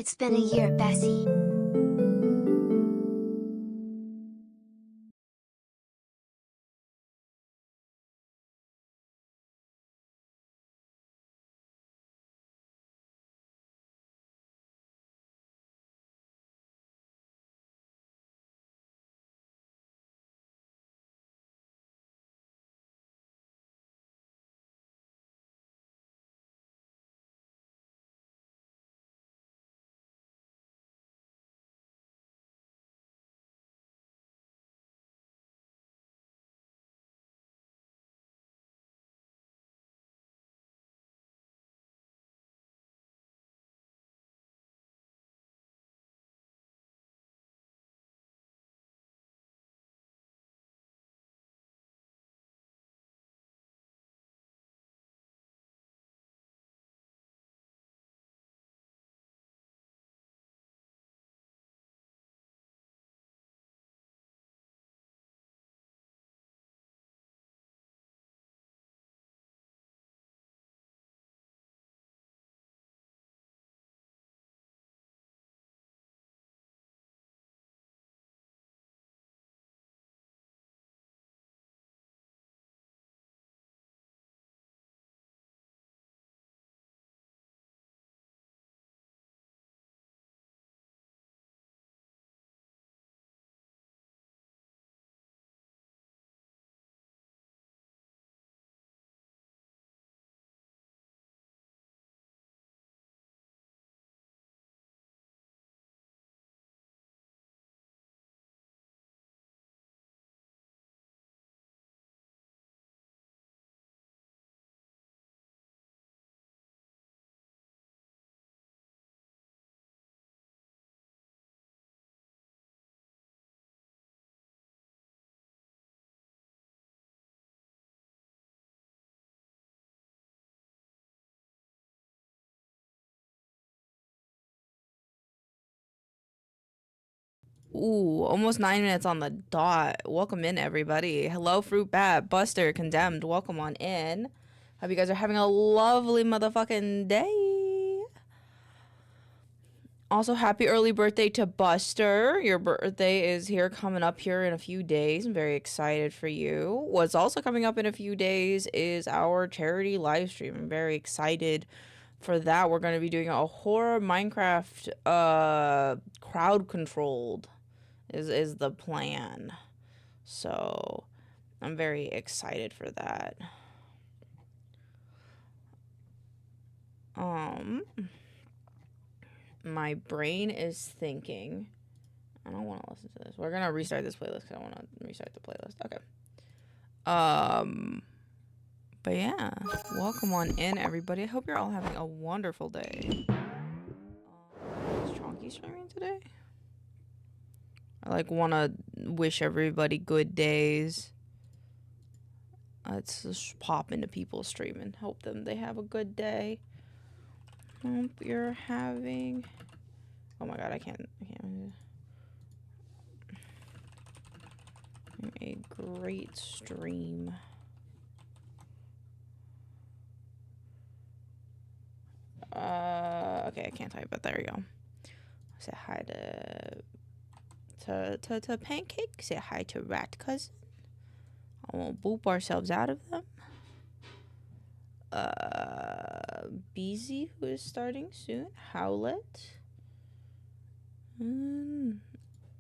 It's been a year, Bessie. Ooh, almost 9 minutes on the dot. Welcome in, everybody. Hello, Fruit Bat, Buster, Condemned. Welcome on in. Hope you guys are having a lovely motherfucking day. Also, happy early birthday to Buster. Your birthday is here, coming up here in a few days. I'm very excited for you. What's also coming up in a few days is our charity live stream. I'm very excited for that. We're going to be doing a horror Minecraft crowd controlled is the plan. So I'm very excited for that. My brain is thinking I don't want to listen to this. We're gonna restart this playlist because I want to restart the playlist. Okay. But yeah, welcome on in, everybody. I hope you're all having a wonderful day. Is Chonky streaming today? I want to wish everybody good days. Let's just pop into people streaming. Hope they have a good day. Hope you're having. Oh my god, I can't. A great stream. Okay, I can't type, but there we go. Say hi to Pancake. Say hi to Rat Cousin. I won't boop ourselves out of them. Beezy, who is starting soon. Howlet. Oh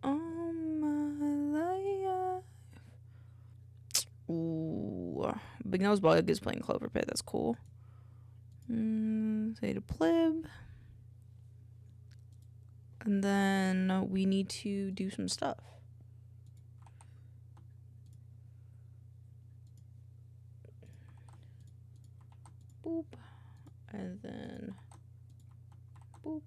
my life. Ooh. Big Nose Bug is playing Clover Pit. That's cool. Say to Plib. And then we need to do some stuff. Boop. And then boop.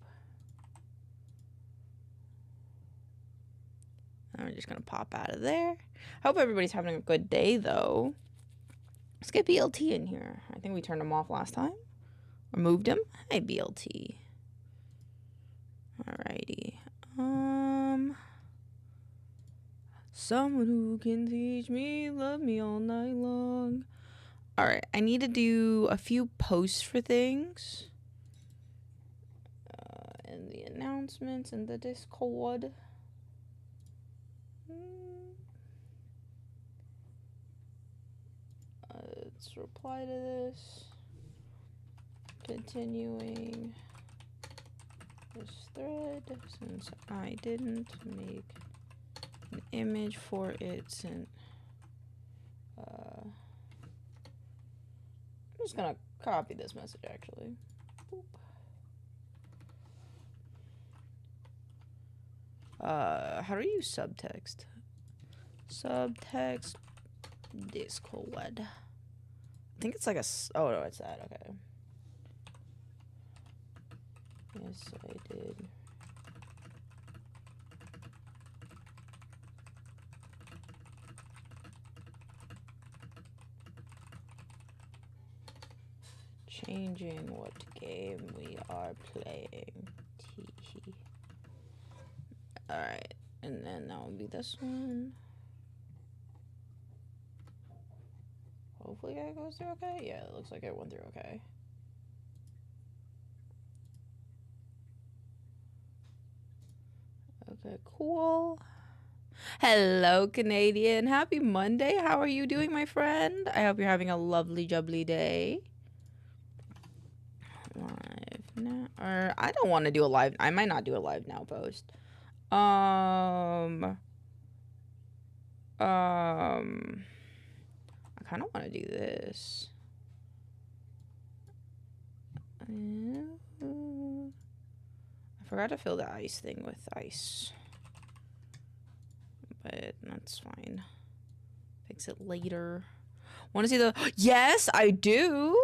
And we're just gonna pop out of there. Hope everybody's having a good day though. Let's get BLT in here. I think we turned him off last time. Or moved him. Hey BLT. Alrighty. Someone who can teach me, love me all night long. Alright, I need to do a few posts for things. And the announcement. announcements in the Discord. Let's reply to this. Continuing this thread since I didn't make an image for it since I'm just gonna copy this message actually. Boop. How do you use subtext? Subtext Discord. I think it's like a, oh no, it's that, okay. Yes, I did. Changing what game we are playing. Tee. Alright, and then that will be this one. Hopefully that goes through okay. Yeah, it looks like it went through okay. Okay, cool. Hello, Canadian. Happy Monday. How are you doing, my friend? I hope you're having a lovely, jubbly day. Live now. Or I don't want to do a live. I might not do a live now post. I kind of want to do this. I forgot to fill the ice thing with ice. But that's fine. Fix it later. Want to see the... Yes, I do!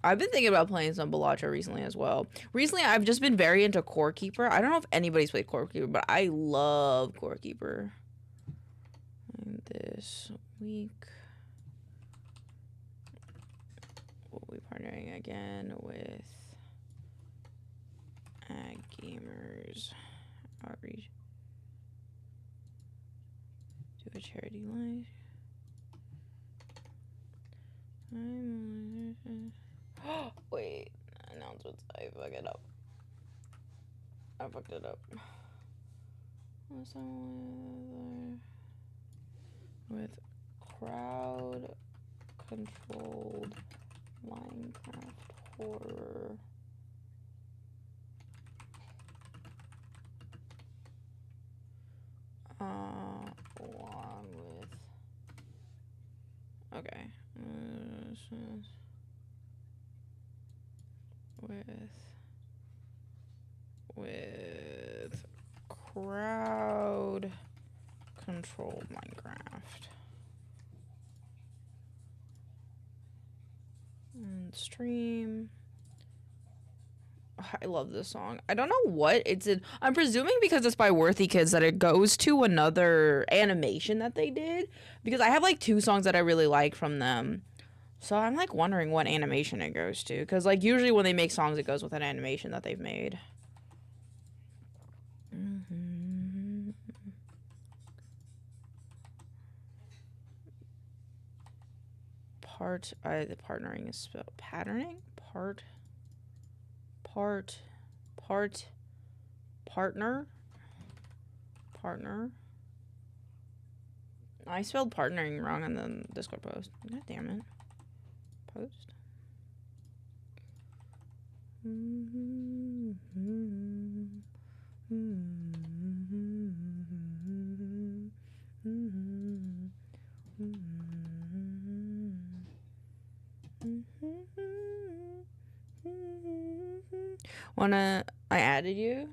I've been thinking about playing some Balacha recently as well. Recently, I've just been very into Core Keeper. I don't know if anybody's played Core Keeper, but I love Core Keeper. And this week... we'll be partnering again with Ag Gamers Outreach. Do a charity live. Wait, announcements. I fucked it up. With crowd controlled Minecraft horror. Along with okay. With crowd controlled Minecraft and stream. I love this song. I don't know what it's in. I'm presuming because it's by Worthy Kids that it goes to another animation that they did, because I have like 2 songs that I really like from them. So I'm like wondering what animation it goes to, because like usually when they make songs it goes with an animation that they've made. The partnering is spelled patterning? Partner. I spelled partnering wrong on the Discord post. God damn it. Post. I added you.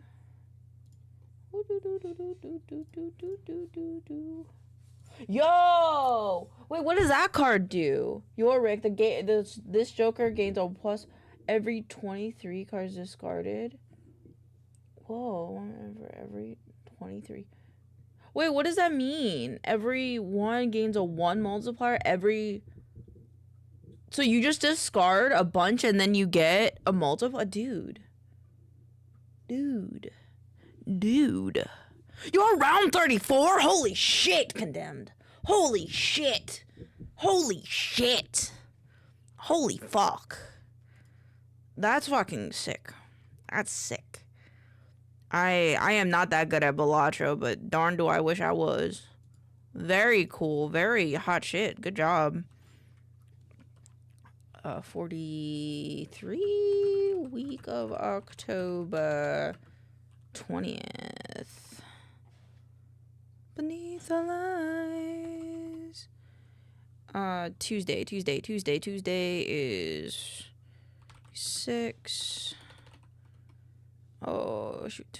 Yo! Wait, what does that card do? Your Rick, this Joker gains a plus every 23 cards discarded. Whoa, for every 23. Wait, what does that mean? Every one gains a 1 multiplier every... So you just discard a bunch and then you get a multiplier? Dude. You're round 34? Holy shit, Condemned. Holy shit. Holy fuck. That's fucking sick. That's sick. I am not that good at Balatro, but darn do I wish I was. Very cool. Very hot shit. Good job. 43 week of October 20th. Beneath the lies. Tuesday is 6. Oh, shoot.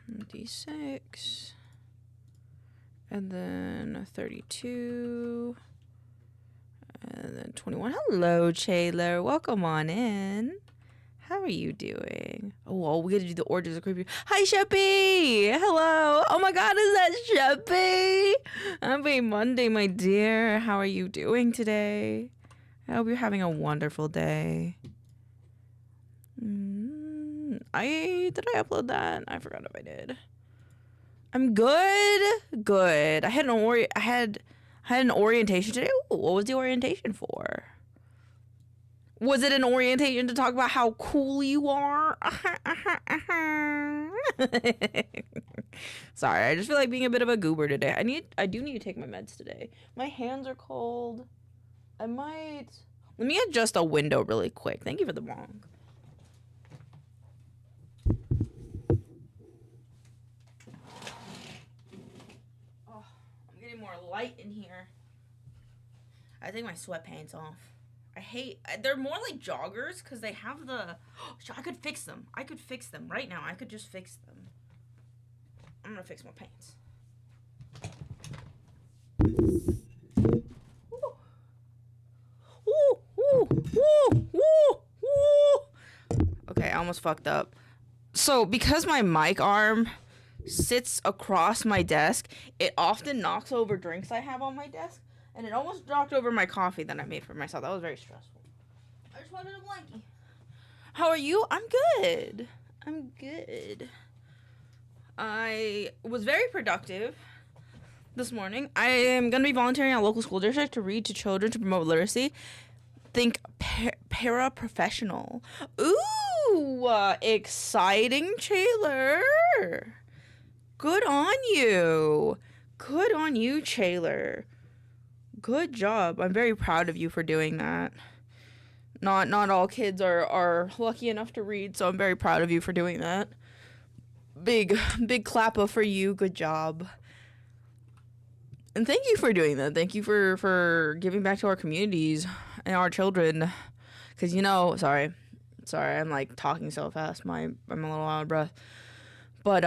26. And then 32. And then 21. Hello, Taylor. Welcome on in. How are you doing? Oh, we gotta do the orders of creepy. Hi, Sheppy! Hello! Oh my god, is that Sheppy? Happy Monday, my dear. How are you doing today? I hope you're having a wonderful day. Did I upload that? I forgot if I did. I'm good. Good. I had an orientation today. Ooh, what was the orientation for? Was it an orientation to talk about how cool you are? Sorry, I just feel like being a bit of a goober today. I do need to take my meds today. My hands are cold. Let me adjust a window really quick. Thank you for the bong. Oh, I'm getting more light in here. I take my sweatpants off. They're more like joggers because they have the, I could fix them. I could fix them right now. I could just fix them. I'm gonna fix my pants. Okay, I almost fucked up. So because my mic arm sits across my desk, it often knocks over drinks I have on my desk. And it almost knocked over my coffee that I made for myself. That was very stressful. I just wanted a blankie. How are you? I'm good. I'm good. I was very productive this morning. I am going to be volunteering at a local school district to read to children to promote literacy. Think paraprofessional. Ooh, exciting, Taylor. Good on you. Good on you, Taylor. Good job. I'm very proud of you for doing that. Not all kids are lucky enough to read, so I'm very proud of you for doing that. Big clapper for you. Good job. And thank you for doing that. Thank you for giving back to our communities and our children. Cause sorry, I'm like talking so fast. I'm a little out of breath. But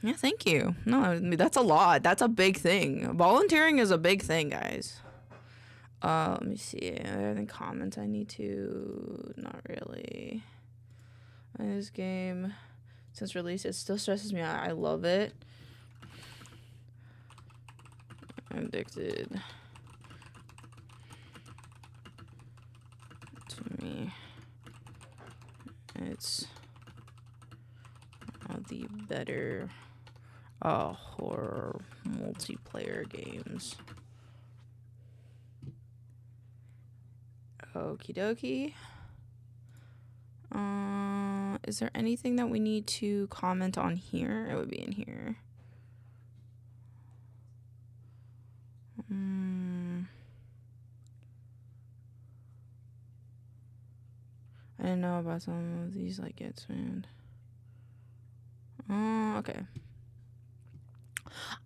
yeah, thank you. No, I mean, that's a lot. That's a big thing. Volunteering is a big thing, guys. Let me see. Are there any comments I need to? Not really. This game, since release, it still stresses me out. I love it. I'm addicted to me. It's the better horror multiplayer games. Okie dokie. Is there anything that we need to comment on here? It would be in here. I didn't know about some of these, like, get spammed. Okay.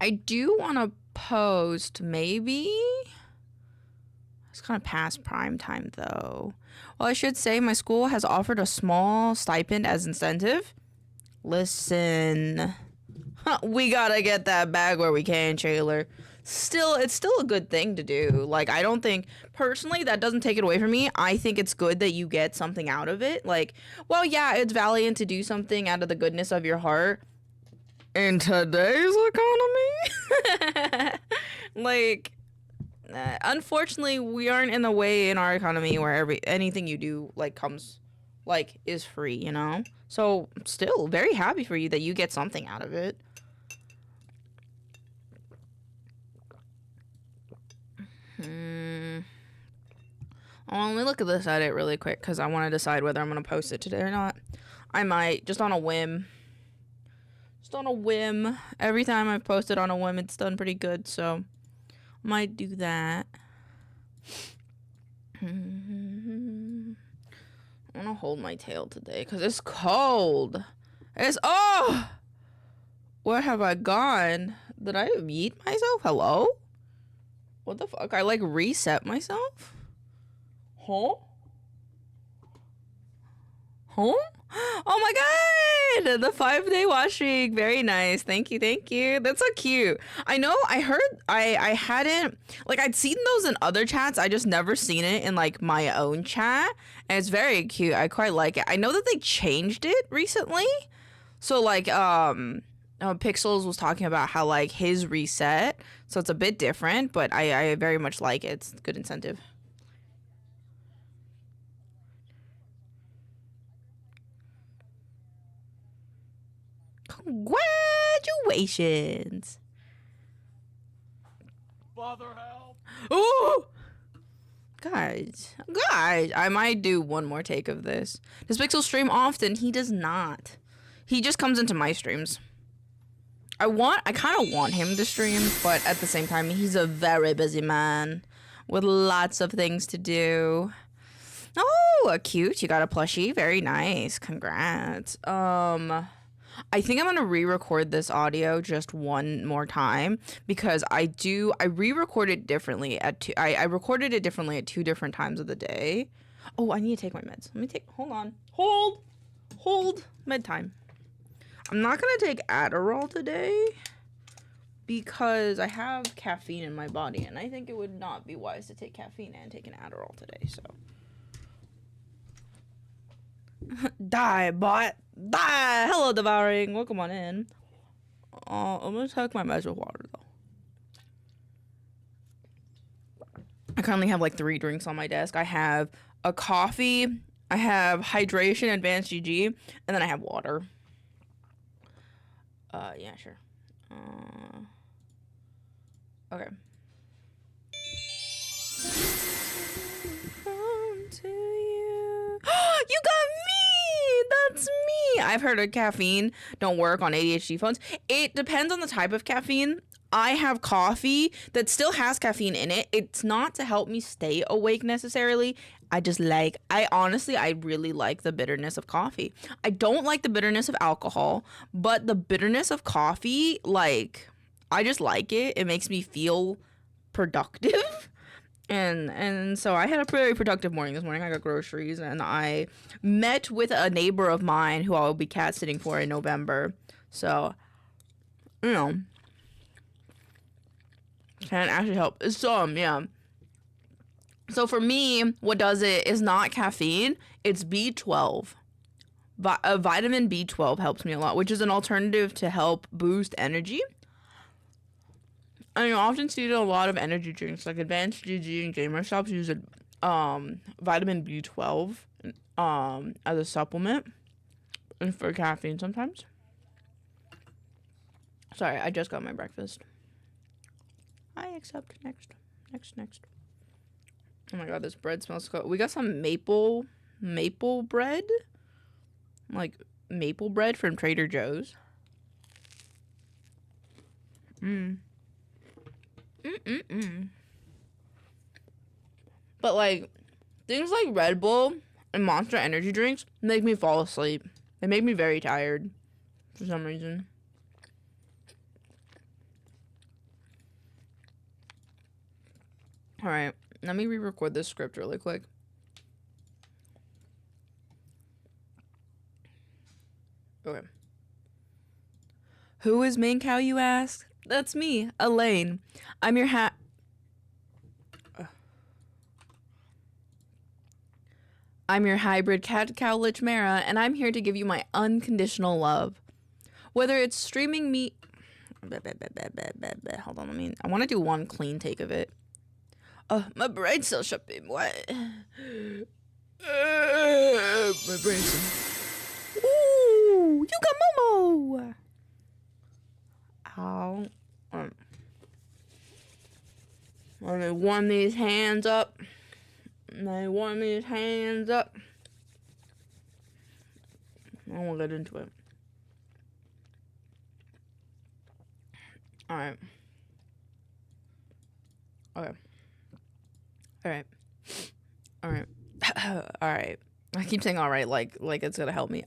I do want to post, maybe. It's kind of past prime time, though. Well, I should say my school has offered a small stipend as incentive. Listen, we gotta get that bag where we can, Taylor. It's still a good thing to do. Like, I don't think, personally, that doesn't take it away from me. I think it's good that you get something out of it. Like, well, yeah, it's valiant to do something out of the goodness of your heart. In today's economy? Like, unfortunately, we aren't in the way in our economy where anything you do, like, comes, like, is free, you know? So, still, very happy for you that you get something out of it. Let me look at this edit really quick because I want to decide whether I'm going to post it today or not. I might, just on a whim. Just on a whim. Every time I've posted on a whim, it's done pretty good, so might do that. I'm gonna hold my tail today because it's cold. It's oh, where have I gone? Did I mute myself? Hello? What the fuck? I like reset myself? Huh? Huh? Oh my god! The 5-day washing. Very nice. Thank you, thank you. That's so cute. I know I heard I hadn't like I'd seen those in other chats. I just never seen it in like my own chat. And it's very cute. I quite like it. I know that they changed it recently. So like Pixels was talking about how like his reset. So it's a bit different, but I very much like it. It's a good incentive. Congratulations. Father, help. Oh, guys, I might do one more take of this. Does Pixel stream often? He does not. He just comes into my streams. I kind of want him to stream, but at the same time, he's a very busy man with lots of things to do. Oh, cute. You got a plushie. Very nice. Congrats. I think I'm gonna re-record this audio just one more time because I re-record it differently I recorded it differently at 2 different times of the day. Oh, I need to take my meds. Hold on. Hold. Med time. I'm not gonna take Adderall today because I have caffeine in my body and I think it would not be wise to take caffeine and take an Adderall today, so. Die, bot. Die. Hello, devouring. Welcome on in. I'm gonna take my meds with water though. I currently have like 3 drinks on my desk. I have a coffee, I have hydration, advancedgg, and then I have water. Yeah, sure. Okay. To you. You got me! That's me! I've heard of caffeine don't work on ADHD phones. It depends on the type of caffeine. I have coffee that still has caffeine in it. It's not to help me stay awake necessarily. I really like the bitterness of coffee. I don't like the bitterness of alcohol, but the bitterness of coffee, like, I just like it. It makes me feel productive. And so I had a very productive morning this morning. I got groceries and I met with a neighbor of mine who I'll be cat sitting for in November. So, you know, can actually help. Yeah. So for me, what does it is not caffeine, it's B12. Vitamin B12 helps me a lot, which is an alternative to help boost energy. And you often see it in a lot of energy drinks, like advancedgg and gamer shops use vitamin B12 as a supplement and for caffeine sometimes. Sorry, I just got my breakfast. I accept. Next. Oh my god, this bread smells good. We got some maple bread, like maple bread from Trader Joe's. But like things like Red Bull and Monster energy drinks make me fall asleep. They make me very tired for some reason. All right, let me re-record this script really quick. Okay. Who is maincoow, you ask? That's me, Elaine. I'm your I'm your hybrid cat-cow lichmera, and I'm here to give you my unconditional love. Whether it's streaming me... Hold on, I want to do one clean take of it. My brain still should be wet. My brain still... Ooh, you got Momo! Ow. Let me warm these hands up. I won't get into it. Alright. Okay. Alright. Alright. Alright. I keep saying alright like it's gonna help me.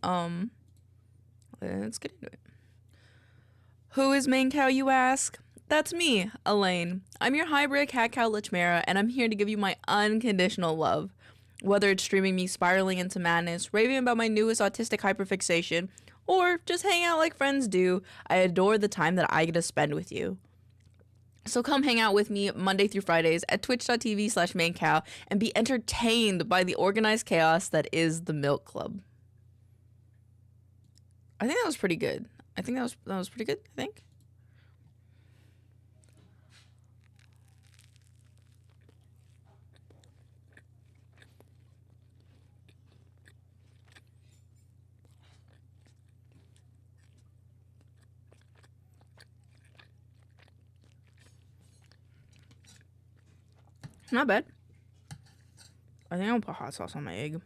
Let's get into it. Who is maincoow, you ask? That's me, Elaine. I'm your hybrid cat cow lichmera, and I'm here to give you my unconditional love. Whether it's streaming me spiraling into madness, raving about my newest autistic hyperfixation, or just hang out like friends do, I adore the time that I get to spend with you. So come hang out with me Monday through Fridays at twitch.tv/maincoow and be entertained by the organized chaos that is the Milk Club. I think that was pretty good. I think that was pretty good, I think. Not bad. I think I'll put hot sauce on my egg.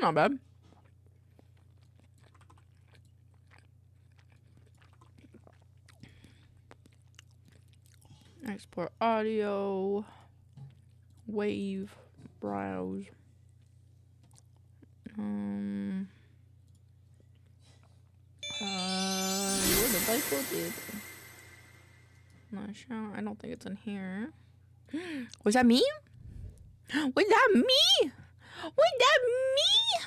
Not bad. Export audio. Wave. Browse. What did I put it? Not sure. I don't think it's in here. Was that me? Was that me? Was that me?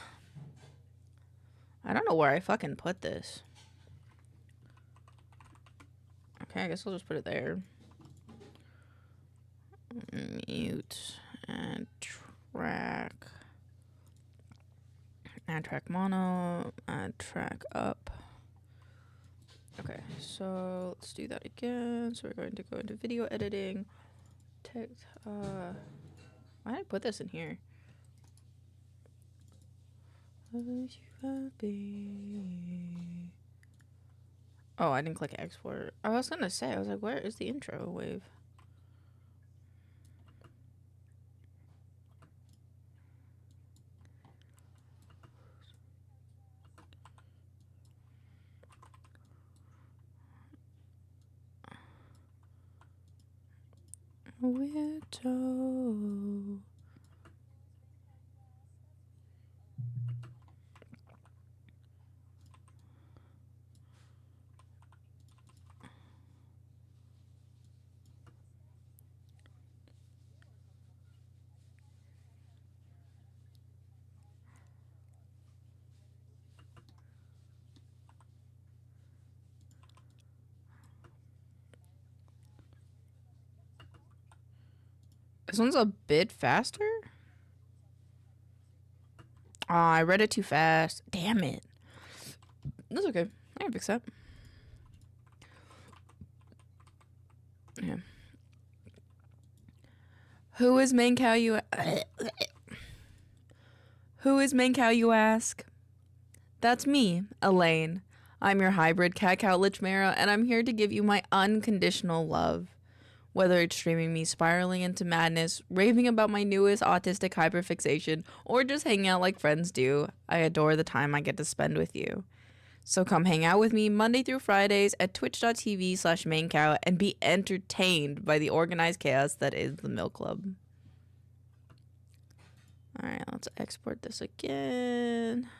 I don't know where I fucking put this. Okay, I guess I'll just put it there. Mute. Add track. Add track mono. Add track up. Okay, so let's do that again. So we're going to go into video editing. Text. Why did I put this in here? Oh, I didn't click export. I was gonna say, I was like, where is the intro wave? Weirdo. This one's a bit faster? Oh, I read it too fast. Damn it. That's okay. I can fix that. Yeah. Who is maincoow, you Who is maincoow, you ask? That's me, Elaine. I'm your hybrid cat cow lichmera, and I'm here to give you my unconditional love. Whether it's streaming me spiraling into madness, raving about my newest autistic hyperfixation, or just hanging out like friends do, I adore the time I get to spend with you. So come hang out with me Monday through Fridays at twitch.tv/maincoow and be entertained by the organized chaos that is the Milk Club. Alright, let's export this again.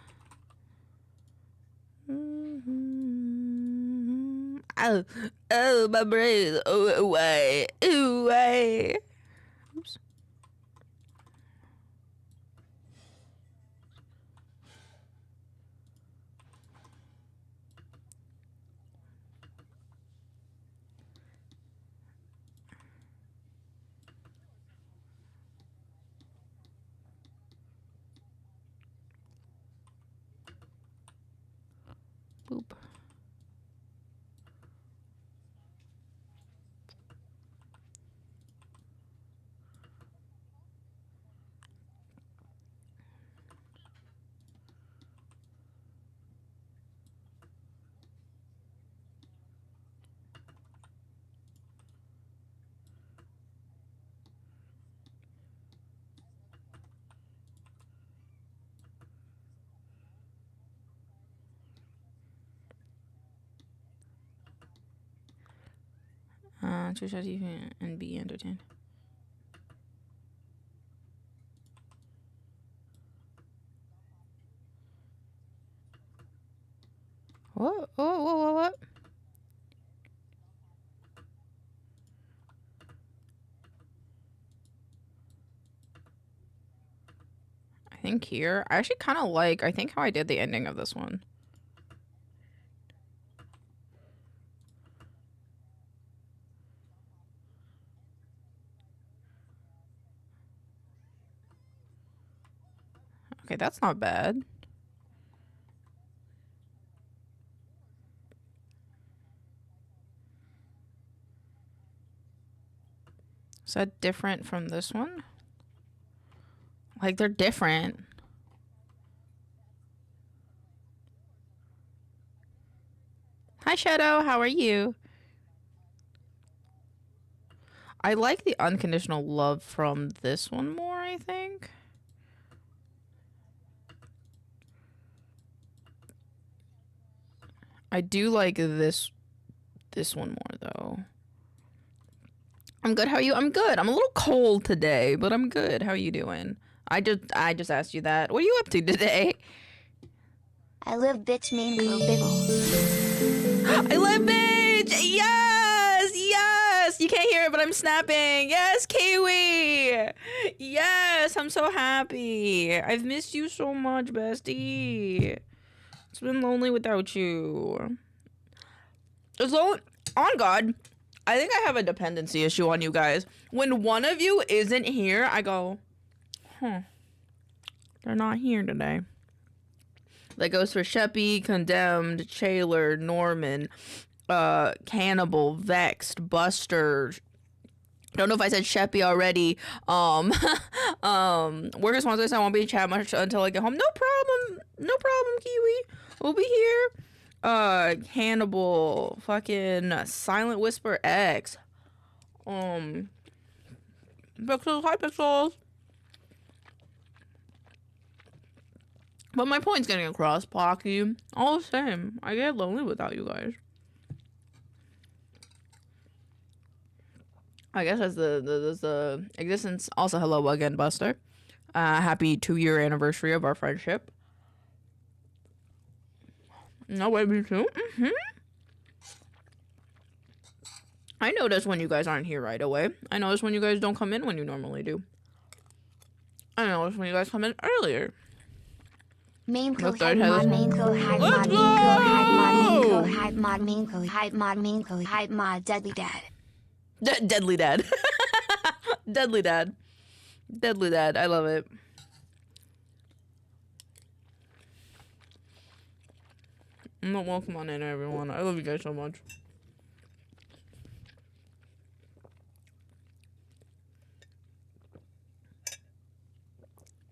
Oh, my brain. Oh, away. Away. Oops. Boop. Twitch.tv and be entertained. What? What? I think here. I actually kind of like, I think how I did the ending of this one. Okay, that's not bad. Is that different from this one? Like, they're different. Hi, Shadow. How are you? I like the unconditional love from this one more, I think. I do like this one more, though. I'm good. How are you? I'm good. I'm a little cold today, but I'm good. How are you doing? I just asked you that. What are you up to today? I live bitch maincoow bibble. I live bitch! Yes! Yes! You can't hear it, but I'm snapping. Yes, Kiwi! Yes! I'm so happy. I've missed you so much, bestie. It's been lonely without you. It's lonely. On God. I think I have a dependency issue on you guys. When one of you isn't here, I go, huh. They're not here today. That goes for Sheppy, Condemned, Chaylor, Norman, Cannibal, Vexed, Buster. Don't know if I said Sheppy already. Work sponsors, I won't be in chat much until I get home. No problem, Kiwi. We'll be here. Cannibal, fucking Silent Whisper X. Pixels, hi Pixels. But my point's getting across, Pocky. All the same, I get lonely without you guys. I guess that's the existence. Also, hello again, Buster. Happy 2-year anniversary of our friendship. No way, me too. I notice when you guys aren't here right away. I notice when you guys don't come in when you normally do. I notice when you guys come in earlier. Maincoow, hype mod, maincoow, hype mod, maincoow, hype mod, maincoow, hype mod, maincoow, hype mod, deadly dad. Deadly dad. Deadly dad. Deadly dad. I love it. Welcome on in, everyone. I love you guys so much.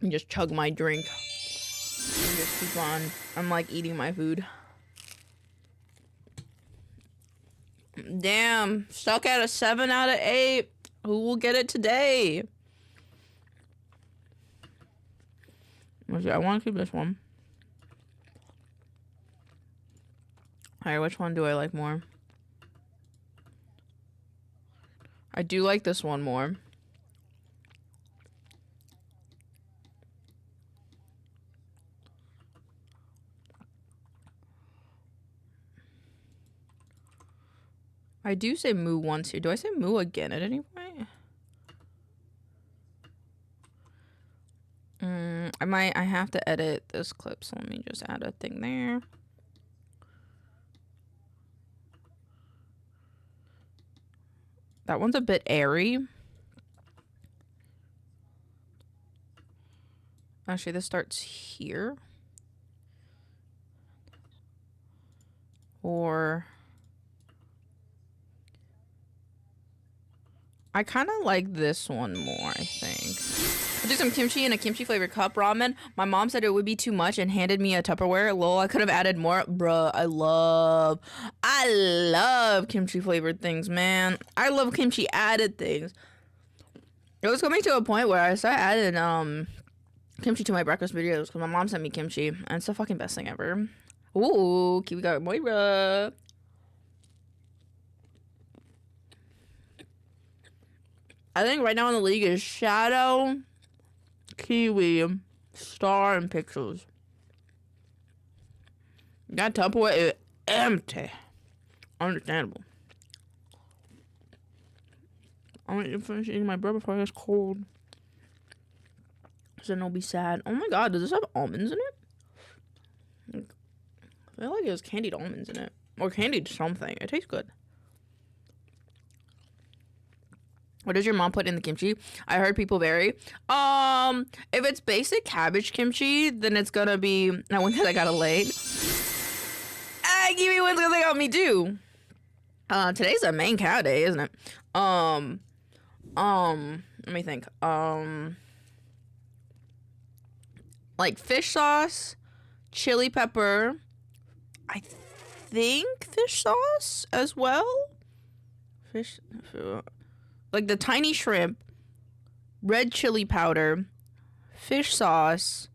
And just chug my drink. And just keep on. I'm like eating my food. Damn. Stuck at a 7 out of 8. Who will get it today? Let's see, I want to keep this one. Alright, which one do I like more? I do like this one more. I do say moo once here. Do I say moo again at any point? I have to edit this clip, so let me just add a thing there. That one's a bit airy. Actually, this starts here. Or... I kind of like this one more, I think. I'll do some kimchi in a kimchi flavored cup ramen. My mom said it would be too much and handed me a Tupperware. Lol, I could have added more. Bruh, I love kimchi flavored things, man. I love kimchi added things. It was coming to a point where I started adding kimchi to my breakfast videos because my mom sent me kimchi. And it's the fucking best thing ever. Ooh, Kiwi got Moira. I think right now in the league is Shadow, Kiwi, Star, and Pixels. That Tupperware is empty. Understandable. I'm gonna finish eating my bread before it gets cold. So then I'll be sad. Oh my god, does this have almonds in it? I feel like it has candied almonds in it. Or candied something. It tastes good. What does your mom put in the kimchi? I heard people vary. If it's basic cabbage kimchi, then it's gonna be... I went because I got a late. Give me one because they got me too. Today's a maincoow day, isn't it? Let me think. Like fish sauce, chili pepper, I think fish sauce as well. Fish, like the tiny shrimp, red chili powder, fish sauce.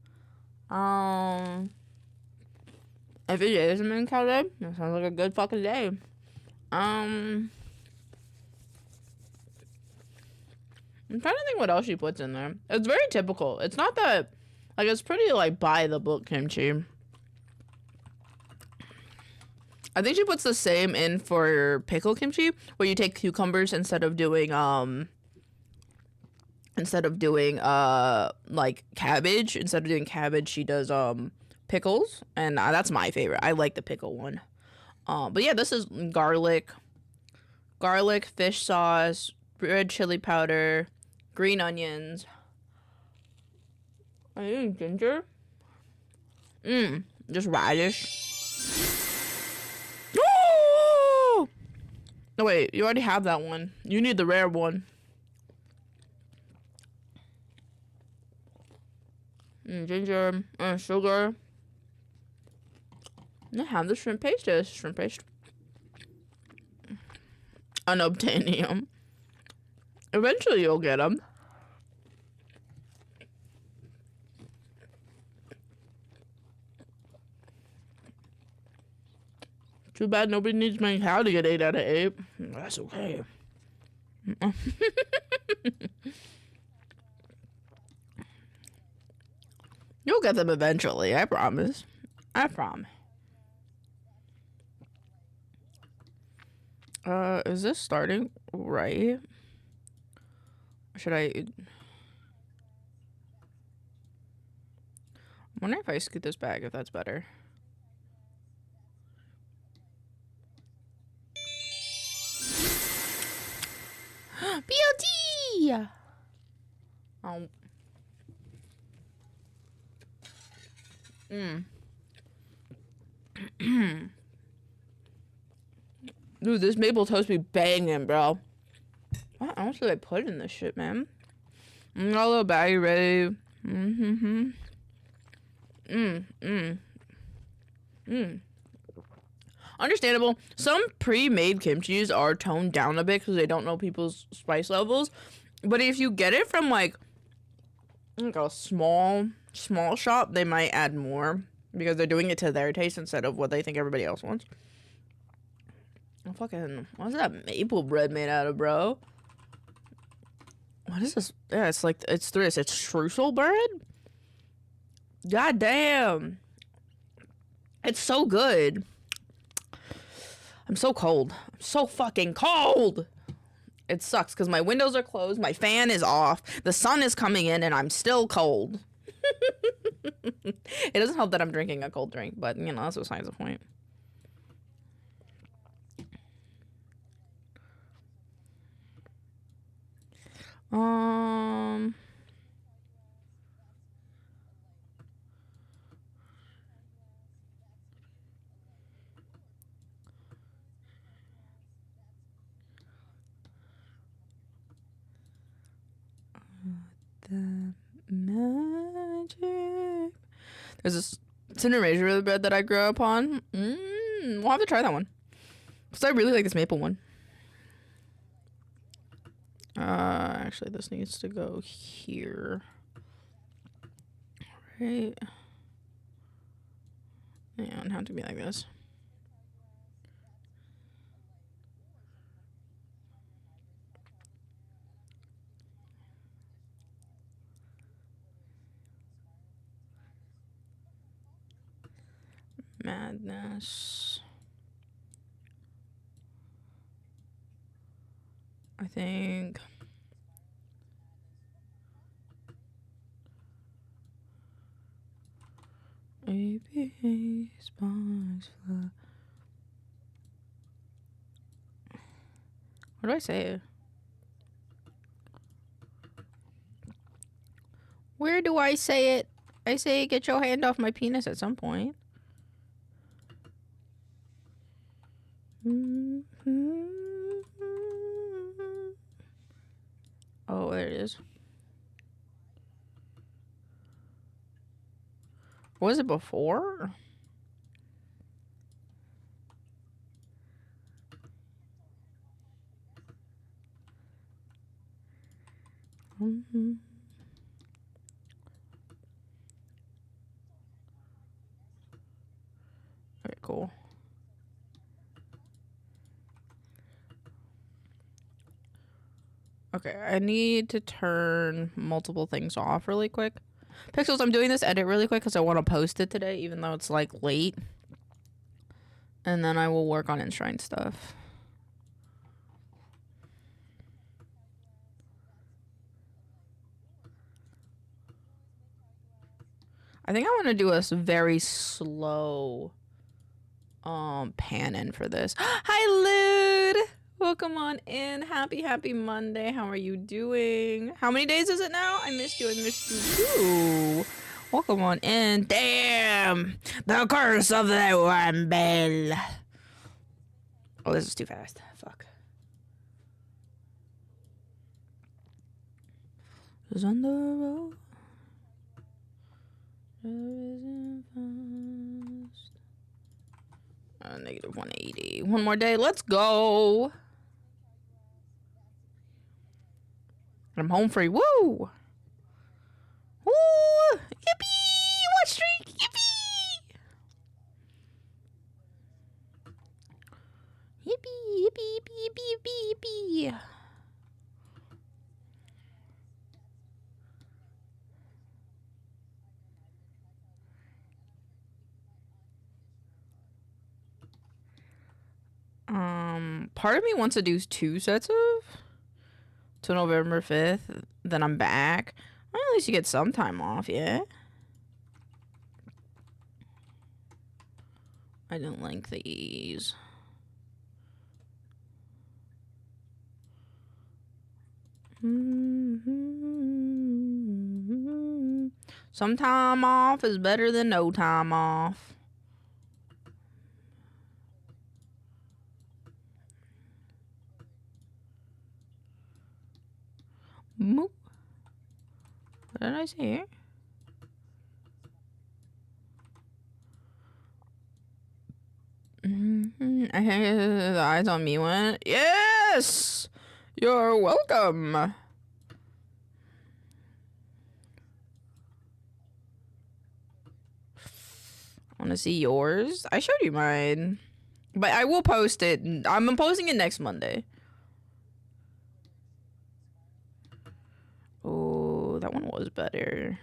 If it is a maincoow day, that sounds like a good fucking day. I'm trying to think what else she puts in there. It's very typical. It's not that, like, it's pretty, like, by the book kimchi. I think she puts the same in for pickle kimchi, where you take cucumbers instead of doing, like, cabbage. Instead of doing cabbage, she does, pickles. And that's my favorite. I like the pickle one. But yeah, this is garlic, fish sauce, red chili powder, green onions. Are you eating ginger? Just radish. Oh! No, wait, you already have that one. You need the rare one. Ginger and sugar. I have the shrimp paste. Shrimp paste. Unobtainium. Eventually you'll get them. Too bad nobody needs maincoow to get 8 out of 8. That's okay. You'll get them eventually, I promise. I promise. Is this starting right? Should I... I wonder if I scoot this back, if that's better. BLT! Dude, this maple toast be banging, bro. What else did I put in this shit, man? Got a little baggy ready. Understandable. Some pre-made kimchis are toned down a bit because they don't know people's spice levels. But if you get it from like a small shop, they might add more because they're doing it to their taste instead of what they think everybody else wants. Oh, fucking, what's that maple bread made out of, bro? What is this? Yeah, it's like, it's streusel bread? God damn. It's so good. I'm so cold. I'm so fucking cold. It sucks because my windows are closed, my fan is off, the sun is coming in, and I'm still cold. It doesn't help that I'm drinking a cold drink, but, you know, that's besides the point. The magic. There's this cinnamon razor bread that I grew up on. We'll have to try that one. Because I really like this maple one. Actually, this needs to go here. Right. Yeah, it doesn't have to be like this. Madness. I think. APA Sparks Fly. What do I say? Where do I say it? I say get your hand off my penis at some point. Oh, there it is. Was it before? Okay, cool. Okay, I need to turn multiple things off really quick. Pixels, I'm doing this edit really quick because I want to post it today, even though it's like late. And then I will work on Enshrined stuff. I think I want to do a very slow pan in for this. Hi, Lude! Welcome on in. Happy Monday. How are you doing? How many days is it now? I missed you. I missed you too. Welcome on in. Damn! The curse of the one bell. Oh, this is too fast. Fuck. Is on the road. Negative 180. One more day. Let's go. I'm home free. Woo! Woo! Yippee! What streak? Yippee! Yippee! Yippee! Yippee! Yippee! Yippee! Part of me wants to do 2 sets of till November 5th. Then I'm back. Well, at least you get some time off, yeah? I didn't link these. Some time off is better than no time off. What did I say here? I think the eyes on me went. Yes! You're welcome. I want to see yours. I showed you mine. But I will post it. I'm posting it next Monday. Oh, that one was better.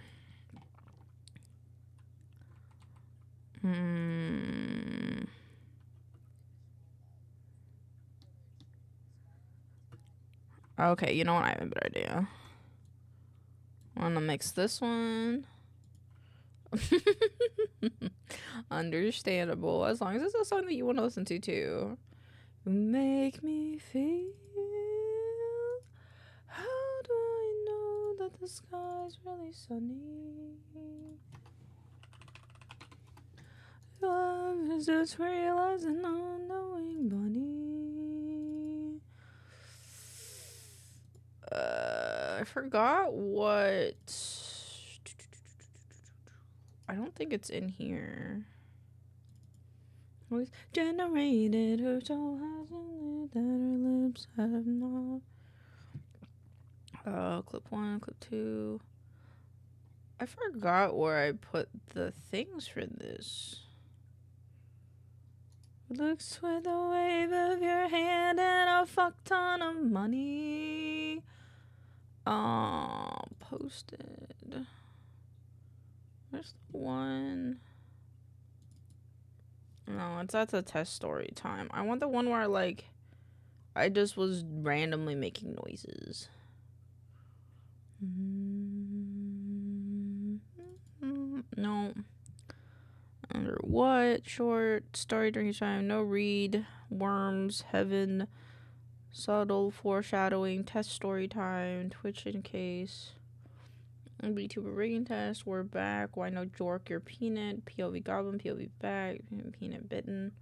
Okay, you know what? I have a better idea. I'm gonna mix this one. Understandable. As long as it's a song that you want to listen to too. You make me feel. How do I know that the sky's really sunny? Love is just realizing unknowing bunny. I forgot what. I don't think it's in here. Was generated, her soul hasn't lived, that her lips have not. Clip 1, clip 2. I forgot where I put the things for this. Looks with a wave of your hand and a fuck ton of money. Posted. Where's the one? No, that's a test story time. I want the one where like I just was randomly making noises. No. Under what? Short story during time. No read. Worms. Heaven. Subtle foreshadowing. Test story time. Twitch in case. VTuber rigging test. We're back. Why no jork? Your peanut. POV goblin. POV back. Peanut bitten.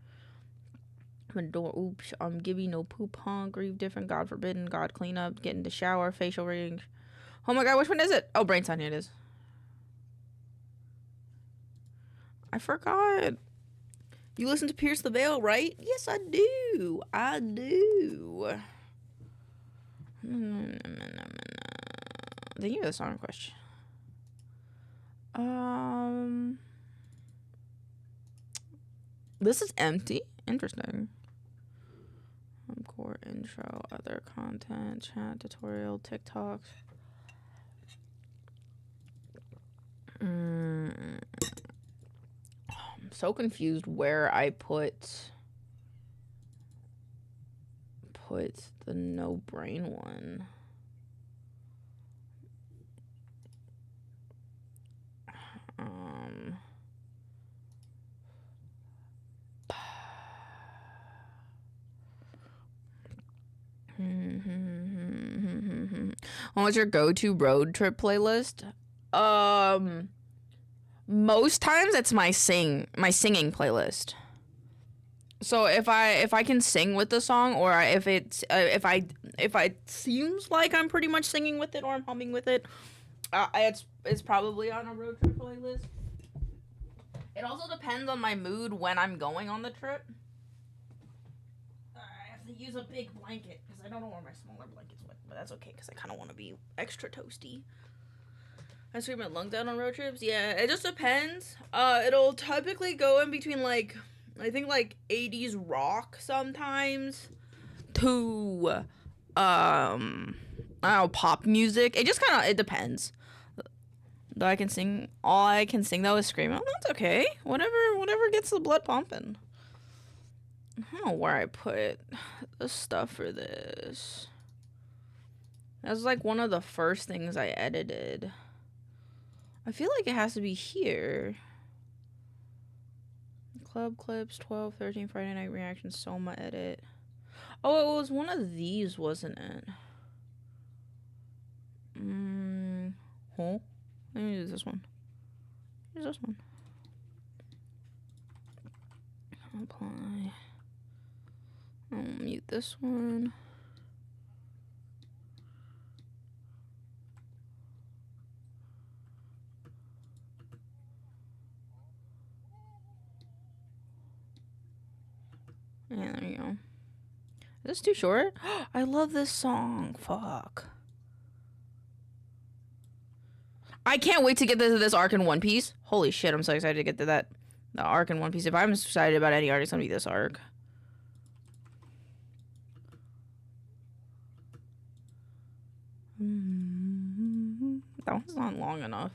Oops. Gibby no poop honk. Grieve different. God forbidden. God cleanup. Get in the shower. Facial ring. Oh my god, which one is it? Oh, brain sign. Here it is. I forgot. You listen to Pierce the Veil, right? Yes, I do. I do. Thank you for the song question. This is empty. Interesting. Core intro, other content, chat, tutorial, TikToks. I'm so confused where I put the no brain one. What's your go-to road trip playlist? Most times it's my singing playlist. So if I can sing with the song, or if it seems like I'm pretty much singing with it or I'm humming with it, it's probably on a road trip playlist. It also depends on my mood when I'm going on the trip. I have to use a big blanket because I don't know where my smaller blanket's wet, but that's okay because I kind of want to be extra toasty. I scream my lungs out on road trips. Yeah, it just depends. It'll typically go in between like, I think like 80s rock sometimes to I don't know, pop music. It just it depends. Though I can sing, all I can sing though is scream. Oh, that's okay. Whatever gets the blood pumping. I don't know where I put the stuff for this. That's like one of the first things I edited. I feel like it has to be here. Club clips, 12, 13, Friday night reactions, Soma edit. Oh, it was one of these, wasn't it? Huh? Let me use this one. Here's this one. Apply. I'll mute this one. Yeah, there you go. Is this too short? I love this song. Fuck. I can't wait to get to this arc in One Piece. Holy shit, I'm so excited to get to the arc in One Piece. If I'm excited about any arc, it's gonna be this arc. That one's not long enough.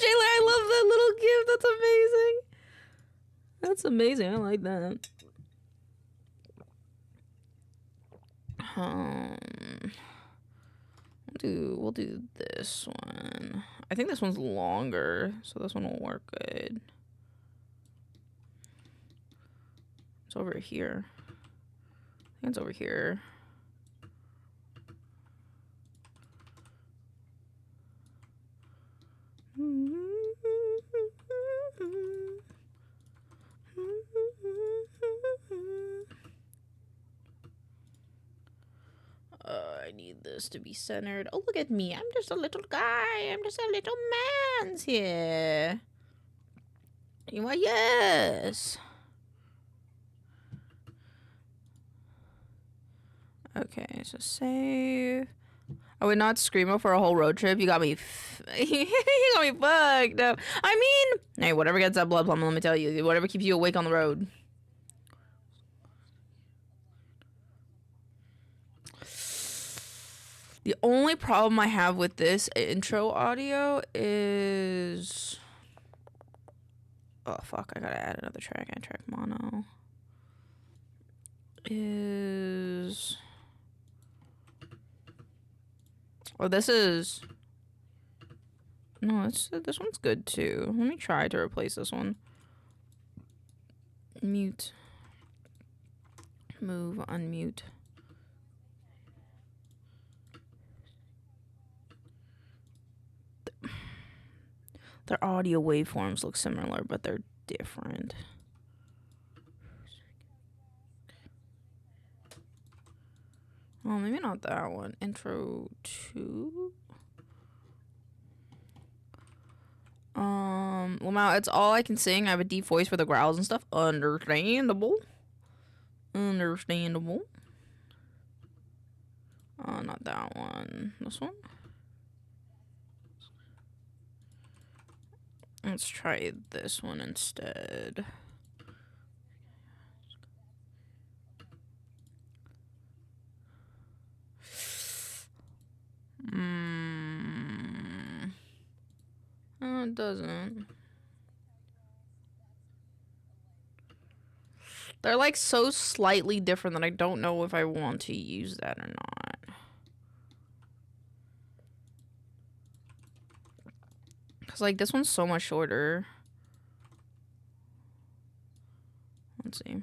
Jayla, I love that little gift. That's amazing. That's amazing. I like that. We'll do this one. I think this one's longer, so this one will work good. It's over here. I think it's over here. I need this to be centered. Oh, look at me. I'm just a little guy. I'm just a little man's here. You are, yes. Okay, so save. I would not screamo for a whole road trip. You got me. You got me fucked up. I mean, hey, whatever gets that blood plumb, let me tell you. Whatever keeps you awake on the road. The only problem I have with this intro audio is... Oh, fuck. I gotta add another track. I track mono. Is... Oh, this is... No, this one's good, too. Let me try to replace this one. Mute. Move, unmute. Their audio waveforms look similar, but they're different. Oh, maybe not that one. Intro 2. Lamau, it's all I can sing. I have a deep voice for the growls and stuff. Understandable. Understandable. Not that one. This one? Let's try this one instead. Oh, it doesn't. They're like so slightly different that I don't know if I want to use that or not. Cause like this one's so much shorter. Let's see.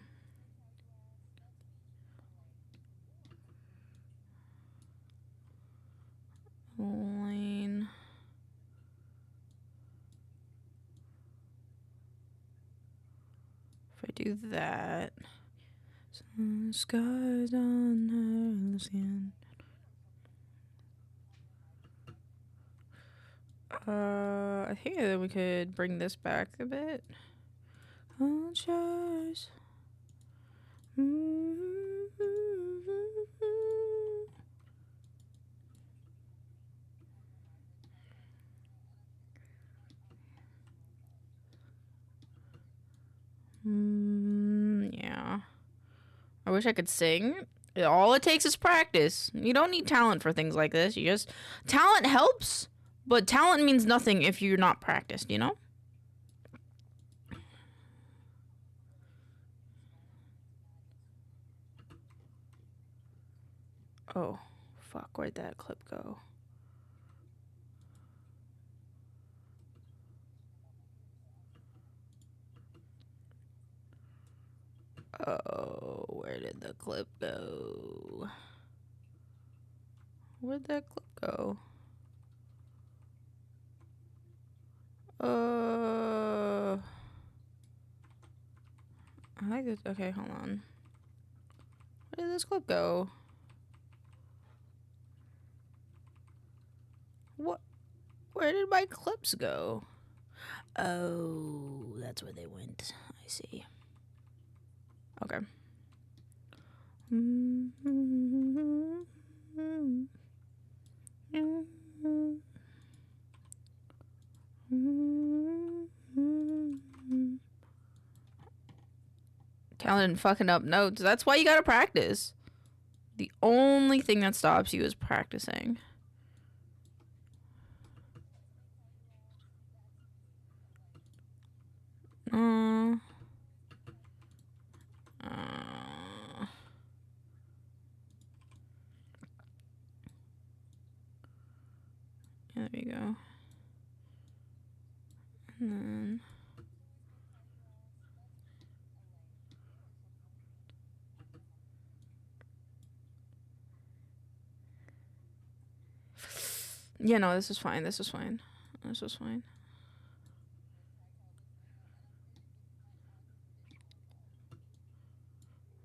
Lane. If I do that. Skies on her skin. I think that we could bring this back a bit. On choice. Yeah. I wish I could sing. All it takes is practice. You don't need talent for things like this. You just... Talent helps, but talent means nothing if you're not practiced, you know? Oh, fuck. Where'd that clip go? Oh, where did the clip go? Where'd that clip go? I like this. Okay, hold on. Where did this clip go? What? Where did my clips go? Oh, that's where they went. I see. Okay. Talent and fucking up notes. That's why you gotta practice. The only thing that stops you is practicing. There you go. And then... Yeah, no, this is fine. This is fine. This is fine.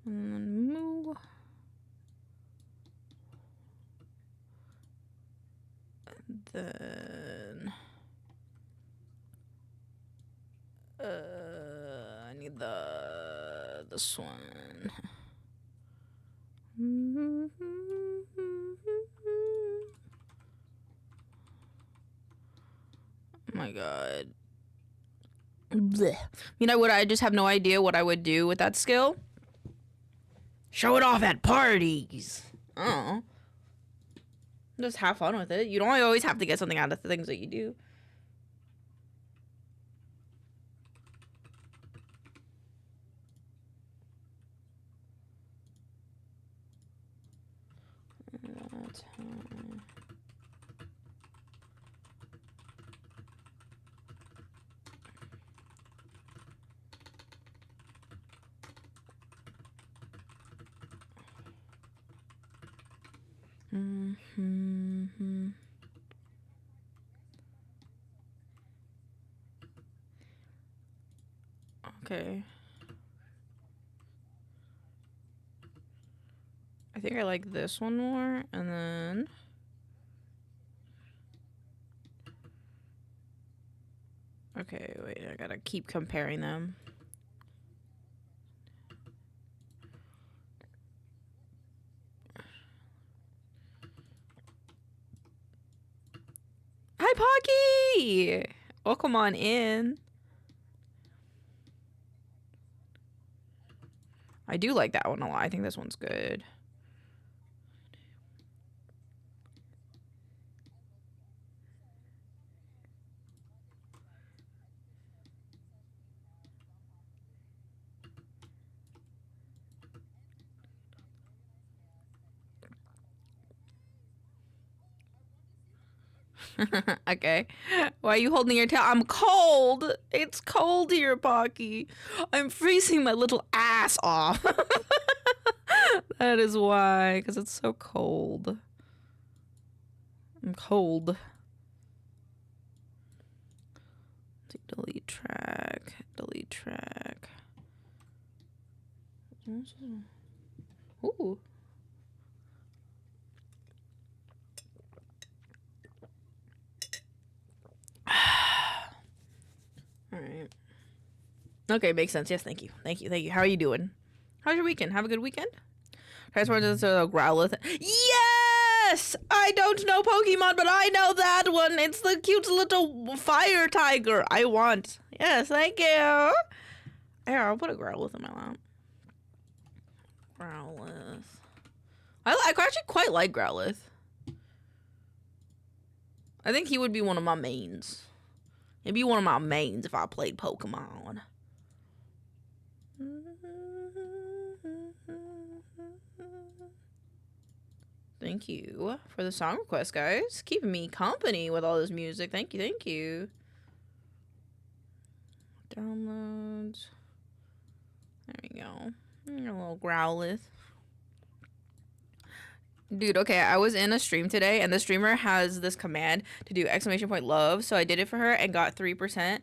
And then move. And then... I need this one. Oh my god. Blech. You know what? I just have no idea what I would do with that skill. Show it off at parties. Oh. Just have fun with it. You don't always have to get something out of the things that you do. Okay. I think I like this one more, and then okay, wait, I gotta keep comparing them. Hi, Pocky! Welcome on in. I do like that one a lot. I think this one's good. Okay. Why are you holding your tail? I'm cold. It's cold here, Pocky. I'm freezing my little ass off. That is why, because it's so cold. I'm cold. Delete track. Delete track. Ooh. All right. Okay, makes sense. Yes, thank you. Thank you. Thank you. How are you doing? How's your weekend? Have a good weekend? Transformed into a Growlithe. Yes! I don't know Pokemon, but I know that one. It's the cute little fire tiger I want. Yes, thank you. Here, I'll put a Growlithe in my lap. Growlithe. I actually quite like Growlithe. I think he would be one of my mains. He'd be one of my mains if I played Pokemon. Thank you for the song request, guys. Keeping me company with all this music. Thank you, thank you. Downloads. There we go. A little Growlithe. Dude, okay, I was in a stream today, and the streamer has this command to do !love, so I did it for her and got 3%.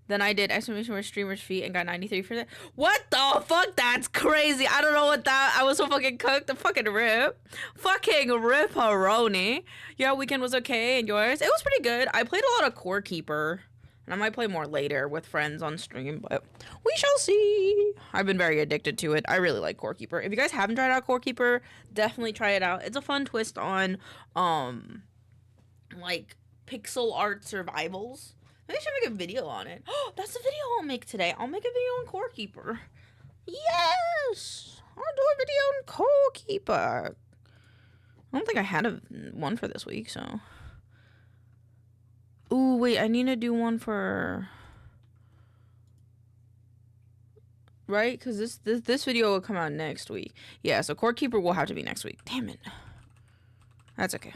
Then I did !streamer's feet and got 93%. What the fuck? That's crazy. I don't know what that... I was so fucking cooked. The fucking rip. Fucking rip-a-roni. Yeah, weekend was okay, and yours? It was pretty good. I played a lot of Core Keeper. And I might play more later with friends on stream, but we shall see. I've been very addicted to it. I really like Core Keeper. If you guys haven't tried out Core Keeper, definitely try it out. It's a fun twist on, like, pixel art survivals. Maybe I should make a video on it. Oh, that's the video I'll make today. I'll make a video on Core Keeper. Yes! I'll do a video on Core Keeper. I don't think I had one for this week, so... Ooh, wait, I need to do one for... Right? Because this video will come out next week. Yeah, so Core Keeper will have to be next week. Damn it. That's okay.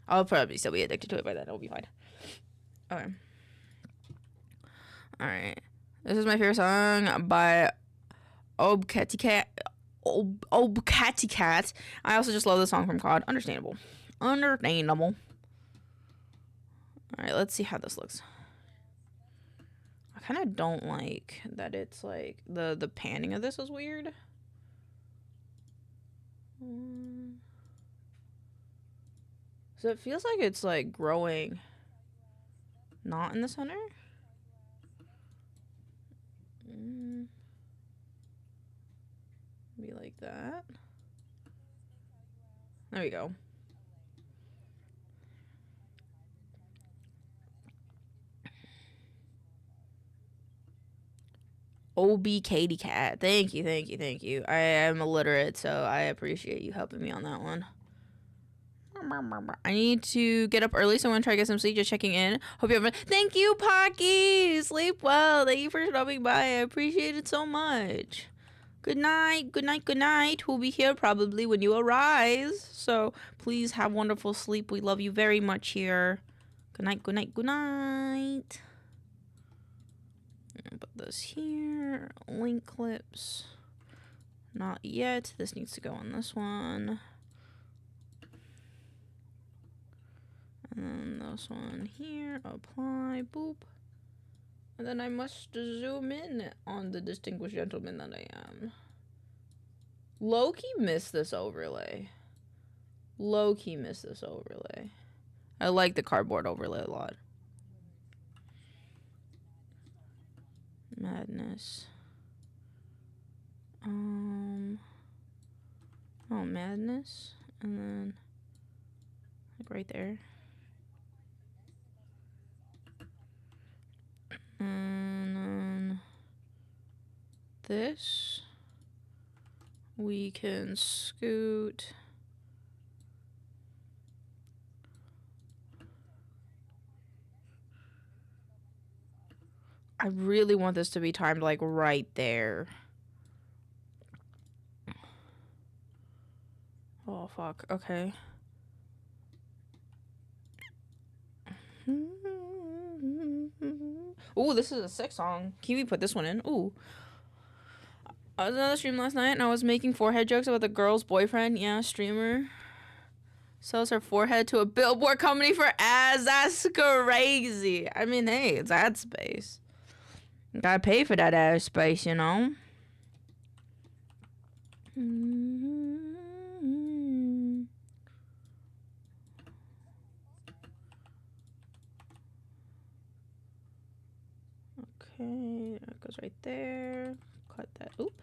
I'll probably still be addicted to it by then. It'll be fine. Okay. Alright. This is my favorite song by Obcatty Cat. I also just love the song from COD. Understandable. Understandable. Alright, let's see how this looks. I kind of don't like that it's like the panning of this is weird. So it feels like it's like growing not in the center. Be like that. There we go. OB Katie Cat. Thank you, thank you, thank you. I am illiterate, so I appreciate you helping me on that one. I need to get up early, so I'm gonna try to get some sleep. Just checking in. Hope you have fun. Thank you, Pocky. Sleep well. Thank you for stopping by. I appreciate it so much. Good night. Good night. Good night. We'll be here probably when you arise. So please have wonderful sleep. We love you very much here. Good night. Good night. Good night. Put this here. Link clips. Not yet. This needs to go on this one. And then this one here. Apply. Boop. And then I must zoom in on the distinguished gentleman that I am. Low-key missed this overlay. Low-key missed this overlay. I like the cardboard overlay a lot. Madness. Oh, madness. And then, like right there. And then this. We can scoot. I really want this to be timed like right there. Oh, fuck. Okay. Ooh, this is a sick song. Kiwi put this one in. Ooh. I was on the stream last night and I was making forehead jokes about the girl's boyfriend. Yeah, streamer. Sells her forehead to a billboard company for ads. That's crazy. I mean, hey, it's ad space. Gotta pay for that ad space, you know? Okay, that goes right there. Cut that. Oop.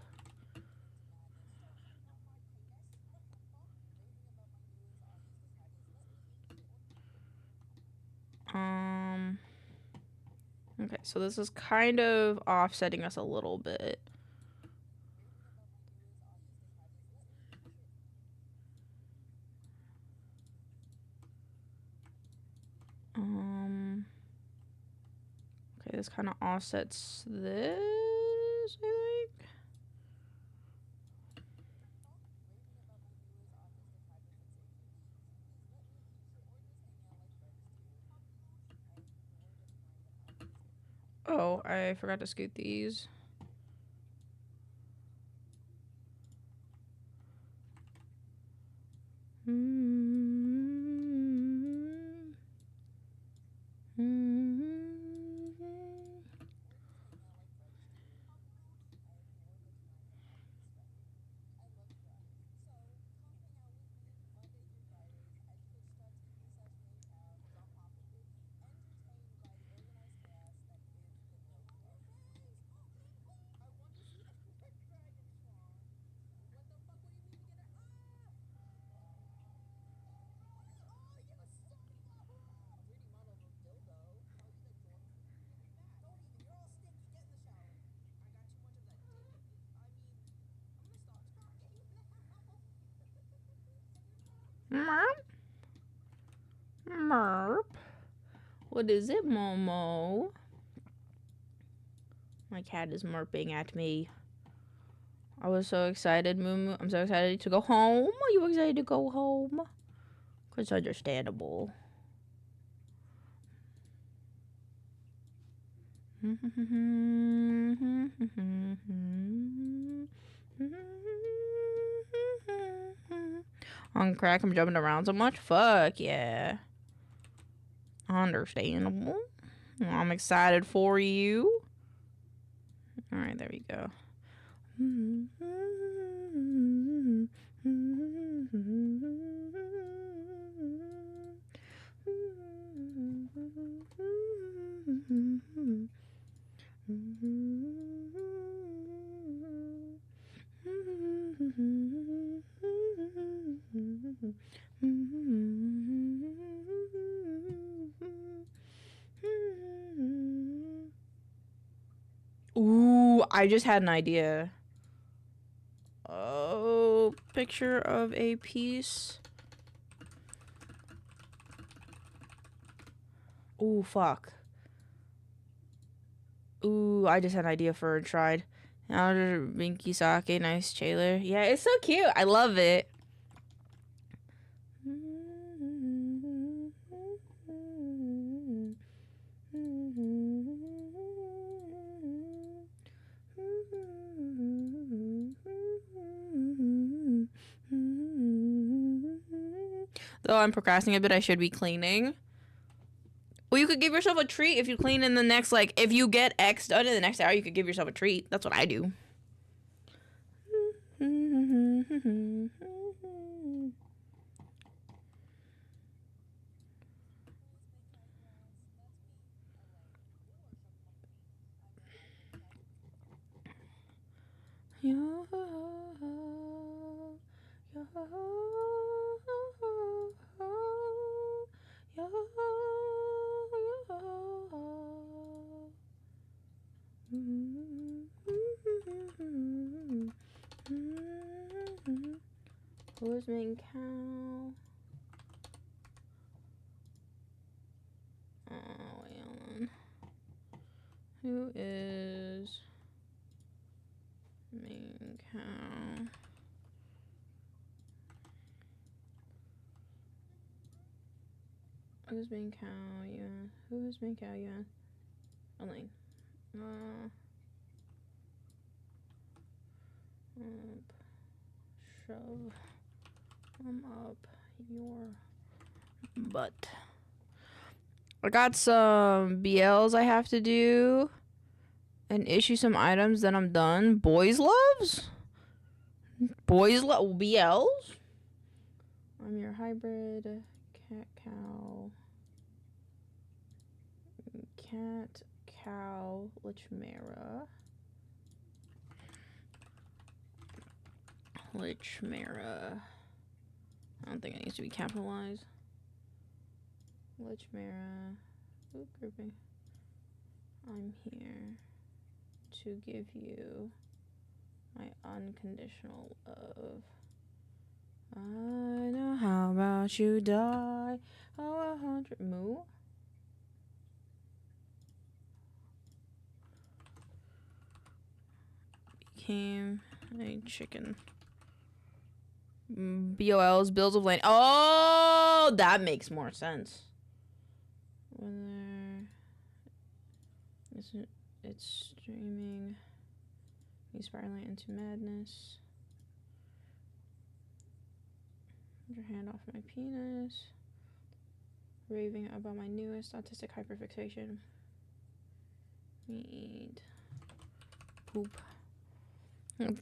Okay, so this is kind of offsetting us a little bit. Okay, this kind of offsets this, I think. Oh, I forgot to scoot these. Merp. Merp. What is it, Momo? My cat is merping at me. I was so excited, Moo. I'm so excited to go home. Are you excited to go home? It's understandable. On crack, I'm jumping around so much. Fuck yeah. Understandable. I'm excited for you. Alright, there we go. Ooh, I just had an idea. Oh, picture of a piece Ooh, fuck. Ooh, I just had an idea for a Enshrined. Binky Sake, nice trailer. Yeah, it's so cute. I love it. Though I'm procrastinating a bit, I should be cleaning. Well, you could give yourself a treat if you clean in the next, like, if you get X done in the next hour, you could give yourself a treat. That's what I do. Who's maincoow? Oh, wait, hold on. Who is maincoow? Who's maincoow? Yeah. Who's maincoow? Yeah. Online. Up. Shove. Up your butt. I got some BLs I have to do and issue some items, then I'm done. Boys loves? Boys love BLs? I'm your hybrid cat cow. Cat cow lichmera. Lichmera. I don't think it needs to be capitalized. Lichmera. Ooh, grouping. I'm here to give you my unconditional love. I know how about you die. Oh, 100 moo. Became a chicken. BOLs, Bills of Lane. Oh, that makes more sense. Whether it's streaming me spiraling into madness. Put your hand off my penis. Raving about my newest autistic hyperfixation. Me eat poop.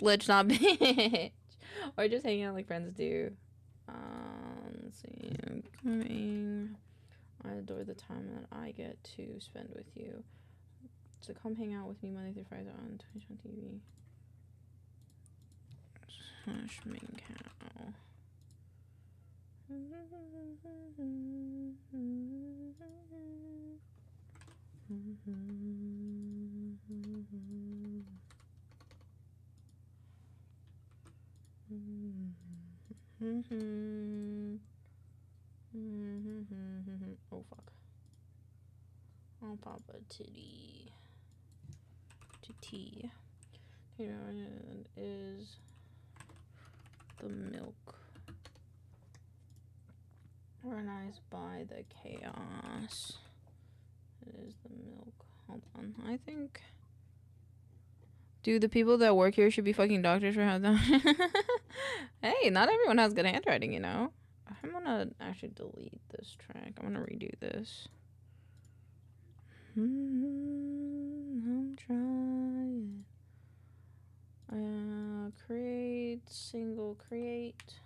Lich, not bitch. Or just hanging out like friends do. Let's see. I'm coming. I adore the time that I get to spend with you. So come hang out with me Monday through Friday on Twitch on TV. Slash maincoow. Oh fuck. I'll pop a titty. Titty. You know, it is the milk. Organized by the chaos. It is the milk. Hold on. I think. Dude, the people that work here should be fucking doctors for how that. Hey, not everyone has good handwriting, you know? I'm gonna actually delete this track. I'm gonna redo this. I'm trying. Create, single create.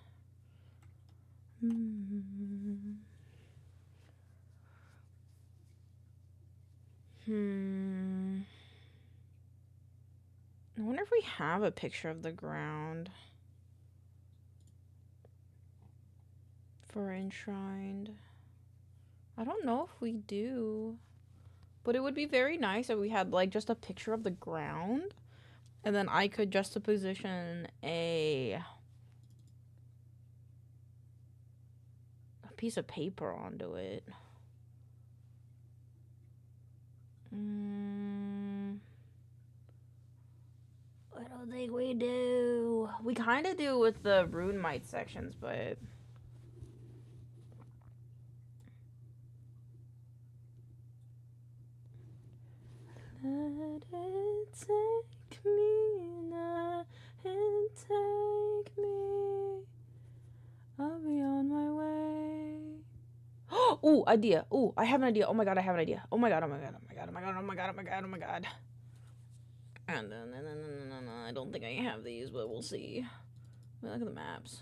I wonder if we have a picture of the ground for Enshrined. I don't know if we do, but it would be very nice if we had like just a picture of the ground, and then I could juxtaposition a piece of paper onto it. don't think we do. We kind of do with the rune mite sections, but... Let it take me now and take me. I'll be on my way. Oh, idea. Oh, I have an idea. Oh my god, I have an idea. Oh my god, oh my god, oh my god, oh my god, oh my god, oh my god, oh my god. And no, I don't think I have these, but we'll see. Look at the maps.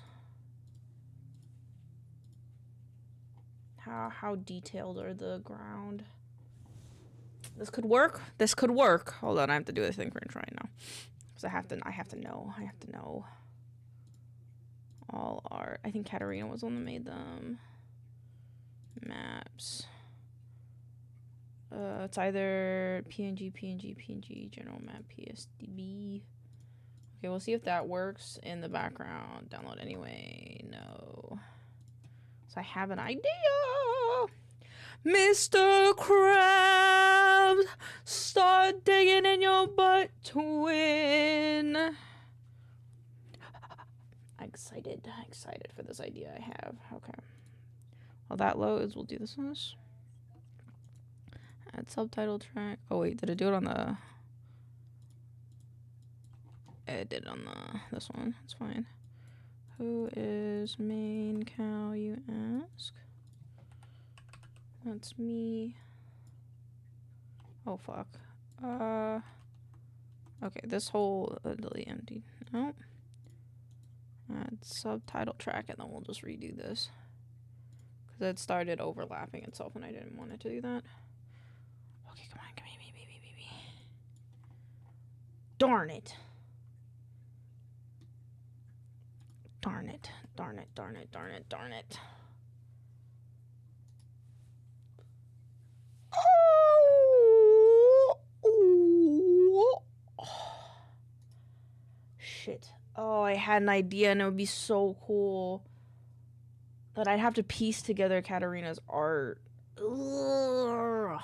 How detailed are the ground? This could work. This could work. Hold on, I have to do a thing for right now. Because I have to know. I have to know. All art. I think Katarina was the one that made them. Maps. It's either PNG, general map, PSDB. Okay, we'll see if that works in the background. Download anyway. No. So I have an idea. Mr. Krabs, start digging in your butt to win. Excited for this idea I have. Okay. While that loads, we'll do this one. Add subtitle track. Oh wait, did it do it on the... It did on the... this one. That's fine. Who is maincoow, you ask? That's me. Oh fuck. Okay, this whole delete empty. Nope. Add subtitle track, and then we'll just redo this. Because it started overlapping itself and I didn't want it to do that. Okay, come on, come here, baby. Darn it. Darn it. Darn it, darn it, darn it, darn it. Oh, shit. Oh, I had an idea and it would be so cool. But I'd have to piece together Katarina's art. Ugh.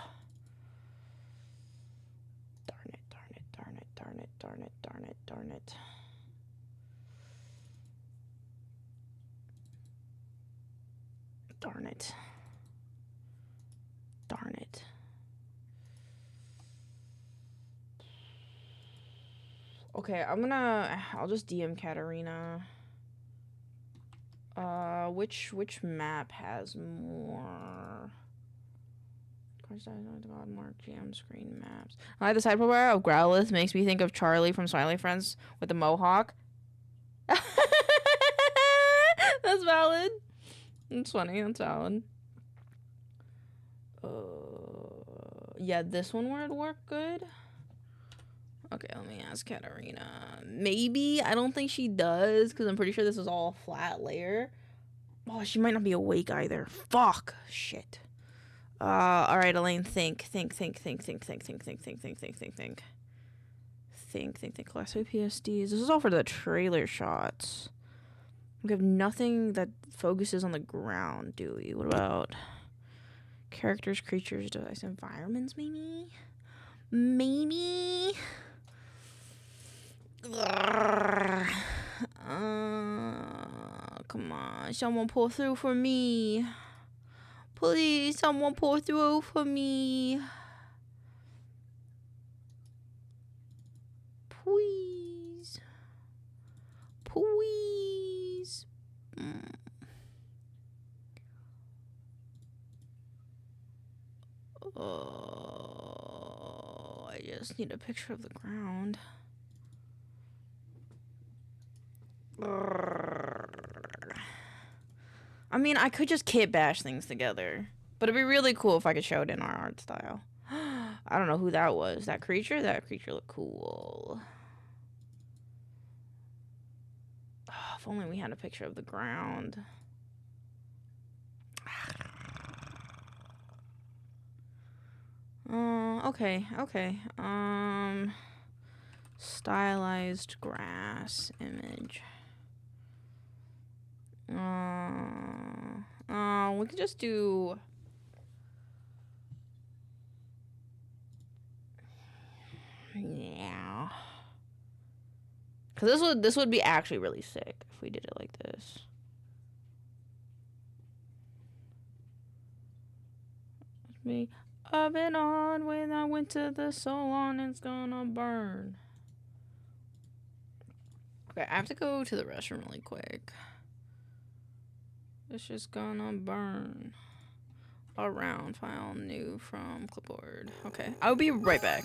Darn it, darn it, darn it, darn it, darn it, darn it, darn it. Darn it. Darn it. Okay, I'll just DM Katarina. Which map has more? More jam screen maps. I like the side profile of Growlithe makes me think of Charlie from Smiley Friends with the mohawk. That's valid. That's funny. That's valid. Yeah, this one would work good. Okay, let me ask Katarina. Maybe. I don't think she does, because I'm pretty sure this is all flat layer. Oh, she might not be awake either. Fuck. Shit. Alright, Elaine, think. Class A PSDs. This is all for the trailer shots. We have nothing that focuses on the ground, do we? What about characters, creatures, device, environments, maybe? Maybe? Come on, someone pull through for me. Please, someone pull through for me. Please. Please. Oh, I just need a picture of the ground. I mean, I could just kit bash things together, but it'd be really cool if I could show it in our art style. I don't know who that was. That creature looked cool. Oh, if only we had a picture of the ground. Okay. Stylized grass image. We could just do... Yeah. Cause this would be actually really sick if we did it like this. Me oven on when I went to the salon, it's gonna burn. Okay, I have to go to the restroom really quick. It's just gonna burn. Around file new from clipboard. Okay, I'll be right back.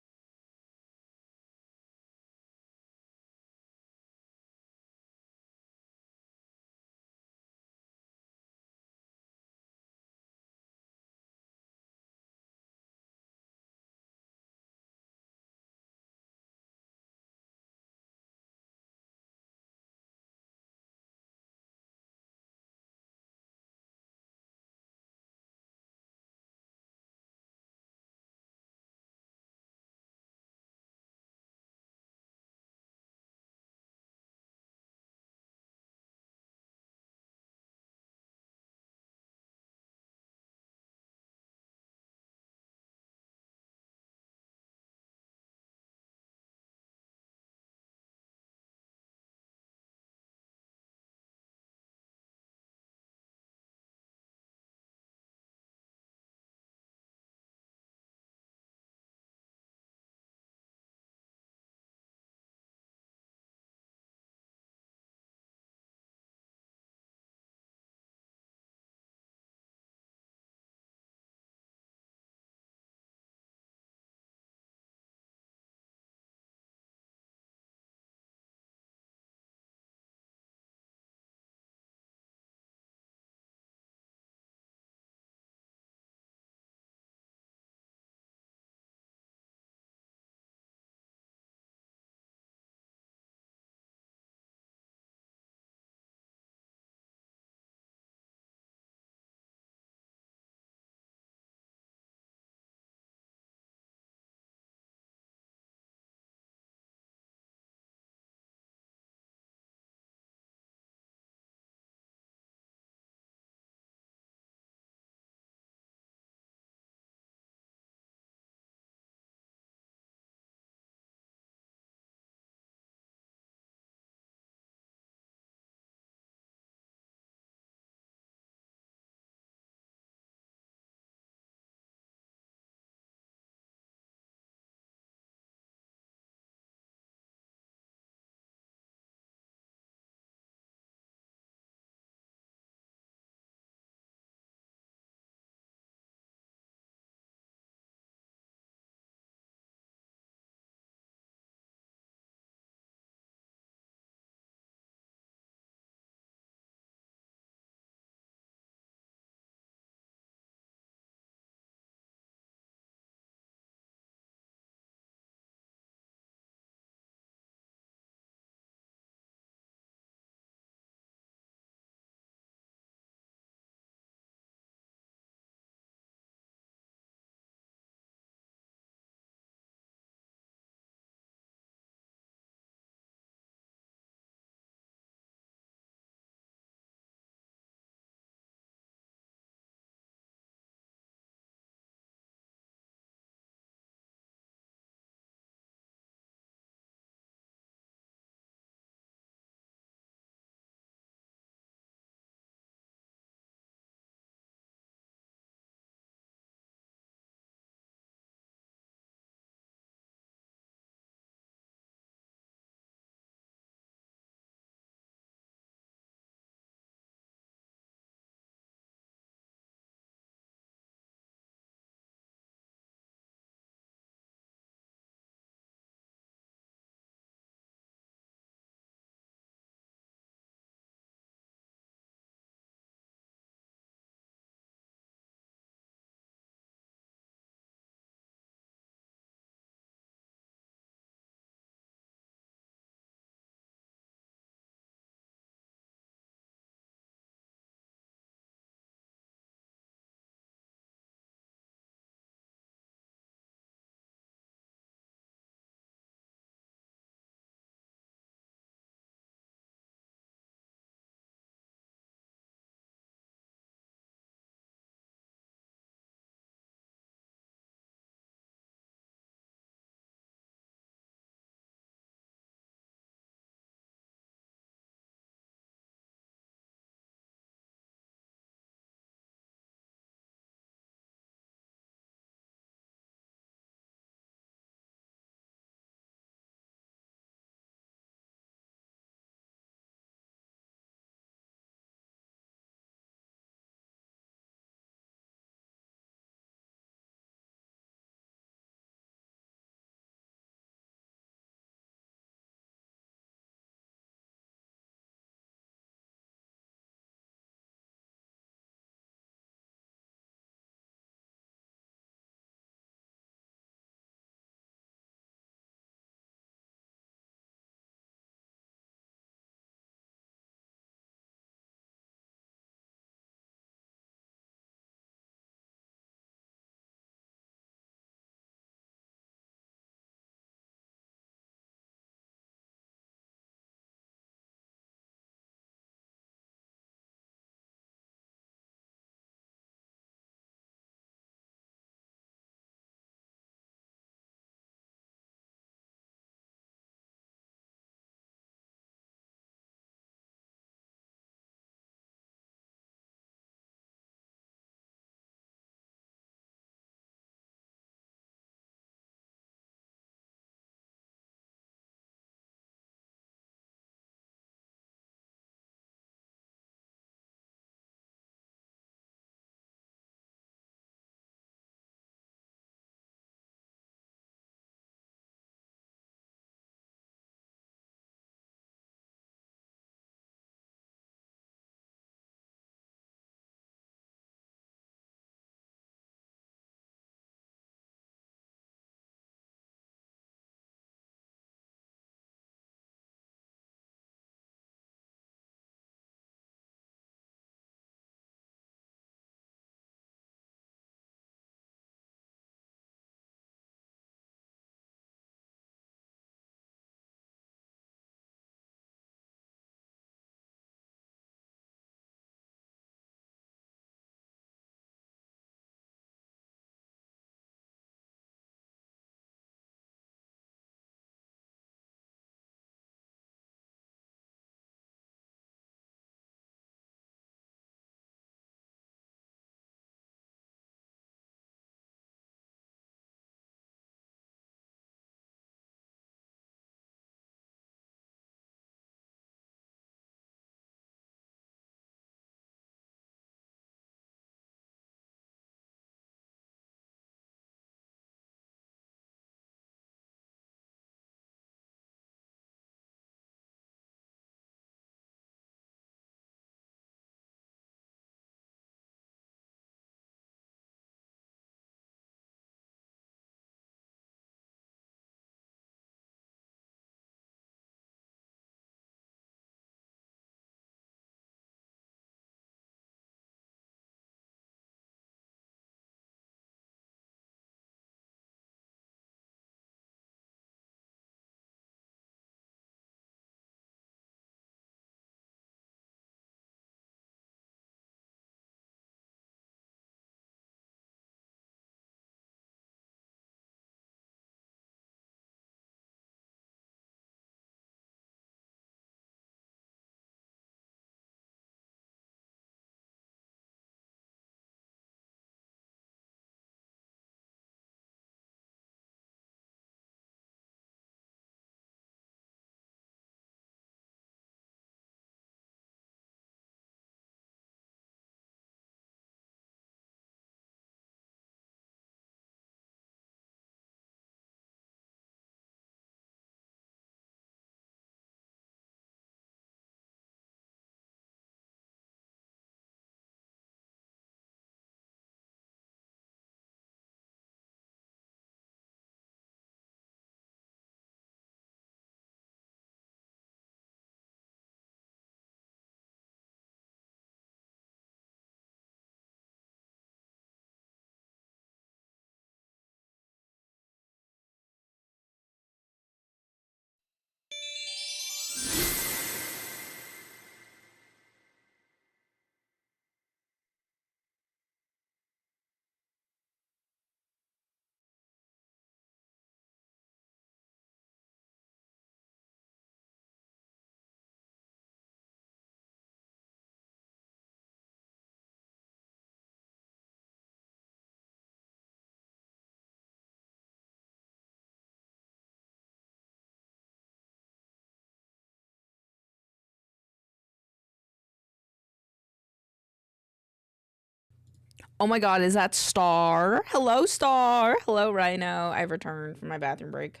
Oh my god, is that Star? Hello, Star. Hello, Rhino. I've returned from my bathroom break.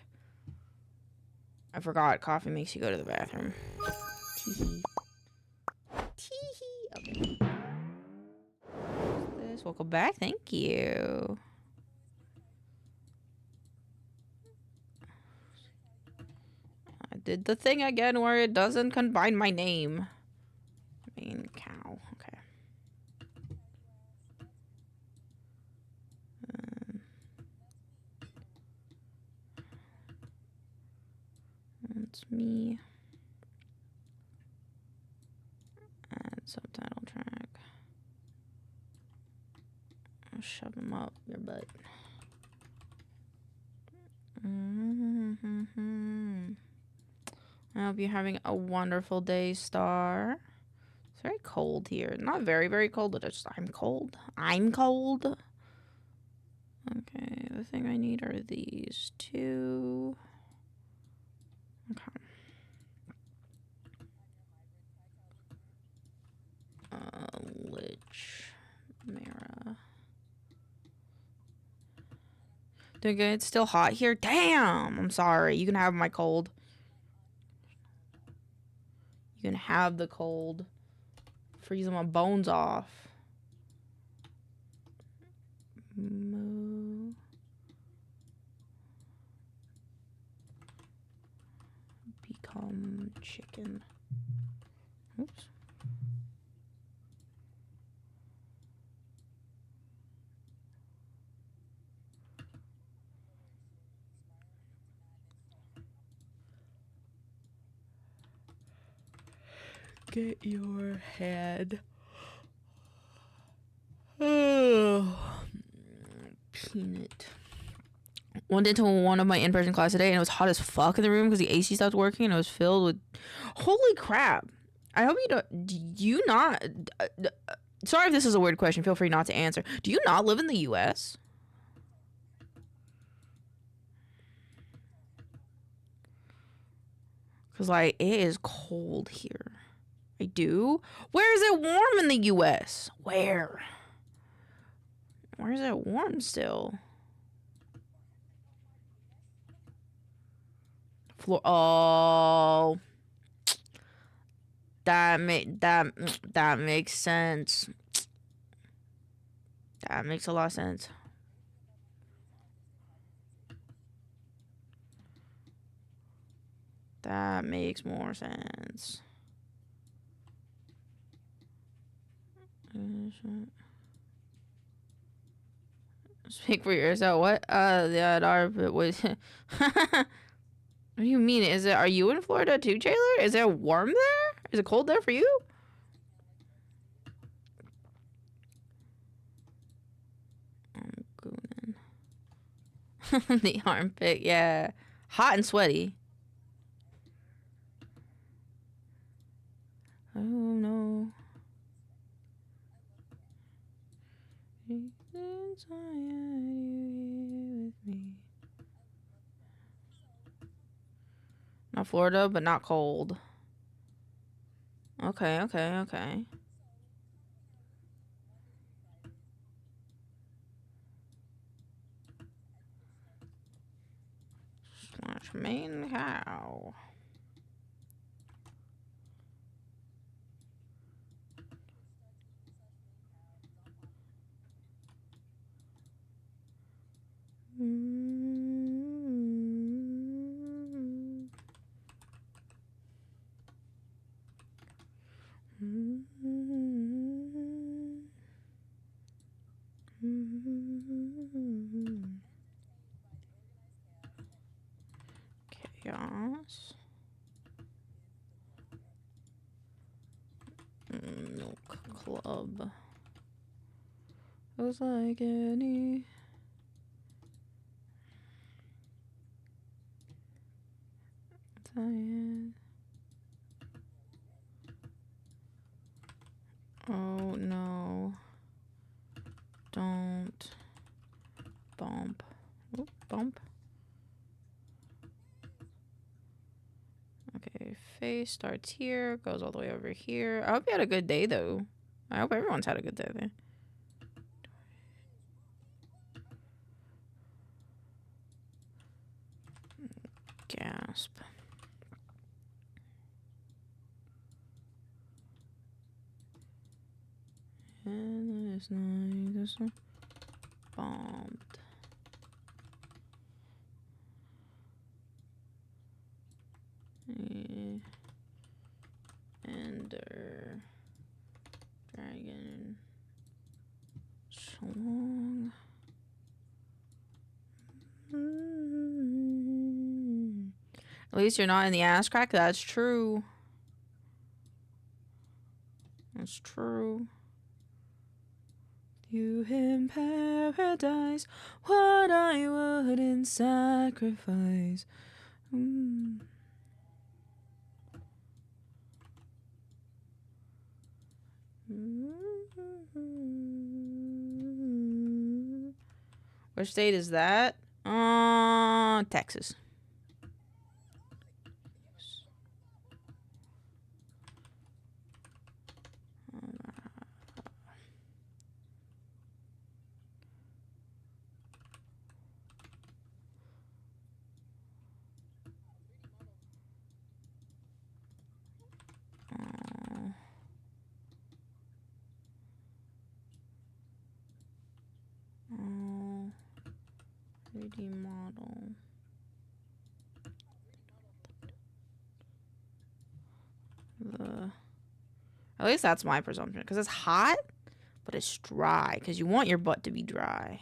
I forgot coffee makes you go to the bathroom. Teehee. Teehee. Okay. What's this? Welcome back. Thank you. I did the thing again where it doesn't combine my name. Maincoow. Okay. That's me. Add subtitle track. I'll shove them up your butt. I hope you're having a wonderful day, Star. It's very cold here. Not very, very cold, but it's I'm cold. I'm cold. Okay, the thing I need are these two. Okay. Lich Mara. Doing good. It's still hot here. Damn! I'm sorry. You can have my cold. You can have the cold. Freezing my bones off. Moo. Become chicken. Oops. Get your head. Oh. Peanut. Went into one of my in-person class today and it was hot as fuck in the room because the AC stopped working and it was filled with... Holy crap. I hope you don't... Do you not... sorry if this is a weird question. Feel free not to answer. Do you not live in the U.S.? Because, like, it is cold here. I do? Where is it warm in the U.S.? Where? Where is it warm still? Oh, that makes sense. That makes a lot of sense. That makes more sense. Speak for yourself. What? Yeah, ARP was. What do you mean? Is it? Are you in Florida too, Taylor? Is it warm there? Is it cold there for you? I'm gooning. The armpit, yeah, hot and sweaty. Oh no. Not Florida, but not cold. Okay, okay, okay. Slash maincoow. Chaos. Milk Club. It was like any. Oh no. Don't bump. Oop, bump. Okay, face starts here, goes all the way over here. I hope you had a good day though. I hope everyone's had a good day there. Gasp. And it's not this one. Bombed. Ender. Dragon. Schlong. At least you're not in the ass crack. That's true. That's true. You in paradise, what I wouldn't sacrifice. Which state is that? Texas. Oh, 3D model. At least that's my presumption, because it's hot, but it's dry, because you want your butt to be dry.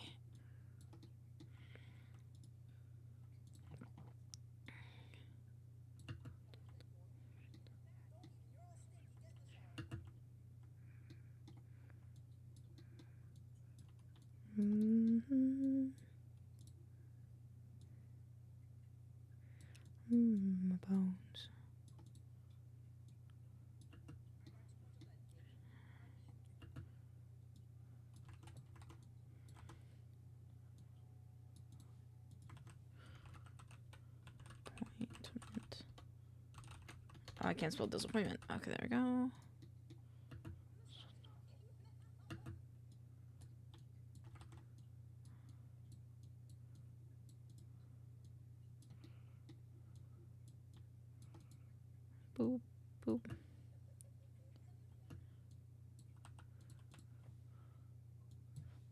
My bones. Appointment. Oh, I can't spell disappointment. Okay, there we go. Boop, boop.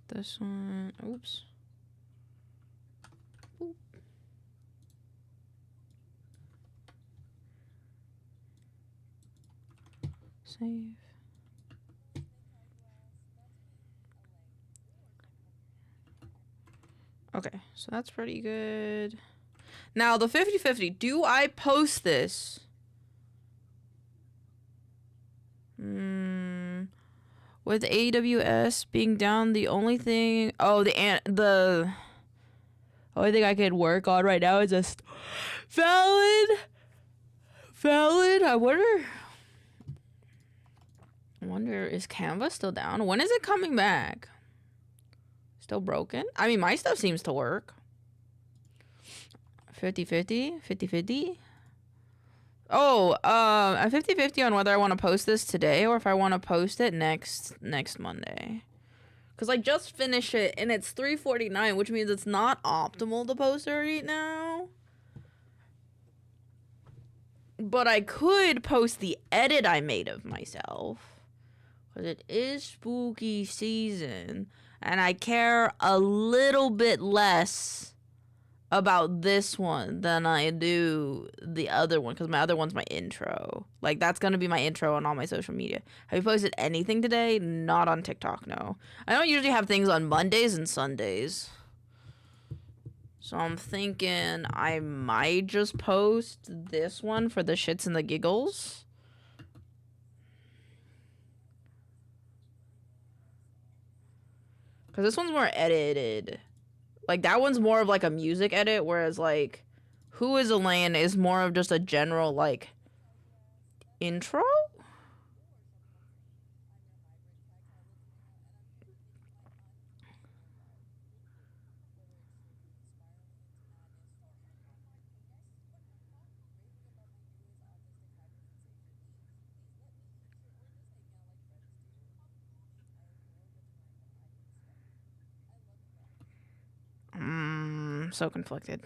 This one, oops. Boop. Save. Okay, so that's pretty good. Now, the 50-50, do I post this? With AWS being down, the only thing... Oh, the only thing I could work on right now is just... Valid? I wonder, is Canva still down? When is it coming back? Still broken? I mean, my stuff seems to work. 50-50? 50-50? Oh, I'm 50-50 on whether I want to post this today or if I want to post it next Monday. Because I just finished it and it's 3:49, which means it's not optimal to post it right now. But I could post the edit I made of myself. Because it is spooky season. And I care a little bit less about this one than I do the other one. Because my other one's my intro. Like, that's going to be my intro on all my social media. Have you posted anything today? Not on TikTok, no. I don't usually have things on Mondays and Sundays. So I'm thinking I might just post this one for the shits and the giggles. Because this one's more edited. Like, that one's more of, like, a music edit, whereas, like, Who is Elaine is more of just a general, like, intro? So conflicted.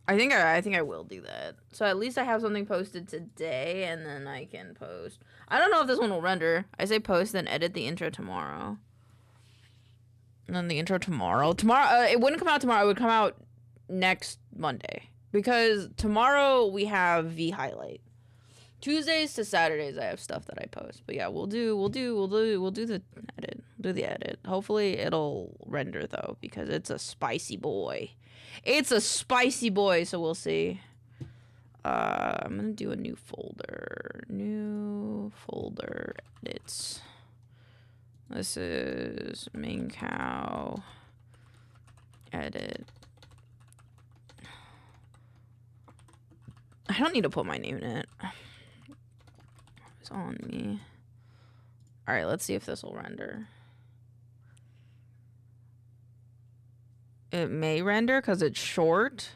I think I will do that. So at least I have something posted today, and then I can post. I don't know if this one will render. I say post, then edit the intro tomorrow. And then the intro tomorrow. Tomorrow, it wouldn't come out tomorrow. It would come out next Monday, because tomorrow we have V highlight. Tuesdays to Saturdays I have stuff that I post. But yeah, we'll do the edit. Do the edit. Hopefully it'll render though, because it's a spicy boy. It's a spicy boy, so we'll see. I'm gonna do a new folder. New folder edits. This is maincoow edit. I don't need to put my name in it. It's on me. Alright, let's see if this will render. It may render because it's short,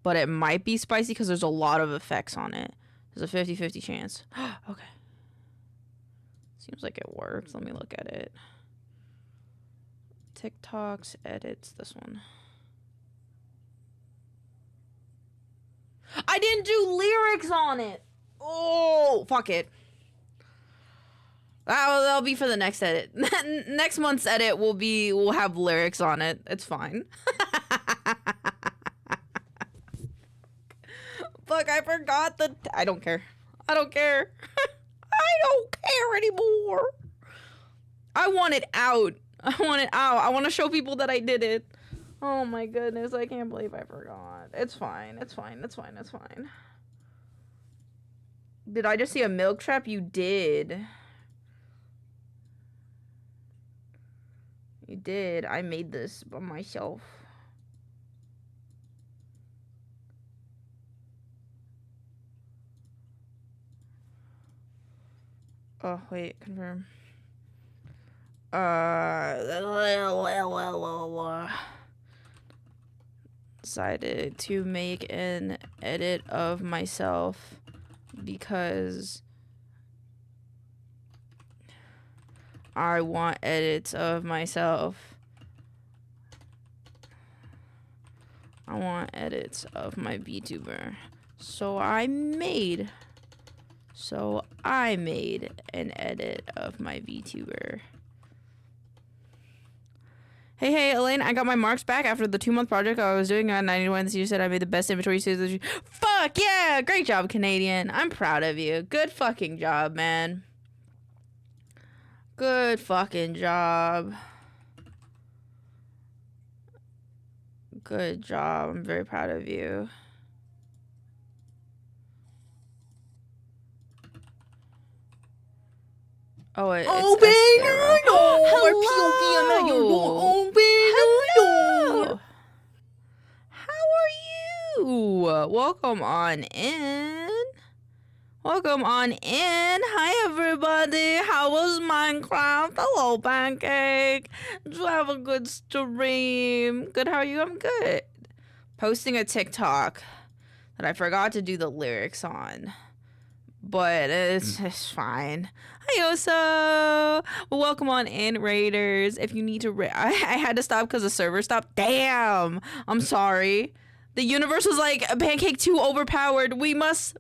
but it might be spicy because there's a lot of effects on it. There's a 50-50 chance. Okay. Seems like it works. Let me look at it. TikToks, edits, this one. I didn't do lyrics on it. Oh, fuck it. That'll be for the next edit. Next month's edit we'll have lyrics on it. It's fine. Fuck, I forgot I don't care. I don't care. I don't care anymore. I want it out. I want it out. I want to show people that I did it. Oh my goodness, I can't believe I forgot. It's fine. It's fine. It's fine. It's fine. Did I just see a milk trap? You did. You did. I made this by myself. Oh, wait. Confirm. Decided to make an edit of myself because I want edits of myself. I want edits of my VTuber. So I made an edit of my VTuber. Hey, Elaine, I got my marks back after the 2-month project I was doing on 91. You said I made the best inventory series. Fuck yeah! Great job, Canadian. I'm proud of you. Good fucking job, man. Good fucking job. Good job. I'm very proud of you. Oh, it's Hello. Hello. How are you? Welcome on in. Welcome on in. Hi, everybody. How was Minecraft? Hello, Pancake. Did you have a good stream? Good, how are you? I'm good. Posting a TikTok that I forgot to do the lyrics on. But it's fine. Hi, Oso. Welcome on in, Raiders. If you need to... I had to stop because the server stopped. Damn. I'm sorry. The universe was like, Pancake too overpowered. We must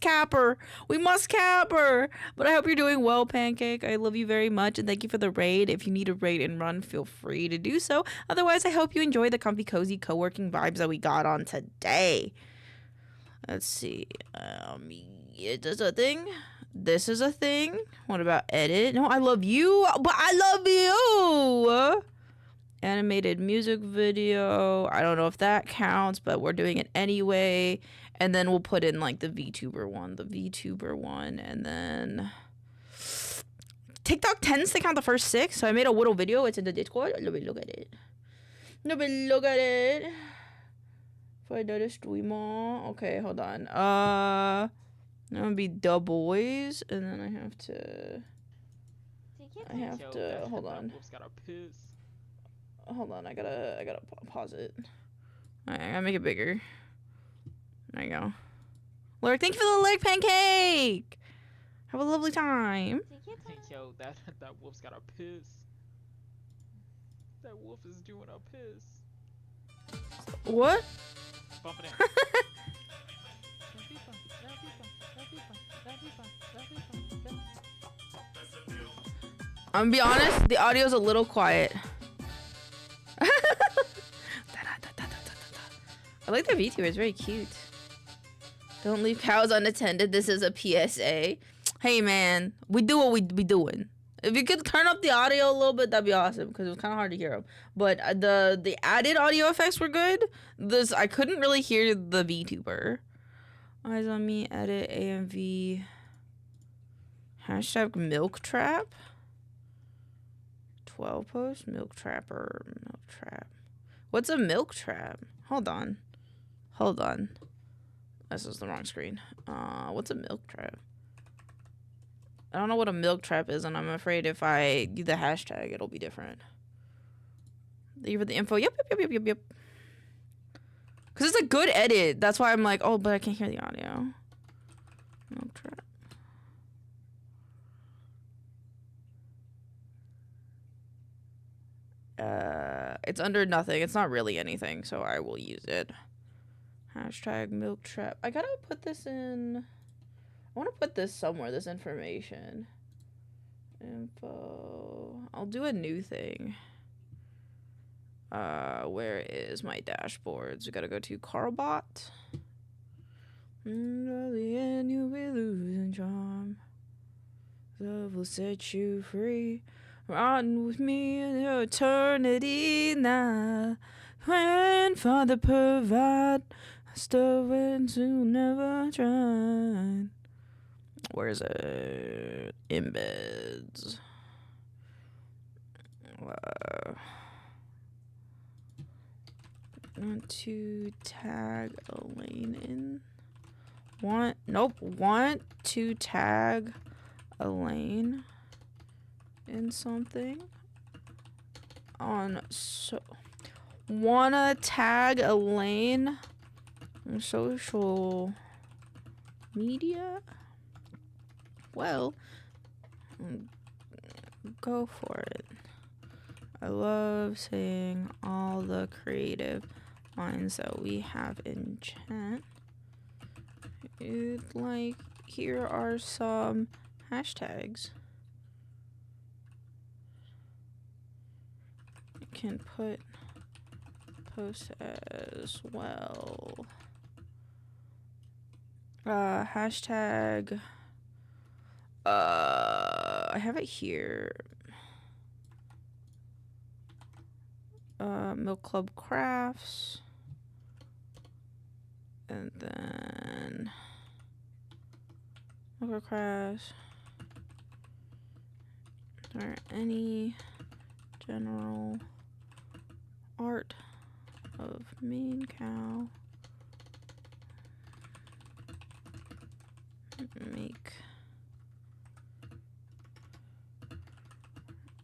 cap her. We must cap her. But I hope you're doing well, Pancake. I love you very much. And thank you for the raid. If you need a raid and run, feel free to do so. Otherwise, I hope you enjoy the comfy, cozy, co-working vibes that we got on today. Let's see. Is this a thing? This is a thing. What about edit? No, I love you, but I love you. Animated music video. I don't know if that counts, but we're doing it anyway. And then we'll put in like the VTuber one, and then TikTok tends to count the first 6. So I made a little video. It's in the Discord. Let me look at it. For another streamer. Okay, hold on. I'm gonna be the boys, and then I have to hold on. Hold on, I gotta pause it. Alright, I gotta make it bigger. There you go. Lord, thank you for the leg, Pancake! Have a lovely time. Hey, yo, that wolf's got a piss. That wolf is doing a piss. What? Bump it in. I'm gonna be honest, the audio's a little quiet. I like the VTuber, it's very cute. Don't leave cows unattended. This is a PSA. Hey man, we do what we be doing. If you could turn up the audio a little bit, that'd be awesome because it was kind of hard to hear them. But the added audio effects were good. I couldn't really hear the VTuber. Eyes on me. Edit AMV. Hashtag milk trap. 12 post milk trapper milk trap. What's a milk trap? Hold on. This is the wrong screen. What's a milk trap? I don't know what a milk trap is, and I'm afraid if I do the hashtag, it'll be different. Leave the info. Yep. Because it's a good edit. That's why I'm like, oh, but I can't hear the audio. Milk trap. It's under nothing. It's not really anything, so I will use it. Hashtag milk trap. I gotta put this in. I want to put this somewhere, this information. Info. I'll do a new thing. Where is my dashboards? We gotta go to Carbot. Until the end you'll be losing charm. Love will set you free. Run with me in eternity now. When Father provide, servants who never tried. Where is it? Embeds. Want to tag a lane in. Want to tag a lane in something on wanna tag a lane on social media? Well, go for it. I love seeing all the creative minds that we have in chat. Here are some hashtags. You can put post as well. Hashtag. I have it here. Milk Club Crafts. And then Milk Crafts. Or any general art of maincoow. Make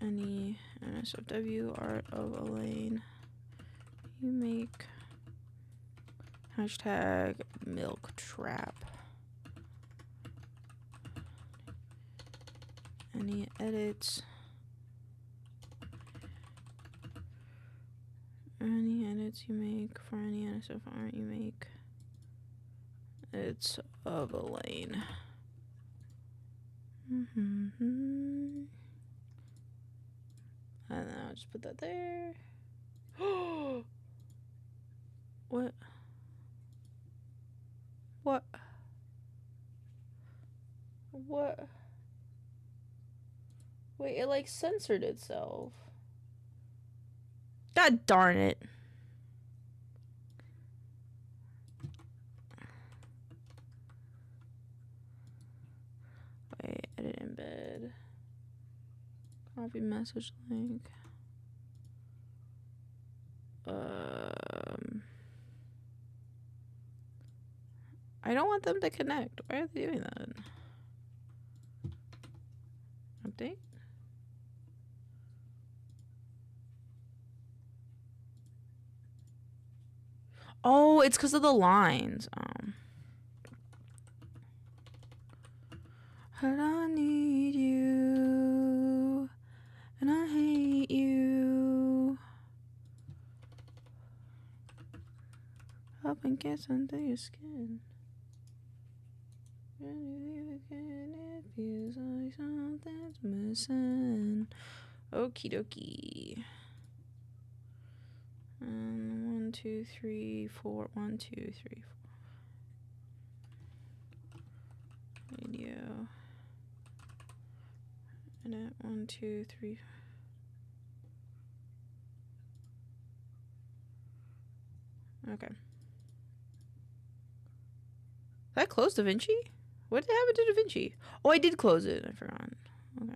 any NSFW art of a lane you make. Hashtag milk trap. Any edits. Any edits you make for any NSF art you make. It's of a lane. And then I'll just put that there. What? What? What? Wait, it like censored itself. God darn it. Wait, edit embed. Copy message link. I don't want them to connect. Why are they doing that? Update? Oh, it's because of the lines. But I need you, and I hate you. Up and gets under your skin. It feels like something's missing. Okie dokie. 1, 2, 3, 4. 1, 2, 3, 4. Radio. Edit 1, 2, 3. Okay. Did I close DaVinci? What happened to DaVinci? Oh, I did close it. I forgot. Okay.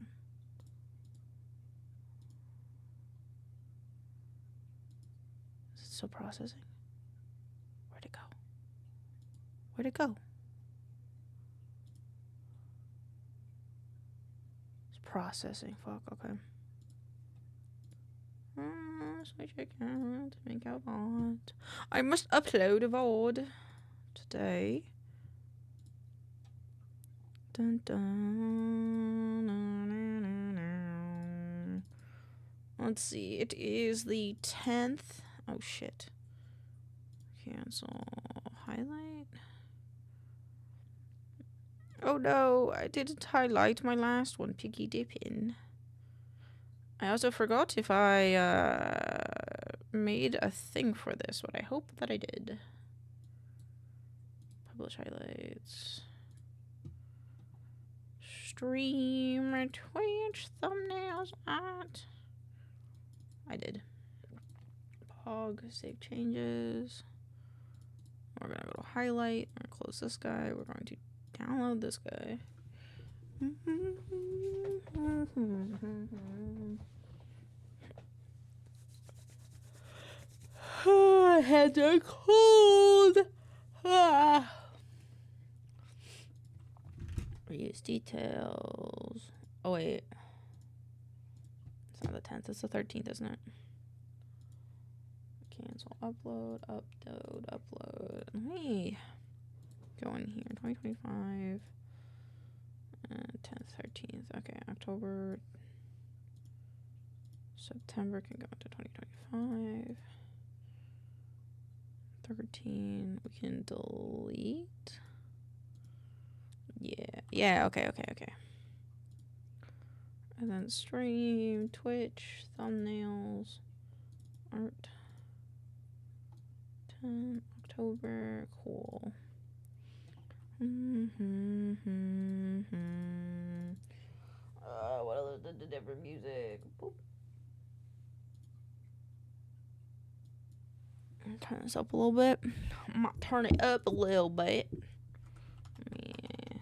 Is it still processing? Where'd it go? Where'd it go? It's processing. Fuck. Okay. Switch account. Make a VOD. I must upload a VOD today. Dun, dun, let's see. It is the 10th. Oh shit. Cancel. Highlight. Oh no, I didn't highlight my last one. Piggy dipping. I also forgot if I made a thing for this, but I hope that I did. Publish highlights. Stream Twitch thumbnails at. I did. Pog, save changes. We're gonna go to highlight. We're gonna close this guy. We're going to download this guy. Heads are cold. Reuse details. Oh wait, it's not the 10th. It's the 13th, isn't it? Cancel. Upload. Upload. Hey, go in here. 2025. 10th, 13th. Okay, October. September can go into 2025. 13. We can delete. Yeah, okay. And then stream, Twitch, thumbnails, art. 10 October, cool. What other the different music? Boop. Turn this up a little bit. I might turn it up a little bit. Yeah.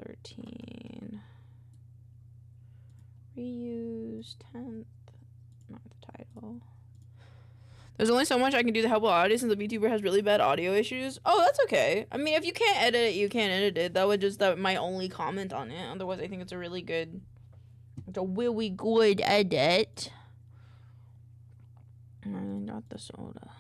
13. Reuse 10th. Not the title. There's only so much I can do to help with audio since the VTuber has really bad audio issues. Oh, that's okay. I mean, if you can't edit it, you can't edit it. That my only comment on it. Otherwise, I think it's a really good edit. I got the soda.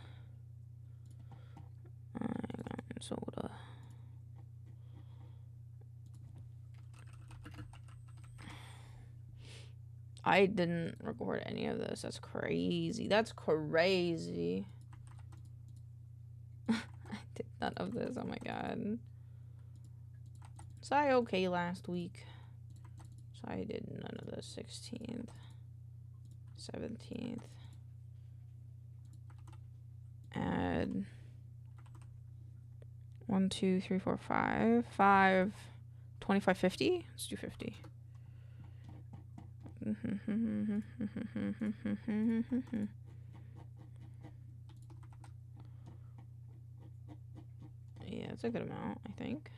I didn't record any of this. That's crazy. I did none of this. Oh my god. Was I okay last week? So I did none of the 16th. 17th. Add 1, 2, 3, 4, 5. 5, 25, 50. Let's do 50. Yeah, it's a good amount, I think.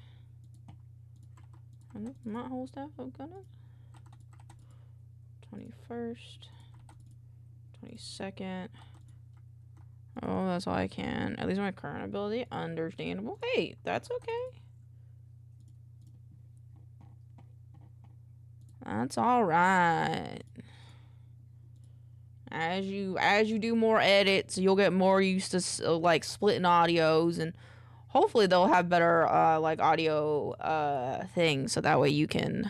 Not whole staff of gunner. 21st. 22nd. Oh, that's all I can. At least my current ability. Understandable. Hey, that's okay. That's all right. As you do more edits, you'll get more used to like splitting audios, and hopefully they'll have better like audio things, so that way you can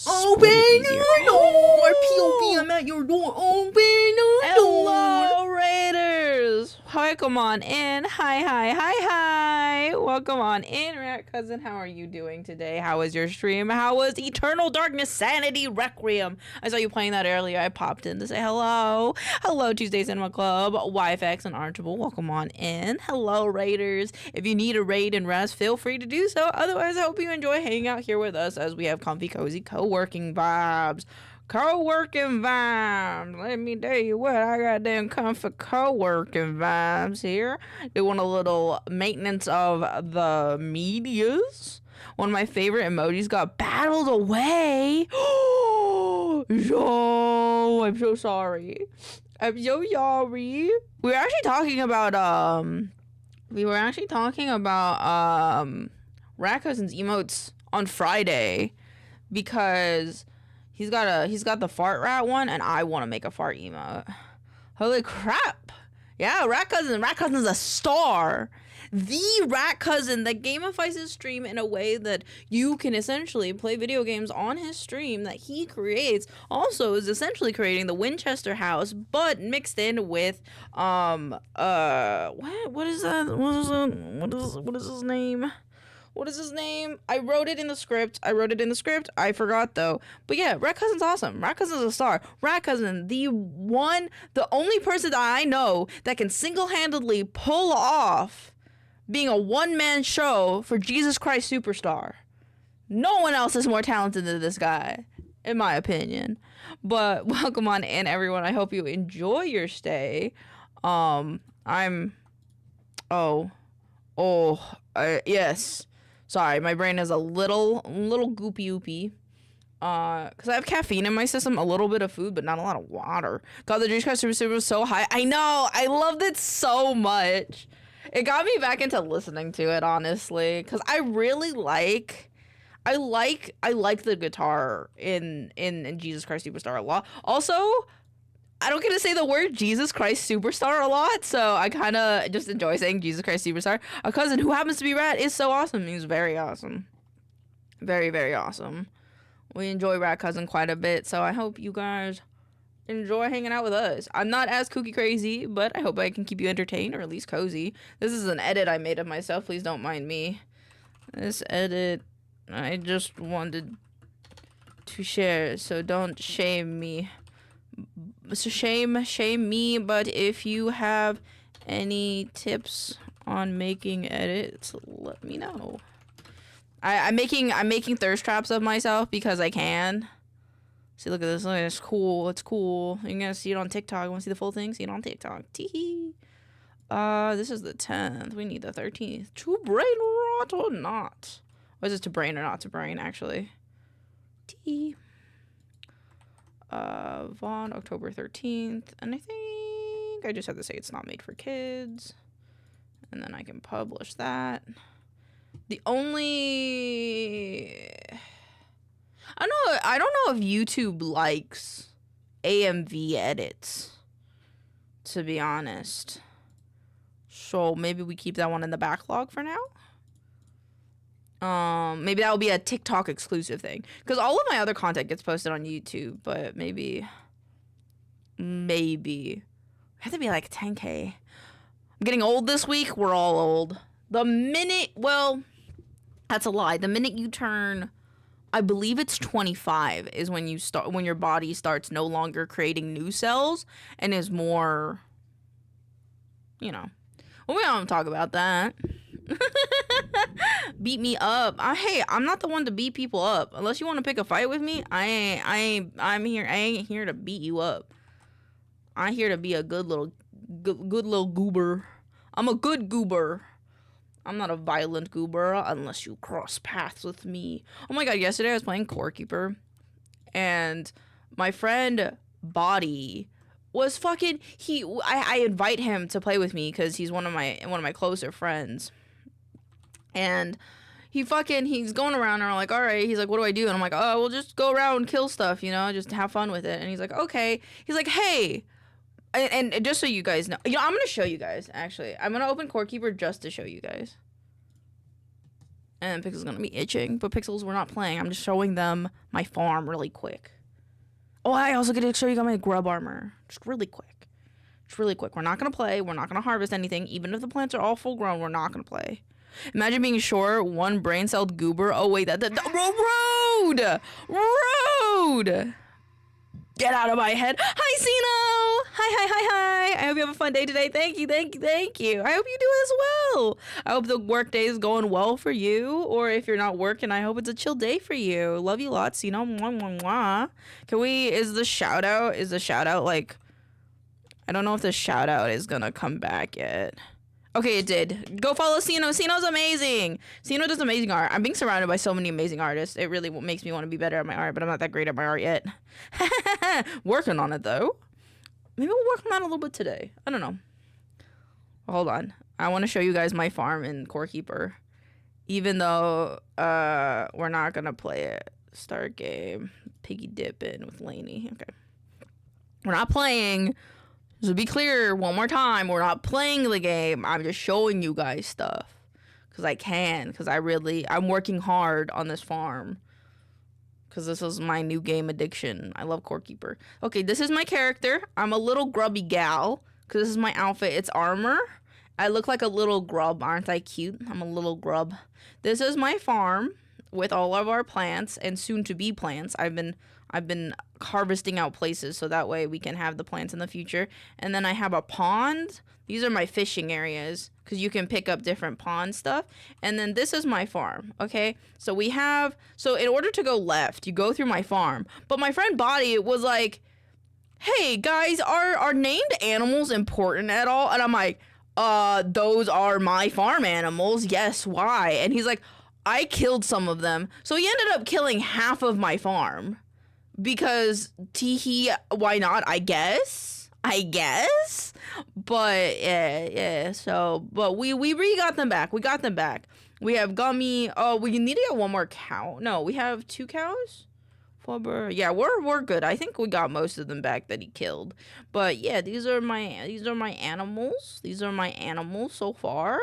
open your door. POV, I'm at your door. Open your door. Hello, Raiders. How Welcome on in. Hi. Welcome on in, Rat Cousin. How are you doing today? How was your stream? How was Eternal Darkness Sanity Requiem? I saw you playing that earlier. I popped in to say hello. Hello, Tuesday Cinema Club, YFX and Archibald. Welcome on in. Hello, Raiders. If you need a raid and rest, feel free to do so. Otherwise, I hope you enjoy hanging out here with us as we have comfy, cozy, co-working vibes. Co-working vibes. Let me tell you what, I got them comfy co-working vibes here. Doing a little maintenance of the medias. One of my favorite emojis got battled away. Yo, I'm so sorry. I'm so sorry. We were actually talking about Rat Cousin's emotes on Friday because he's got the fart rat one, and I want to make a fart emote. Holy crap! Yeah, Rat Cousin's a star. The Rat Cousin that gamifies his stream in a way that you can essentially play video games on his stream that he creates. Also is essentially creating the Winchester house, but mixed in with what is that? What is his name? What is his name? I wrote it in the script. I forgot though. But yeah, Rat Cousin's awesome. Rat Cousin's a star. Rat Cousin, the only person that I know that can single-handedly pull off being a one-man show for Jesus Christ Superstar. No one else is more talented than this guy, in my opinion. But welcome on in, everyone. I hope you enjoy your stay. Yes. Sorry, my brain is a little goopy-oopy. Because I have caffeine in my system, a little bit of food, but not a lot of water. God, the Jesus Christ Superstar was so high. I know, I loved it so much. It got me back into listening to it, honestly, because I really like the guitar in Jesus Christ Superstar a lot. Also, I don't get to say the word Jesus Christ Superstar a lot, so I kind of just enjoy saying Jesus Christ Superstar. A cousin who happens to be Rat is so awesome. He's very awesome. Very, very awesome. We enjoy Rat Cousin quite a bit, so I hope you guys enjoy hanging out with us. I'm not as kooky crazy, but I hope I can keep you entertained, or at least cozy. This is an edit I made of myself. Please don't mind me. This edit, I just wanted to share, so don't shame me. So shame me, but if you have any tips on making edits, let me know. I'm making thirst traps of myself because I can. See, look at this. Look, it's cool. It's cool. You're gonna see it on TikTok. You wanna see the full thing? See it on TikTok. Tee. This is the 10th. We need the 13th. To brain rot or not? Or is it to brain or not to brain, actually? Tee. VOD, October 13th. And I think I just have to say it's not made for kids. And then I can publish that. The only... I don't know if YouTube likes AMV edits, to be honest. So maybe we keep that one in the backlog for now. Maybe that will be a TikTok exclusive thing, because all of my other content gets posted on YouTube, but maybe I have to be like 10K. I'm getting old this week. We're all old. Well, that's a lie. The minute you turn, I believe it's 25 is when your body starts no longer creating new cells and is more, well, we don't talk about that. Beat me up. Hey, I'm not the one to beat people up. Unless you want to pick a fight with me, I ain't here to beat you up. I'm here to be a good little goober. I'm a good goober. I'm not a violent goober unless you cross paths with me. Oh my god, yesterday I was playing Core Keeper, and my friend Body was fucking I invite him to play with me because he's one of my closer friends. And he's going around and I'm like, all right. He's like, what do I do? And I'm like, oh, we'll just go around and kill stuff, just have fun with it. And he's like, okay. He's like, hey, and just so you guys know, I'm going to show you guys, actually. I'm going to open Core Keeper just to show you guys. And Pixel's going to be itching, but Pixels, we're not playing. I'm just showing them my farm really quick. Oh, I also get to show you guys my grub armor. Just really quick. It's really quick. We're not going to play. We're not going to harvest anything. Even if the plants are all full grown, we're not going to play. Imagine being short, one brain-celled goober. Oh, wait, road! Road! Get out of my head. Hi, Sino! Hi. I hope you have a fun day today. Thank you. I hope you do as well. I hope the work day is going well for you. Or if you're not working, I hope it's a chill day for you. Love you lots, Sino. Mwah, mwah, mwah. Is the shout out like, I don't know if the shout out is gonna come back yet. Okay, it did. Go follow Sino. Sino's amazing. Sino does amazing art. I'm being surrounded by so many amazing artists. It really makes me want to be better at my art, but I'm not that great at my art yet. Working on it, though. Maybe we'll work on that a little bit today. I don't know. Hold on. I want to show you guys my farm in Core Keeper. Even though we're not going to play it. Start game. Piggy dipping with Lainey. Okay. We're not playing... So be clear one more time, we're not playing the game. I'm just showing you guys stuff. Because I can. Because I'm working hard on this farm. Because this is my new game addiction. I love Core Keeper. Okay, this is my character. I'm a little grubby gal. Because this is my outfit. It's armor. I look like a little grub. Aren't I cute? I'm a little grub. This is my farm. With all of our plants. And soon to be plants. I've been harvesting out places so that way we can have the plants in the future. And then I have a pond. These are my fishing areas because you can pick up different pond stuff. And then this is my farm. Okay, so in order to go left, you go through my farm. But my friend Body was like, hey guys, are named animals important at all? And I'm like, those are my farm animals. Yes, why? And he's like, I killed some of them. So he ended up killing half of my farm. Because teehee, why not? I guess. But yeah. So, but we got them back. We have Gummy. Oh, we need to get one more cow. No, we have 2 cows. Flubber. Yeah, we're good. I think we got most of them back that he killed. But yeah, these are my animals. These are my animals so far.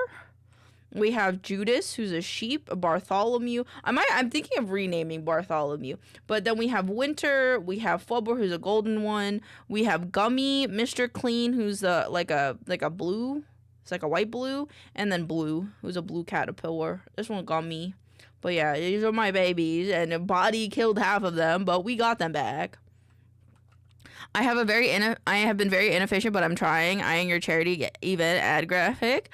We have Judas, who's a sheep, Bartholomew. I'm thinking of renaming Bartholomew. But then we have Winter. We have Flubber, who's a golden one. We have Gummy, Mr. Clean, who's like a blue. It's like a white blue. And then Blue, who's a blue caterpillar. This one, Gummy. But yeah, these are my babies. And Body killed half of them, but we got them back. I have been very inefficient, but I'm trying. Eyeing your charity event ad graphic.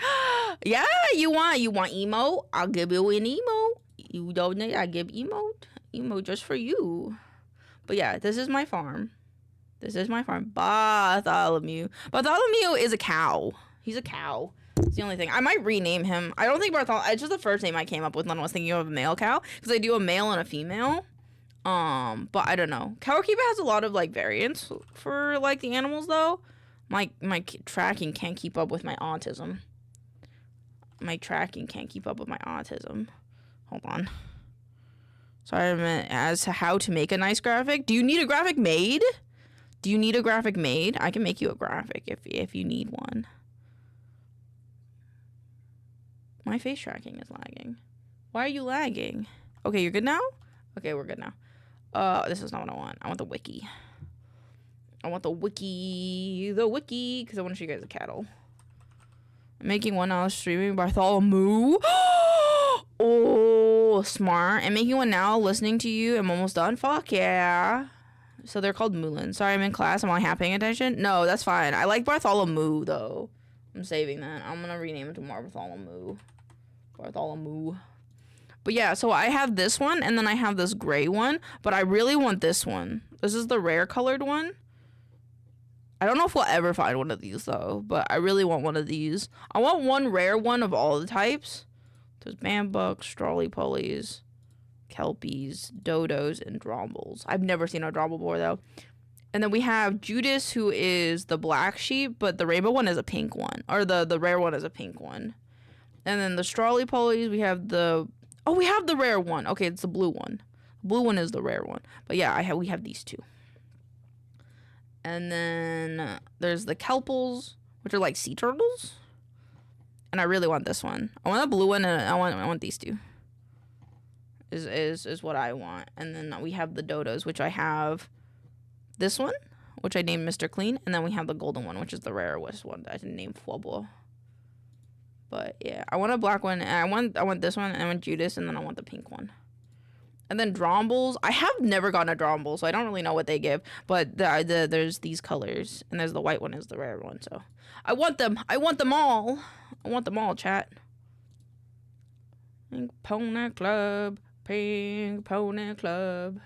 Yeah, you want emote? I'll give you an emote. You donate, I give emote just for you. But yeah, this is my farm. Bartholomew is a cow. He's a cow. It's the only thing. I might rename him. I don't think Bartholomew. It's just the first name I came up with when I was thinking of a male cow, because I do a male and a female. But I don't know. Core Keeper has a lot of like variants for like the animals though. My tracking can't keep up with my autism. Hold on. Sorry, I meant as to how to make a nice graphic. Do you need a graphic made? I can make you a graphic if you need one. My face tracking is lagging. Why are you lagging? Okay, you're good now? Okay, we're good now. This is not what I want. I want the wiki. Because I want to show you guys the cattle. I'm making 1 hour streaming Bartholomew. Oh, smart. I'm making one now, listening to you. I'm almost done. Fuck yeah. So they're called Moulin. Sorry, I'm in class. I'm only half paying attention. No, that's fine. I like Bartholomew, though. I'm saving that. I'm going to rename it to Bartholomew. But yeah, so I have this one, and then I have this gray one, but I really want this one. This is the rare colored one. I don't know if we'll ever find one of these, though, but I really want one of these. I want one rare one of all the types. There's bambucks, strawly-pullies, kelpies, dodos, and drombles. I've never seen a dromble before, though. And then we have Judas, who is the black sheep, but the rainbow one is a pink one. Or the rare one is a pink one. And then the strawly-pullies, we have the... Oh, we have the rare one. Okay, it's the blue one. The blue one is the rare one. But yeah, we have these two. And then there's the kelpals, which are like sea turtles. And I really want this one. I want the blue one, and I want these two. Is what I want. And then we have the dodos, which I have this one, which I named Mr. Clean, and then we have the golden one, which is the rarest one that I named Fuabo. But yeah, I want a black one, and I want this one, and I want Judas, and then I want the pink one. And then Drombles. I have never gotten a Dromble, so I don't really know what they give. But there's these colors, and there's the white one is the rare one. So I want them. I want them all. I want them all, chat. Pink Pony Club. Pink Pony Club.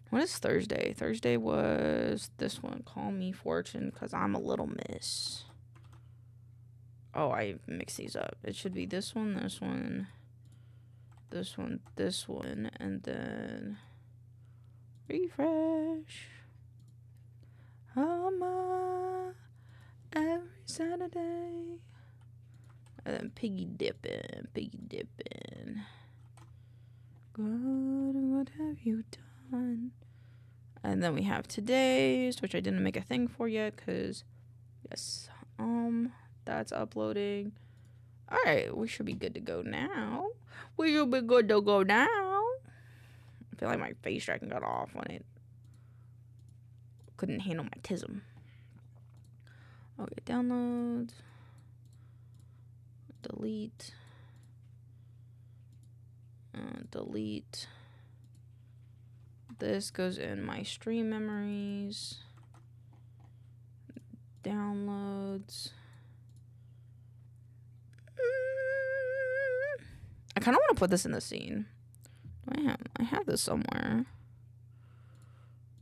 What is Thursday? Thursday was this one. Call me Fortune, because I'm a little miss. Oh, I mixed these up. It should be this one, this one. This one, and then refresh. Every Saturday. And then piggy dipping. God, what have you done? And then we have today's, which I didn't make a thing for yet, because, yes, that's uploading. All right, we should be good to go now. We should be good to go now. I feel like my face tracking got off when it couldn't handle my tism. Okay, downloads. Delete. Delete. This goes in my stream memories. Downloads. I kind of want to put this in the scene. I have this somewhere.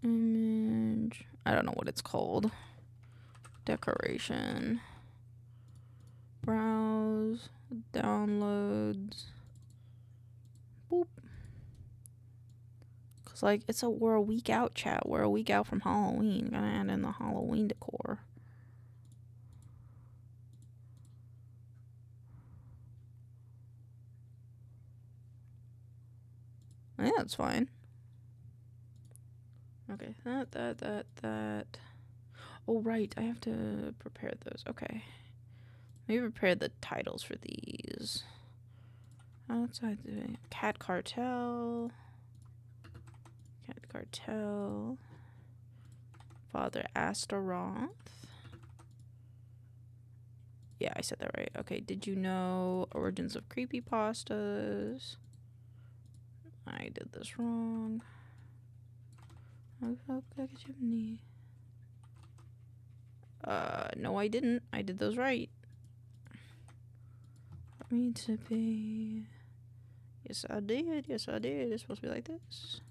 Image. I don't know what it's called. Decoration. Browse. Downloads. Boop. Cause like we're a week out, chat. We're a week out from Halloween. Gotta add in the Halloween decor. Yeah, that's fine. Okay, that. Oh, right, I have to prepare those. Okay. Let me prepare the titles for these. Outside the Cat Cartel. Father Astaroth. Yeah, I said that right. Okay, did you know Origins of Creepypastas? I did this wrong. No, I didn't. I did those right. For me to be. Yes, I did. It's supposed to be like this.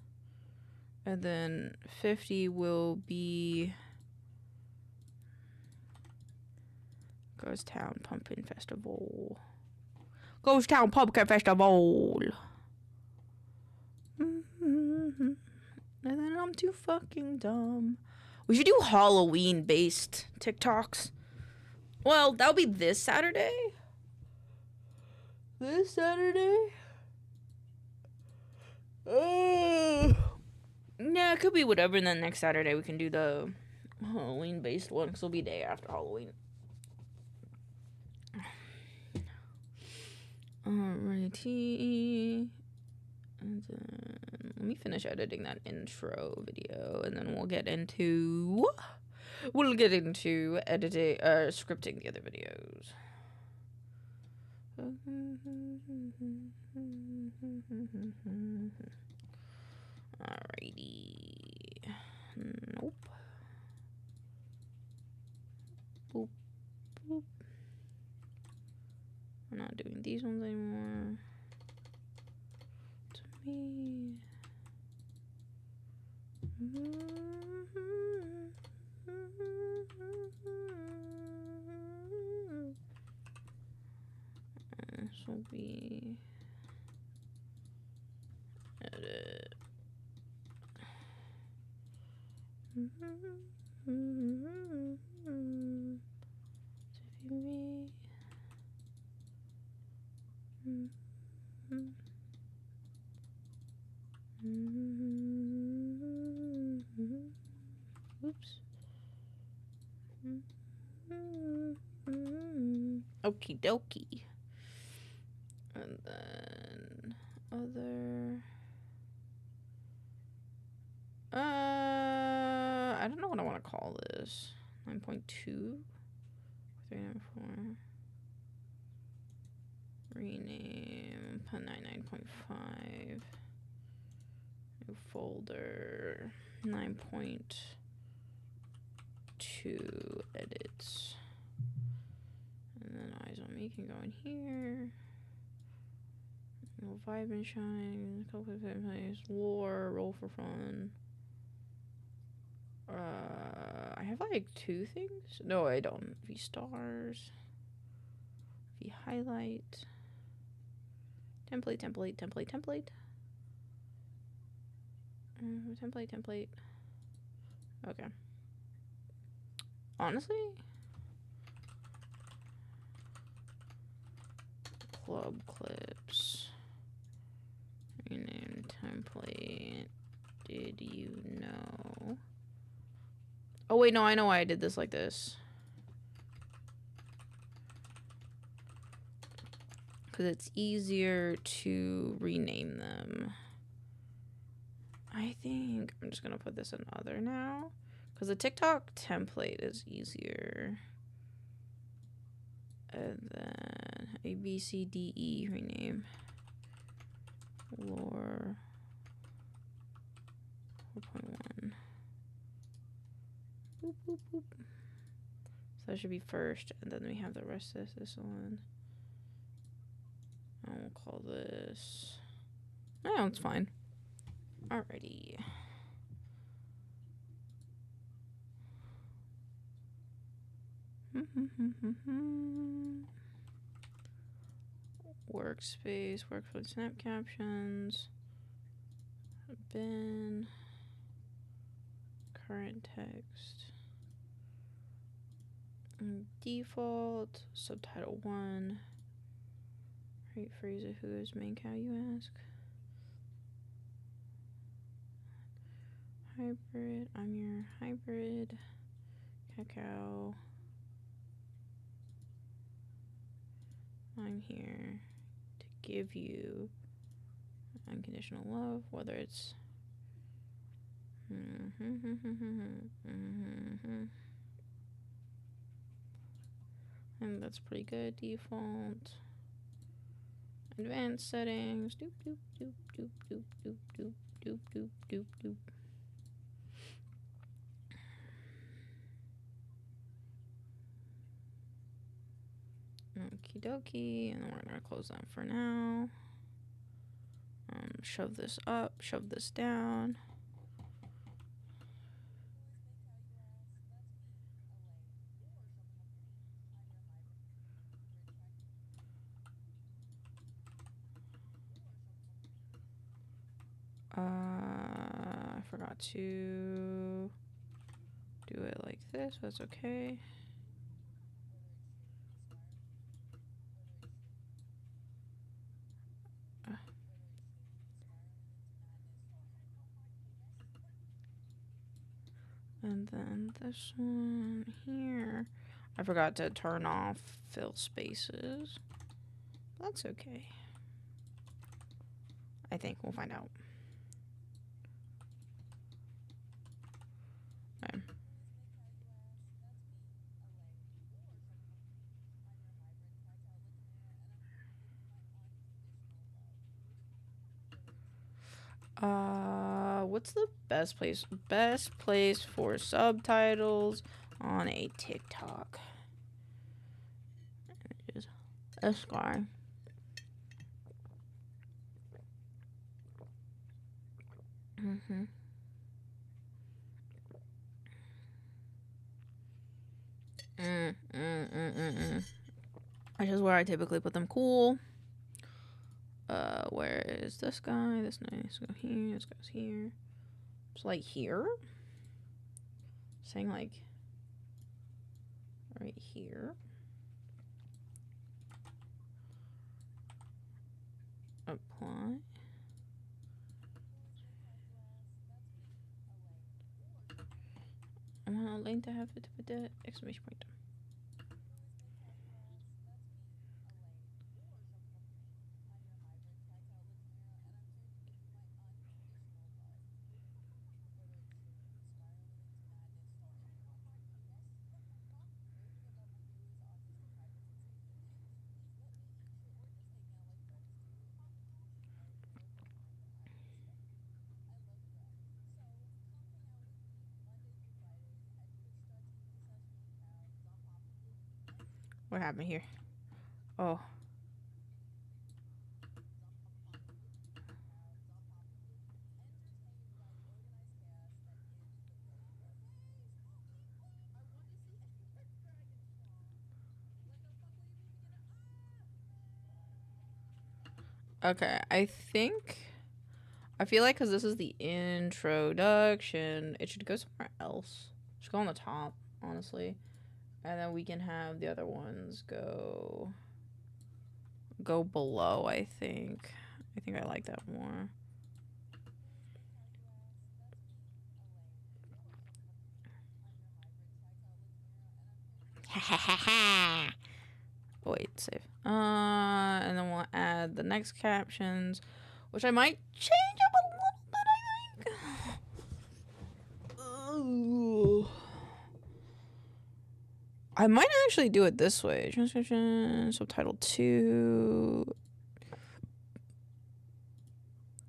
And then 50 will be Ghost Town Pumpkin Festival. Ghost Town Pumpkin Festival. And then I'm too fucking dumb. We should do Halloween-based TikToks. Well, that'll be this Saturday. This Saturday? Yeah, it could be whatever. And then next Saturday we can do the Halloween-based one, because it'll be day after Halloween. Alrighty. And then let me finish editing that intro video, and then we'll get into editing, scripting the other videos. Alrighty. Nope. Boop. Boop. I'm not doing these ones anymore. To me. This will be edit. Oops. Okie dokie. And then other. I don't know what I want to call this. 9.2, 394. Rename. Put 99.5. New folder. 9.2 edits. And then eyes on me can go in here. No vibe and shine. Couple of place. Lore. Roll for fun. I have like 2 things. No, I don't. V stars. V highlight. Template. Template. Okay. Honestly, club clips. Rename template. Did you know? Oh wait, no, I know why I did this like this. Because it's easier to rename them. I think I'm just gonna put this in other now. Because the TikTok template is easier. And then A, B, C, D, E rename. Lore 4.1. Boop, boop, boop. So that should be first, and then we have the rest of this one. I will call this. No, it's fine. Alrighty. Workspace, workflow, snap captions, bin, current text, default, subtitle 1, right phrase of who is maincoow, you ask. Hybrid, I'm your hybrid, cacao. I'm here to give you unconditional love, whether it's and that's pretty good. Default, advanced settings, doop doop doop doop doop doop doop doop doop doop doop. Okie dokie, and then we're gonna close that for now. Shove this up, shove this down. I forgot to do it like this, that's okay. And then this one here, I forgot to turn off fill spaces. That's okay. I think we'll find out. Okay. What's the best place for subtitles on a TikTok? It is this guy. Which is where I typically put them. Cool. Where is this guy? This nice go here. This goes here. It's like here. Saying like right here. Apply. I want a link to have it with the exclamation point. What happened here? Oh. Okay, I feel like because this is the introduction, it should go somewhere else. It should go on the top, honestly. And then we can have the other ones go below, I think. I think I like that more. Wait, save. And then we'll add the next captions, which I might change up a little bit, I think. I might actually do it this way. Transcription, subtitle 2.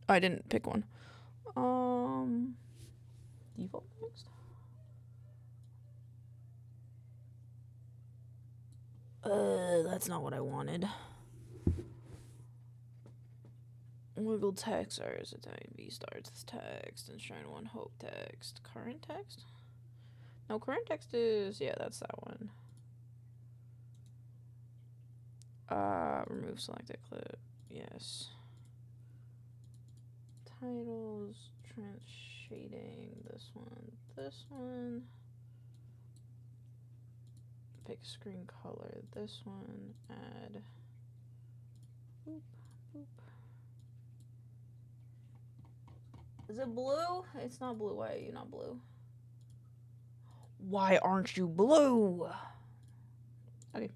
I didn't pick one. Default text. That's not what I wanted. Wiggle text, or is it time B starts text, Enshrine 1 hope text, current text? No, current text is, yeah, that's that one. Remove selected clip, yes. Titles, trans shading, this one. Pick screen color, this one, add. Boop, boop. Is it blue? It's not blue. Why are you not blue? Why aren't you blue? Okay.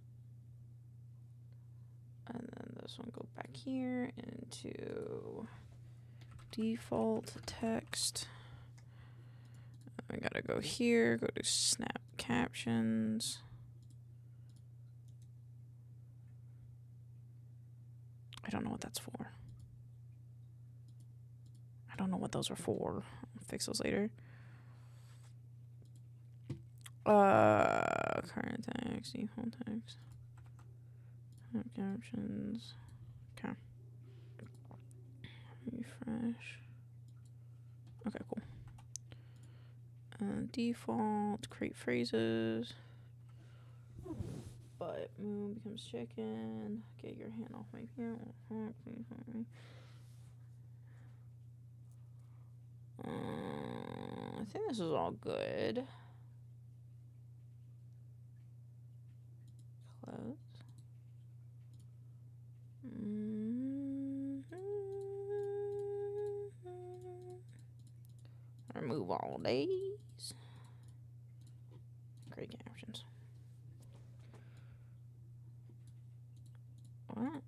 And then this one, go back here into default text. I gotta go here, go to snap captions. I don't know what that's for. I don't know what those are for. I'll fix those later. Current text, default text. Captions. Okay. Refresh. Okay, cool. Default, create phrases. But moon becomes chicken. Get your hand off my ear. Please help me. I think this is all good. Close. Remove all these. Great captions. What?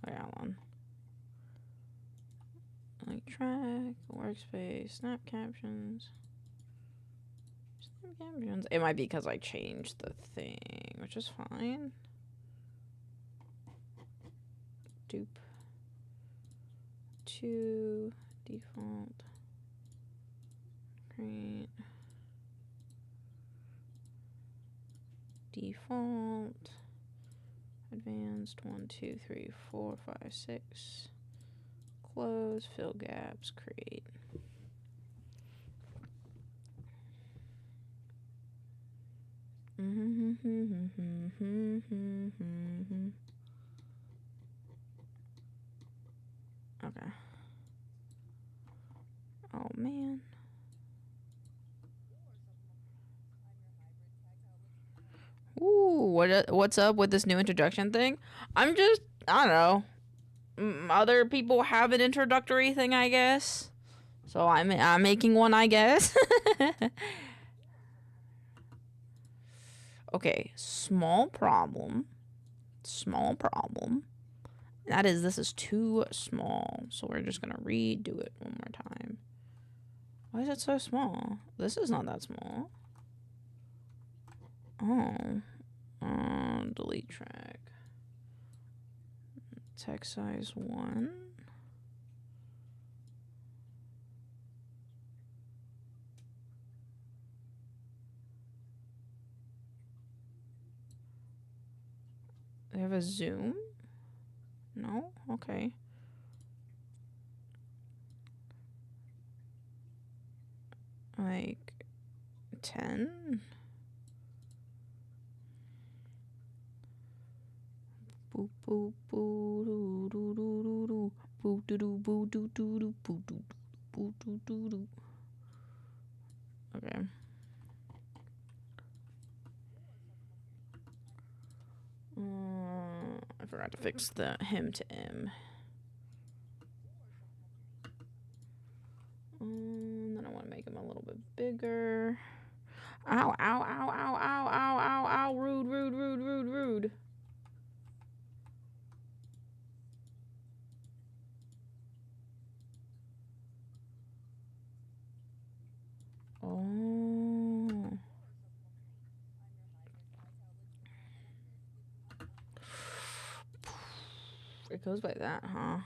I got one. Like track, workspace, snap captions. Snap captions. It might be because I changed the thing, which is fine. Dupe. 2 default. Create. Default. Advanced 1, 2, 3, 4, 5, 6. Close, fill gaps, create. Okay. Oh man. Ooh, what's up with this new introduction thing? I don't know. Other people have an introductory thing, I guess. So I'm making one, I guess. Okay, small problem. That is, this is too small. So we're just gonna redo it one more time. Why is it so small? This is not that small. Oh. Delete track. Text size 1. They have a zoom? No? Okay. Like 10? Boop boop boo doo doo doo doo doo. Boop doo doo boo doo doo doo boop doo doo doo doo doo. Okay. I forgot to fix the him to M. Then I want to make him a little bit bigger. Ow, ow, ow, ow, ow, ow, ow, ow. Rude, rude, rude, rude, rude. Oh. It goes by that, huh?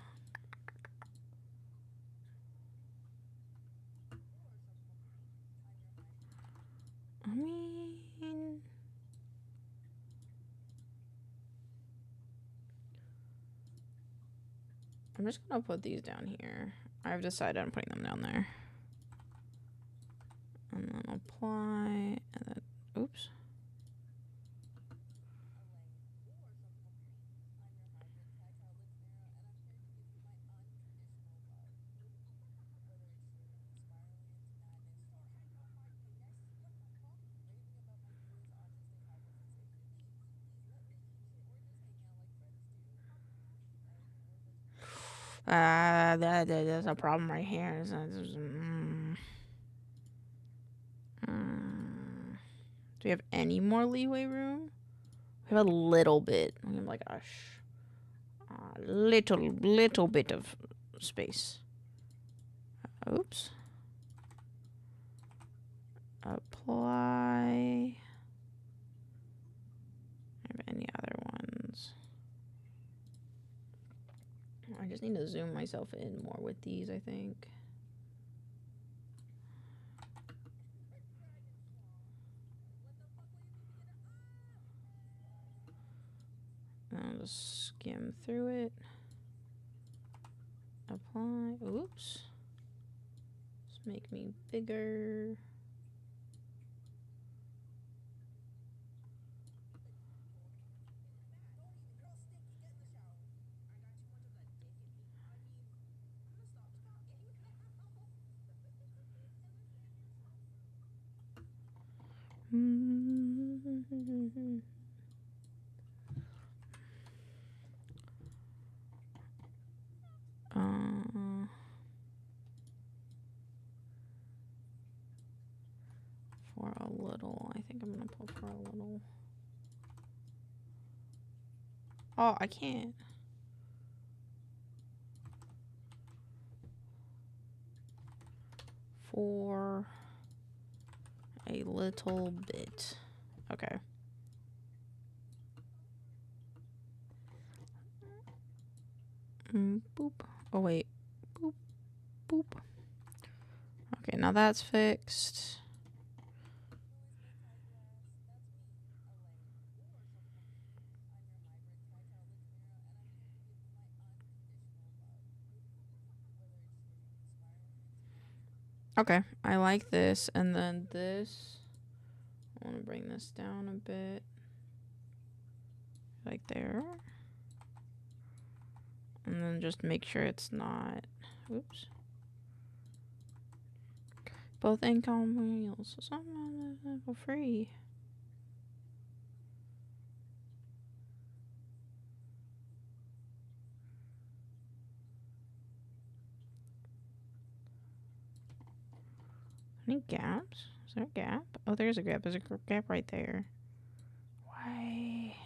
I mean... I'm just gonna put these down here. I've decided I'm putting them down there. And then apply, and then, oops. There's a problem right here. Do we have any more leeway room? We have a little bit. We have like a little bit of space. Oops. Apply. Have any other ones? I just need to zoom myself in more with these, I think. I'll just skim through it. Apply. Oops. Just make me bigger. For a little, I think I'm gonna put for a little. Oh, I can't. For a little bit. Okay. Boop. Oh, wait. Boop. Boop. Okay, now that's fixed. Okay, I like this. And then this. I want to bring this down a bit. Like there. And then just make sure it's not. Oops. Both income wheels. Something for free. Any gaps? Is there a gap? Oh, there's a gap. There's a gap right there. Why?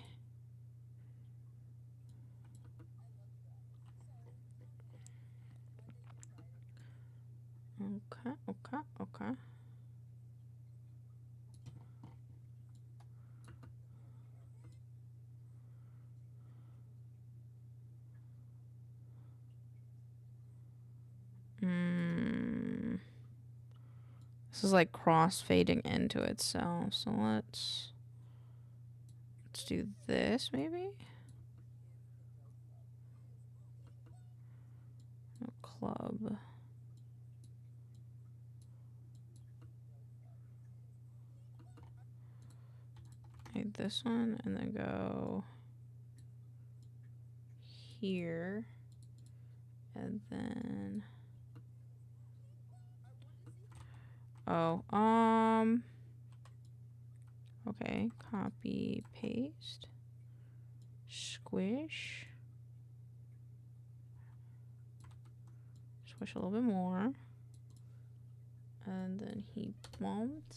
Okay, okay, okay. This is like cross-fading into itself. So let's do this maybe. club. Hit this one and then go here. And then okay, copy, paste, squish a little bit more, and then he bumped.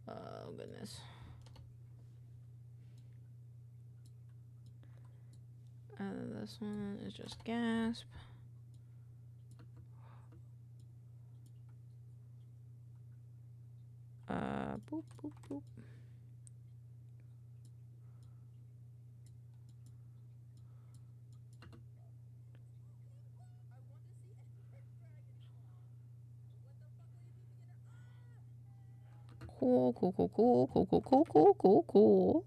Oh goodness. And this one is just gasp. Boop, boop, boop. Cool, cool, cool, cool, cool, cool, cool, cool, cool, cool.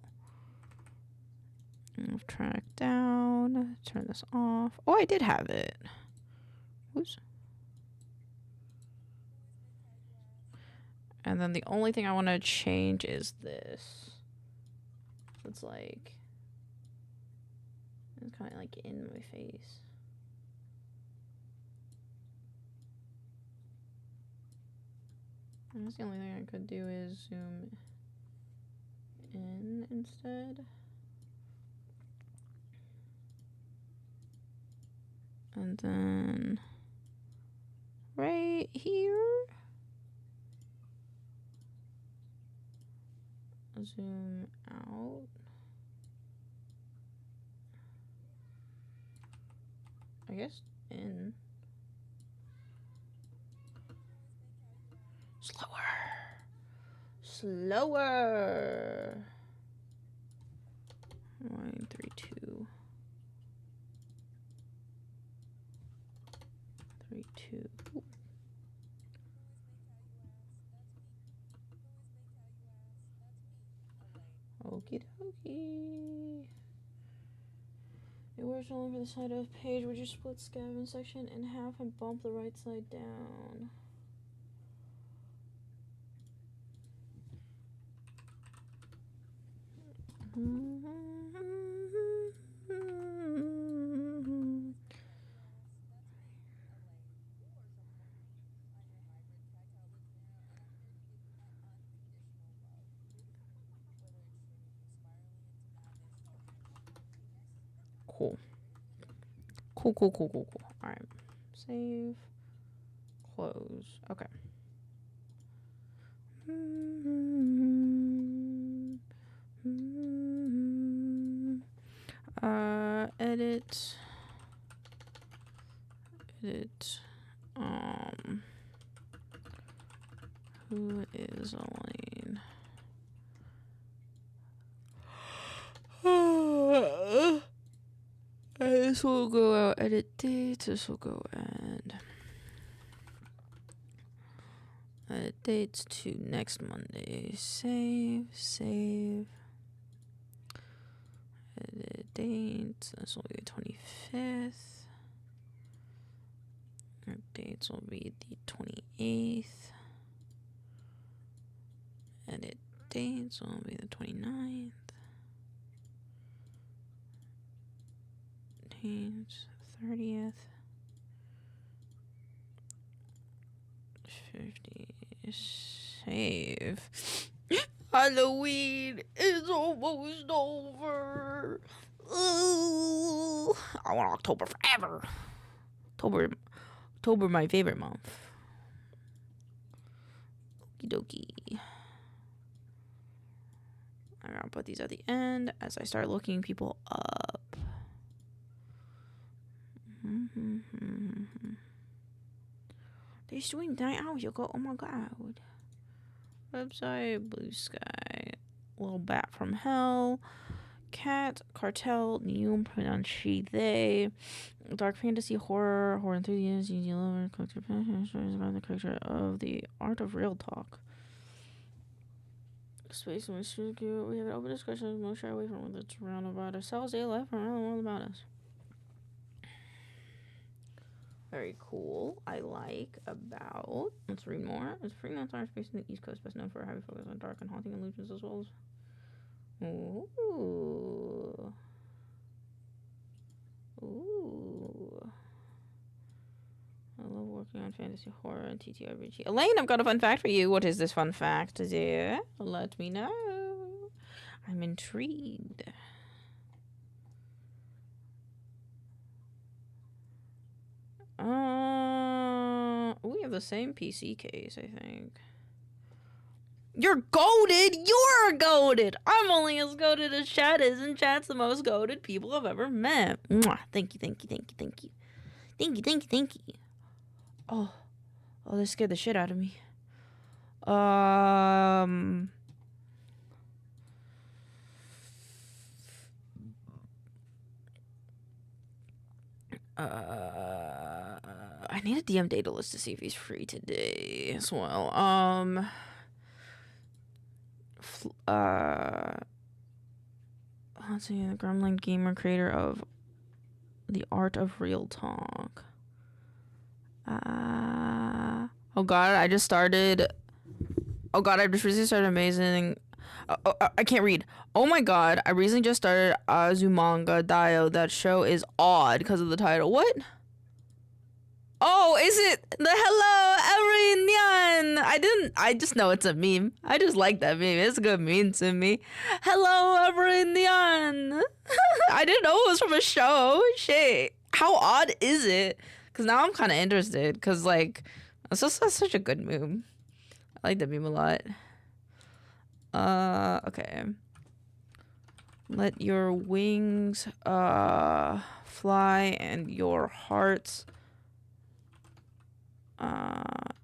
Move track down. Turn this off. Oh, I did have it. Oops. And then the only thing I want to change is this. It's like, it's kind of like in my face. I guess the only thing I could do is zoom in instead. And then right here, zoom out. I guess in. Slower. 1, 3, 2. 3, 2. Ooh. Okie dokie. It works all over the side of the page. Would you split scavenge section in half and bump the right side down? Cool. Cool. All right. Save. Close. Okay. Edit. Who is Elaine? This will go out. Edit dates. This will go and edit dates to next Monday. Save. Edit dates. This will be the 25th. Our dates will be the 28th. Edit dates will be the 29th. Dates 30th. 50. Save. Halloween is almost over. Ooh, I want October forever. October, my favorite month. Okie dokie. I'm gonna put these at the end as I start looking people up. They streamed 9 hours ago. Oh my god. Website, Blue Sky, Little Bat from Hell, Cat, Cartel, Neum, pronounced she, they, Dark Fantasy, Horror Enthusiast, Easy Lover, Collector Passion, stories about the character of the Art of Real Talk. Space and we have an open discussion, most shy away from what that's around about ourselves, they left from around the world about us. Very cool. I like about. Let's read more. Is freelance art space in the East Coast best known for a heavy focus on dark and haunting illusions as well as. Ooh. Ooh. I love working on fantasy, horror, and TTRPG. Elaine, I've got a fun fact for you. What is this fun fact, dear? Let me know. I'm intrigued. We have the same PC case, I think. You're goated! You're goated! I'm only as goated as Chad is, and Chad's the most goated people I've ever met. Mwah. Thank you, thank you, thank you, thank you. Thank you, thank you, thank you. Oh, this scared the shit out of me. I need a DM Daedalus to see if he's free today as well. Let's see, the Gremlin gamer, creator of The Art of Real Talk. Oh god, I just recently started Amazing. I can't read. Oh my god, I recently just started Azumanga Daioh. That show is odd because of the title. What? Oh, is it the Hello Everynyan? I just know it's a meme. I just like that meme. It's a good meme to me. Hello Everynyan. I didn't know it was from a show. Shit. How odd is it? Because now I'm kind of interested. Because, like, that's such a good meme. I like that meme a lot. Okay. Let your wings, fly and your hearts.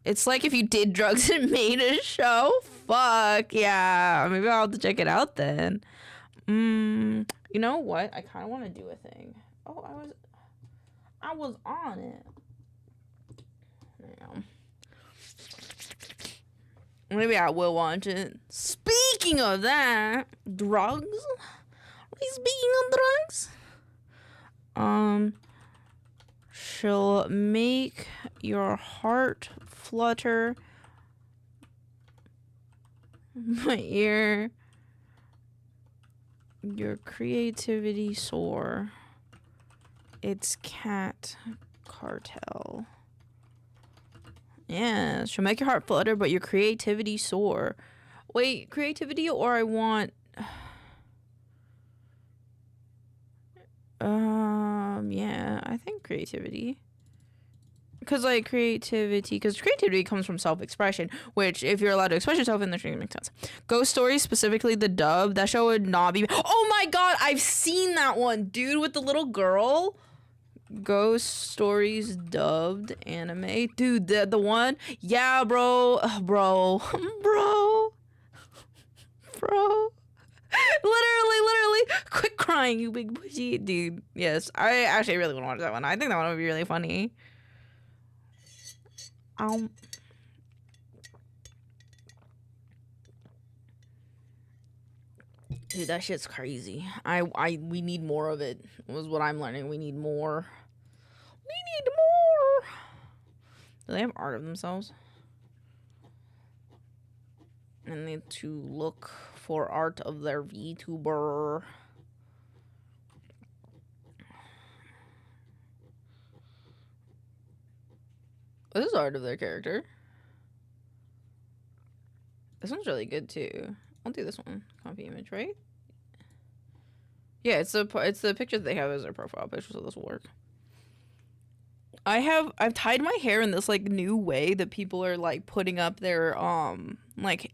It's like if you did drugs and made a show. Fuck, yeah. Maybe I'll have to check it out then. You know what? I kind of want to do a thing. Oh, I was on it. Damn. Maybe I will watch it. Speaking of that, drugs? Speaking of drugs? She'll make your heart flutter. My ear. Your creativity soar. It's Cat Cartel. Yeah, she'll make your heart flutter, but your creativity soar. Wait, creativity or I want... yeah, I think creativity. Because creativity comes from self-expression, which, if you're allowed to express yourself in the stream, makes sense. Ghost Stories, specifically the dub, that show would not be... Oh my god, I've seen that one, dude, with the little girl. Ghost Stories dubbed anime. Dude, the one... Yeah, bro. Bro. Literally, quit crying, you big pushy dude. Yes, I actually really want to watch that one. I think that one would be really funny. Dude, that shit's crazy. We need more of it. Was what I'm learning. We need more. Do they have art of themselves? I need to look for art of their VTuber. This is art of their character. This one's really good too. I'll do this one. Copy image, right? Yeah, it's the picture that they have as their profile picture, so this will work. I've tied my hair in this like new way that people are like putting up their like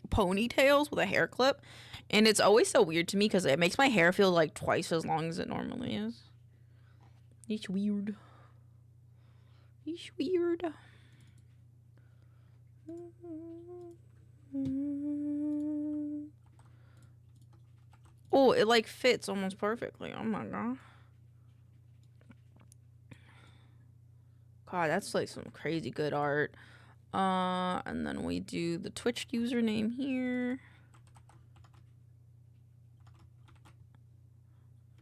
ponytails with a hair clip, and it's always so weird to me because it makes my hair feel like twice as long as it normally is. It's weird. It's weird. Oh, it like fits almost perfectly. Oh my god. God, that's like some crazy good art. And then we do the Twitch username here.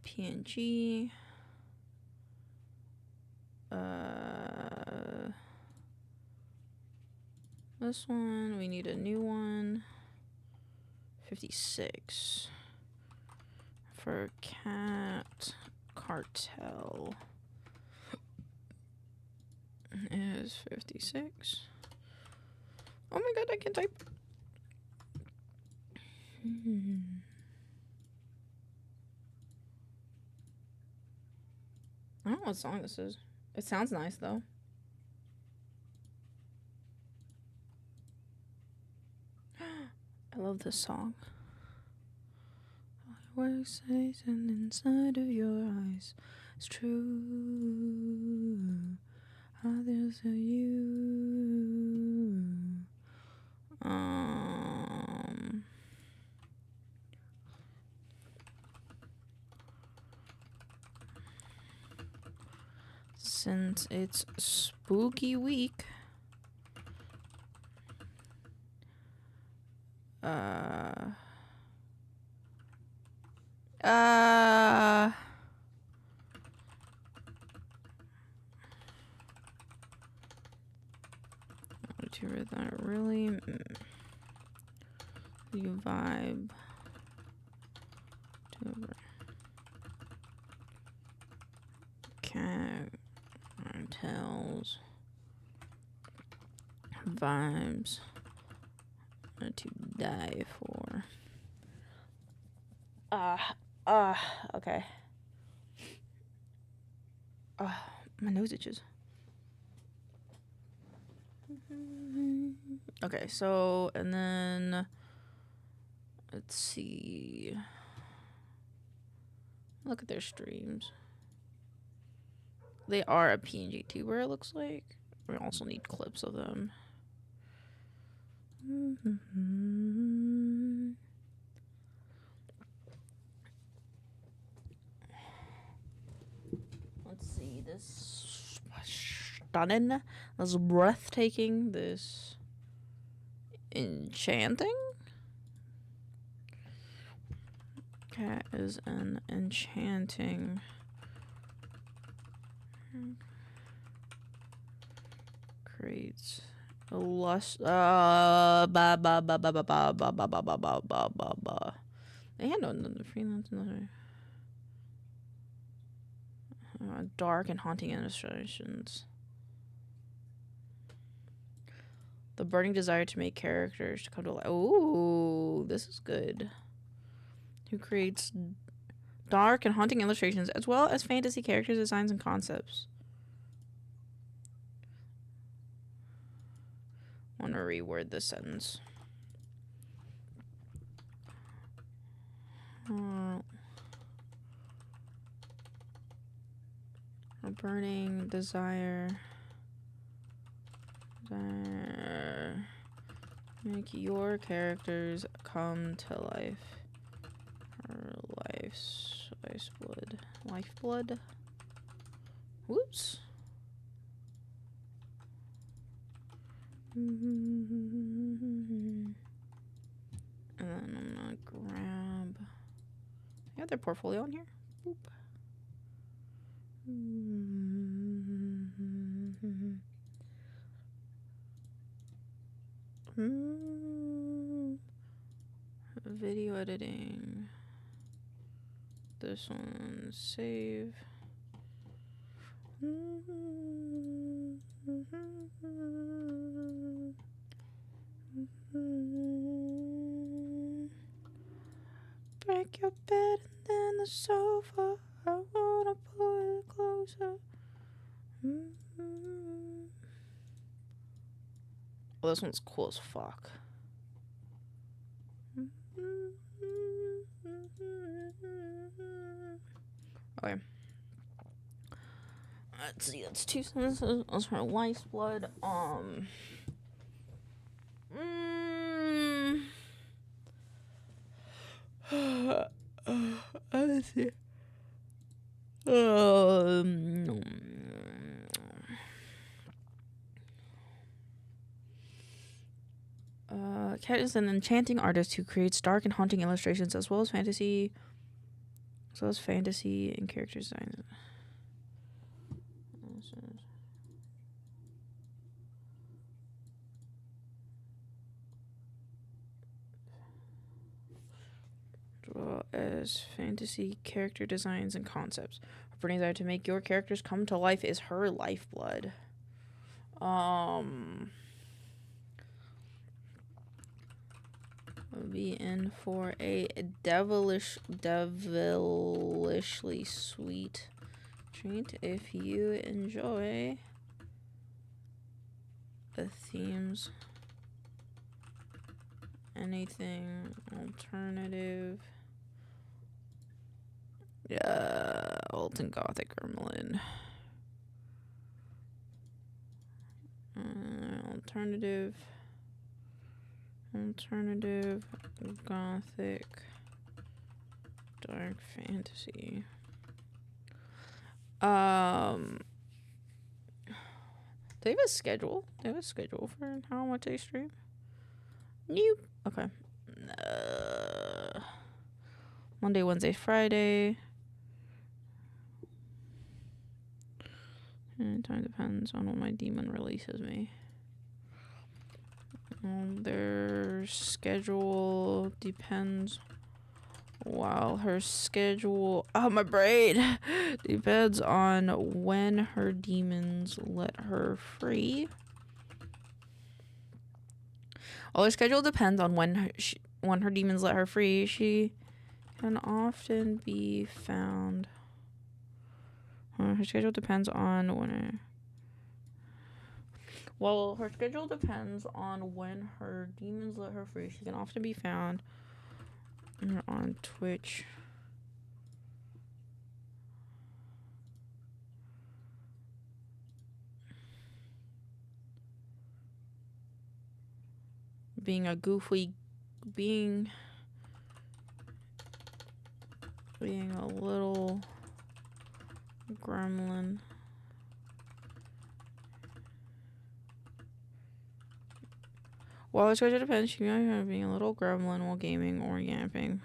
PNG. This one, we need a new one. 56 for cat cartel is 56. Oh my god, I can type. I don't know what song this is. It sounds nice though. I love this song. Works Satan inside of your eyes. It's true. Others are you. Since it's spooky week, vtuber that really you vibe tuber cat tells vibes to die for. Okay. My nose itches. Okay, so, and then, let's see. Look at their streams. They are a PNG tuber, it looks like. We also need clips of them. Let's see, this stunning, this breathtaking, this enchanting. Cat is an enchanting. Creates a lust. They handle the freelance. Dark and haunting illustrations. The burning desire to make characters to come to life. Ooh, this is good. Who creates dark and haunting illustrations as well as fantasy character designs and concepts. I want to reword this sentence. A burning desire. Make your characters come to life. Her lifeblood. Whoops. And then I'm gonna grab. I got their portfolio on here. Boop. Video editing. This one, save. Break your bed and then the sofa. I wanna pull it closer. Well, this one's cool as fuck. Okay. Let's see, that's 2 sentences. That's her life's blood. Let's see. Cat is an enchanting artist who creates dark and haunting illustrations as well as fantasy and character design. as fantasy character designs and concepts. Her burning desire to make your characters come to life is her lifeblood. Be in for a devilishly sweet treat if you enjoy the themes. Anything alternative. Yeah, alt and gothic gremlin. Alternative, gothic, dark fantasy. They have a schedule. They have a schedule for how much they stream. Nope. Okay. Monday, Wednesday, Friday. And time depends on what my demon releases me. Their schedule depends. While her schedule, oh my brain, depends on when her demons let her free. While her schedule depends on when her demons let her free, she can often be found. Her schedule depends on when. Well, her schedule depends on when her demons let her free. She can often be found on Twitch. Being a little gremlin. Well, it's going to depend. She might be being a little gremlin while gaming or yapping.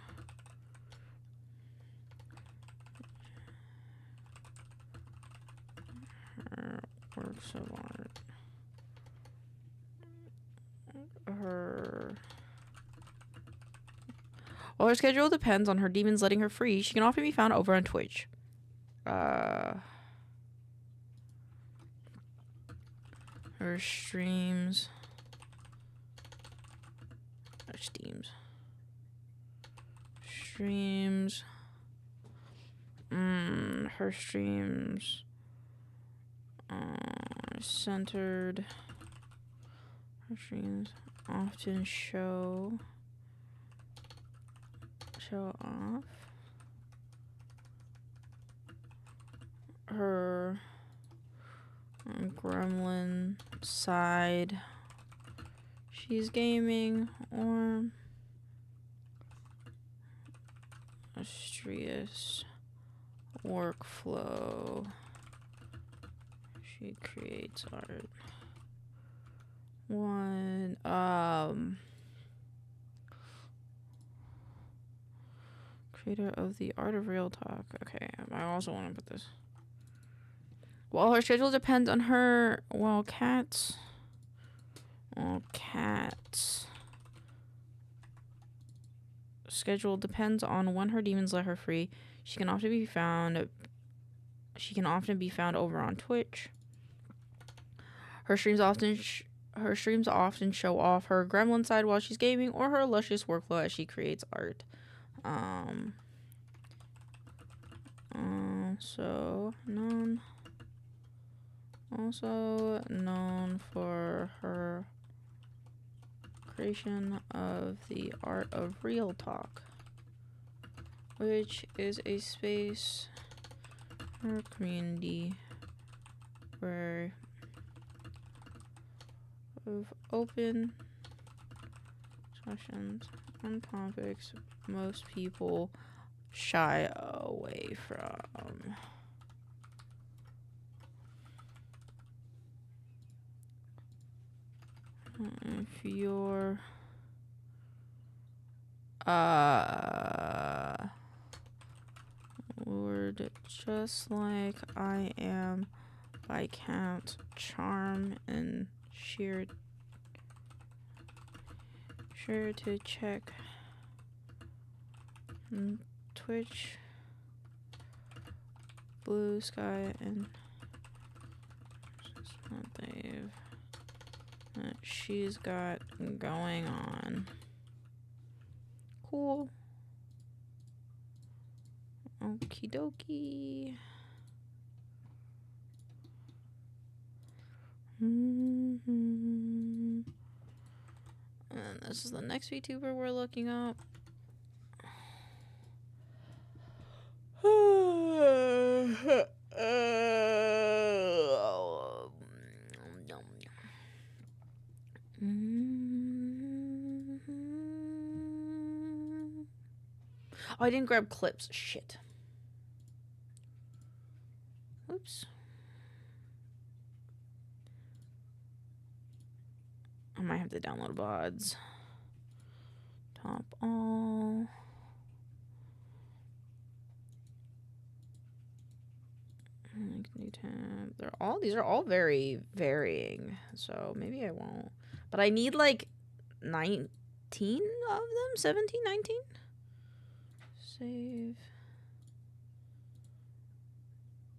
Her works of art. Well, her schedule depends on her demons letting her free. She can often be found over on Twitch. Her streams. Her streams centered. Her streams often show off her gremlin side. She's gaming or Astrius workflow. She creates art. Creator of the art of real talk. Okay, I also want to put this. Well, her schedule depends on her. Cats. Schedule depends on when her demons let her free. She can often be found over on Twitch. Her streams often show off her gremlin side while she's gaming or her luscious workflow as she creates art. Also known for her creation of the art of real talk, which is a space or community where of open discussions on topics most people shy away from. If you're lured just like I am by cat charm and sure to check Twitch, Blue Sky, and that she's got going on. Cool. Okie dokie. And this is the next VTuber we're looking up. Oh, I didn't grab clips. Shit. Oops. I might have to download VODs. Top all. New tab. These are all very varying. So maybe I won't. But I need like 19 of them? 17, 19? Save.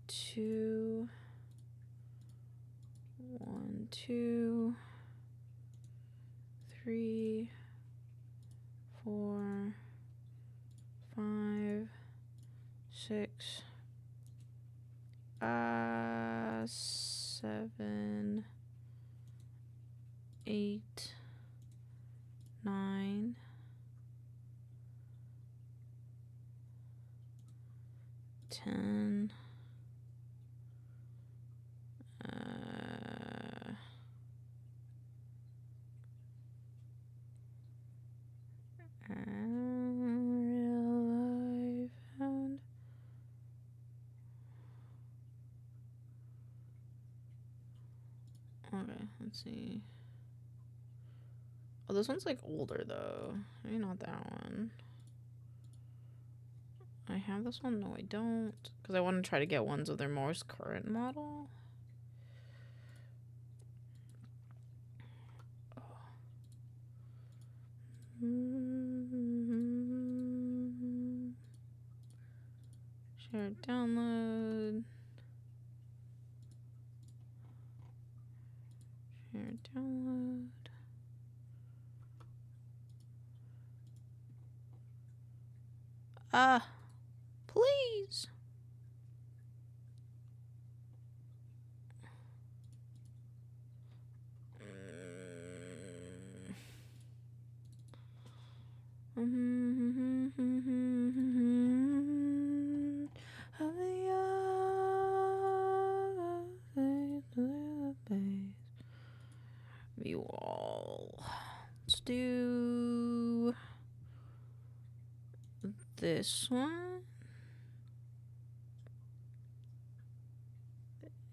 2. 1, 2. 3, 4, 5, 6, 7, 8, 9, 10. Real life and okay, let's see. Oh, this one's like older though. Maybe not that one. I have this one? No, I don't. Because I want to try to get ones of their most current model. Share, download. Share, download. Please. View all. Let's do this one.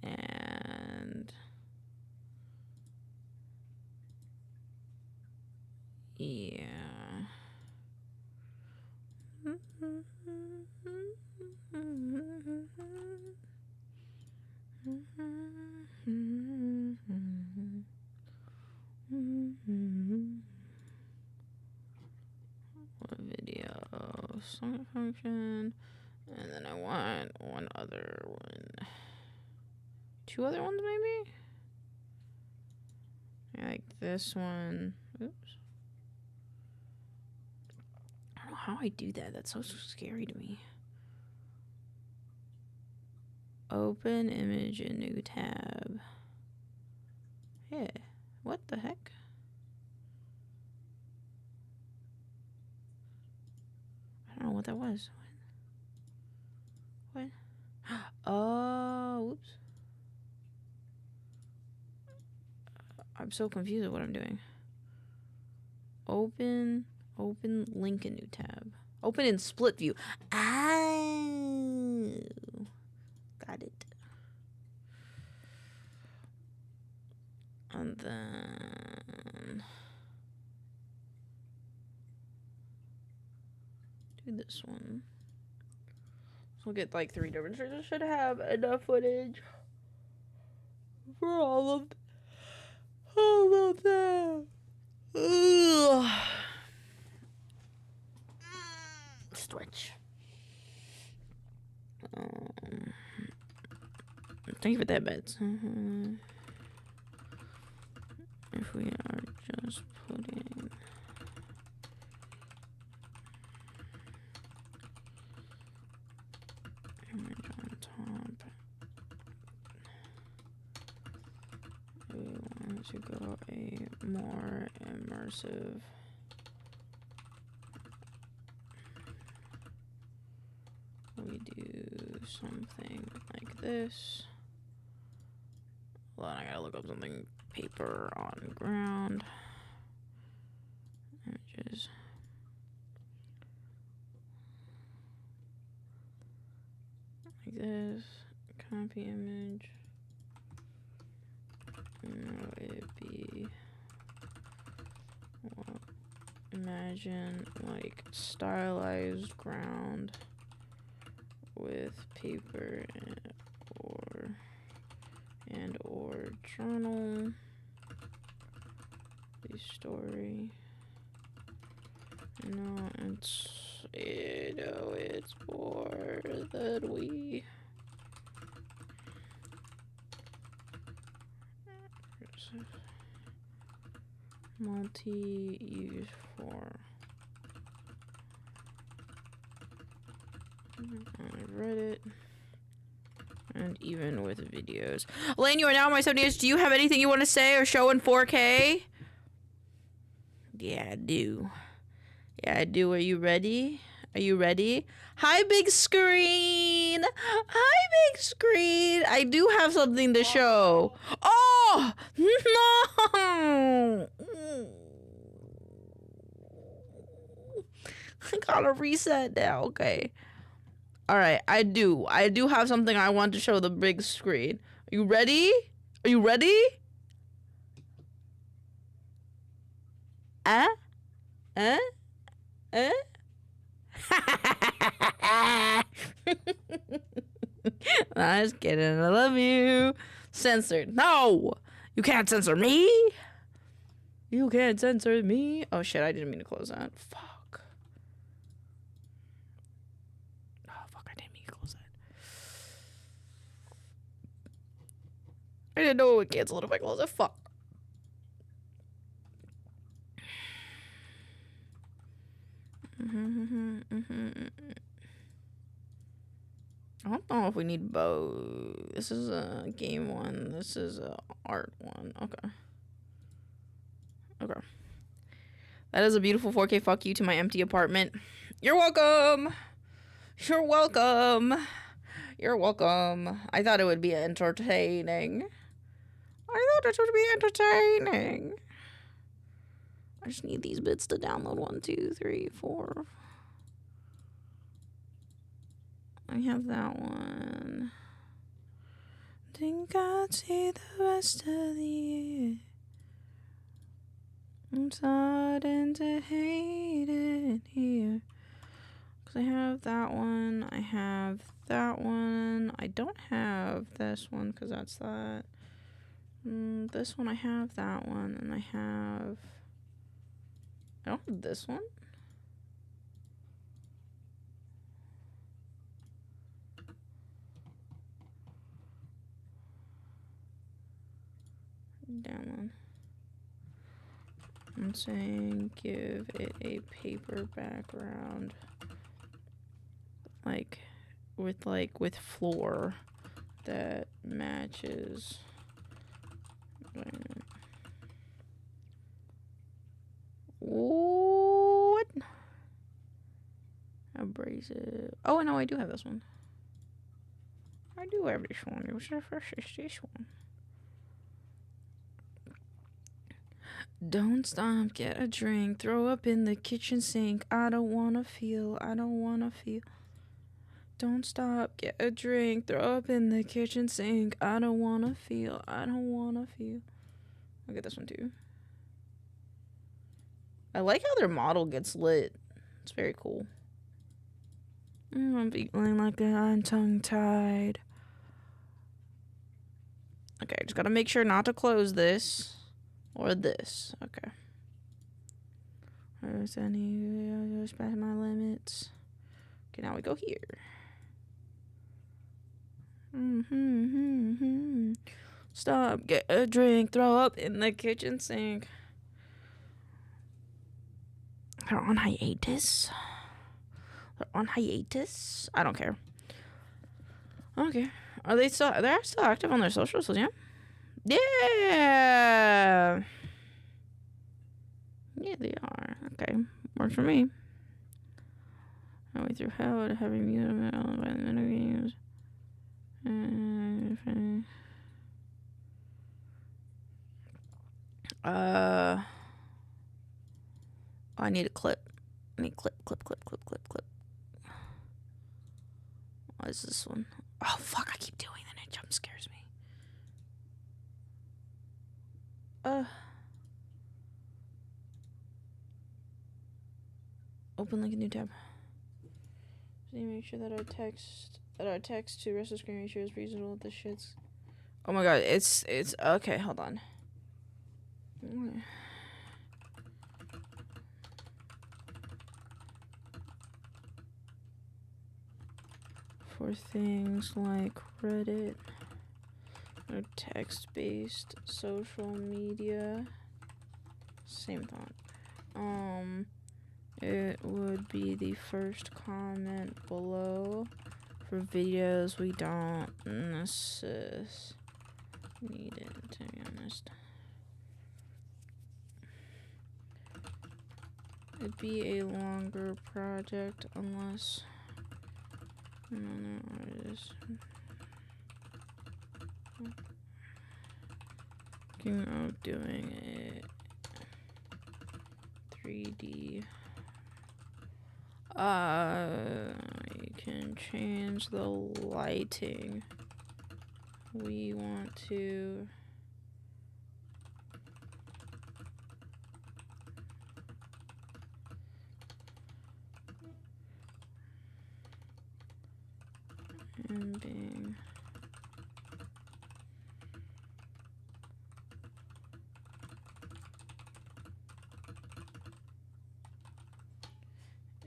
And yeah. What video? Song function. And then I want one other one. 2 other ones maybe? Yeah, like this one. Oops. I don't know how I do that. That's so scary to me. Open image in new tab. Yeah. What the heck? I don't know what that was. What? Oh, whoops. I'm so confused at what I'm doing. Open link in new tab. Open in split view. Oh, got it. And then do this one. So we'll get like 3 different streams. I should have enough footage for all of them. Ugh. Stretch. Thank you for that, bets. If we are just putting image on top, we want to go a more immersive. We do something like this. Hold on, I gotta look up something. Paper on ground. Images. Like this. Copy image. No, it'd be. Well, imagine like stylized ground with paper or journal. The story. It's more than we. Multi-use for. I read it. And even with videos. Elaine, you are now my 70s. Do you have anything you want to say or show in 4K? Yeah, I do. Yeah, I do. Are you ready? Are you ready? Hi, big screen. Hi, big screen. I do have something to show. Oh, no. I gotta reset now. Okay. All right, I do have something I want to show the big screen. Are you ready? Are you ready? I was kidding. I love you. Censored. No, you can't censor me. You can't censor me. Oh shit! I didn't mean to close that. Fuck. Oh fuck! I didn't mean to close that. I didn't know it would cancel it if I close it. Fuck. I don't know if we need both. This is a game one. This is a art one. Okay. Okay. That is a beautiful 4K fuck you to my empty apartment. You're welcome. You're welcome. You're welcome. I thought it would be entertaining. I thought it would be entertaining. I just need these bits to download. 1, 2, 3, 4. I have that one. Think I'd see the rest of the year. I'm starting to hate it here. Because I have that one. I have that one. I don't have this one because that's that. This one, I have that one. And I don't have this one. That one. I'm saying give it a paper background. With floor that matches. What? Abrasive. Oh no, I do have this one. I do have this one. It was the first. It's this one. Don't stop, get a drink, throw up in the kitchen sink. I don't wanna feel. Don't stop, get a drink, throw up in the kitchen sink. I don't wanna feel. I'll get this one too. I like how their model gets lit. It's very cool. I'm feeling like I'm tongue-tied. Okay, I just gotta make sure not to close this. Or this. Okay. I need to past my limits. Okay, now we go here. Stop, get a drink, throw up in the kitchen sink. They're on hiatus? They're on hiatus? I don't care. Okay. Are they still, they're still active on their socials, yeah? Yeah! Yeah, they are. Okay. Works for me. I went through hell to having music by the video games. I need a clip. I need clip. What is this one? Oh, fuck, I keep doing that. It jump scares me. Open like a new tab. Just need to make sure that our text to rest of screen ratio is reasonable with the shits. Oh my god, it's okay, hold on. For things like Reddit or text-based social media, same thought. It would be the first comment below. For videos we don't need it, to be honest. It'd be a longer project unless another artist thinking of doing it 3D. You can change the lighting. We want to ending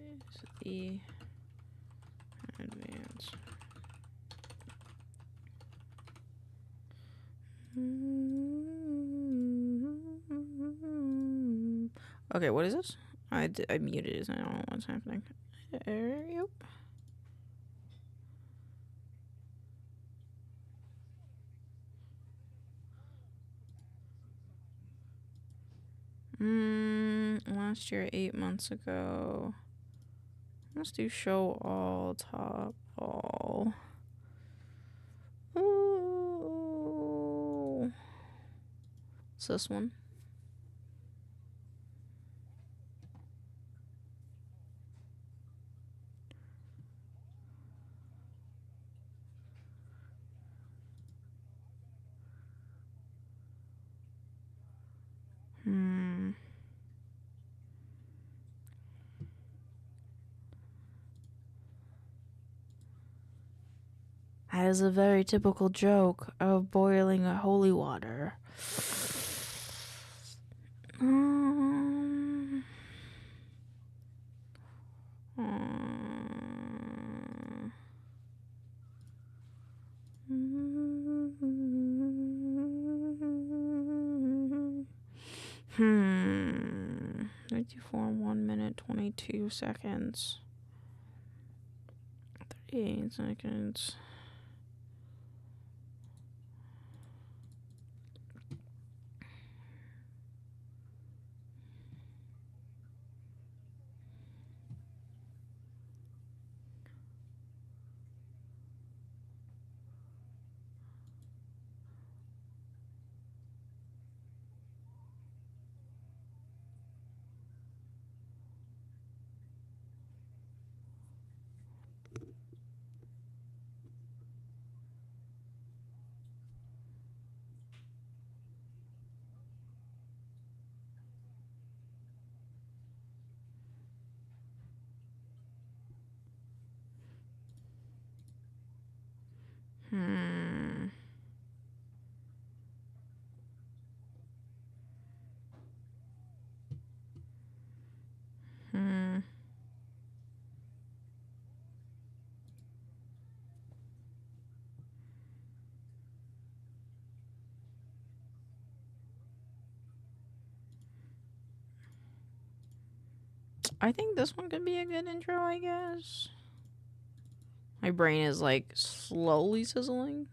is the advance. Okay, what is this? I muted it. I don't know what's happening. Yep. Last year, 8 months ago. Let's do show all, top all. Ooh. What's this one? That is a very typical joke of boiling holy water. Hmm. 54, 1 minute, 22 seconds. 38 seconds. I think this one could be a good intro, I guess. My brain is like slowly sizzling.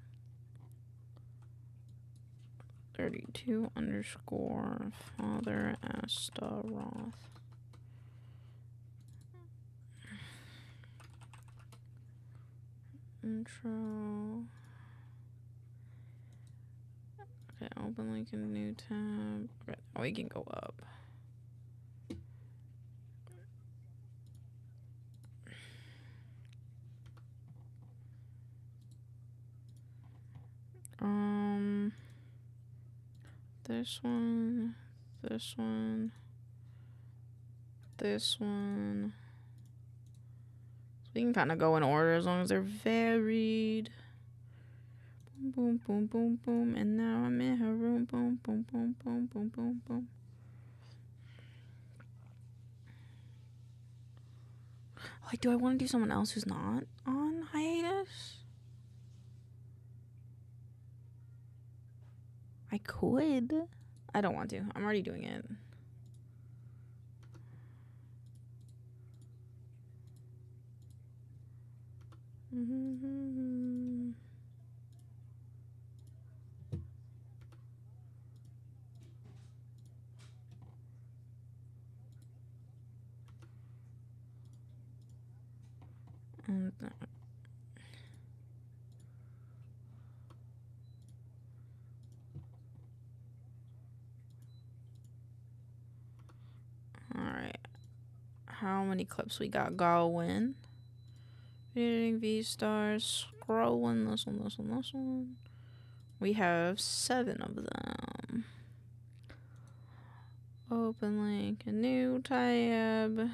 32 underscore Father Astaroth. Intro. Okay, open link in a new tab. Okay, oh, we can go up. This one, this one, this one. So we can kind of go in order as long as they're varied. Boom, boom, boom, boom, and now I'm in her room. Boom, boom, boom, boom, boom, boom, boom. Like, do I want to do someone else who's not on hiatus? I could. I don't want to. I'm already doing it. Alright. How many clips we got going? Editing V stars. Scrolling. This one, this one, this one. We have 7 of them. Open link, a new tab.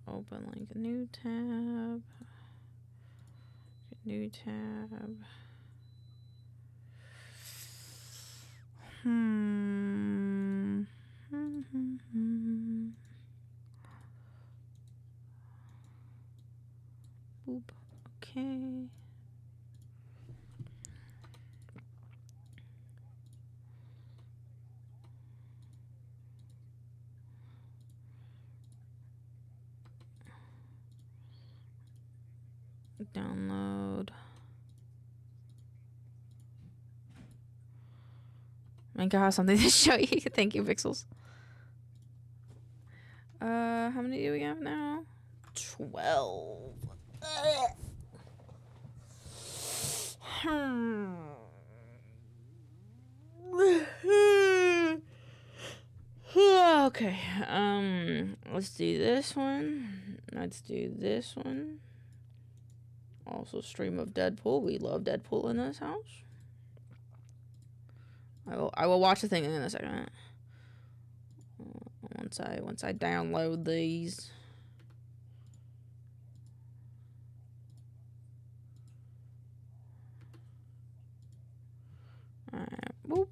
Open link, a new tab. New tab. Boop. Okay. Download. I think I have something to show you. Thank you, Pixels. How many do we have now? 12. Okay, let's do this one. Let's do this one. Also, stream of Deadpool. We love Deadpool in this house. I will watch the thing in a second. Once I download these. Alright, boop.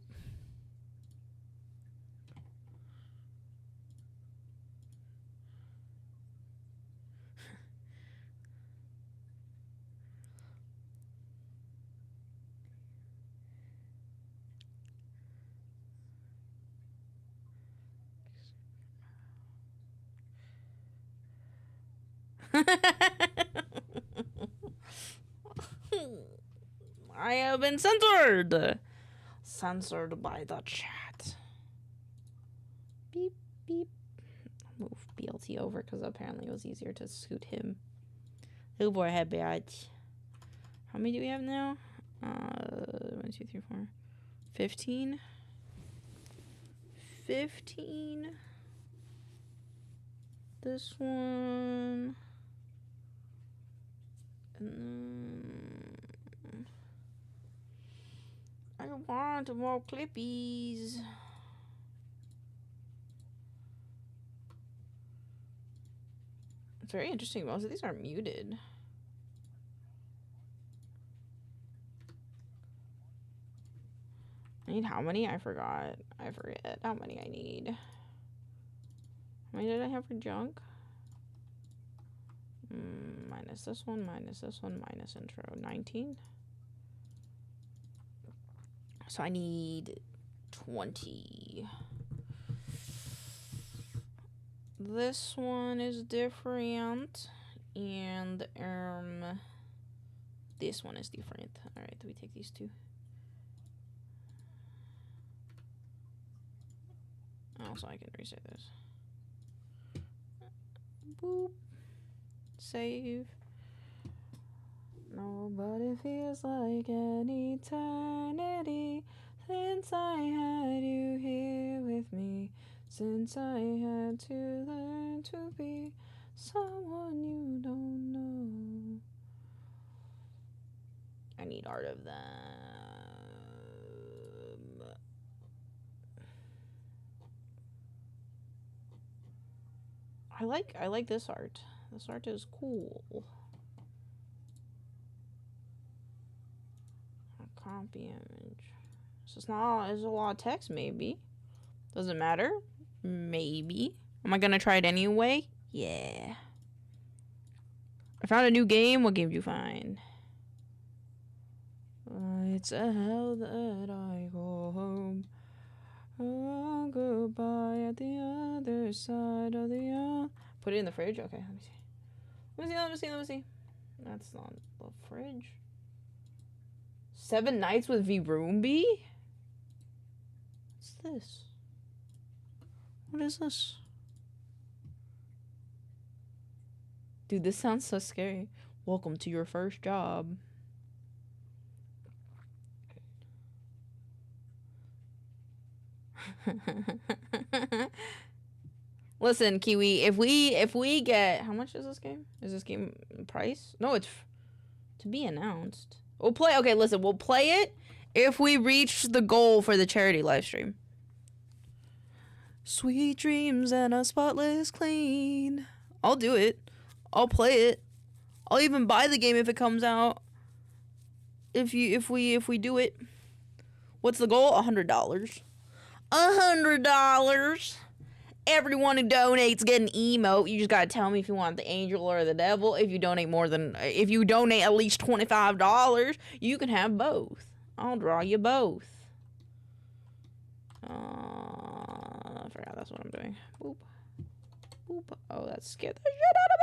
I have been censored. Censored by the chat. Beep, beep. Move BLT over because apparently it was easier to scoot him. Oh boy, head badge. How many do we have now? 1, 2, 3, 4. 15. 15. This one. I want more clippies. It's very interesting. Most of these are muted. I need how many? I forgot. I forget how many I need. How many did I have for junk? Minus this one, minus intro. 19. So I need 20. This one is different, and this one is different. All right, we take these two. Also, I can reset this. Boop. Save. Nobody feels like an eternity since I had you here with me. Since I had to learn to be someone you don't know. I need art of them. I like this art. This art is cool. Copy image. So it's not, it's a lot of text maybe. Doesn't matter. Maybe. Am I gonna try it anyway? Yeah. I found a new game. What game did you find? It's a hell that I go home. Oh, goodbye at the other side of the Put it in the fridge? Okay, let me see. Let me see. That's not the fridge. 7 Nights with Virumbi? What's this? What is this? Dude, this sounds so scary. Welcome to your first job. Listen, Kiwi, if we get, how much is this game? Is this game price? No, it's to be announced. We'll play. Okay, listen, we'll play it if we reach the goal for the charity live stream. Sweet dreams and a spotless clean. I'll do it. I'll play it. I'll even buy the game if it comes out. If we do it. What's the goal? $100. $100. Everyone who donates get an emote. You just gotta tell me if you want the angel or the devil. If you donate at least $25, you can have both. I'll draw you both. I forgot that's what I'm doing. Boop. Boop. Oh, that scared the shit out of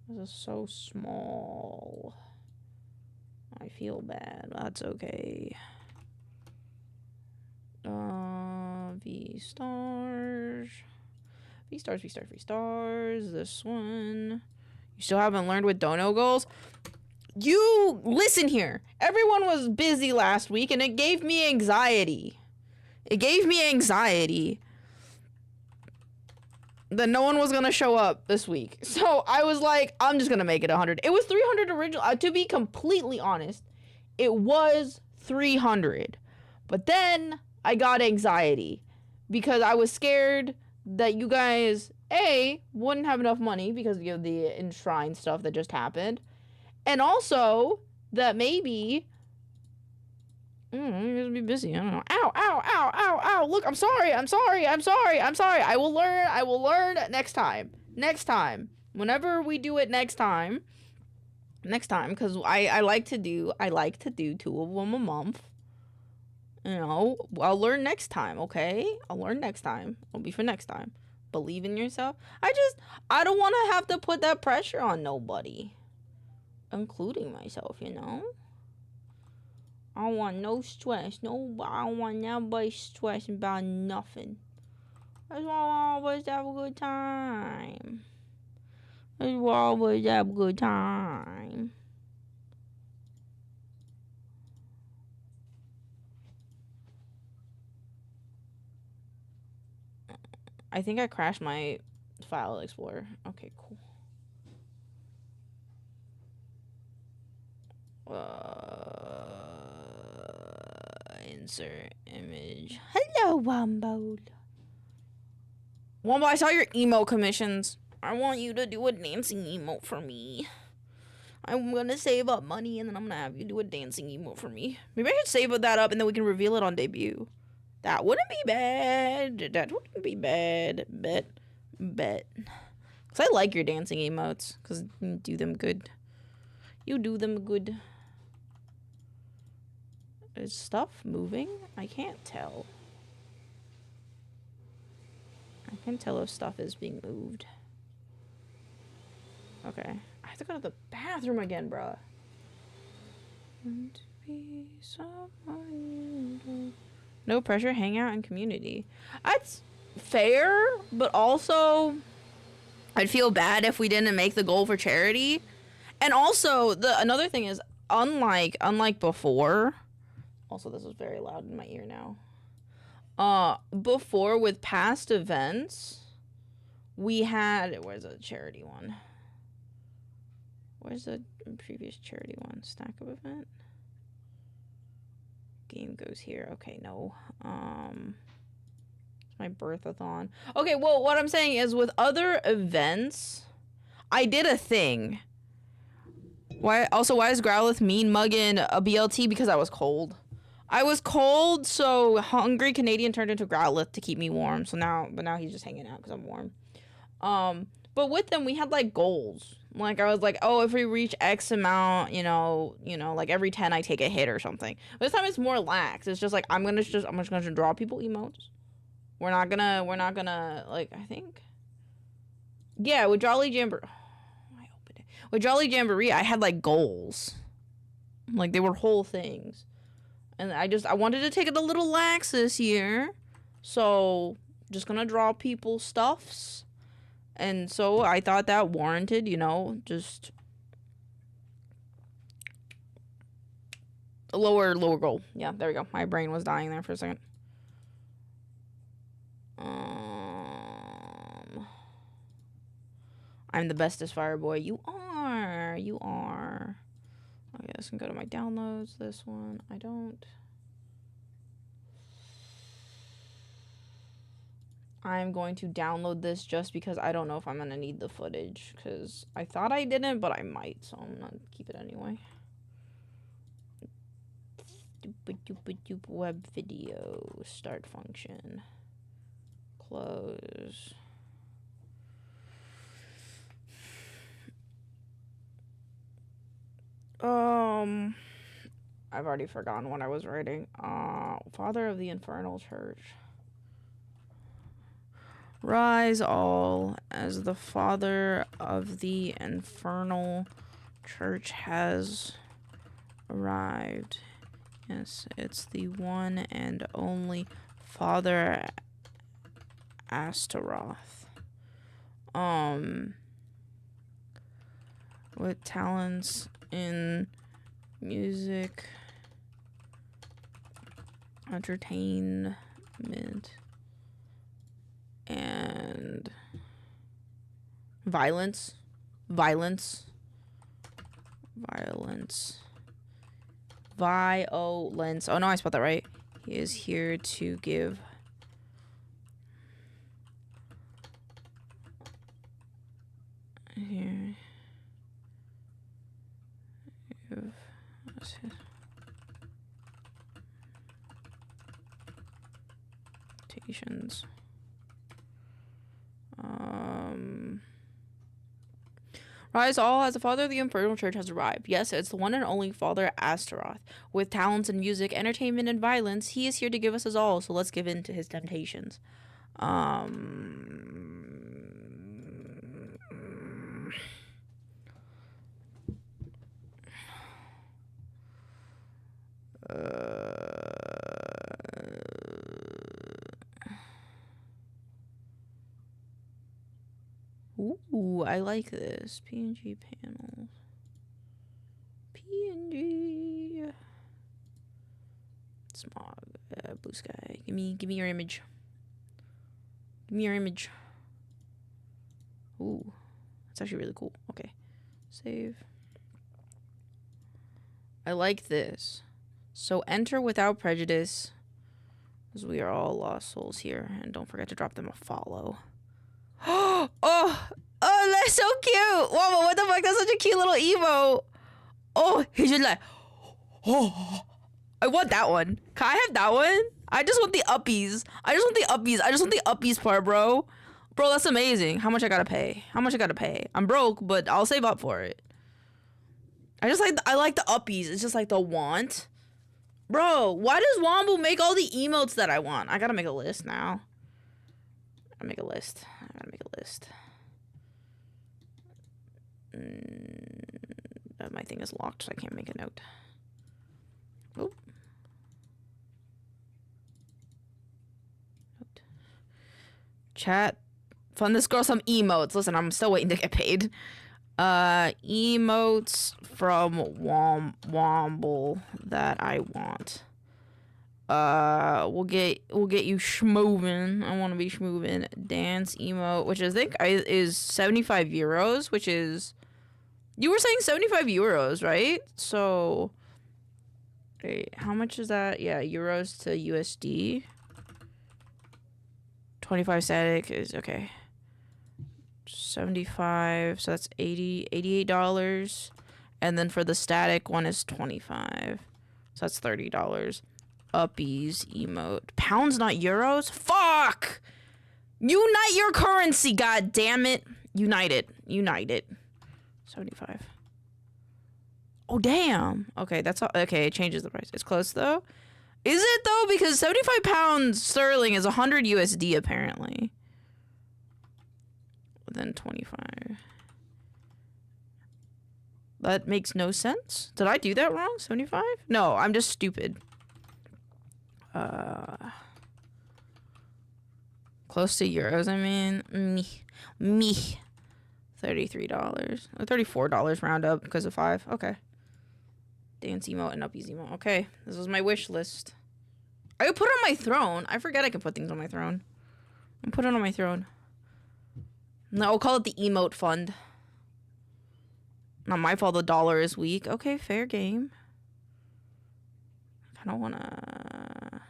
me. This is so small. I feel bad. That's okay. V stars. This one. You still haven't learned with dono goals? You listen here. Everyone was busy last week and it gave me anxiety. It gave me anxiety that no one was gonna show up this week. So I was like, I'm just gonna make it 100. It was 300 original. To be completely honest, it was 300. But then I got anxiety because I was scared that you guys, A, wouldn't have enough money because of the Enshrined stuff that just happened. And also that maybe you're gonna be busy. I don't know. Ow, ow, ow, ow, ow. Look, I'm sorry. I will learn next time. Whenever we do it next time, because I like to do 2 of them a month. You know, I'll learn next time, okay? I'll learn next time. It'll be for next time. Believe in yourself. I don't want to have to put that pressure on nobody. Including myself, you know? I don't want no stress. I don't want nobody stressing about nothing. I just want always have a good time. I think I crashed my file explorer. Okay, cool. Insert image. Hello, Wombo. Wombo, I saw your emote commissions. I want you to do a dancing emote for me. I'm gonna save up money and then I'm gonna have you do a dancing emote for me. Maybe I should save that up and then we can reveal it on debut. That wouldn't be bad. Bet. Because I like your dancing emotes. Because you do them good. Is stuff moving? I can't tell. can tell if stuff is being moved. Okay. I have to go to the bathroom again, bruh. No pressure, hang out in community. That's fair, but also I'd feel bad if we didn't make the goal for charity. And also, another thing is, unlike before, also this is very loud in my ear now. Before with past events, we had, where's the charity one? Where's the previous charity one? Stack up event? Game goes here. Okay, no. My birthathon. Okay, well, what I'm saying is with other events, I did a thing. Why is Growlithe mean mugging a BLT? Because I was cold. I was cold, so Hungry Canadian turned into Growlithe to keep me warm. So now he's just hanging out because I'm warm. But with them, we had like goals. Like I was like, oh, if we reach X amount, you know, like every 10 I take a hit or something. But this time it's more lax. It's just like I'm just gonna draw people emotes. We're not gonna like, I think. Yeah, with Jolly Jamboree. Oh, I opened it. With Jolly Jamboree, I had like goals. Like they were whole things. And I wanted to take it a little lax this year. So just gonna draw people stuffs. And so I thought that warranted, you know, just a lower goal. Yeah, there we go. My brain was dying there for a second. I'm the bestest fire boy. You are. Okay, I can go to my downloads. This one, I don't. I'm going to download this just because I don't know if I'm going to need the footage. Because I thought I didn't, but I might. So I'm going to keep it anyway. Web video. Start function. Close. I've already forgotten what I was writing. Father of the Infernal Church. Rise all, as the Father of the Infernal Church has arrived. Yes, it's the one and only Father Astaroth. With talents in music, entertainment, and violence. Violence. Oh no, I spelled that right. He is here to give Tations. Rise all, as the Father of the Infernal Church has arrived. Yes, it's the one and only Father Astaroth. With talents in music, entertainment, and violence, he is here to give us all, so let's give in to his temptations. Ooh, I like this. PNG panels. PNG. Smog. Blue sky. Give me your image. Give me your image. Ooh. That's actually really cool. Okay. Save. I like this. So enter without prejudice. Because we are all lost souls here. And don't forget to drop them a follow. Oh, that's so cute. Wow, what the fuck? That's such a cute little emo. Oh, he's just like, oh, I want that one. Can I have that one? I just want the uppies. I just want the uppies part, bro. Bro, that's amazing. How much I gotta pay? I'm broke, but I'll save up for it. I like the uppies. It's just like the want. Bro, why does Wombo make all the emotes that I want? I gotta make a list now. I make a list. I gotta make a list. My thing is locked, so I can't make a note. Oop. Note. Chat. Fund this girl some emotes. Listen, I'm still waiting to get paid. Emotes from Womble that I want. We'll get you schmoovin'. I want to be schmoovin'. Dance emote, which I think is 75 euros, which is, you were saying 75 euros, right? So, wait, how much is that? Yeah, euros to USD. 25 static is okay. 75, so that's $88. And then for the static one is 25. So that's $30. Uppies emote. Pounds, not euros? Fuck! Unite your currency, god damn it. Unite it. 75. Oh damn. Okay, that's all. Okay, it changes the price. It's close though. Is it though? Because 75 pounds sterling is 100 USD apparently. Then 25. That makes no sense. Did I do that wrong? 75? No, I'm just stupid. Close to euros, I mean. Me. $33. Or $34 round up because of 5. Okay. Dance emote and uppies emote. Okay, this was my wish list. I could put it on my throne. I forget I can put things on my throne. I'll put it on my throne. No, we'll call it the emote fund. Not my fault the dollar is weak. Okay, fair game. I don't wanna...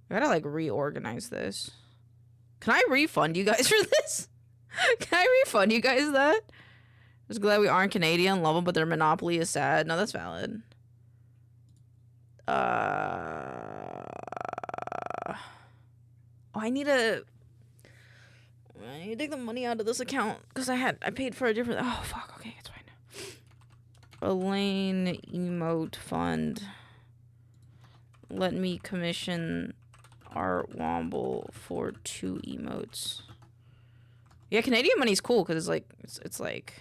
I gotta, like, reorganize this. Can I refund you guys for this? Can I refund you guys that? Just glad we aren't Canadian. Love them, but their monopoly is sad. No, that's valid. Oh, I need to take the money out of this account because I paid for a different. Oh fuck. Okay, it's fine. Elaine emote fund. Let me commission Art Womble for 2 emotes. Yeah, Canadian money's cool because it's like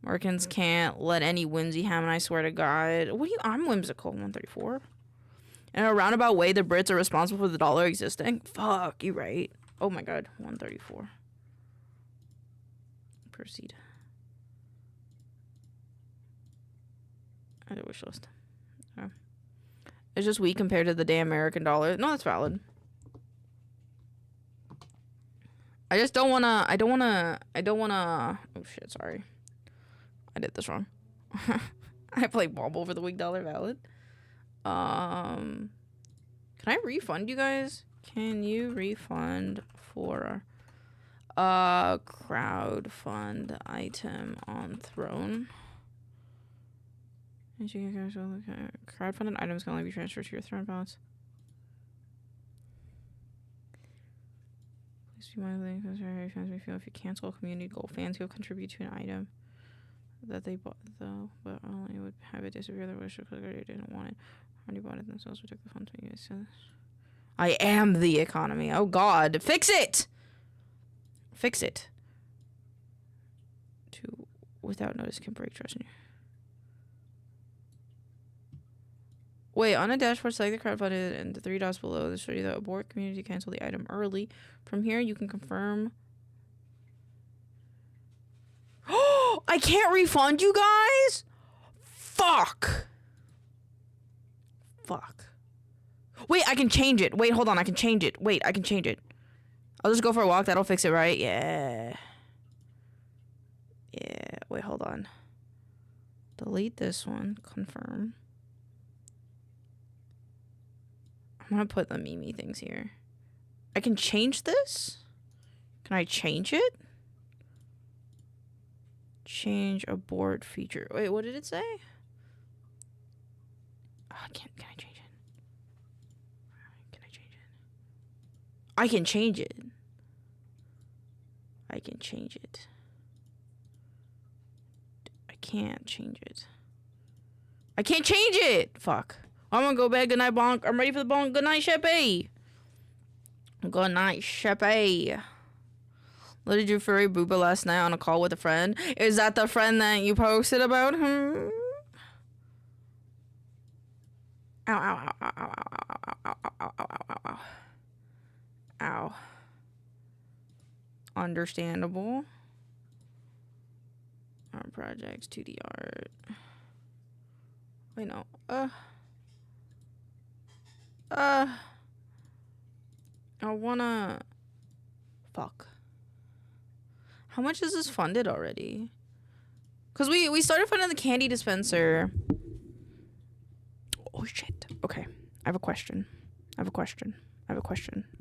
Americans can't let any whimsy ham, and I swear to God. What do you? I'm whimsical. 134. In a roundabout way, the Brits are responsible for the dollar existing. Fuck, you right. Oh my God, 134. Proceed. I did a wish list. Okay. It's just weak compared to the damn American dollar. No, that's valid. I just don't wanna. I don't wanna. Oh shit! Sorry, I did this wrong. I played Wobble for the weak dollar. Valid. Can I refund you guys? Can you refund for crowdfund item on throne? Crowdfunded items can only be transferred to your throne balance. Please be mindful of fans may feel if you cancel a community goal. Fans who contribute to an item that they bought though, but only would have it disappear. The wish because they didn't want it. Already bought it themselves. We took the funds to use. So I am the economy. Oh God, fix it! Fix it. To without notice can break trust in you. Wait, on a dashboard, select the crowdfunded and the 3 dots below to show you that abort community cancel the item early. From here, you can confirm. Oh, I can't refund you guys? Fuck. Fuck. Wait, I can change it. Wait, hold on. I can change it. Wait, I can change it. I'll just go for a walk. That'll fix it, right? Yeah. Yeah. Wait, hold on. Delete this one. Confirm. I'm gonna put the Mimi things here. I can change this? Can I change it? Change abort feature. Wait, what did it say? Oh, can I change it? Can I change it? I can change it. I can change it. I can't change it. I can't change it! Fuck. I'm gonna go bed. Good night, bonk. I'm ready for the bonk. Good night, Sheppy. Good night, Sheppy. What did you furry booba last night on a call with a friend? Is that the friend that you posted about? Ow, ow, ow, ow, ow, ow, ow, ow, ow, ow, ow, ow, ow. Ow. Understandable. Art projects, 2D art. Wait, no. I wanna... Fuck. How much is this funded already? Because we started funding the candy dispenser. Oh, shit. Okay. I have a question.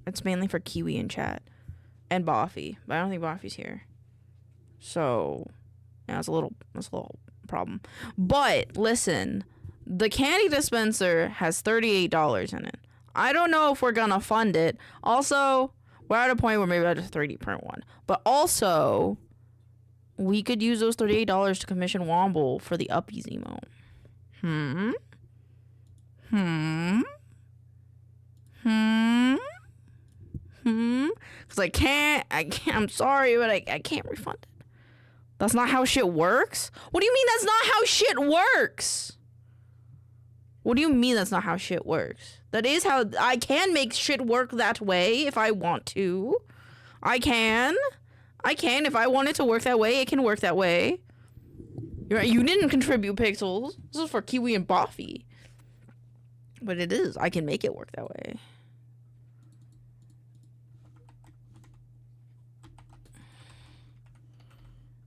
It's mainly for Kiwi in chat. And Boffy. But I don't think Boffy's here. So... yeah, that's a little problem. But, listen. The candy dispenser has $38 in it. I don't know if we're gonna fund it. Also, we're at a point where maybe I just 3D print one. But also, we could use those $38 to commission Womble for the Uppies emote. Because I'm sorry, but I can't refund it. That's not how shit works? What do you mean that's not how shit works? What do you mean that's not how shit works? That is how I can make shit work that way if I want to. I can. If I want it to work that way, it can work that way. You're right, you didn't contribute pixels. This is for Kiwi and Boffy. But it is. I can make it work that way.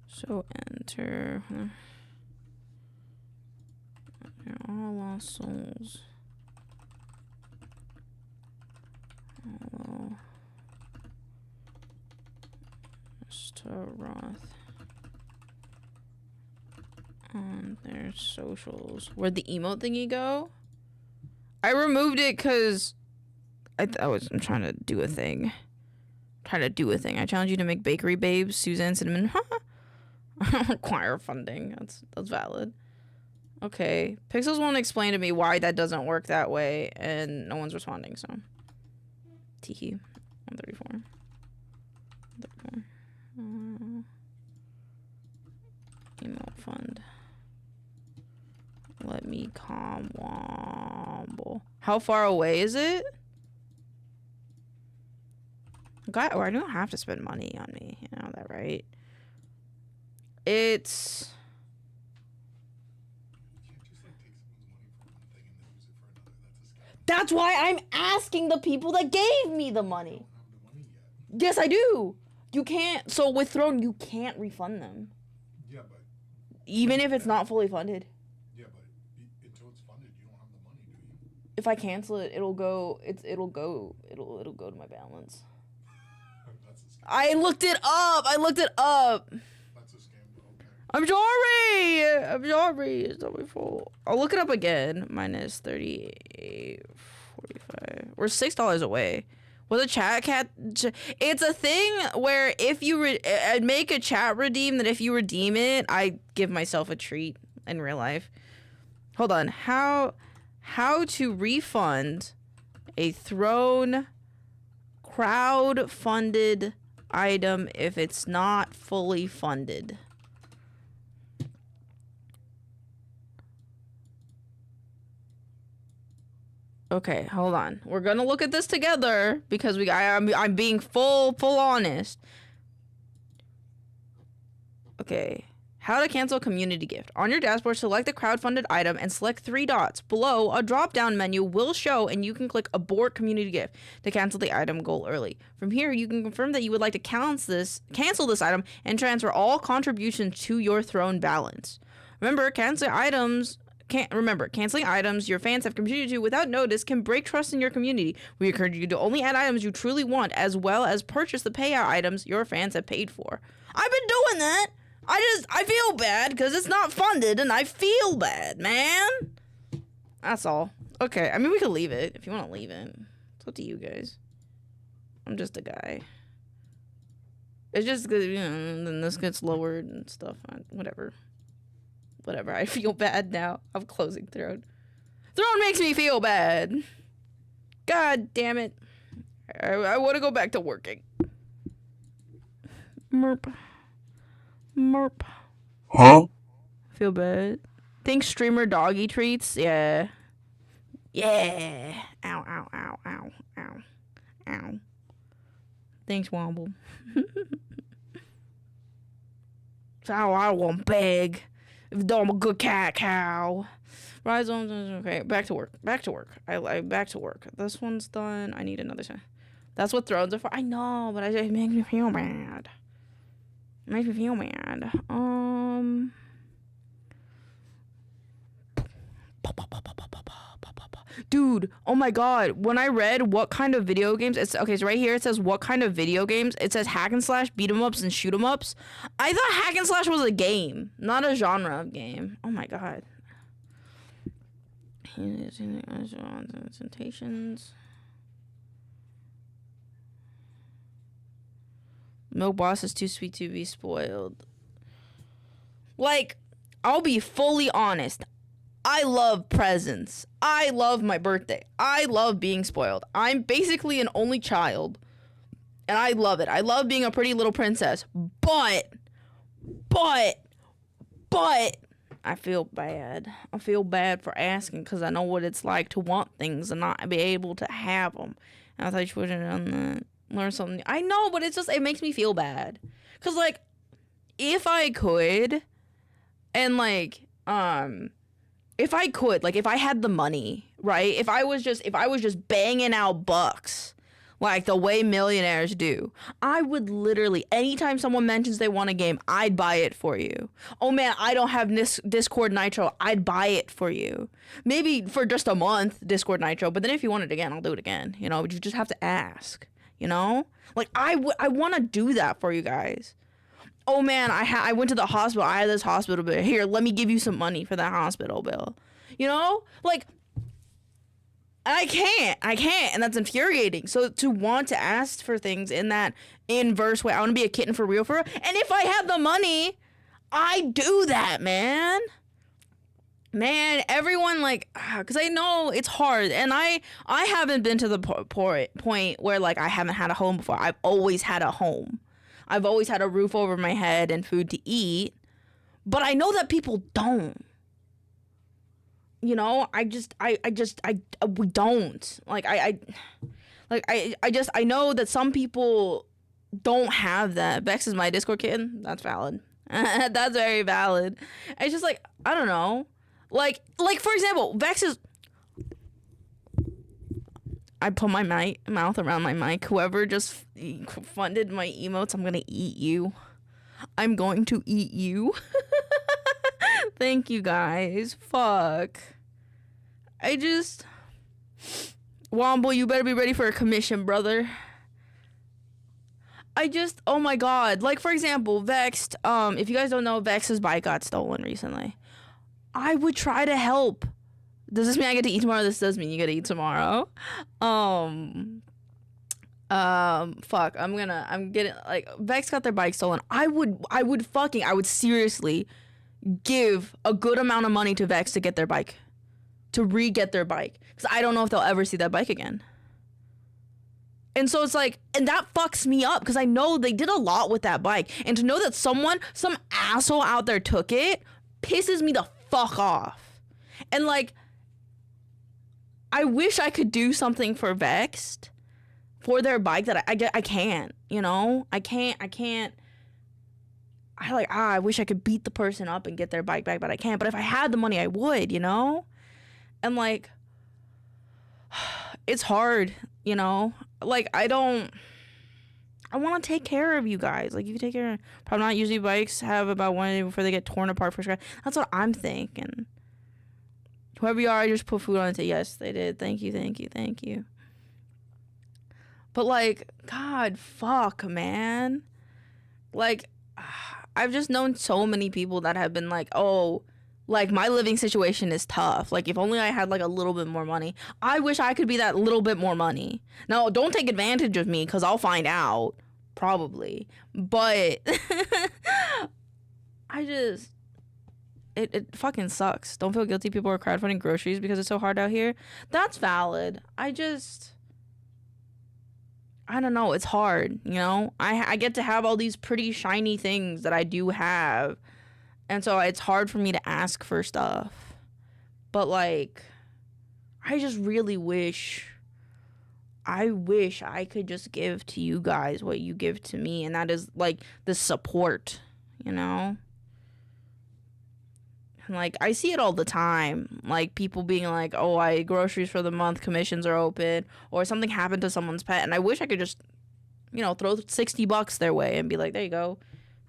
So enter all lost souls. Hello. Mr. Roth on their socials. Where'd the emote thingy go? I removed it because I'm trying to do a thing. I challenge you to make bakery babes, Suzanne Cinnamon. Require funding. That's valid. Okay. Pixels won't explain to me why that doesn't work that way, and no one's responding, so. Teehee. 134. 134. Emote fund. Let me calm Womble. How far away is it? God, or I don't have to spend money on me. You know that, right? It's... That's why I'm asking the people that gave me the money. Yes, I do. You can't. So with Throne, you can't refund them. Yeah, but even if it's not fully funded. Yeah, but until it's funded, you don't have the money, do you? If I cancel it, it'll go to my balance. That's a scam. I looked it up. That's a scam. Okay. I'm sorry. It's not my fault. I'll look it up again. Minus 38.45. We're $6 away. Was a chat cat? It's a thing where if you I'd make a chat redeem that if you redeem it, I give myself a treat in real life. Hold on. How to refund a Throne crowd-funded item if it's not fully funded? Okay, hold on. We're gonna look at this together because I'm being full honest. Okay. How to cancel a community gift. On your dashboard, select the crowdfunded item and select 3 dots. Below, a drop-down menu will show and you can click Abort Community Gift to cancel the item goal early. From here, you can confirm that you would like to cancel this item and transfer all contributions to your Throne balance. Remember, canceling items your fans have contributed to without notice can break trust in your community. We encourage you to only add items you truly want, as well as purchase the payout items your fans have paid for. I've been doing that. I feel bad because it's not funded and I feel bad, man. That's all. Okay, I mean, we could leave it if you want to leave it. It's up to you guys. I'm just a guy. It's just, you know, then this gets lowered and stuff. Whatever, I feel bad now. I'm closing Throne. Throne makes me feel bad. God damn it. I want to go back to working. Merp. Merp. Huh? Feel bad. Think streamer doggy treats? Yeah. Yeah. Ow, ow, ow, ow, ow, ow. Thanks, Womble. So I won't beg. If I'm a good cat cow. Rise on. Okay, back to work. Back to work. I back to work. This one's done. I need another one. That's what thrones are for. I know, but it makes me feel bad. It makes me feel bad. Dude, oh my god, when I read what kind of video games, it's okay, so right here it says what kind of video games, it says hack and slash, beat 'em ups, and shoot 'em ups. I thought hack and slash was a game, not a genre of game. Oh my god. Presentations. Milk boss is too sweet to be spoiled. Like, I'll be fully honest. I love presents. I love my birthday. I love being spoiled. I'm basically an only child. And I love it. I love being a pretty little princess. But I feel bad. I feel bad for asking because I know what it's like to want things and not be able to have them. And I thought you would have done that. Learn something. I know, but it's just, it makes me feel bad. Because, like, if I could, and, like, if I could, like, if I had the money, right? If I was just banging out bucks, like the way millionaires do, I would literally, anytime someone mentions they want a game, I'd buy it for you. Oh man, I don't have Discord Nitro, I'd buy it for you. Maybe for just a month, Discord Nitro, but then if you want it again, I'll do it again. You know, but you just have to ask, you know? Like, I want to do that for you guys. Oh man, I went to the hospital. I had this hospital bill. Here, let me give you some money for that hospital bill. You know? Like, I can't. And that's infuriating. So to want to ask for things in that inverse way, I want to be a kitten for real. And if I have the money, I do that, man. Man, everyone, like, because I know it's hard. And I haven't been to the point where, like, I haven't had a home before. I've always had a home. I've always had a roof over my head and food to eat, but I know that people don't. You know, we don't. I know that some people don't have that. Vex is my Discord kitten. That's valid. That's very valid. It's just like, I don't know. Like for example, Vex is. I put my mouth around my mic. Whoever just funded my emotes, I'm gonna eat you. I'm going to eat you. Thank you guys. Fuck. Womble, you better be ready for a commission, brother. Oh my god. Like, for example, Vexed, if you guys don't know, Vex's bike got stolen recently. I would try to help. Does this mean I get to eat tomorrow? This does mean you get to eat tomorrow. Fuck. I'm getting, like, Vex got their bike stolen. I would seriously give a good amount of money to Vex to get their bike. To re-get their bike. Because I don't know if they'll ever see that bike again. And so it's like, and that fucks me up because I know they did a lot with that bike. And to know that some asshole out there took it pisses me the fuck off. And, like, I wish I could do something for Vexed for their bike that I can't, you know? I can't. I wish I could beat the person up and get their bike back, but I can't. But if I had the money, I would, you know? And, like, it's hard, you know? Like, I want to take care of you guys. Like, you take care of, probably not usually bikes have about 1 day before they get torn apart for scratch. That's what I'm thinking. Whoever you are, I just put food on it. Yes, they did. Thank you. But, like, God, fuck, man. Like, I've just known so many people that have been like, oh, like, my living situation is tough. Like, if only I had, like, a little bit more money. I wish I could be that little bit more money. Now, don't take advantage of me, because I'll find out. Probably. But, It fucking sucks. Don't feel guilty. People are crowdfunding groceries because it's so hard out here. That's valid. I don't know, it's hard, you know? I get to have all these pretty shiny things that I do have. And so it's hard for me to ask for stuff. But like, I just really wish I could just give to you guys what you give to me, and that is like the support, you know? And like, I see it all the time, like people being like, oh, I groceries for the month, commissions are open, or something happened to someone's pet, and I wish I could just, you know, throw $60 their way and be like, there you go,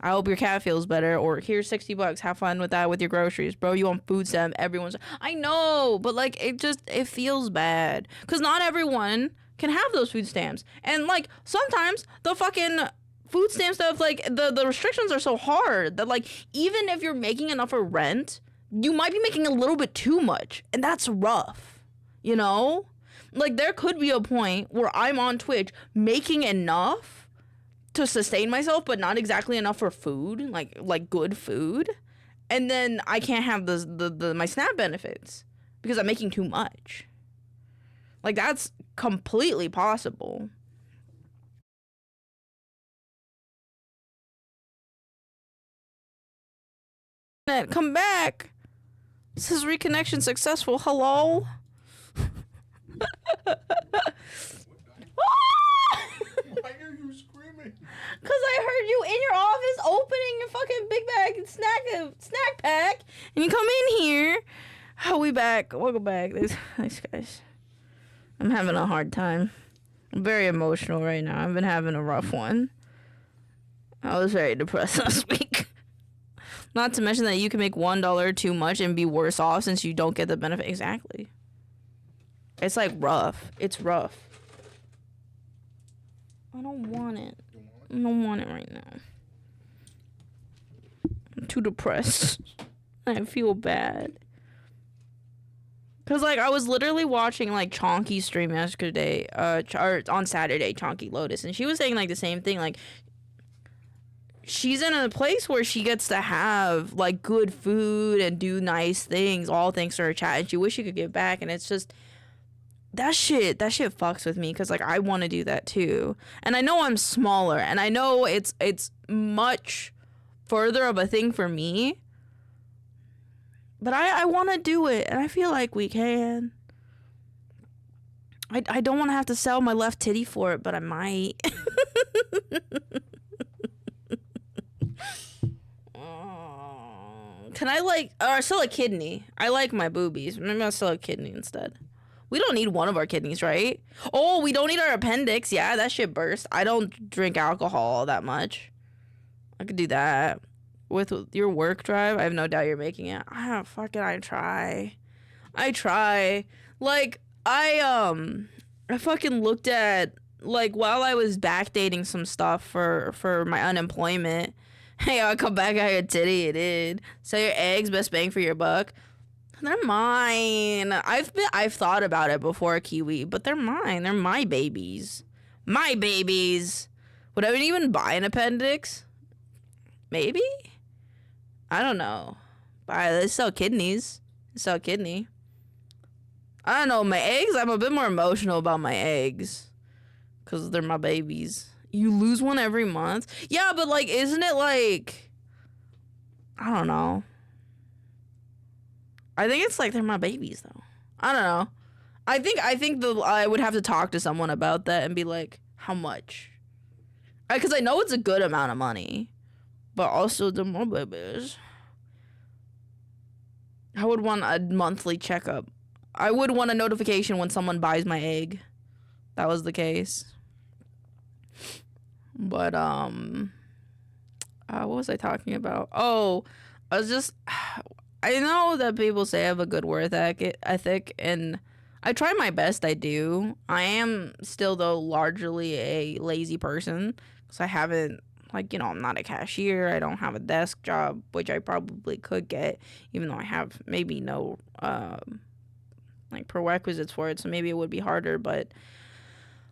I hope your cat feels better, or here's $60, have fun with that with your groceries, bro. You want food stamp? Everyone's, I know, but like, it feels bad because not everyone can have those food stamps, and like sometimes the fucking food stamp stuff, like the restrictions are so hard that like even if you're making enough for rent, you might be making a little bit too much, and that's rough, you know? Like there could be a point where I'm on Twitch making enough to sustain myself, but not exactly enough for food, like good food, and then I can't have the my SNAP benefits because I'm making too much. Like that's completely possible. Come back. This is reconnection successful. Hello. Why are you screaming? Cause I heard you in your office opening your fucking big bag snack pack, and you come in here. Oh, we back. Welcome back. Thanks, guys. I'm having a hard time. I'm very emotional right now. I've been having a rough one. I was very depressed last week. Not to mention that you can make $1 too much and be worse off since you don't get the benefit. Exactly. It's like rough. It's rough. I don't want it. I don't want it right now. I'm too depressed. I feel bad. Cause like I was literally watching like Chonky's stream yesterday, or on Saturday, Chonky Lotus, and she was saying like the same thing. Like she's in a place where she gets to have like good food and do nice things, all thanks to her chat, and she wish she could give back. And it's just that shit fucks with me, because like I want to do that too, and I know I'm smaller, and I know it's much further of a thing for me, but I want to do it, and I feel like we can. I don't want to have to sell my left titty for it, but I might. Can I like, or sell a kidney? I like my boobies. Maybe I'll sell a kidney instead. We don't need one of our kidneys, right? Oh, we don't need our appendix. Yeah, that shit burst. I don't drink alcohol that much. I could do that. With your work drive, I have no doubt you're making it. I try. Like, I fucking looked at, like, while I was backdating some stuff for my unemployment. Hey, I'll come back out your titty, it did. Sell your eggs, best bang for your buck. They're mine. I've thought about it before, Kiwi, but they're mine. They're my babies. My babies. Would I even buy an appendix? Maybe? I don't know. They sell kidneys. They sell a kidney. I don't know. My eggs, I'm a bit more emotional about my eggs, because they're my babies. You lose one every month? Yeah, but like, isn't it like, I don't know. I think it's like they're my babies though. I don't know. I think I would have to talk to someone about that and be like, how much? Because I know it's a good amount of money, but also they're my babies. I would want a monthly checkup. I would want a notification when someone buys my egg. That was the case. But what was I talking about? Oh, I know that people say I have a good work ethic, and I try my best. I do. I am still, though, largely a lazy person, because I haven't, like, you know, I'm not a cashier. I don't have a desk job, which I probably could get, even though I have maybe no like prerequisites for it, so maybe it would be harder. But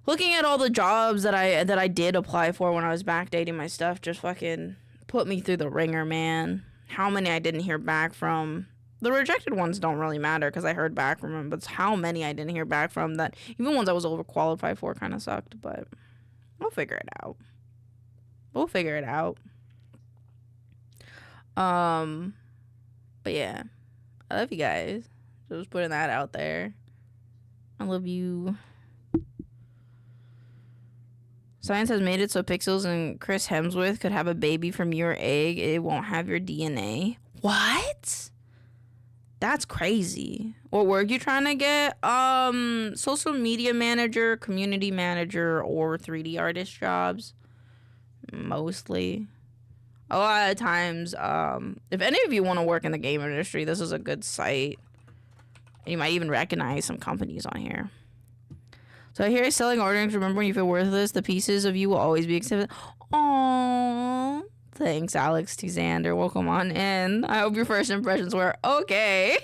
looking at all the jobs that I did apply for when I was backdating my stuff just fucking put me through the ringer, man. How many I didn't hear back from. The rejected ones don't really matter because I heard back from them, but it's how many I didn't hear back from that even ones I was overqualified for kind of sucked. But We'll figure it out. We'll figure it out. But yeah, I love you guys. Just putting that out there. I love you. Science has made it so Pixels and Chris Hemsworth could have a baby from your egg. It won't have your DNA. What? That's crazy. What work you trying to get? Social media manager, community manager, or 3D artist jobs. Mostly. A lot of times, if any of you want to work in the game industry, this is a good site. You might even recognize some companies on here. So here is selling orderings. Remember, when you feel worthless, the pieces of you will always be accepted. Aww. Thanks, Alex T. Xander. Welcome on in. I hope your first impressions were okay.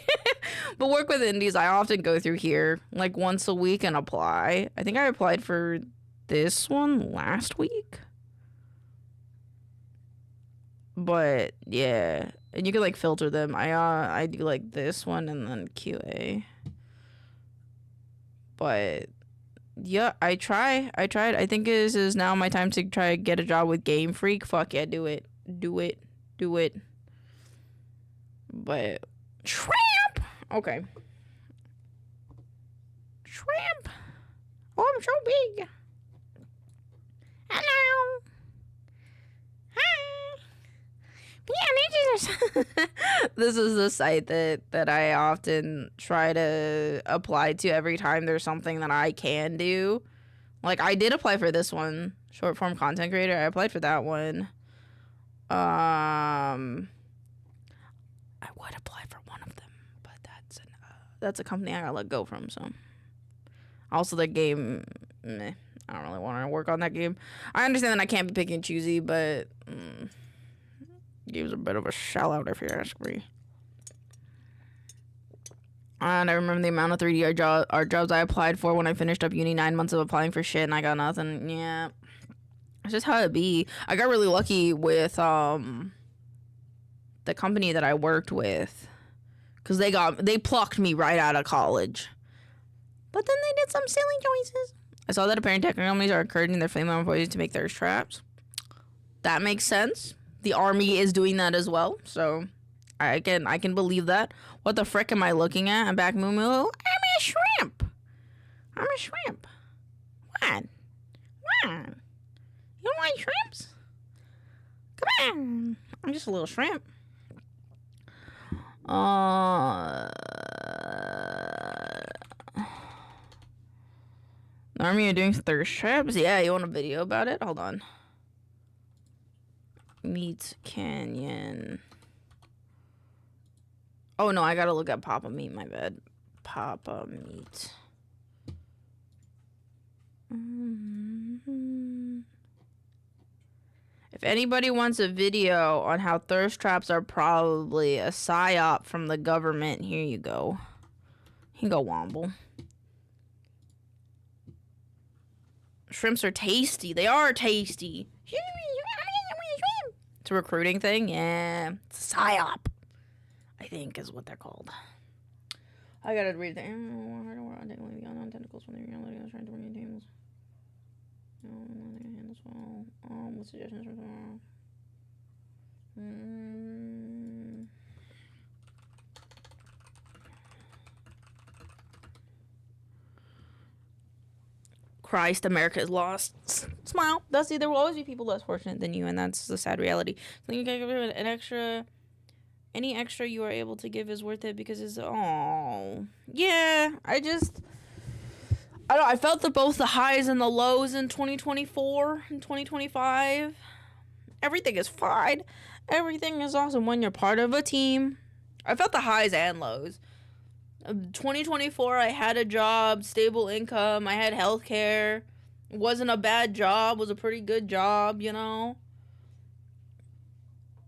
But work with indies, I often go through here like once a week and apply. I think I applied for this one last week. But yeah, and you can like filter them. I do like this one and then QA. But yeah, I tried. I think this is now my time to try to get a job with Game Freak. Fuck yeah, do it. But shrimp. Okay. Shrimp. Oh, I'm so big. Hello. Hi. Yeah, this is the site that I often try to apply to every time there's something that I can do. Like, I did apply for this one, short form content creator. I applied for that one. I would apply for one of them, but that's a company I gotta let go from. So, also the game, meh, I don't really want to work on that game. I understand that I can't be picky and choosy, but game's a bit of a shell out if you ask me. And I remember the amount of 3D art jobs I applied for when I finished up uni. 9 months of applying for shit and I got nothing. Yeah, it's just how it be. I got really lucky with the company that I worked with, because they plucked me right out of college. But then they did some silly choices. I saw that apparent tech companies are encouraging their female employees to make thirst traps. That makes sense. The army is doing that as well, so I can believe that. What the frick am I looking at? I'm back, Moo Moo. I'm a shrimp. What? You don't like shrimps? Come on. I'm just a little shrimp. The army are doing thirst traps? Yeah, you want a video about it? Hold on. Meat Canyon. Oh no, I gotta look at Papa Meat, my bad. Papa Meat. If anybody wants a video on how thirst traps are probably a psyop from the government, here you go. Here you go, Womble. Shrimps are tasty. They are tasty. It's a recruiting thing? Yeah. It's a psyop, I think is what they're called. I gotta read the tentacles from the reality. I was trying to bring in tables. What suggestions for tomorrow? Christ, America is lost. Smile. Dusty, there will always be people less fortunate than you, and that's the sad reality. So you can give an extra. Any extra you are able to give is worth it because it's yeah. I don't know. I felt both the highs and the lows in 2024 and 2025. Everything is fine. Everything is awesome when you're part of a team. I felt the highs and lows. 2024, I had a job, stable income. I had healthcare. It wasn't a bad job. It was a pretty good job, you know.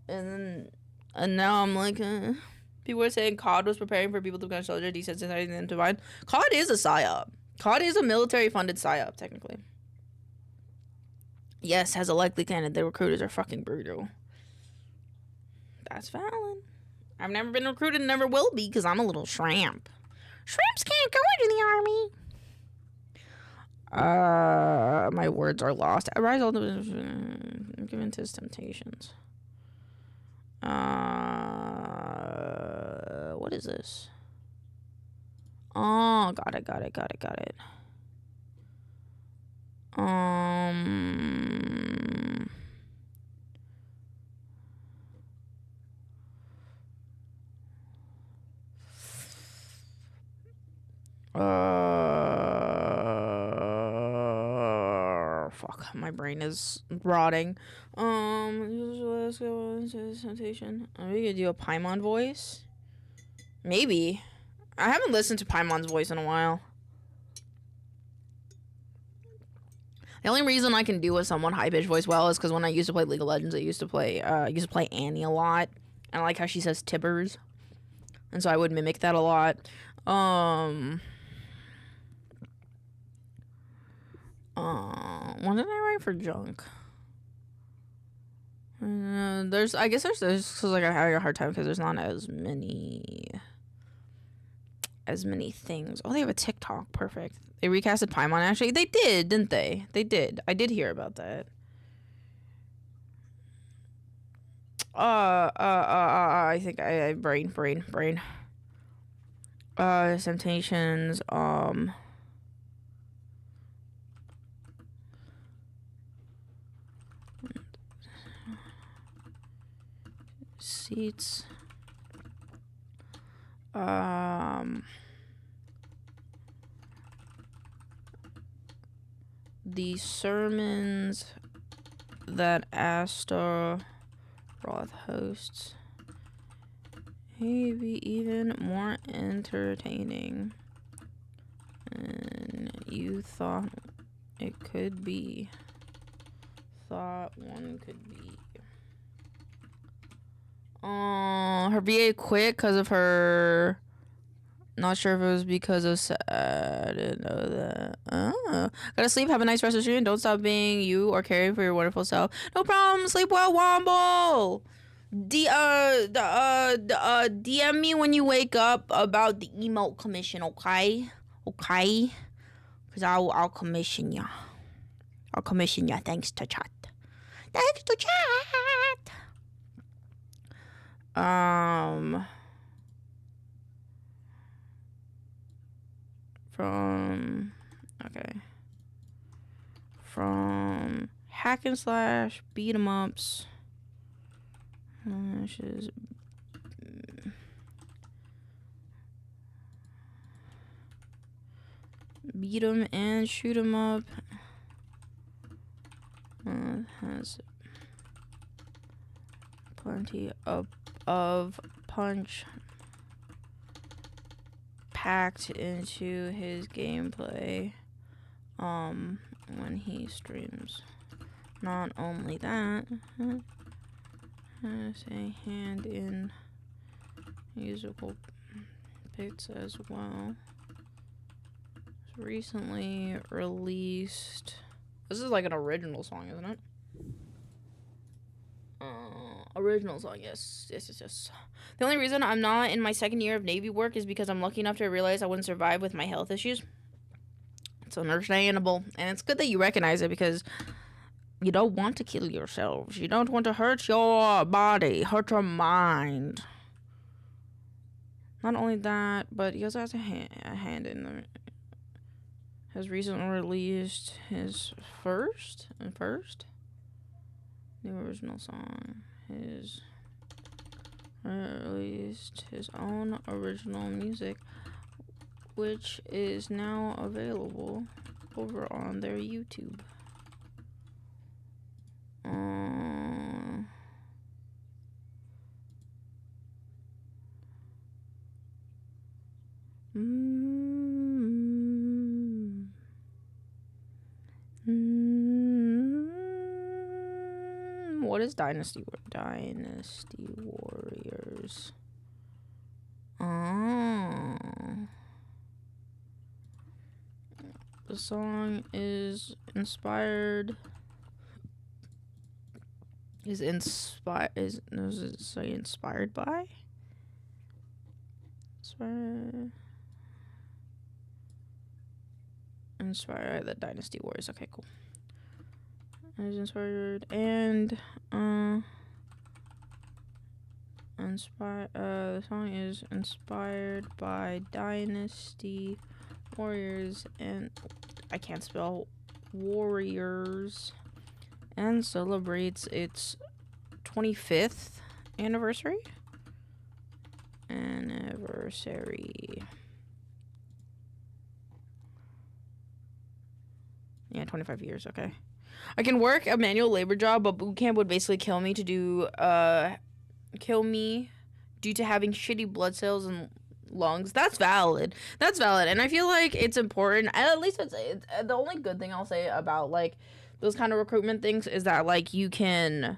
And now I'm like, people are saying COD was preparing for people to become soldiers, desensitizing them to violence. COD is a psyop. COD is a military-funded psyop, technically. Yes, has a likely candidate. The recruiters are fucking brutal. That's valid. I've never been recruited and never will be because I'm a little shrimp. Shrimps can't go into the army. my words are lost. Arise all the given to his temptations. What is this? Oh, got it. Fuck, my brain is rotting. Let's go into temptation. We could do a Paimon voice. Maybe. I haven't listened to Paimon's voice in a while. The only reason I can do a somewhat high-pitched voice well is because when I used to play League of Legends, I used to play Annie a lot. And I like how she says tibbers. And so I would mimic that a lot. What did I write for junk? I guess there's cause like I'm having a hard time because there's not as many things. Oh, they have a TikTok. Perfect. They recasted Paimon. Actually, they did, didn't they? They did. I did hear about that. I think I brain. Temptations. Seats. The sermons that Astaroth hosts maybe even more entertaining than you thought it could be. Thought one could be. Her VA quit because of her. Not sure if it was because of. I didn't know that. Gotta sleep. Have a nice rest of the stream. Don't stop being you or caring for your wonderful self. No problem. Sleep well, Womble. DM me when you wake up about the emote commission, okay? Okay? Cause I'll commission ya. I'll commission ya. Thanks to chat. Thanks to chat. From hack and slash beat 'em ups. Beat 'em and shoot 'em up. Has plenty of punch packed into his gameplay when he streams. Not only that, has a hand in musical bits as well. It's recently released. This is like an original song, isn't it? Original song, yes. The only reason I'm not in my second year of Navy work is because I'm lucky enough to realize I wouldn't survive with my health issues. It's understandable, and it's good that you recognize it because you don't want to kill yourselves. You don't want to hurt your body, hurt your mind. Not only that, but he also has a hand in the. Has recently released his first new original song. His released his own original music, which is now available over on their YouTube. What is Dynasty Warriors? The song is inspired. Does it say inspired by? Inspired by the Dynasty Warriors. Okay, cool. is inspired and the song is inspired by Dynasty Warriors and I can't spell Warriors and celebrates its 25th anniversary. Yeah, 25 years, okay. I can work a manual labor job, but boot camp would basically kill me due to having shitty blood cells and lungs. That's valid. And I feel like it's important. At least it's the only good thing I'll say about like those kind of recruitment things is that like you can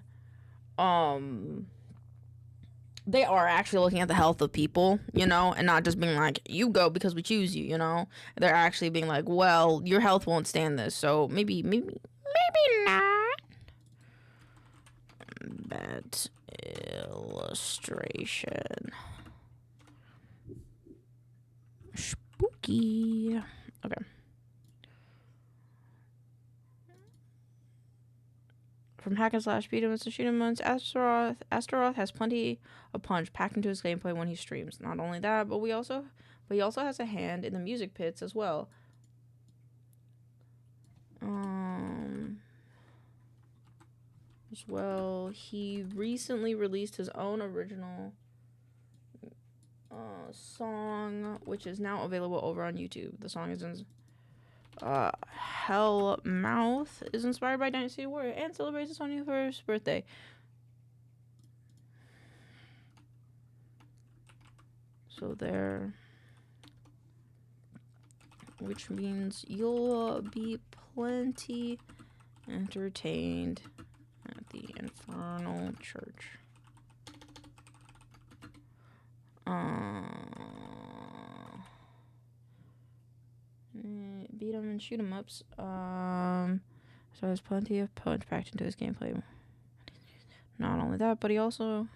they are actually looking at the health of people, you know, and not just being like, you go because we choose you, you know. They're actually being like, well, your health won't stand this, so maybe not. Bad illustration. Spooky. Okay. From hack and slash beat 'em to shoot 'em once, Astaroth has plenty of punch packed into his gameplay when he streams. Not only that, but he also has a hand in the music pits as well. He recently released his own original song, which is now available over on YouTube. The song is in Hellmouth is inspired by Dynasty Warrior and celebrates his 21st birthday. So there, which means you'll be plenty entertained at the Infernal Church. Beat 'em and shoot 'em ups. So there's plenty of punch packed into his gameplay. Not only that, but he also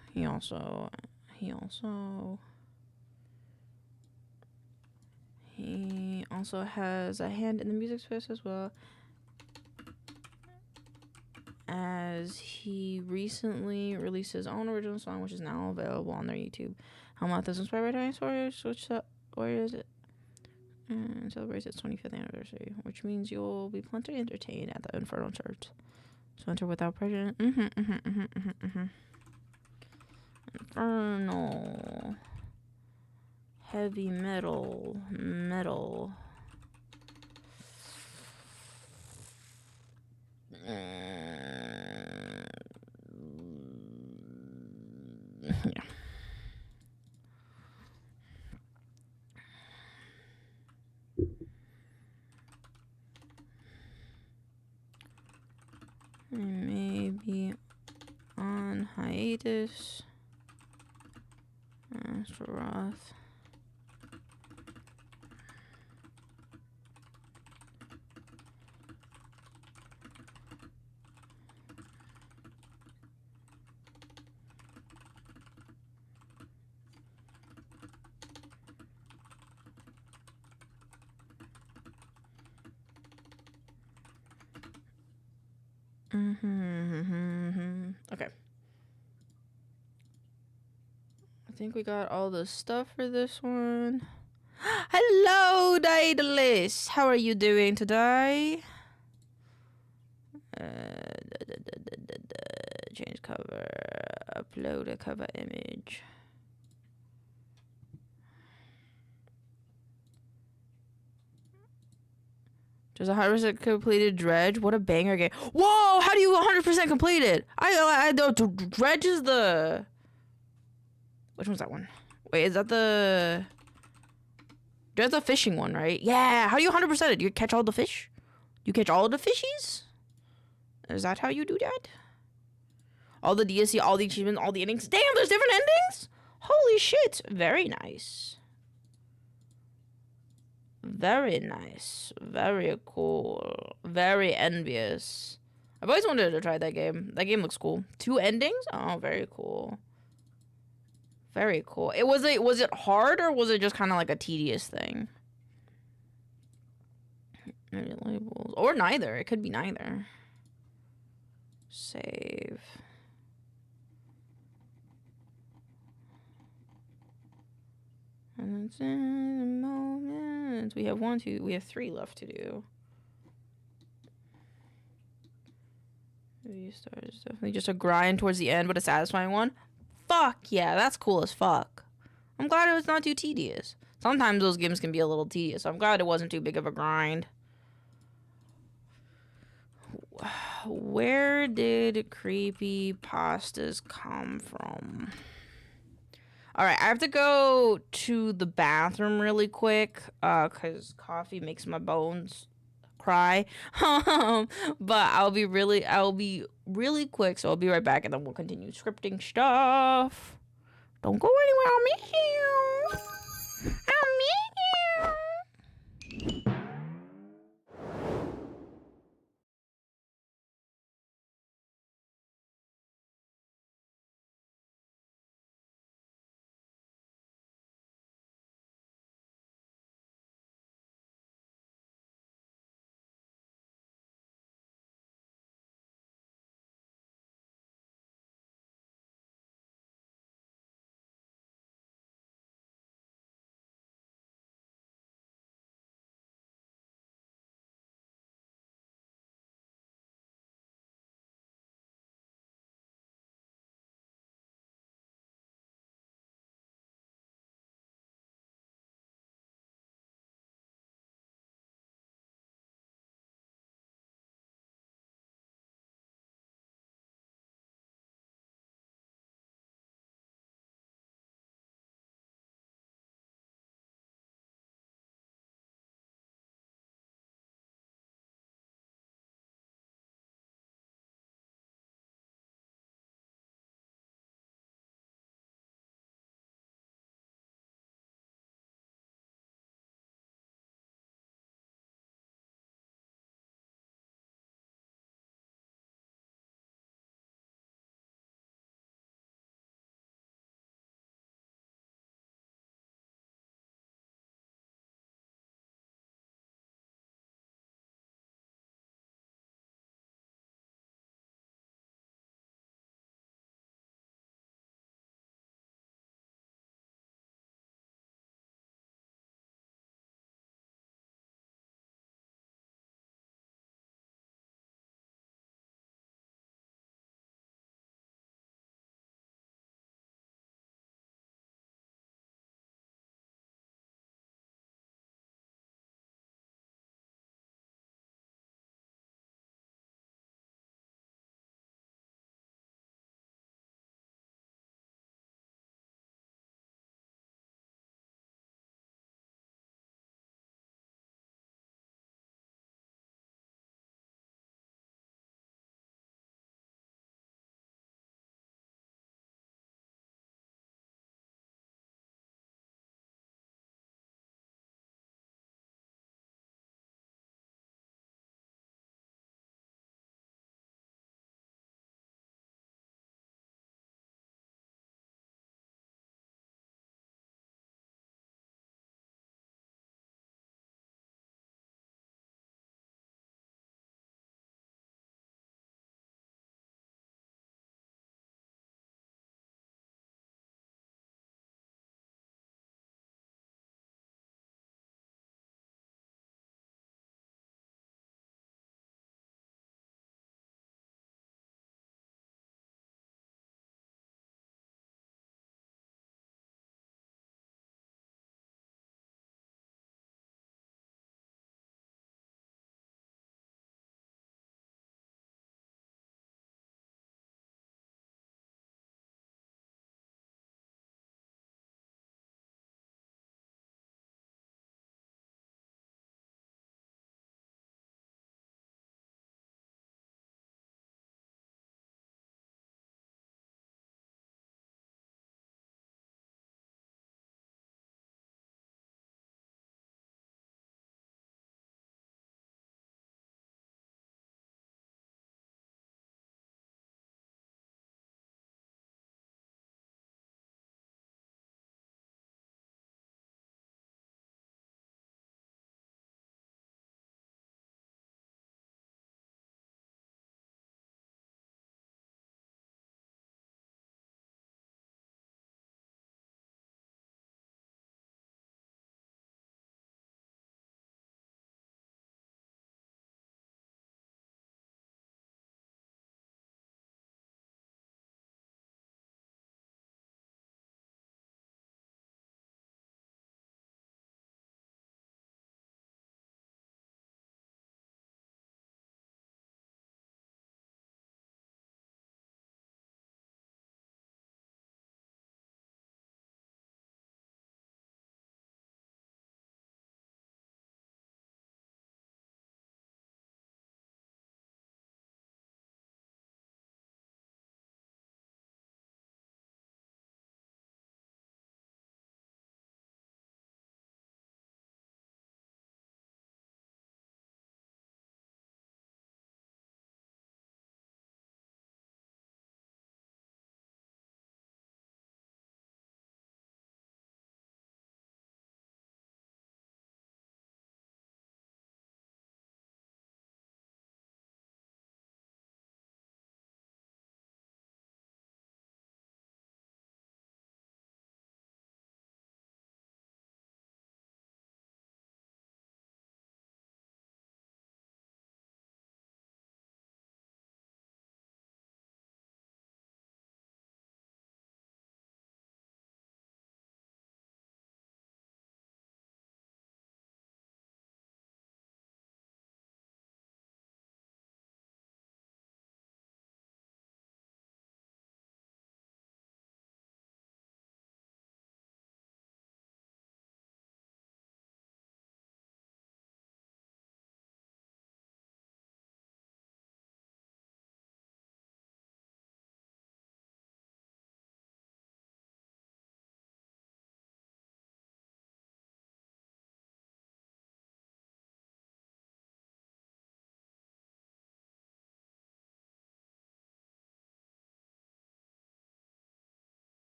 has a hand in the music space as well, as he recently released his own original song, which is now available on their YouTube. Hellmouth is inspired by dinosaurs, where is it? And celebrates its 25th anniversary, which means you'll be plenty entertained at the Infernal Church. So enter without prejudice. Infernal. Heavy metal. Yeah. Maybe on hiatus. Astaroth. Okay. I think we got all the stuff for this one. Hello, Daedalus. How are you doing today? Change cover. Upload a cover image. There's a 100% completed Dredge. What a banger game. Whoa, how do you 100% complete it? I know Dredge is the... Which one's that one? Wait, is that the... There's the fishing one, right? Yeah, how do you 100% it? Do you catch all the fish? You catch all the fishies? Is that how you do that? All the DSC, all the achievements, all the endings. Damn, there's different endings? Holy shit. Very nice. Very nice. Very cool. Very envious. I've always wanted to try that game. That game looks cool. 2 endings? Oh, very cool. Very cool. Was it hard or was it just kind of like a tedious thing? Labels. Or neither. It could be neither. Save. And it's in a moment. We have 1, 2, we have 3 left to do. Restart is definitely just a grind towards the end, but a satisfying one. Fuck yeah, that's cool as fuck. I'm glad it was not too tedious. Sometimes those games can be a little tedious, so I'm glad it wasn't too big of a grind. Where did creepy pastas come from? Alright, I have to go to the bathroom really quick, cause coffee makes my bones cry. But I'll be really quick, so I'll be right back and then we'll continue scripting stuff. Don't go anywhere, I'll meet you. I'll meet you.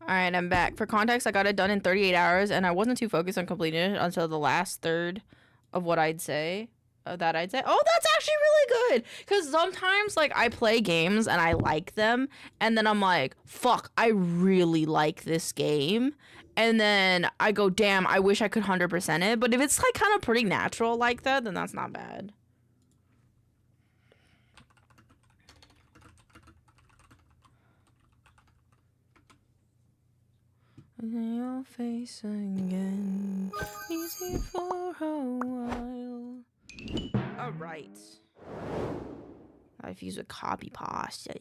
Alright, I'm back. For context, I got it done in 38 hours, and I wasn't too focused on completing it until the last third of what I'd say. Oh, that's actually really good! Because sometimes, like, I play games and I like them, and then I'm like, fuck, I really like this game. And then I go, damn, I wish I could 100% it. But if it's, like, kind of pretty natural like that, then that's not bad. Your face again, easy for a while. Alright. I've used a copy pasta.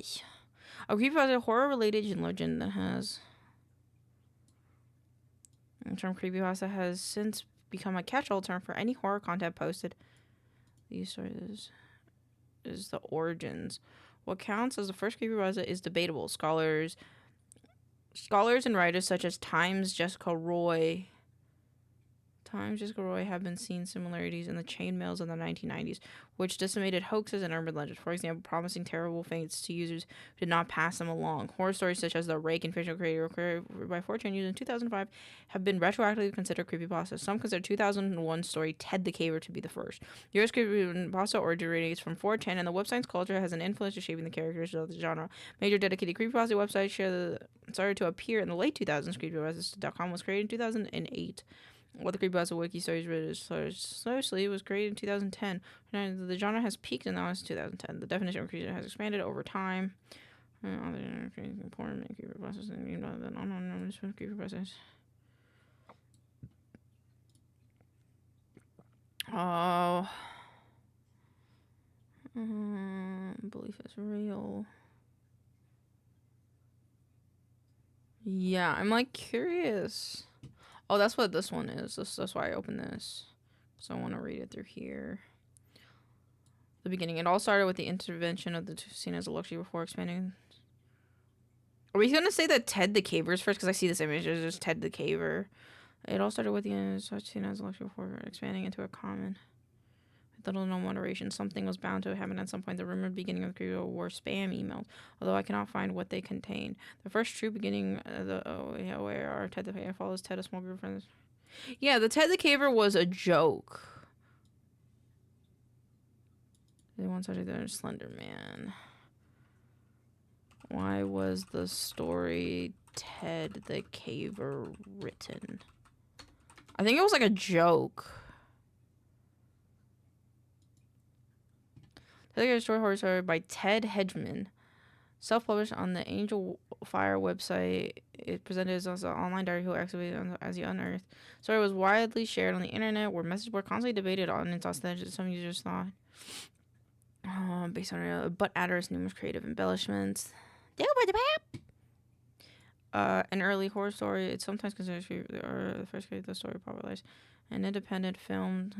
A creepypasta is a horror-related legend that has... The term creepypasta has since become a catch-all term for any horror content posted. These stories is the origins. What counts as the first creepypasta is debatable. Scholars and writers such as Jessica Roy have been seen similarities in the chain mails of the 1990s, which disseminated hoaxes and urban legends. For example, promising terrible fates to users who did not pass them along. Horror stories such as the Rake and fictional creator created by 4chan used in 2005 have been retroactively considered creepypastas. Some consider 2001 story Ted the Caver to be the first. The US creepypasta originates from 4chan, and the website's culture has an influence in shaping the characters of the genre. Major dedicated creepypasta websites started to appear in the late 2000s. Creepypasta.com was created in 2008. What the creepypasta wiki stories Slowly was created in 2010. The genre has peaked in the last 2010. The definition of creature has expanded over time. Important creepypastas and creepypastas. Oh, belief is real. Yeah, I'm like curious. Oh, that's what this one is. That's why I opened this. So I want to read it through here. The beginning. It all started with the intervention of the seen as a luxury before expanding. Are we going to say that Ted the Caver is first? Because I see this image. There's just Ted the Caver. It all started with the such seen as a luxury before expanding into a common. With little no moderation. Something was bound to happen at some point. The rumored beginning of the creepypasta were spam emails, although I cannot find what they contain. The first true beginning where our Ted the Caver follows Ted, a small group of friends. Yeah, the Ted the Caver was a joke. They once started there Slender Man. Why was the story Ted the Caver written? I think it was like a joke. Ted the Caver story horror story by Ted Hedgeman. Self-published on the Angel Fire website. It presented as an online diary who activated as the unearthed. Story was widely shared on the internet, where messages were constantly debated on its authenticity. Some users thought, based on but adders numerous creative embellishments. An early horror story. It's sometimes considered the first created the story popularized. An independent film,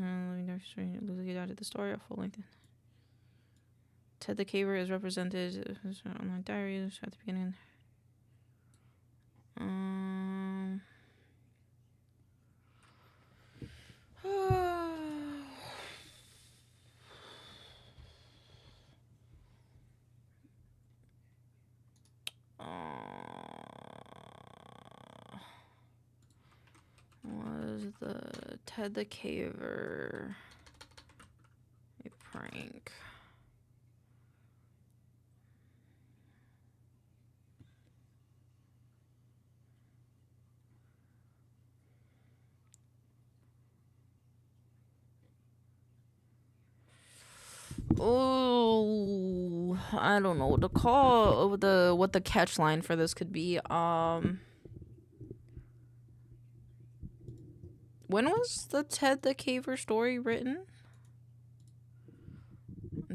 loosely adapted the story, a full length. Ted the Caver is represented online diaries at the beginning. Was the Ted the Caver a prank? Oh, I don't know what to call what the catch line for this could be. When was the Ted the Caver story written?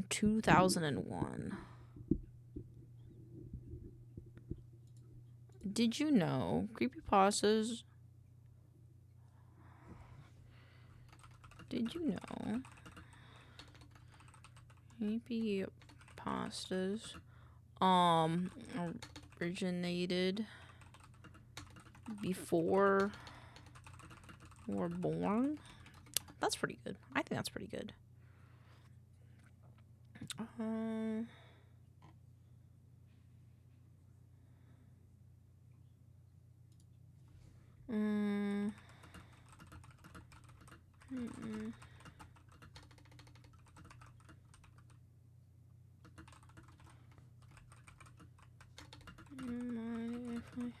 2001. Did you know creepypastas? Did you know creepypastas originated before we were born? That's pretty good. I think that's pretty good.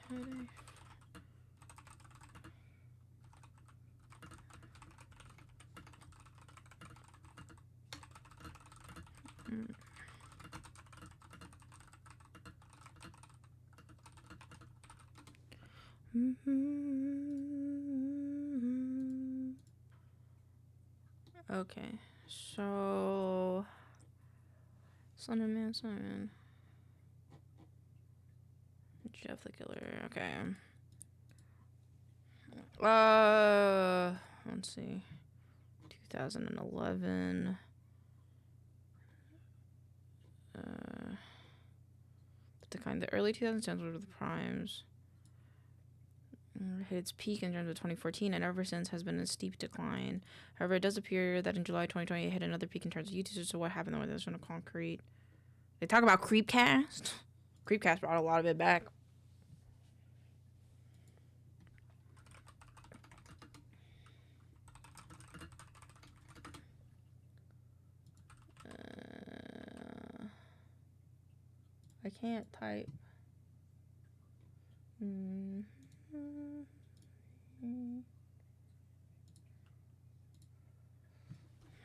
had a... Okay, so Slenderman, Jeff the Killer. Okay. Let's see. 2011. The early 2010s were the primes. Hit its peak in terms of 2014, and ever since has been a steep decline. However, it does appear that in July 2020 it hit another peak in terms of YouTube. So what happened with this one? Concrete. They talk about Creepcast. Creepcast brought a lot of it back. I can't type.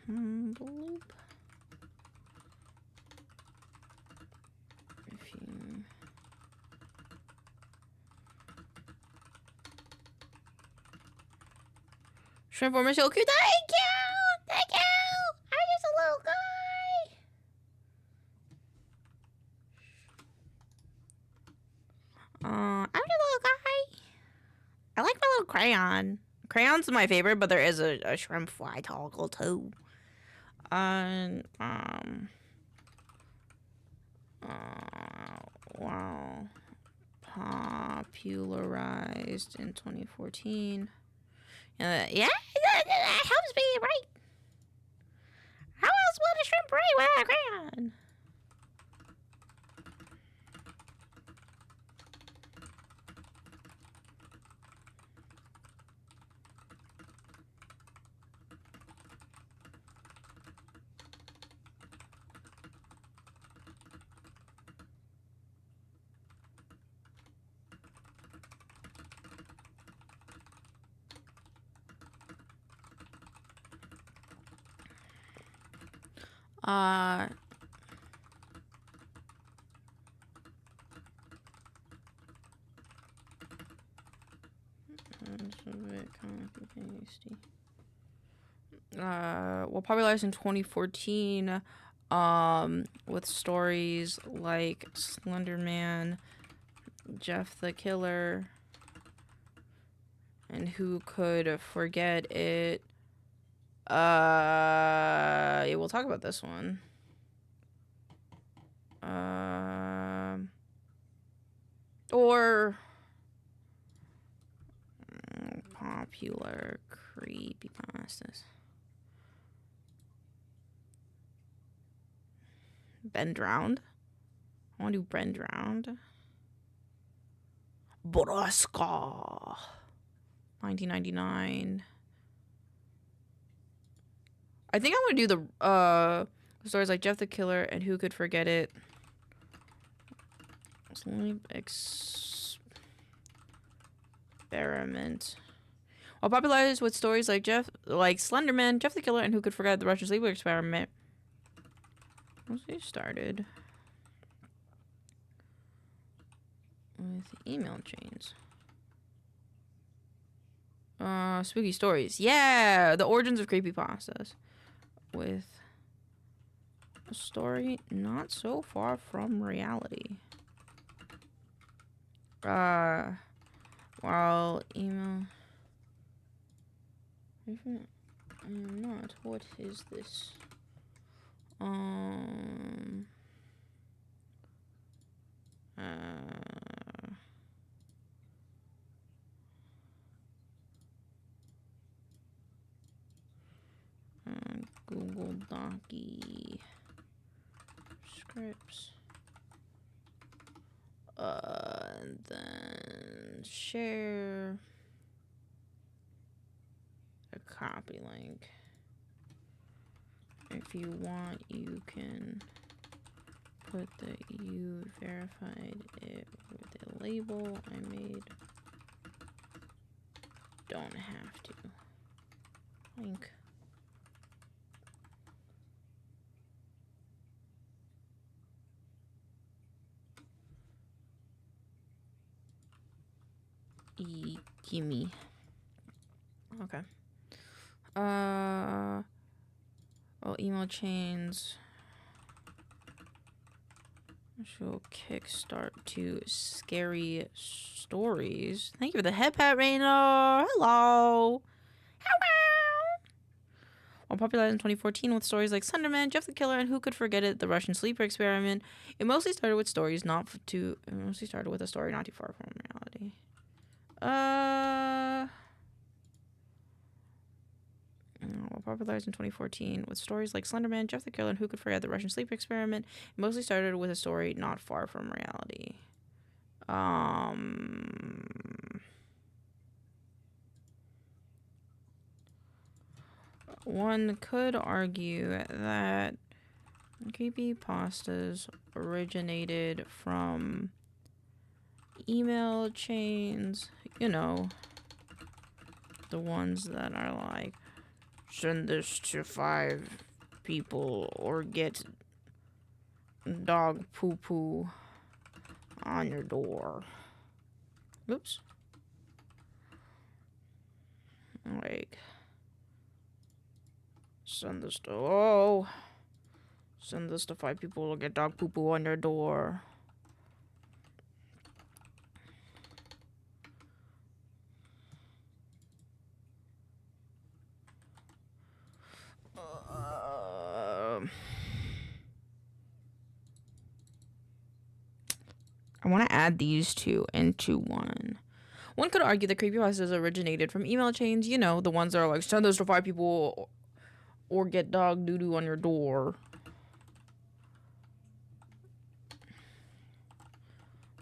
Bloop. If you... Shrimp form is so cute. Thank you! Thank you! I'm just a little guy. I'm just a little guy. I like my little crayon. Crayon's my favorite, but there is a shrimp fly toggle too. Wow. Popularized in 2014. Yeah, that helps me, right? How else would a shrimp write without a crayon? That's a bit kind of pasty. Well, popularized in 2014, with stories like Slenderman, Jeff the Killer, and Who Could Forget It. Yeah, we'll talk about this one. Or popular creepypastas. Ben Drowned. I want to do Ben Drowned. Brosca. 1999. I think I'm gonna do the stories like Jeff the Killer and Who Could Forget It. Sleep experiment. While popularized with stories like Slenderman, Jeff the Killer, and Who Could Forget the Russian Sleep Experiment. Once they started with email chains. Spooky stories. Yeah, the origins of creepypastas. With a story not so far from reality. While email... I am not. What is this? Google Docky scripts. And then share a copy link. If you want, you can put the you verified it with a label I made. Don't have to. Link. Gimme. Okay. Oh, email chains. She'll kickstart to scary stories. Thank you for the head pat, Raynor. Hello. While popularized in 2014 with stories like Sunderman, Jeff the Killer, and Who Could Forget It, the Russian sleeper experiment, it mostly started with a story not too far from reality. While popularized in 2014 with stories like Slenderman, Jeff the Killer, and Who Could Forget the Russian Sleeper Experiment, it mostly started with a story not far from reality. One could argue that creepypastas originated from email chains, you know, the ones that are like, send this to 5 people or get dog poo-poo on your door. Oops. Like, send this to 5 people or get dog poo-poo on your door. I want to add these two into one. One could argue that creepypastas originated from email chains, you know, the ones that are like, send this to 5 people or get dog doo-doo on your door.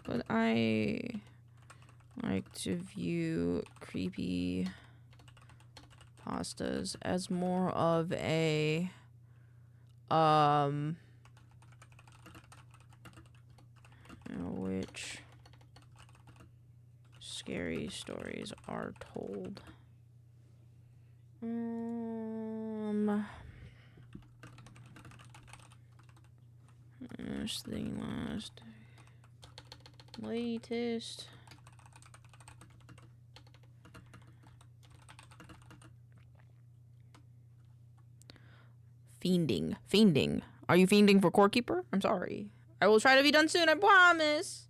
But I like to view creepypastas as more of a which scary stories are told. This thing latest. Fiending. Are you fiending for Core Keeper? I'm sorry. I will try to be done soon, I promise.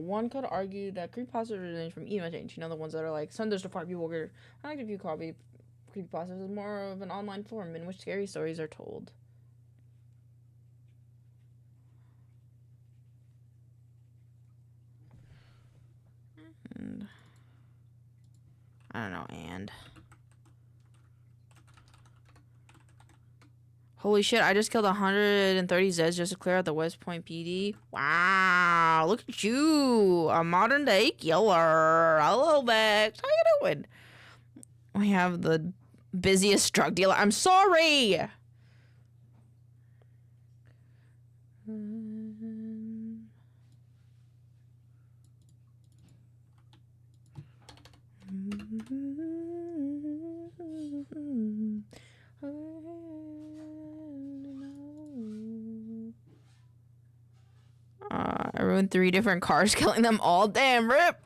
One could argue that creepypasta originates from email chains. You know, the ones that are like, send this to 5 people. I like to view creepypastas as more of an online forum in which scary stories are told. And I don't know, and holy shit, I just killed 130 Zeds just to clear out the West Point PD. Wow, look at you, a modern day killer. Hello, Bex. How you doing? We have the busiest drug dealer. I'm sorry. I ruined 3 different cars, killing them all. Damn, rip.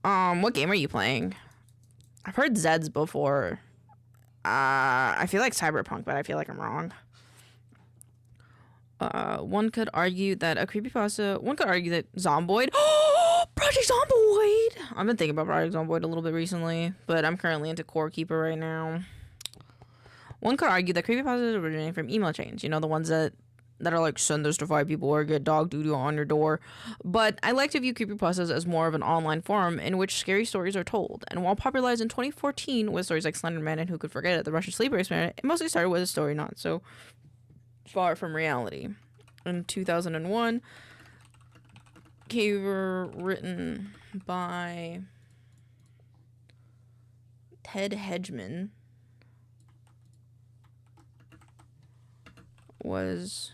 What game are you playing? I've heard Zeds before. I feel like Cyberpunk, but I feel like I'm wrong. One could argue that Zomboid. Project Zomboid! I've been thinking about Project Zomboid a little bit recently, but I'm currently into Core Keeper right now. One could argue that creepypastas originate from email chains. You know, the ones that that are like send this to 5 people or get dog doo-doo on your door. But I like to view creepypastas as more of an online forum in which scary stories are told. And while popularized in 2014 with stories like Slenderman and Who Could Forget It, the Russian sleeper experiment, it mostly started with a story not so far from reality. In 2001, Caver, written by Ted Hedgeman, was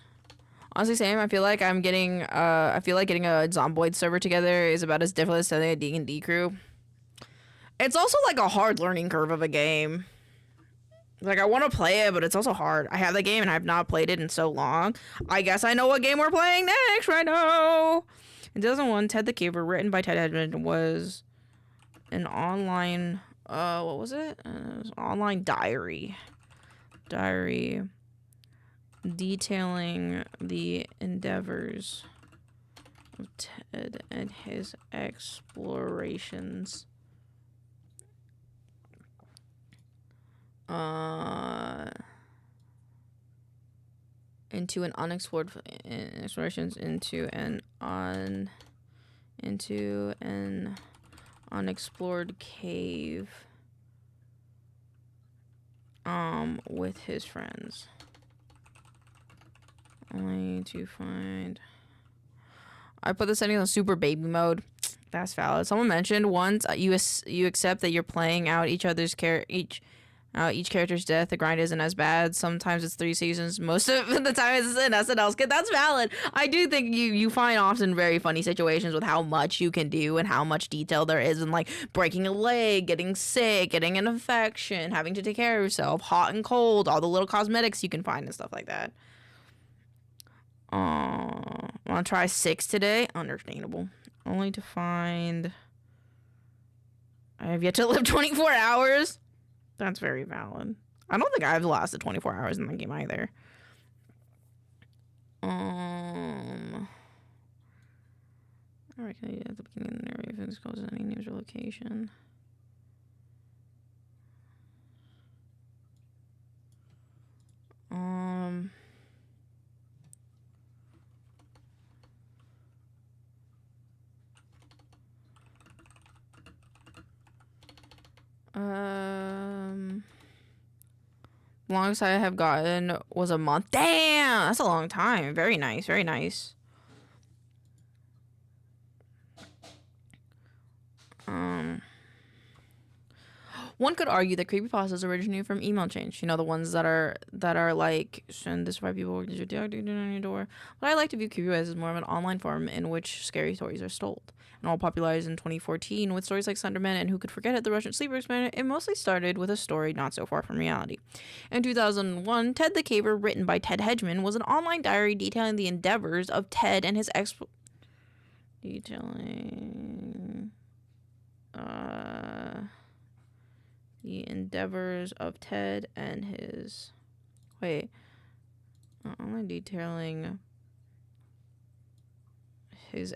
honestly same. I feel like getting a Zomboid server together is about as difficult as setting a D&D crew. It's also like a hard learning curve of a game. Like, I want to play it, but it's also hard. I have the game and I've not played it in so long. I guess I know what game we're playing next right now. In 2001, Ted the Caver, written by Ted Hedgeman, was an online, what was it? It was an online diary detailing the endeavors of Ted and his explorations into an unexplored explorations into an unexplored cave with his friends, only to find. I put the settings on super baby mode. That's valid. Someone mentioned once you accept that you're playing out each character's death. The grind isn't as bad. Sometimes it's 3 seasons. Most of the time it's an SNL skit. That's valid. I do think you find often very funny situations with how much you can do and how much detail there is in, like, breaking a leg, getting sick, getting an infection, having to take care of yourself, hot and cold, all the little cosmetics you can find and stuff like that. Want to try 6 today? Understandable. Only to find I have yet to live 24 hours. That's very valid. I don't think I've lasted 24 hours in the game either. I reckon at the beginning of the area if it goes any news or location. Longest I have gotten was a month. Damn, that's a long time. Very nice, very nice. One could argue that creepypastas originated from email chains. You know, the ones that are like send this to 5 people on your door. But I like to view creepypastas as more of an online forum in which scary stories are told. And all popularized in 2014 with stories like Slenderman and Who Could Forget It, the Russian sleeper experiment, it mostly started with a story not so far from reality. In 2001, Ted the Caver, written by Ted Hedgeman, was an online diary detailing the endeavors of Ted and his detailing his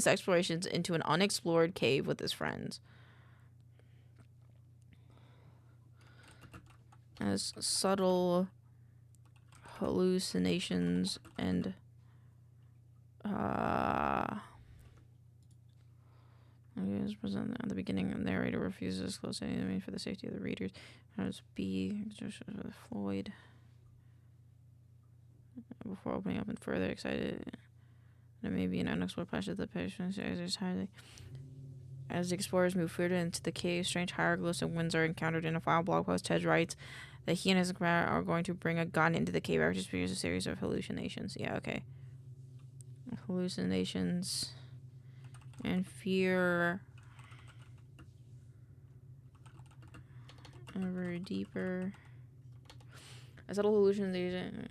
explorations into an unexplored cave with his friends. As subtle hallucinations and present at the beginning, the narrator refuses to disclose anything for the safety of the readers. As B Floyd before opening up and further excited. There may be an unexplored passage of the patient as the explorers move further into the cave. Strange hieroglyphs and winds are encountered in a file blog post. Ted writes that he and his comrade are going to bring a gun into the cave after he experiences a series of hallucinations. Yeah, okay. Hallucinations and fear ever deeper. A subtle hallucination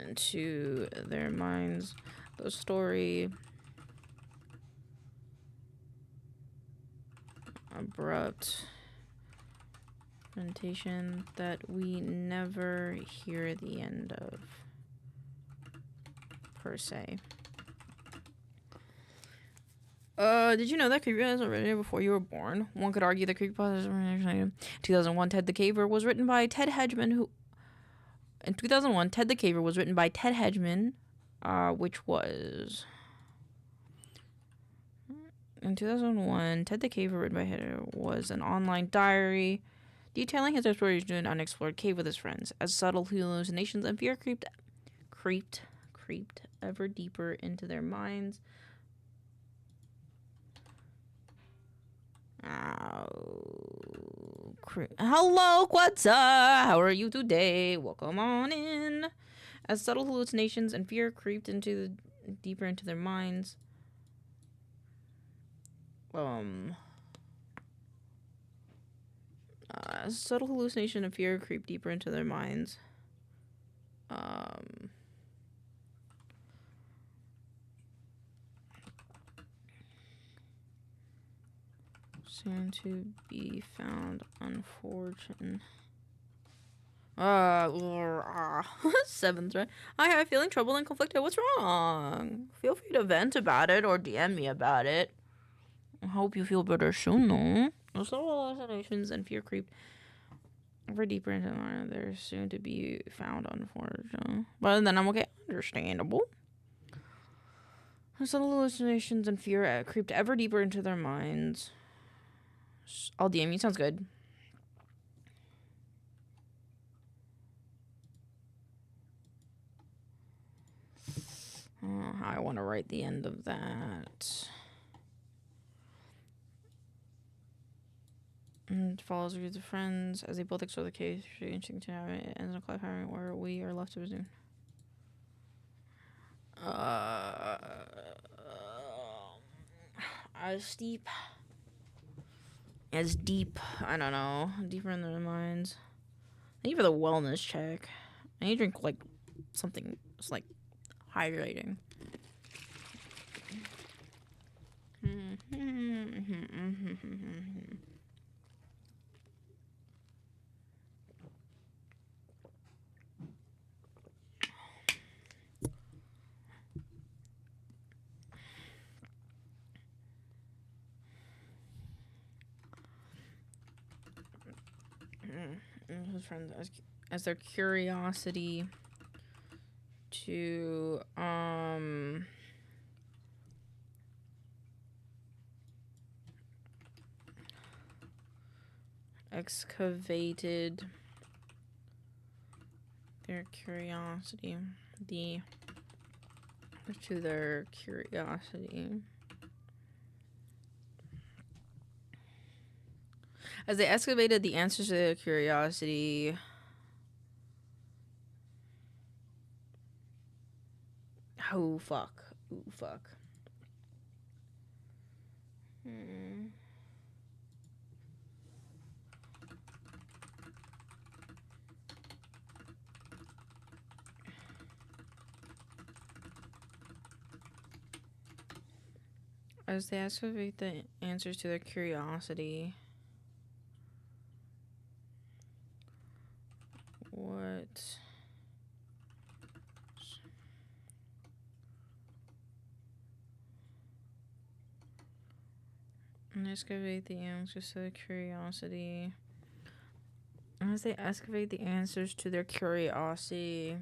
into their minds. The story abrupt presentation that we never hear the end of, per se. Did you know that creepypasta originated before you were born? One could argue that creepypasta originated in 2001. Ted the Caver was written by Ted Hedgeman, who in 2001, Ted the Caver was written by Ted Hedgeman, which was... In 2001, Ted the Caver, written by Hedgeman, was an online diary detailing his exploration in an unexplored cave with his friends. As subtle hallucinations and fear creeped ever deeper into their minds. Hello, what's up? How are you today? Welcome on in. As subtle hallucinations and fear creeped deeper into their minds. As subtle hallucination and fear creep deeper into their minds. Soon to be found, unfortunate. Seventh, right? I have feeling troubled and conflicted. What's wrong? Feel free to vent about it or DM me about it. I hope you feel better soon, though. Those little hallucinations and fear creep ever deeper into the mind. They're soon to be found, unfortunately. But then I'm okay. Understandable. Those little hallucinations and fear creeped ever deeper into their minds. I'll DM you. Sounds good. I want to write the end of that. And follows a group of friends as they both explore the cave. Really interesting to have it ends in a cliffhanger where we are left to resume. As deep, I don't know, deeper in their minds. I need for the wellness check. I need to drink like something just like hydrating. His friends as their curiosity to excavated their curiosity to their curiosity. As they excavated the answers to their curiosity, oh fuck. As they excavate the answers to their curiosity, excavate the answers to their curiosity. As they excavate the answers to their curiosity.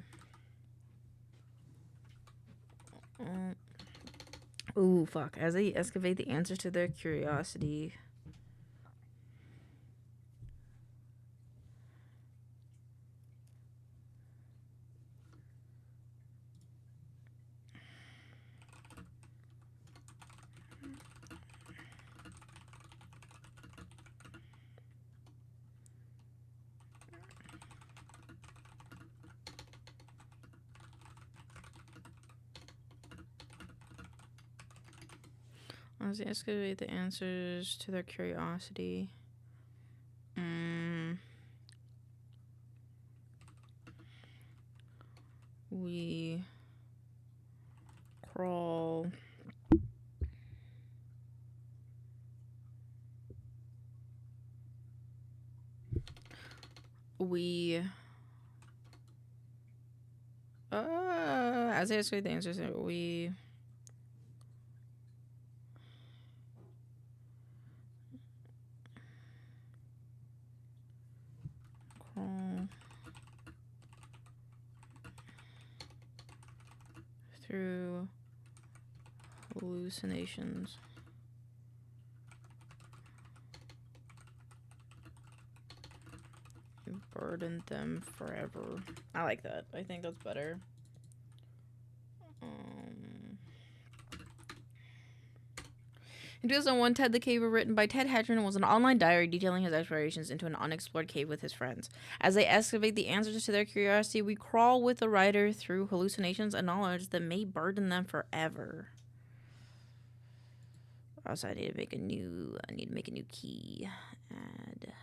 Ooh, fuck. As they excavate the answers to their curiosity. As they excavate the answers to their curiosity. We crawl as they excavate the answers, we crawl through hallucinations. You burdened them forever. I like that. I think that's better. In 2001, Ted the Caver, written by Ted Hedren, was an online diary detailing his explorations into an unexplored cave with his friends. As they excavate the answers to their curiosity, we crawl with the writer through hallucinations and knowledge that may burden them forever. Also, I need to make a new key. Add,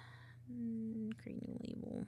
create new label.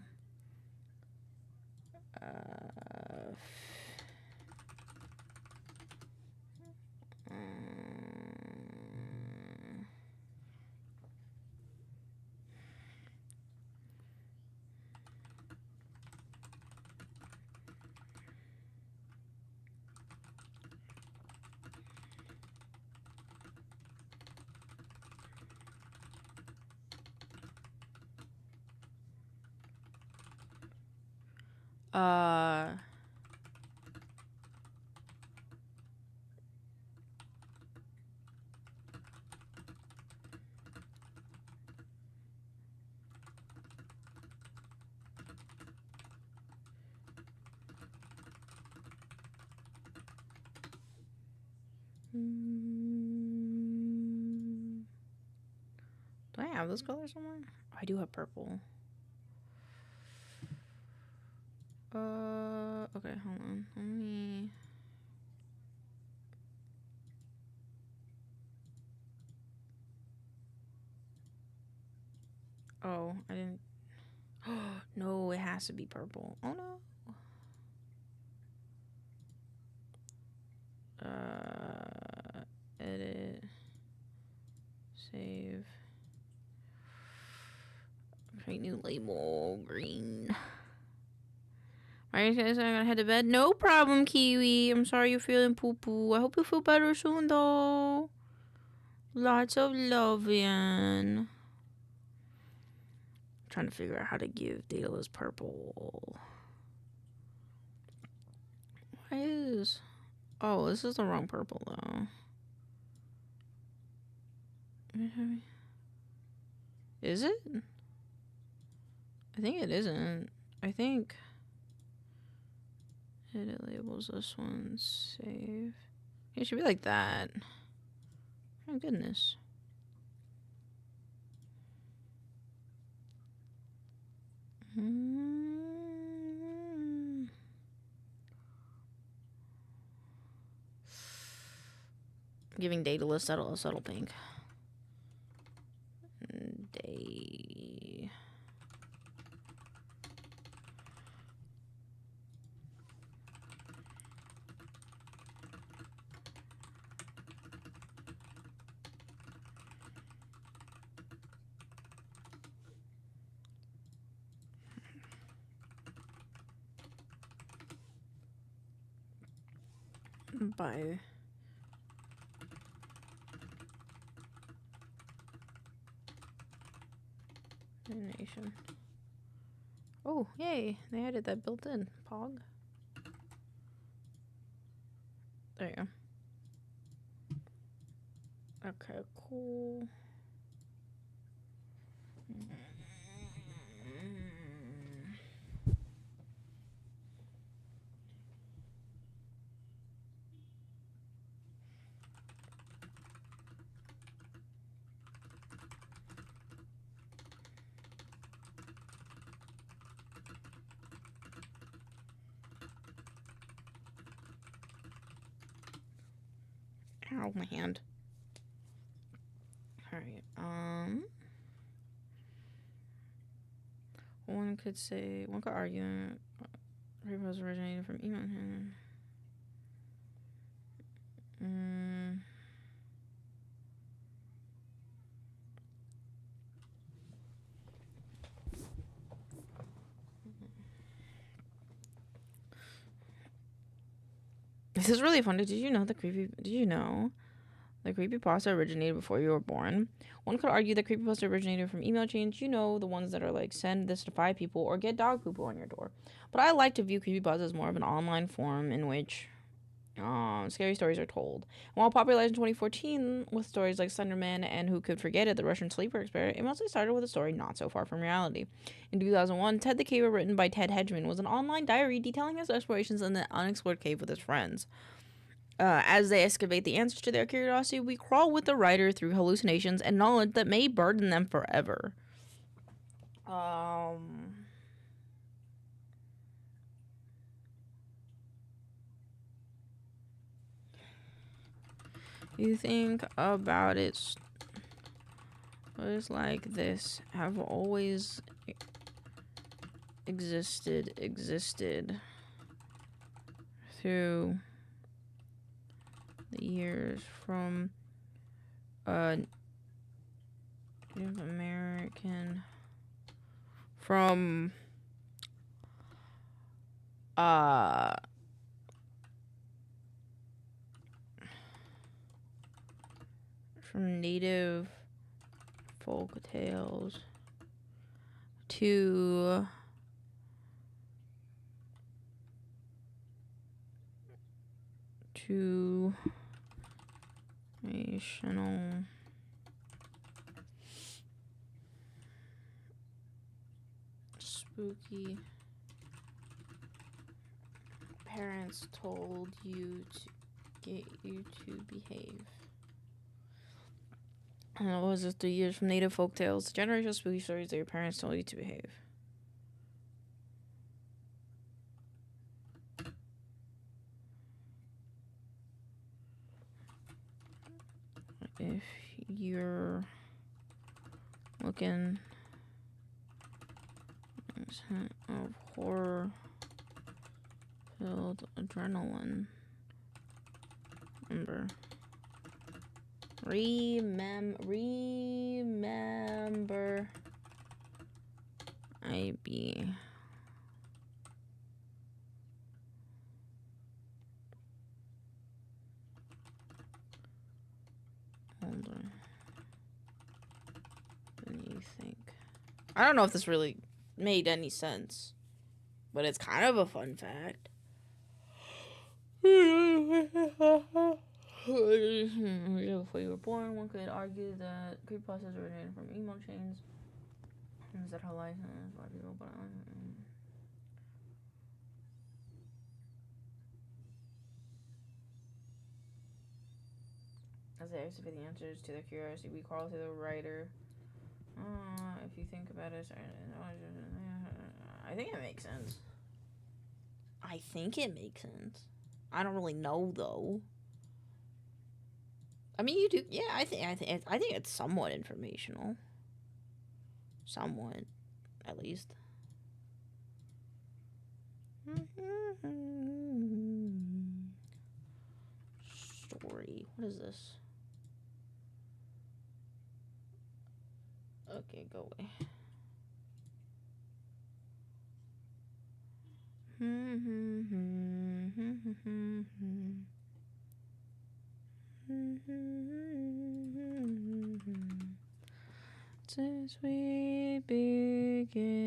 Do I have this color somewhere? Oh, I do have purple. Okay, hold on. Let me... Oh, I didn't... No, it has to be purple. Oh, no. Edit. Save. Create new label. Green. Alright, guys, I'm gonna head to bed. No problem, Kiwi. I'm sorry you're feeling poo-poo. I hope you feel better soon, though. Lots of love, Ian. Trying to figure out how to give Daedalus purple. Why is... Oh, this is the wrong purple, though. Is it? I think it isn't. I think... Edit labels this one. Save. It should be like that. Oh, goodness. Giving Daedalus a subtle pink. Day. By nation. Oh, yay! They added that built in. Pog. There you go. Okay, cool. Ow, my hand. Alright, one could argue repos originated from email. This is really funny. Did you know the creepypasta originated before you were born? One could argue that creepypasta originated from email chains. You know, the ones that are like, send this to 5 people or get dog poo on your door. But I like to view creepypasta as more of an online form in which scary stories are told. While popularized in 2014 with stories like Slenderman and Who Could Forget It, the Russian sleeper experiment, it mostly started with a story not so far from reality. In 2001, Ted the Caver, written by Ted Hedgeman, was an online diary detailing his explorations in the unexplored cave with his friends. As they excavate the answers to their curiosity, we crawl with the writer through hallucinations and knowledge that may burden them forever. You think about it, stories like this have always existed through the years, from Native American, from native folk tales to national spooky parents told you to get you to behave. And what was this? 3 years from native folk tales to generational spooky stories that your parents told you to behave. If you're looking of horror-filled adrenaline, remember, I be older than you think. I don't know if this really made any sense, but it's kind of a fun fact. Before you were born, one could argue that creepypastas originated from email chains. Is that how life is? Why people? But as they excavate the answers to their curiosity, we crawl through the writer. If you think about it, I think it makes sense. I I don't really know though. I mean, you do. Yeah, I think it's somewhat informational. Somewhat, at least. Story. What is this? Okay, go away. It's a sweet beginning.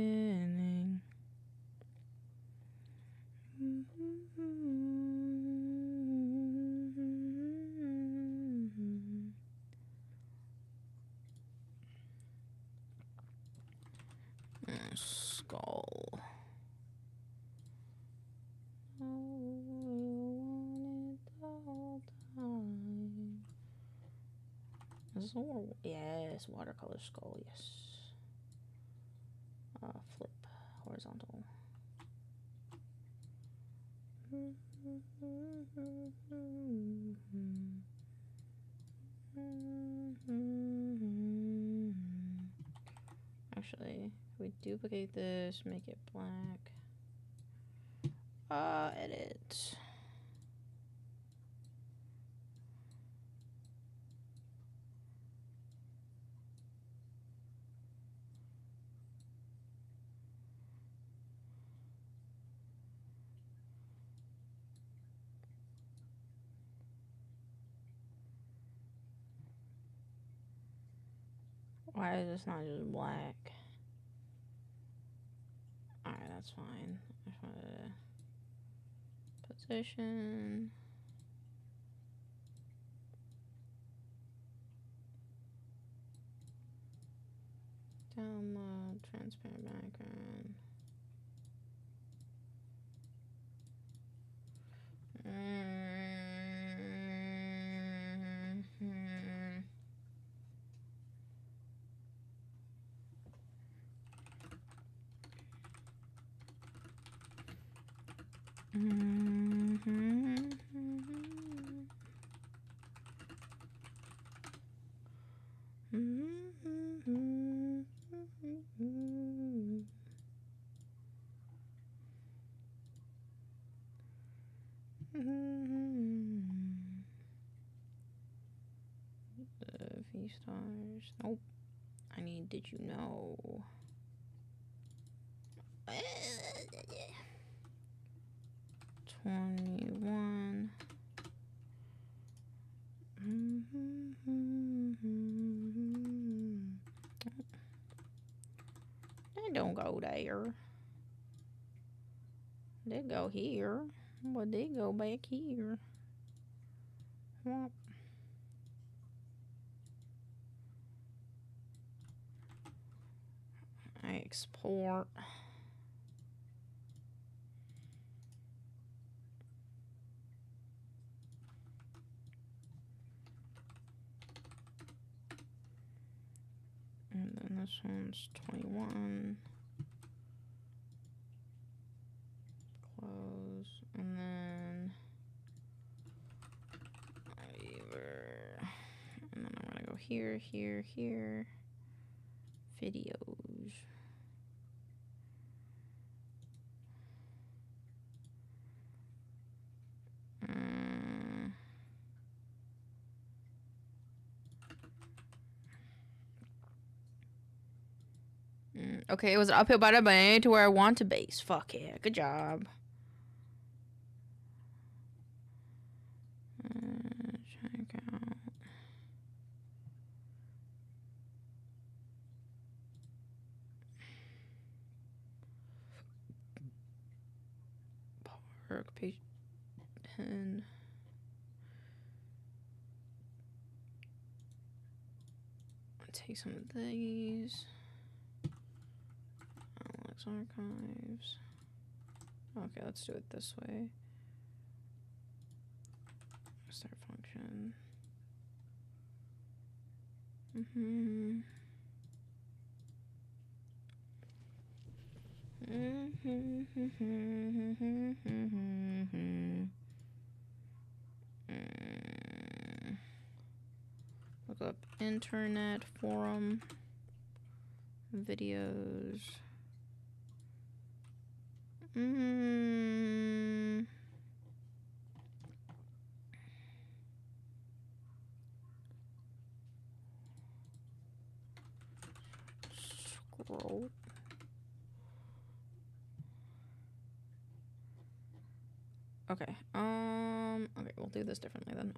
Skull. Is this one? Yes, watercolor skull, yes. Flip, horizontal. Actually, if we duplicate this, make it black. Edit. Why is this not just black? Alright, that's fine. I just wanted to position. Download transparent background. V-stars. Nope. I need did you know? 21. They don't go there. They go here, but they go back here. Womp. I export. And then this one's 21. Close. And then and then I'm gonna go here, here, here. Videos. Okay, it was an uphill battle, but I made it to where I want to base. Fuck yeah, good job. Check out. Park page 10. Take some of these. Alex archives. Okay, let's do it this way. Start function. Look up internet forum videos. Scroll. Okay. Okay, we'll do this differently then.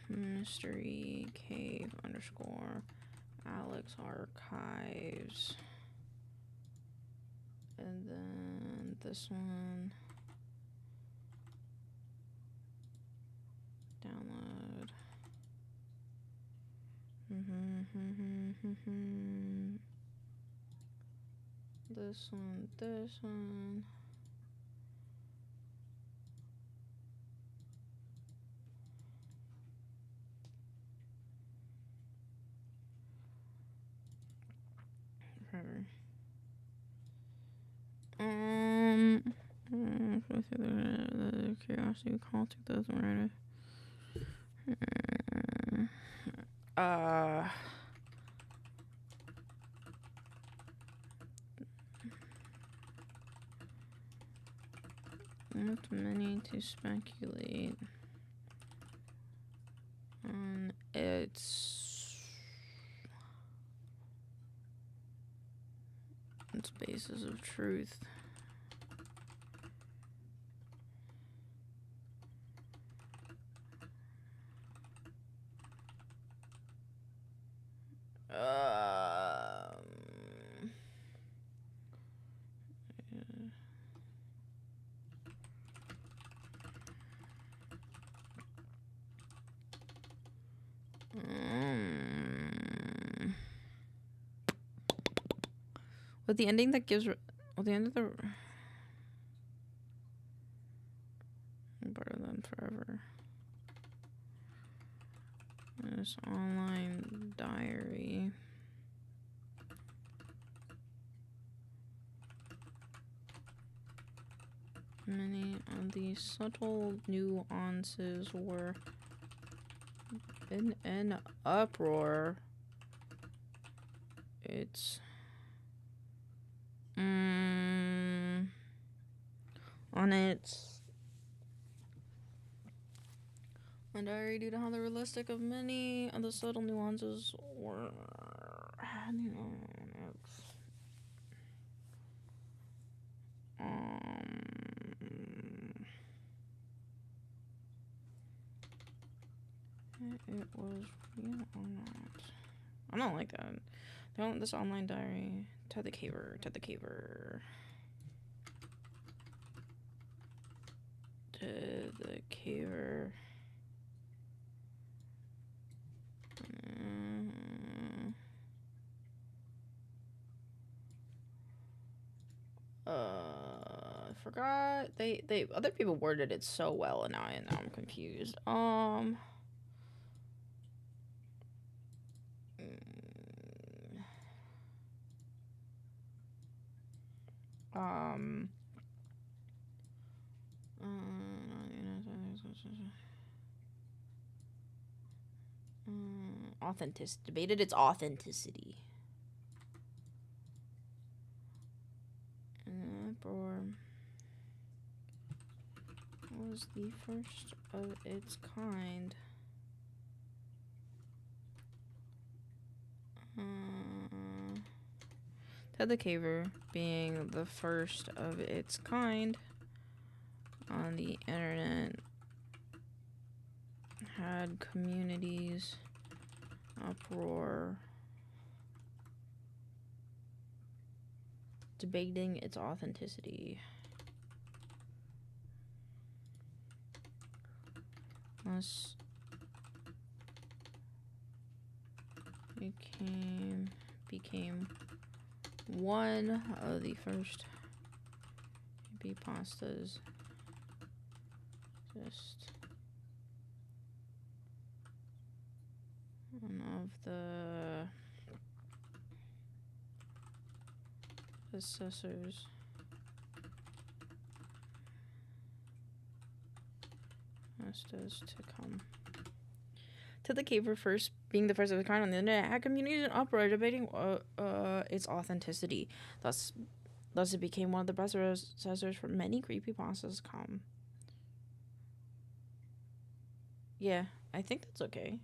Mystery cave underscore Alex archives. And then this one. Download. This one, this one. Forever. The curiosity call 2000 not many to speculate on its basis of truth. With the ending that gives... Well, the end of the... Better than forever. This online diary. Many of these subtle nuances were in an uproar. It's on its diary due to how the realistic of many of the subtle nuances were. It was real or not. I don't like that. This online diary. Ted the Caver. Ted the Caver. Ted the Caver. I forgot. They other people worded it so well, and now I'm confused. Debated its authenticity. Was the first of its kind. Ted the Caver being the first of its kind on the internet had communities uproar debating its authenticity. Thus became one of the first pastas. Just one of the assessors. Pastas to come. Ted the Caver being the first of its kind on the internet had communities in uproar debating its authenticity. Thus it became one of the best successors for many creepypastas come. Yeah, I think that's okay.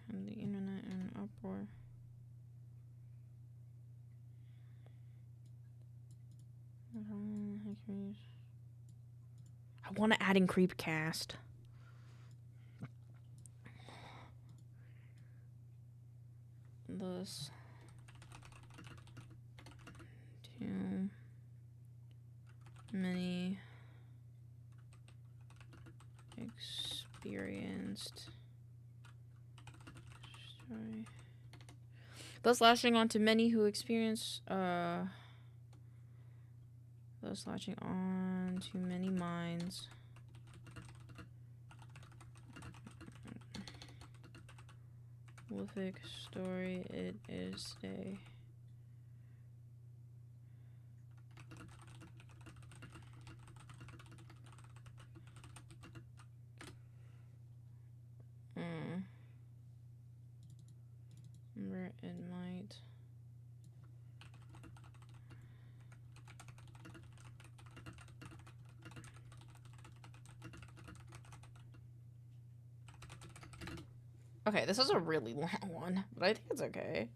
And the internet in uproar. I want to add in Creepcast. Thus, too many experienced. Sorry. Thus, latching on to many who experience. Thus, latching on to many minds. Wolfic story it is a. Where it might. Okay, this is a really long one, but I think it's okay.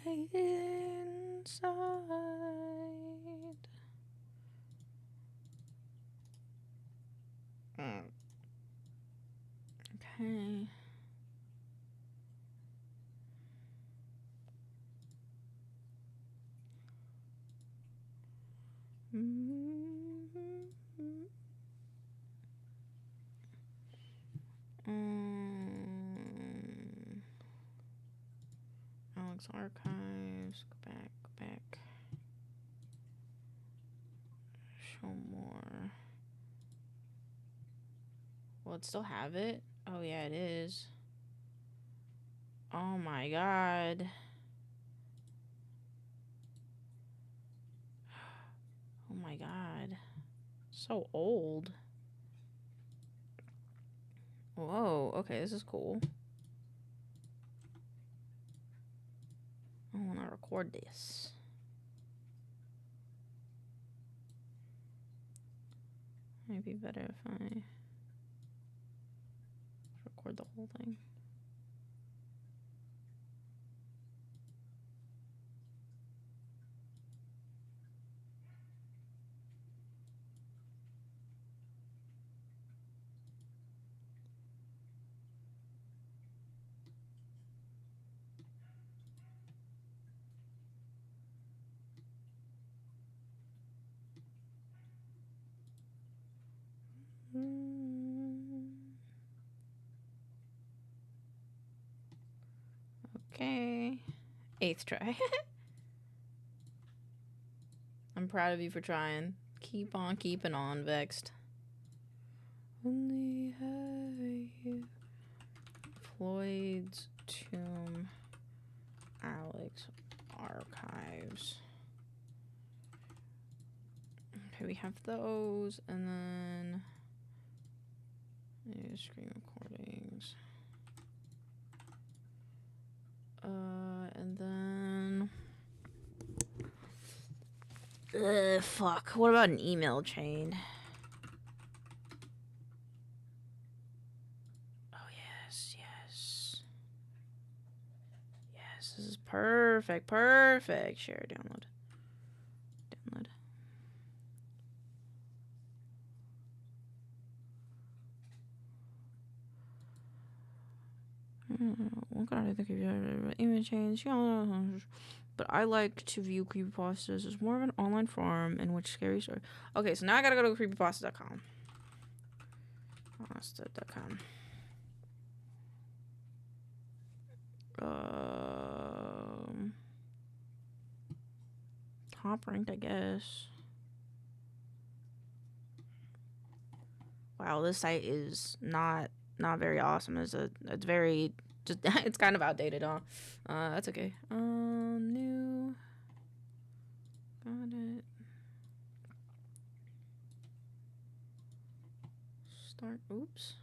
inside. Okay. Alex Archives. Go back. Go back. Show more. Will it still have it? Oh yeah, it is. Oh my god. Oh my god. So old. Whoa, okay, this is cool. I want to record this. Might be better if I record the whole thing. Okay. 8th try. I'm proud of you for trying. Keep on keeping on, Vexed. Only have you. Floyd's Tomb. Alex Archives. Okay, we have those, and then screen recordings. And then fuck. What about an email chain? Oh yes, yes. Yes, this is perfect, perfect. Share, download. Download. What kind of image change? But I like to view creepypastas as more of an online forum in which scary story. Okay, so now I gotta go to creepypasta.com. Pasta.com. Top ranked, I guess. Wow, this site is not very awesome. It's very just it's kind of outdated, huh? That's okay. New. Got it. Start. Oops.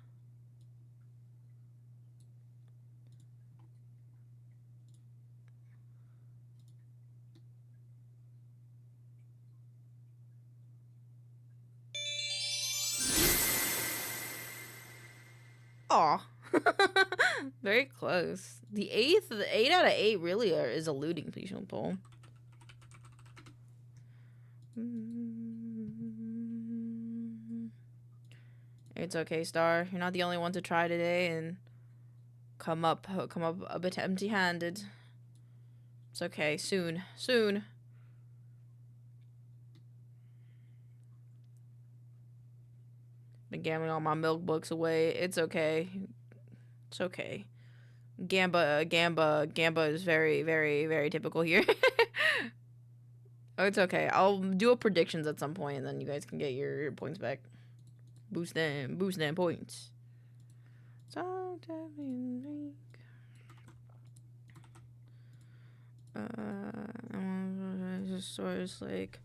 Aw. Very close. The 8 out of 8 really is eluding people. It's okay, Star. You're not the only one to try today and come up a bit empty-handed. It's okay. Soon. Been gambling all my milk books away. It's okay. It's okay. Gamba is very, very, very typical here. Oh, it's okay. I'll do a predictions at some point, and then you guys can get your points back. Boost them points. So it's like.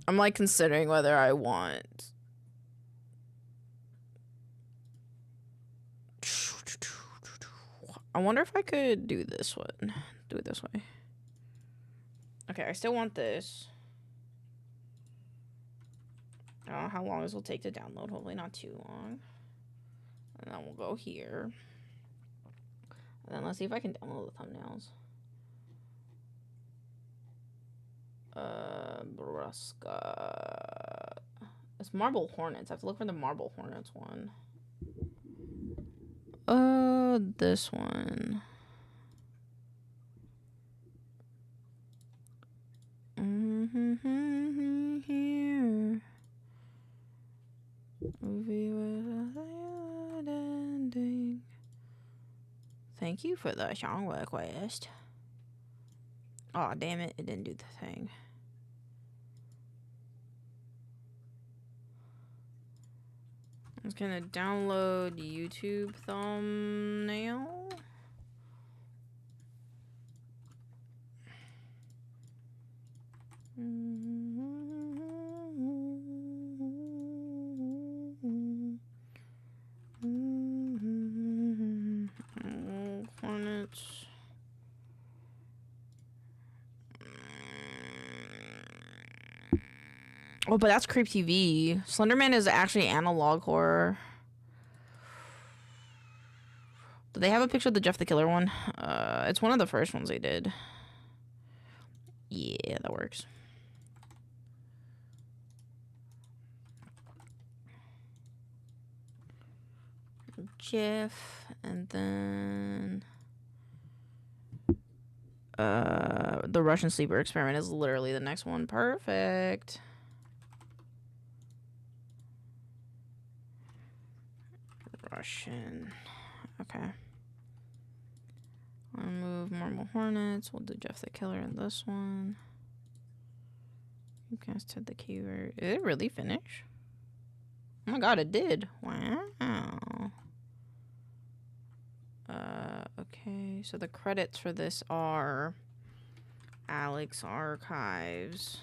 I'm like considering whether I want. I wonder if I could do this one. Do it this way. Okay, I still want this. I don't know how long this will take to download. Hopefully not too long. And then we'll go here. And then let's see if I can download the thumbnails. Brusca. It's Marble Hornets. I have to look for the Marble Hornets one. This one. Here. Movie with a ending. Thank you for the song request. Oh, damn it. It didn't do the thing. I'm just gonna download YouTube thumbnail. Hornets. Oh, but that's Creep TV. Slenderman is actually analog horror. Do they have a picture of the Jeff the Killer one? It's one of the first ones they did. Yeah, that works. Jeff, and then the Russian sleeper experiment is literally the next one. Perfect. Russian. Okay. I'll remove Marble Hornets. We'll do Jeff the Killer in this one. You guys said the keyword. Did it really finish? Oh my god, it did. Wow. Okay, so the credits for this are Alex Archives.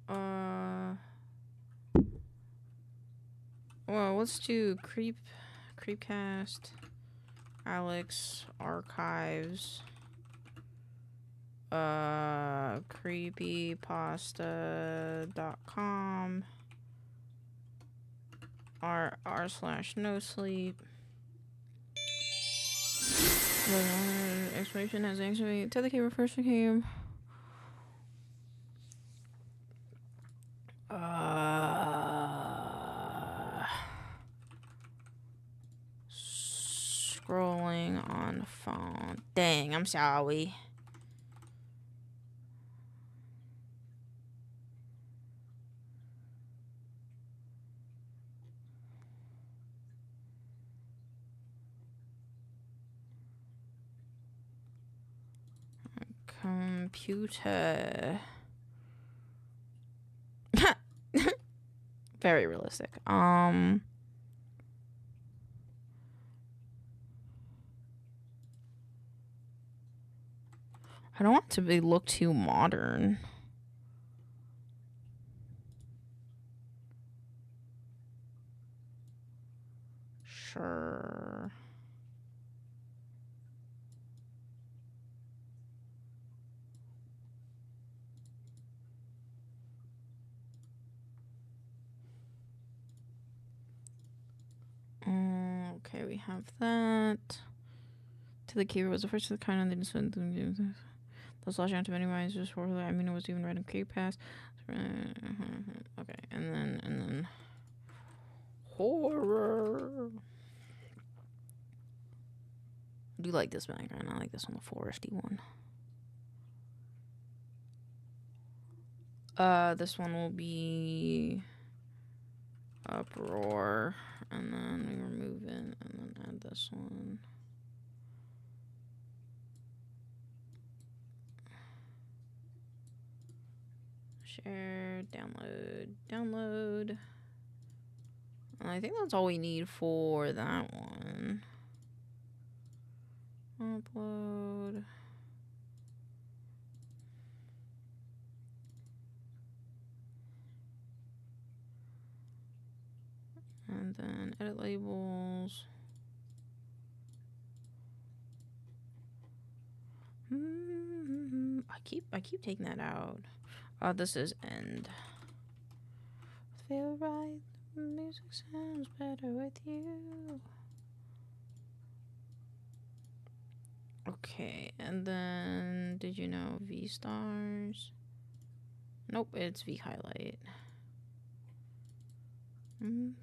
Well, let's do Creepcast, Alex Archives, creepypasta.com, r/no sleep. Explanation has actually to the key refers to game. Scrolling on phone. Dang, I'm sorry. Computer. Very realistic. I don't want it to be look too modern. Sure. Okay, we have that. To the keyword was the first of the kind, and they just went through the slash out to many ways. Just horribly. I mean, it was even read in Creepcast. Okay, and then horror. I do like this background. I like this one, the foresty one. This one will be uproar, and then we remove it, and then add this one. Share, download. And I think that's all we need for that one. Upload. And then edit labels. I keep taking that out. This is end. feel right. The music sounds better with you. Okay, and then did you know V stars? Nope, it's V highlight. And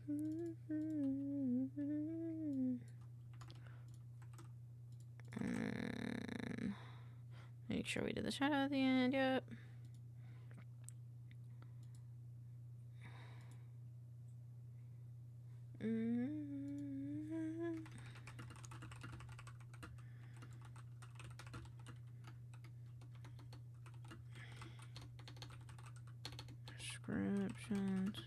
make sure we did the shadow at the end. Yep. Descriptions.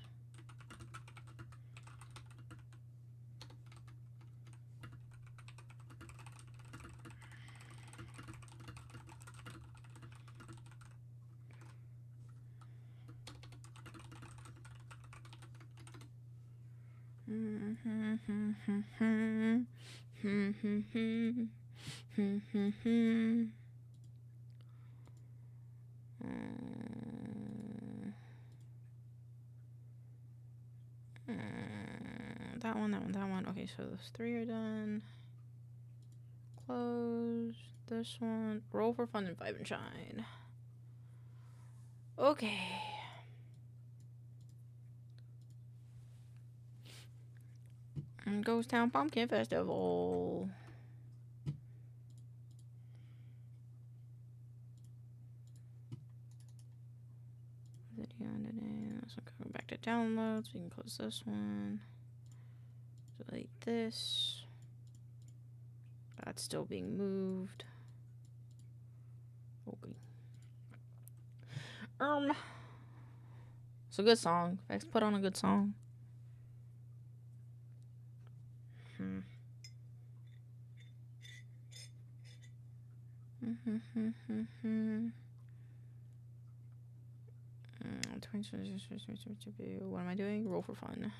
That one. Okay, so those 3 are done. Close this one. Roll for fun and vibe and shine. Okay. And Ghost Town Pumpkin Festival. Video editing. Let's go back to downloads. We can close this one. Delete this. That's still being moved. Okay. It's a good song. Let's put on a good song. What am I doing? Roll for fun.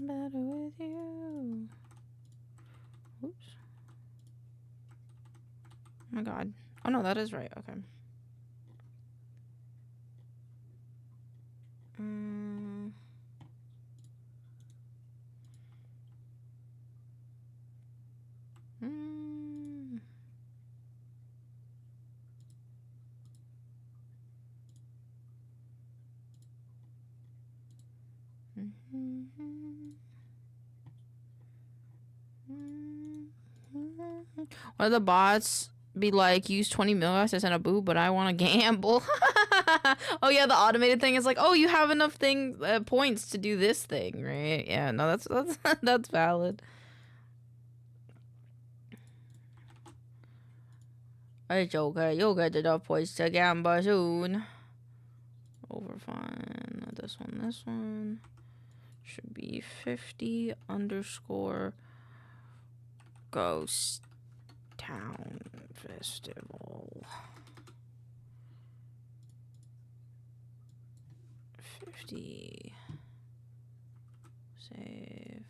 Better with you. Oops. Oh my god. Oh no, that is right. Okay. Why the bots be like, use 20 mil to send a boo, but I want to gamble. Oh yeah, the automated thing is like, oh, you have enough points to do this thing, right? Yeah, no, that's that's valid. It's okay, you'll get enough points to gamble soon. Over fine. This one should be 50 _ Ghost Town Festival. 50. Save.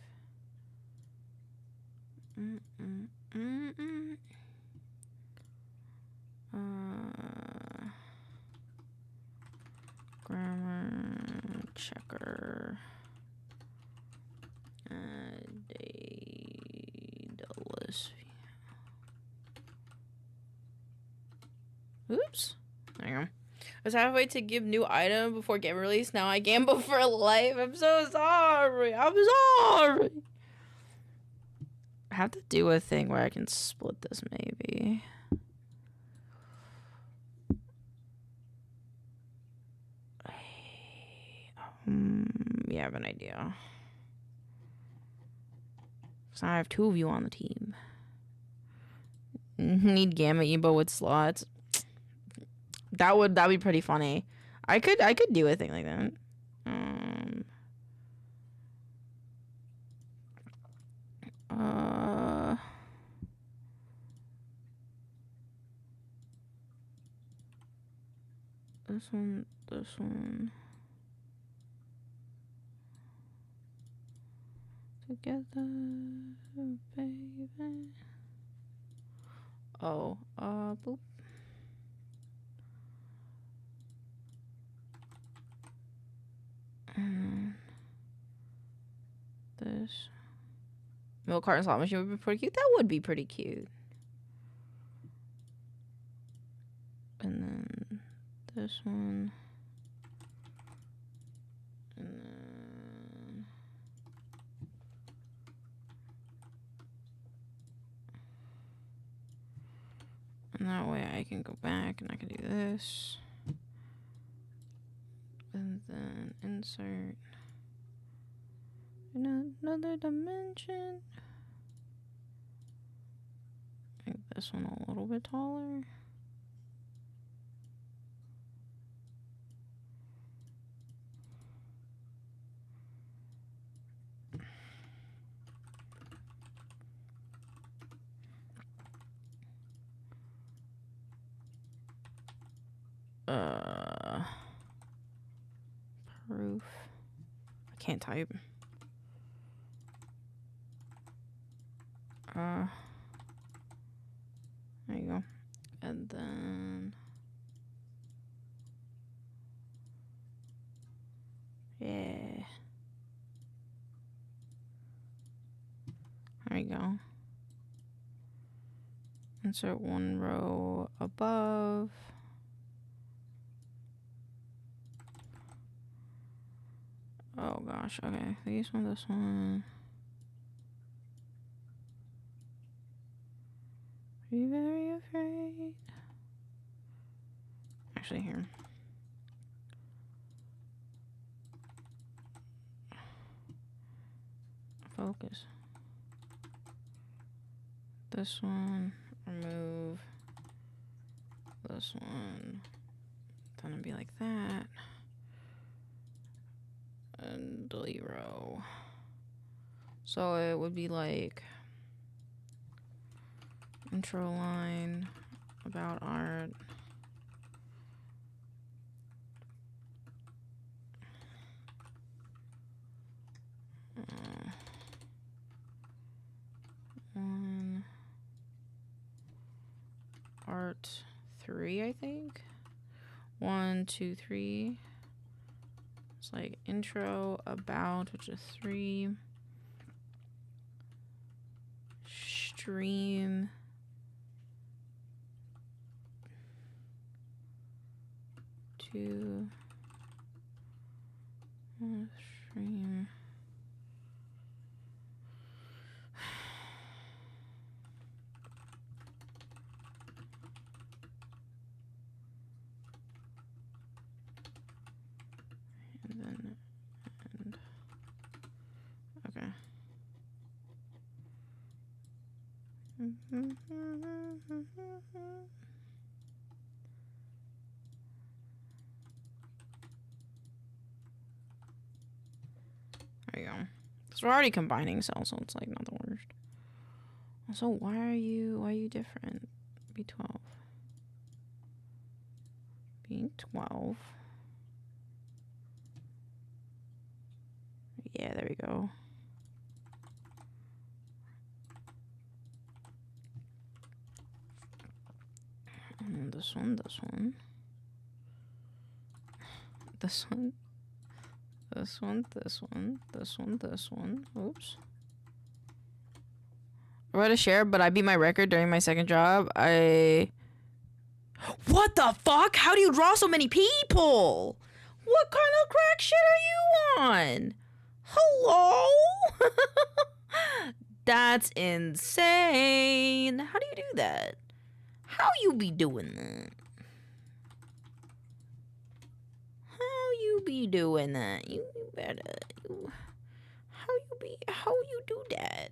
Grammar checker. Daedalus. Oops. There you go. I was halfway to give new item before game release. Now I gamble for life. I'm so sorry. I'm sorry. I have to do a thing where I can split this maybe. We have an idea. So I have 2 of you on the team. Need Gamma Ebo with slots. That'd be pretty funny. I could do a thing like that. This one. Together, baby. Oh, boop. And this milk carton slot machine would be pretty cute. That would be pretty cute. And then this one. And then and that way I can go back and I can do this. And then insert in another dimension. Make this one a little bit taller. Proof. I can't type. There you go. And then yeah. There you go. Insert one row above. Oh gosh, okay. This one. Be very afraid. Actually, here. Focus. This one. Remove. This one. Then it'd be like that. And delete row. So it would be like intro line, about art, one, art 3, I think. 1, 2, 3. It's like intro, about, which is 3. Stream. 2. Stream. And then end. Okay. There you go. Because we're already combining cells, so it's like not the worst. Also, why are you different? B12. B12. Yeah, there we go. And this one. This one. This one. Oops. I read a share, but I beat my record during my second job. What the fuck? How do you draw so many people? What kind of crack shit are you on? Hello? That's insane. How do you do that? How you be doing that? You be doing that? You better. How you do that?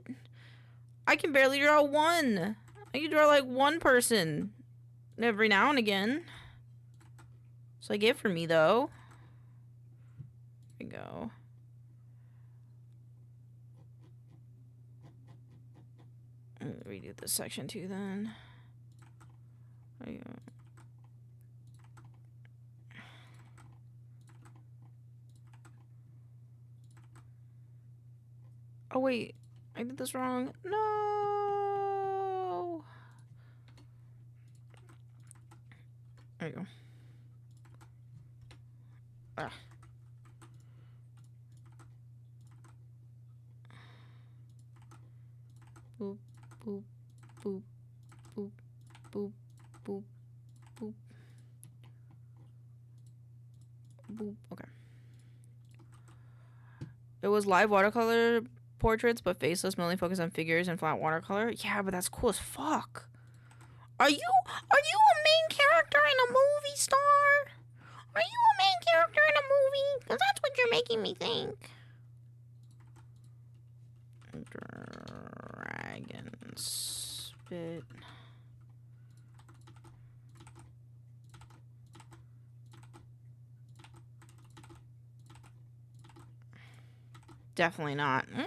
I can barely draw one. I can draw like one person every now and again. It's like it for me though. There we go. I'm gonna redo this section too then. There you go. Oh wait, I did this wrong. No. Boop, boop, boop, boop, boop, boop, boop. Boop. Okay. It was live watercolor portraits, but faceless, mainly focused on figures and flat watercolor. Yeah, but that's cool as fuck. Are you a main character in a movie, Star? Are you a main character in a movie? Because that's what you're making me think. Dragon spit. Definitely not. I don't know.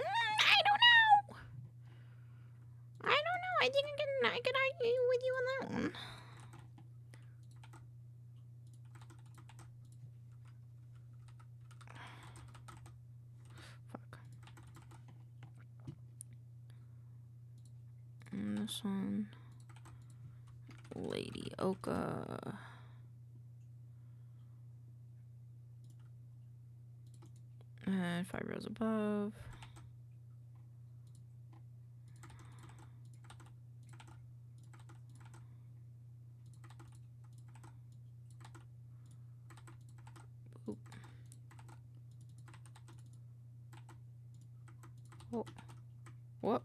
I think I can argue with you on that one. Fuck. And this one. Lady Oka. And 5 rows above. Boop. Oh. What?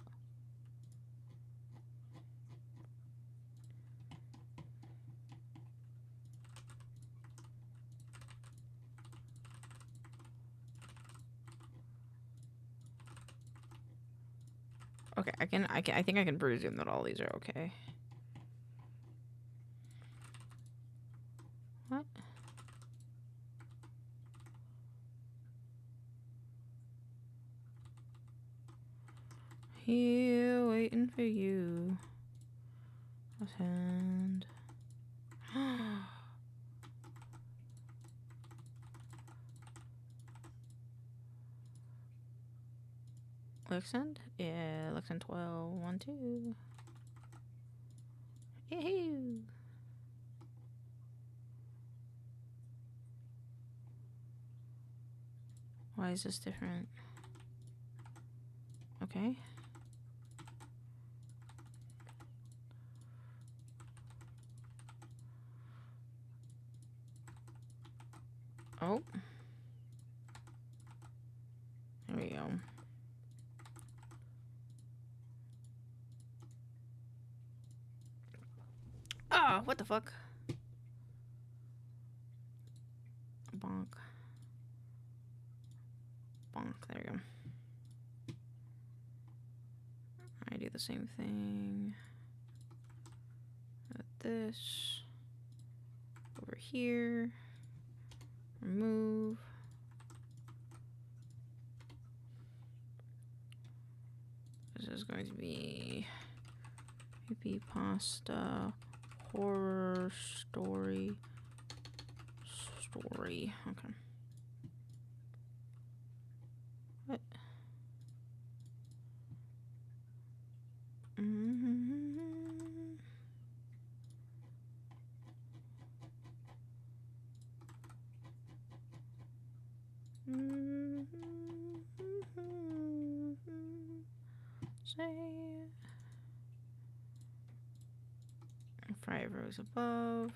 Okay, I think I can presume that all these are okay. What? Here waiting for you. Left hand. Lexend? Yeah, Lexend 12. 1, 2. Yahoo! Why is this different? Okay. Oh. There we go. Ah, what the fuck? Bonk. Bonk. There we go. I do the same thing. With this. Over here. Remove. This is going to be creepy pasta horror story. Okay. What? Say 5 rows above.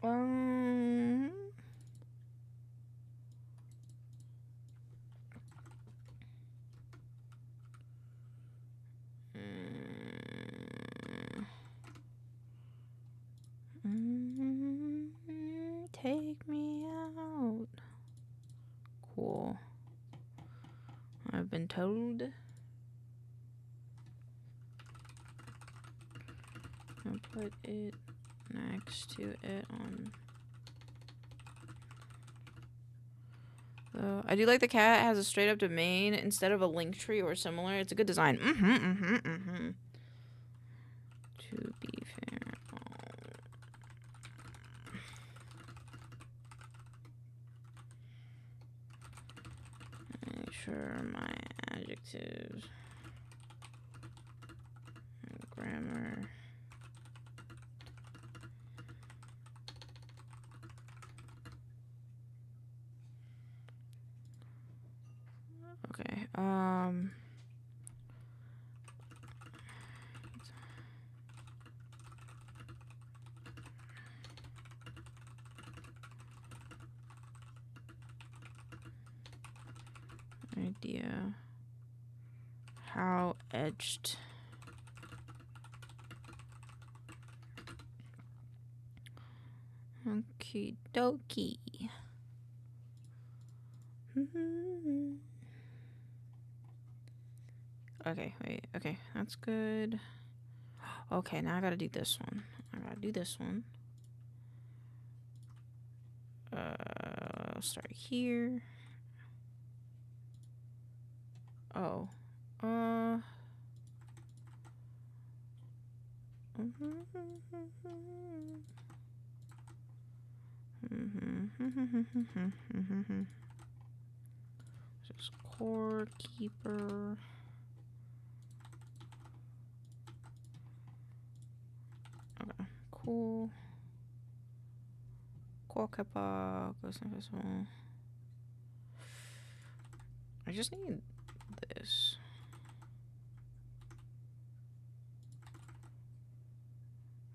Um, take me out. Cool. I've been told. I'll put it next to it on So I do like the cat has a straight up domain instead of a link tree or similar. It's a good design. To be fair. Make sure my adjectives and grammar. Okay. Idea. How edged. Okie dokie. Okay, wait. Okay, that's good. Okay, now I gotta do this one. I'll start here. Oh. Just core keeper. Okay, cool. Core keeper goes invisible. I just need this.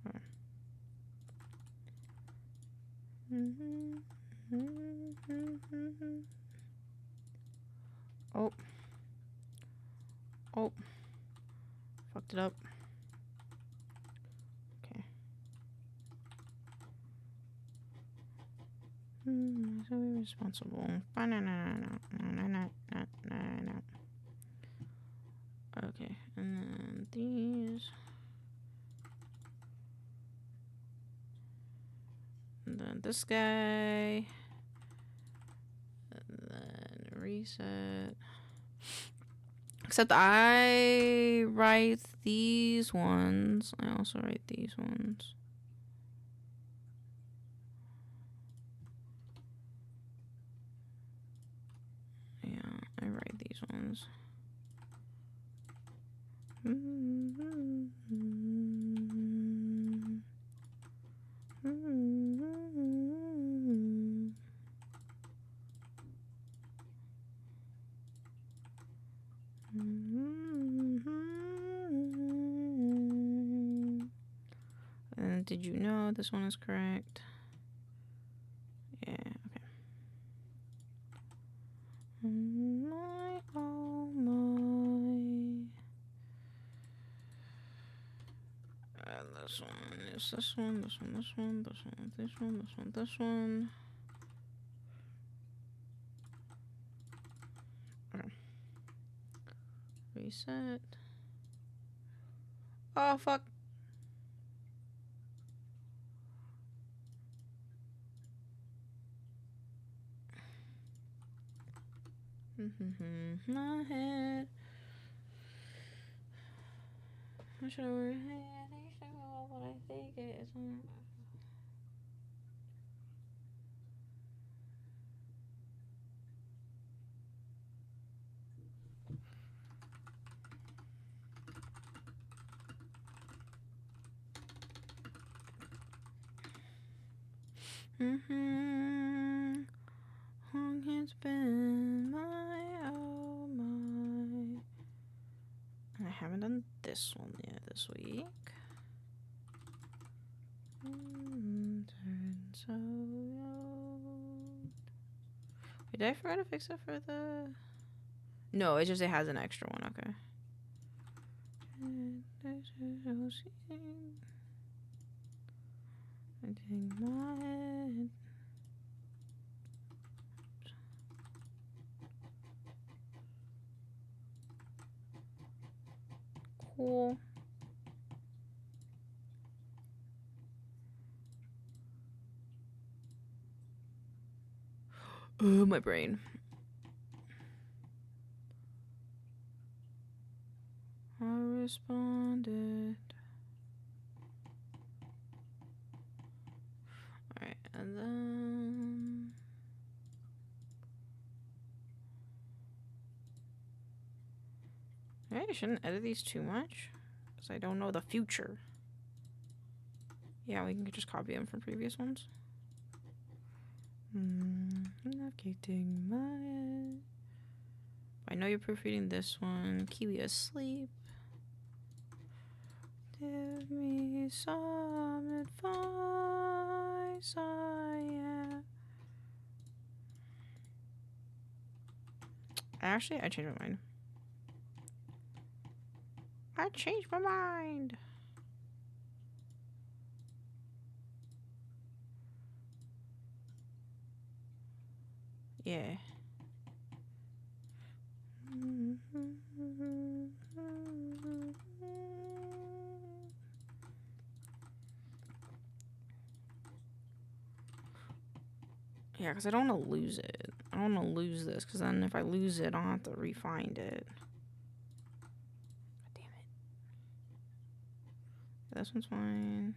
Okay. Oh. Oh. Fucked it up. Okay. So responsible. Okay, and then these. And then this guy. And then reset. Except I write these ones. I also write these ones. Yeah, I write these ones. And did you know this one is correct? Yeah, okay. My, oh my. And this one is this one, this one, this one, this one, this one, this one, this one. Okay. Reset. Oh, fuck. My head. I should have worn what I think it is. It's been my, oh my. And I haven't done this one yet this week. Turns out. Wait, did I forget to fix it for the? No, it's just it has an extra one. Okay. I take my head. Cool. Oh, my brain. responded. Alright, and then... I shouldn't edit these too much, because I don't know the future. Yeah, we can just copy them from previous ones. Navigating my... I know you're proofreading this one. Kiwi asleep. Give me some advice, Actually, I changed my mind. I changed my mind. Yeah. Yeah, because I don't want to lose it. I don't want to lose this, because then if I lose it, I'll have to re-find it. God damn it. This one's fine.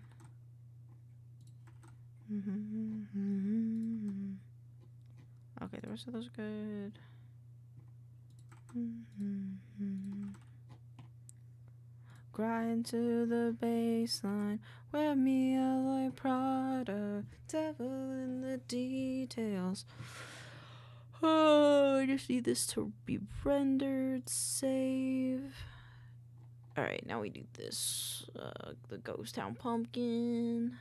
Okay, the rest of those are good. Grind to the baseline, wear me out like Prada, devil in the details. Oh, I just need this to be rendered, save. Alright, now we do this, the Ghost Town Pumpkin.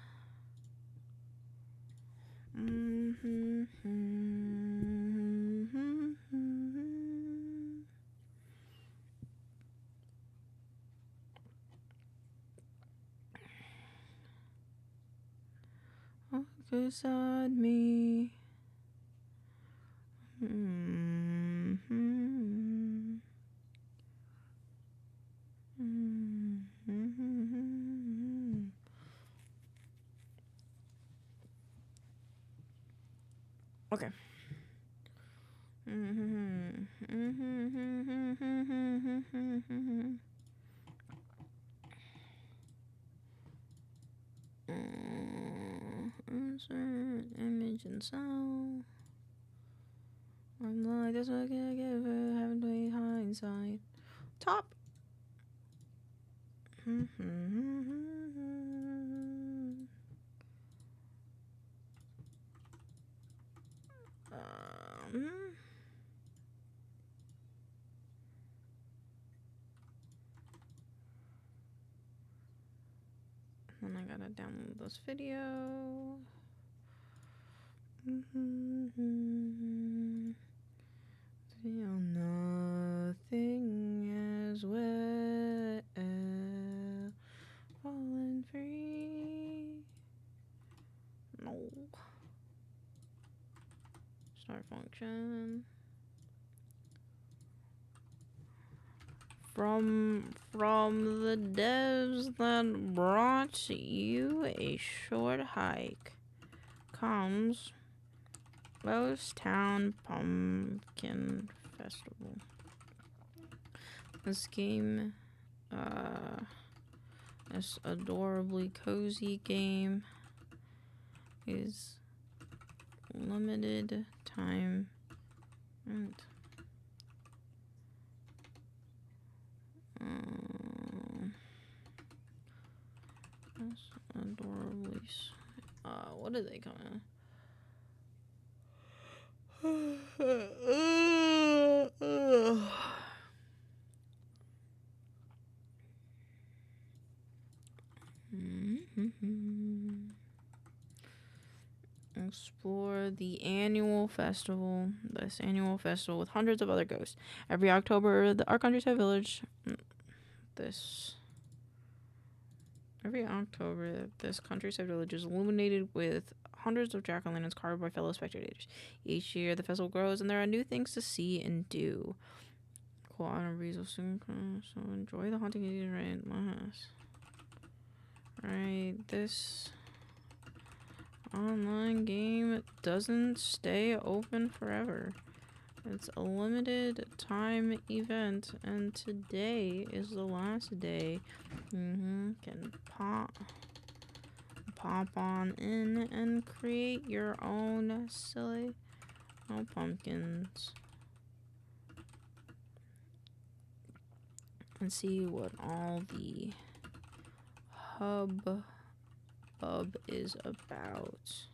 Walk beside me. Okay. Insert image and sound. I'm like, that's what I give her, haven't we hindsight. Top. Then I gotta download this video. Feel nothing as well. Falling free. No. Start function. From the devs that brought you a short hike comes Ghost Town Pumpkin Festival. This game, this adorably cozy game, is limited time and that's adorably. What are they coming? Explore the annual festival. This annual festival with hundreds of other ghosts. Every October, our countryside village. Every October, this countryside village is illuminated with hundreds of jack-o'-lanterns carved by fellow spectators. Each year, the festival grows, and there are new things to see and do. Cool autumn breeze will soon come, so enjoy the haunting days right in my house. Right, this online game doesn't stay open forever. It's a limited time event, and today is the last day. Can pop on in and create your own silly pumpkins. And see what all the hubbub is about.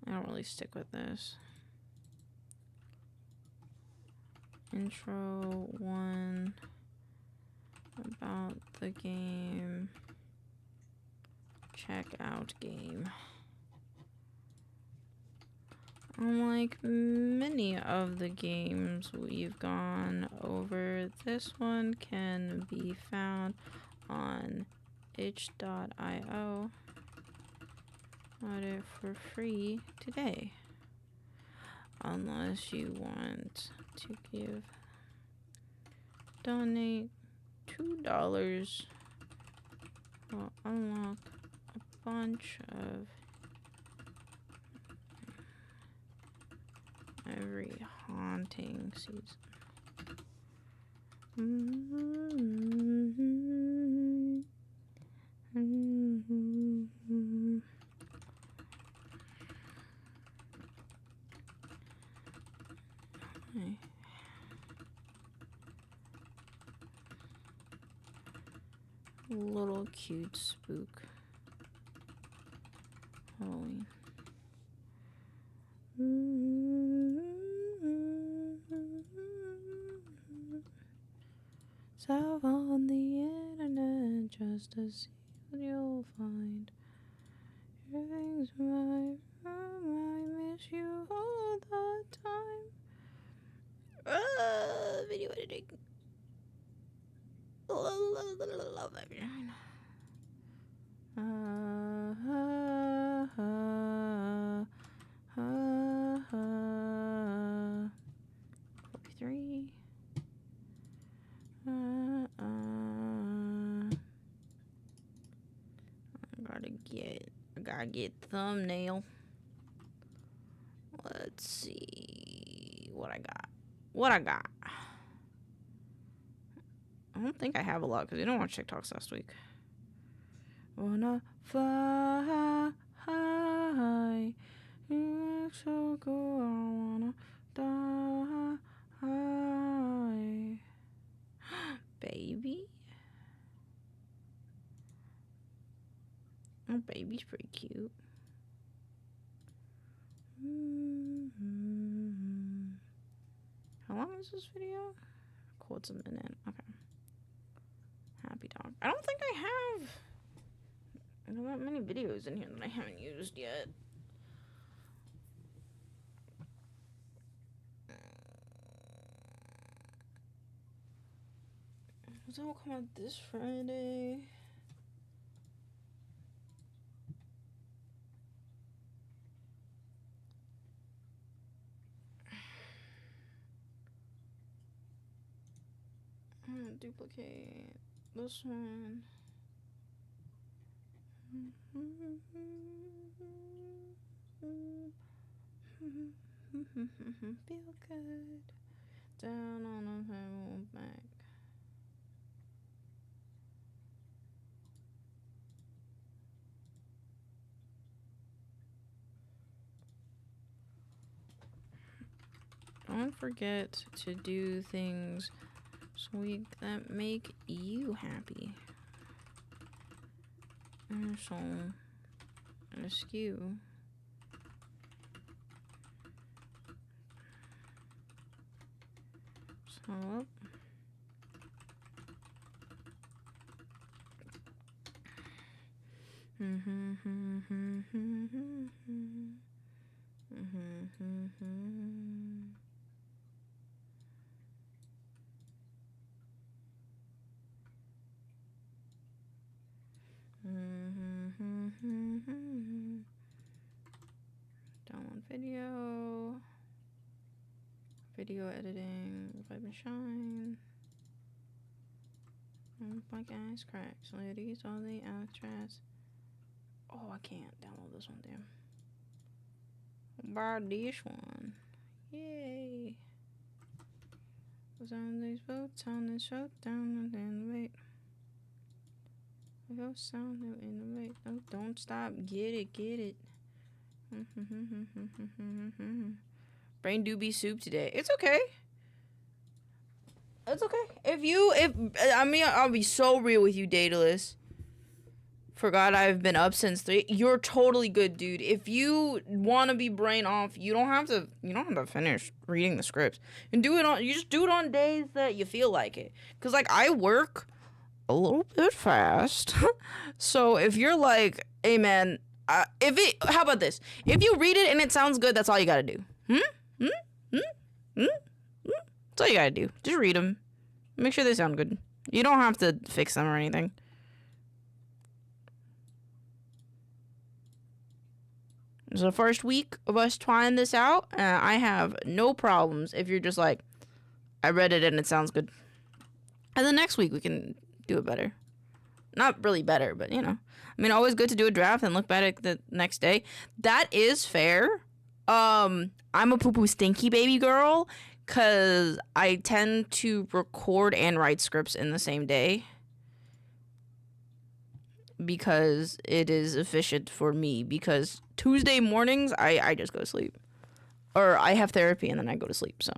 I don't really stick with this. Intro 1 about the game. Check out game. Unlike many of the games we've gone over, this one can be found on itch.io. Got it for free today. Unless you want to donate $2 will unlock a bunch of every haunting season. Little cute spook. Halloween. Surf on the internet just to see what you'll find. Everything's right, I miss you all the time. Video editing. Love Everynyan. 43. I gotta get thumbnail. Let's see what I got. I don't think I have a lot because I didn't watch TikToks last week. Wanna fly high, you look so cool. I wanna die, baby. Oh, baby's pretty cute. How long is this video? Cool, it's a minute. Okay. Happy dog. I don't think I have that many videos in here that I haven't used yet. That will come out this Friday. I'm gonna duplicate this one. Feel good. Down on a whole back. Don't forget to do things that make you happy. And so, askew. So up. Download video editing, vibe and shine. My guys cracks, ladies, all the actress. Oh, I can't download this one, damn. about this one. Yay. Was on these boats on the showdown and then wait. Go sound in the wait. Oh, don't stop. Get it, get it. Brain do be soup today. It's okay. It's okay. I'll be so real with you, Daedalus. Forgot I've been up since 3. You're totally good, dude. If you want to be brain off, you don't have to finish reading the scripts. You just do it on days that you feel like it. Cause like I work a little bit fast. So if you're like, hey man, how about this? If you read it and it sounds good, that's all you gotta do. That's all you gotta do. Just read them. Make sure they sound good. You don't have to fix them or anything. It's the first week of us trying this out. I have no problems if you're just like, I read it and it sounds good. And the next week we can do it better. Not really better, but you know. I mean, always good to do a draft and look back at the next day. That is fair. I'm a poo-poo stinky baby girl because I tend to record and write scripts in the same day. Because it is efficient for me. Because Tuesday mornings, I just go to sleep. Or I have therapy and then I go to sleep, so.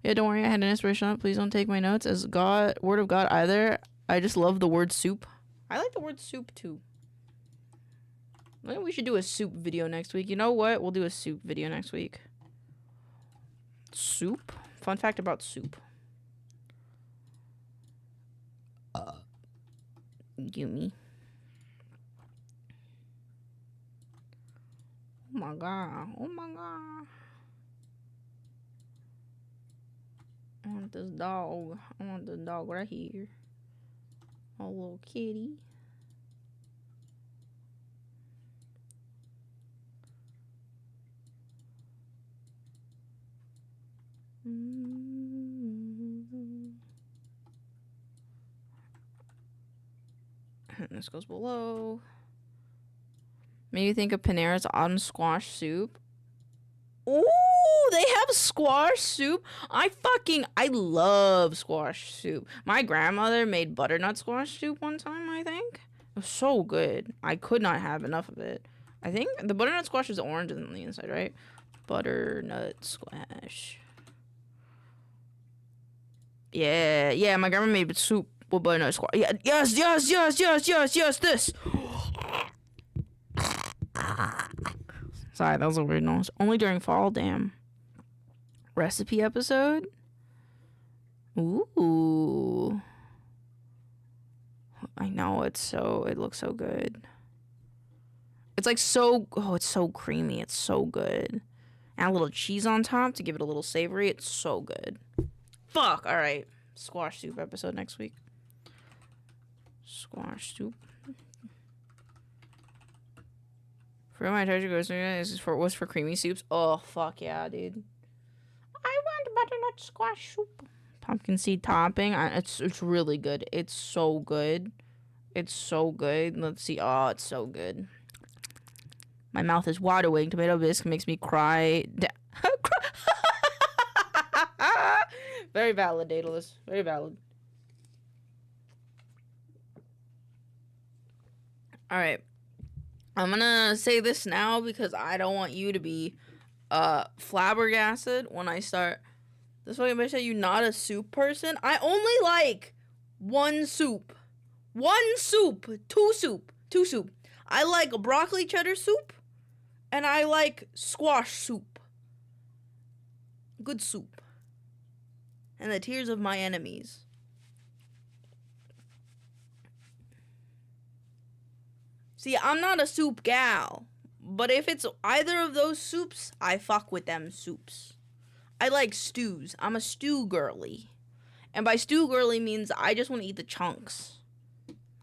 Yeah, don't worry, I had an inspiration on it. Please don't take my notes as word of God either. I just love the word soup. I like the word soup too. Maybe we should do a soup video next week. You know what? We'll do a soup video next week. Soup? Fun fact about soup. Yumi. Oh my god. Oh my god. I want this dog. I want the dog right here. A little kitty. This goes below. Maybe think of Panera's autumn squash soup. Ooh, they have squash soup. I love squash soup. My grandmother made butternut squash soup one time, I think. It was so good. I could not have enough of it. I think the butternut squash is orange on the inside, right? Butternut squash. Yeah, my grandma made soup with butternut squash. Yeah, yes, this. Sorry, that was a weird noise. Only during fall, damn. Recipe episode? Ooh. I know, it looks so good. It's like it's so creamy. It's so good. Add a little cheese on top to give it a little savory. It's so good. Fuck, alright. Squash soup episode next week. Squash soup. For my treasure goes was for creamy soups. Oh fuck yeah, dude. I want butternut squash soup. Pumpkin seed topping. It's really good. It's so good. It's so good. Let's see. Oh, it's so good. My mouth is watering. Tomato bisque makes me cry. Very valid, Daedalus. Very valid. Alright. I'm gonna say this now because I don't want you to be flabbergasted when I start. This way, I say you're not a soup person. I only like one soup. Two soup. I like broccoli cheddar soup, and I like squash soup. Good soup. And the tears of my enemies. See, I'm not a soup gal, but if it's either of those soups, I fuck with them soups. I like stews. I'm a stew girly. And by stew girly means I just want to eat the chunks.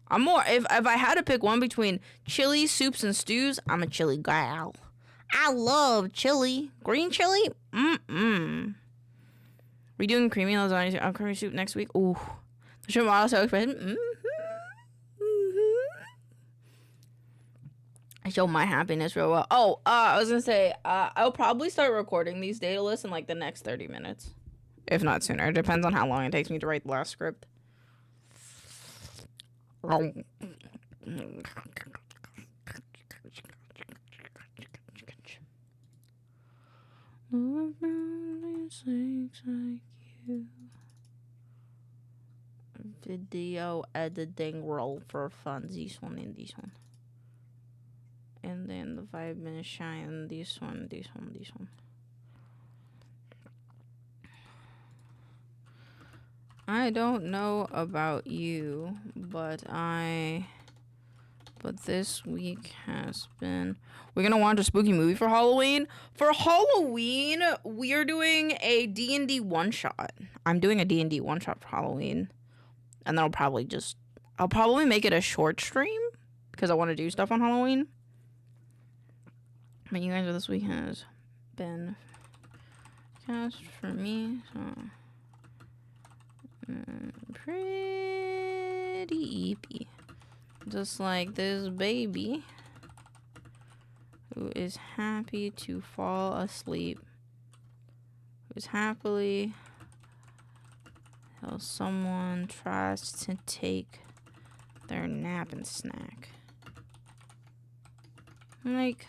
I'm more, if I had to pick one between chili, soups, and stews, I'm a chili gal. I love chili. Green chili? We doing creamy lasagna, creamy soup next week? Ooh. The shrimp model so expensive. I show my happiness real well. Oh, I was gonna say, I'll probably start recording these data lists in like the next 30 minutes. If not sooner. It depends on how long it takes me to write the last script. Video editing role for fun. This one and this one. And then the 5-minute shine. This one, this one, this one. I don't know about you, but this week has been... We're gonna watch a spooky movie for Halloween. For Halloween, we are doing a D&D one-shot. I'm doing a D&D one-shot for Halloween. And then I'll probably make it a short stream, because I want to do stuff on Halloween. But you guys, this week has been cast for me, so... pretty eepy. Just like this baby who is happy to fall asleep, who's happily till someone tries to take their nap and snack. Like,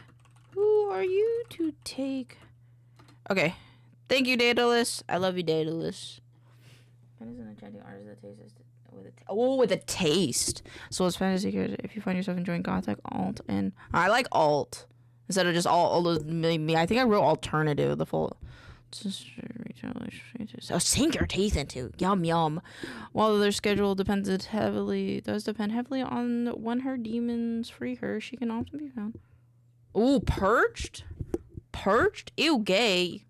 who are you to take? Okay, thank you, Daedalus. I love you, Daedalus. What is an enchanting artist that tastes with a taste? So it's fantasy good if you find yourself enjoying gothic alt, and I like alt instead of just all of me. I think I wrote alternative the full. So sink your teeth into yum yum. While their schedule does depend heavily on when her demons free her, she can often be found. Ooh, perched, ew, gay,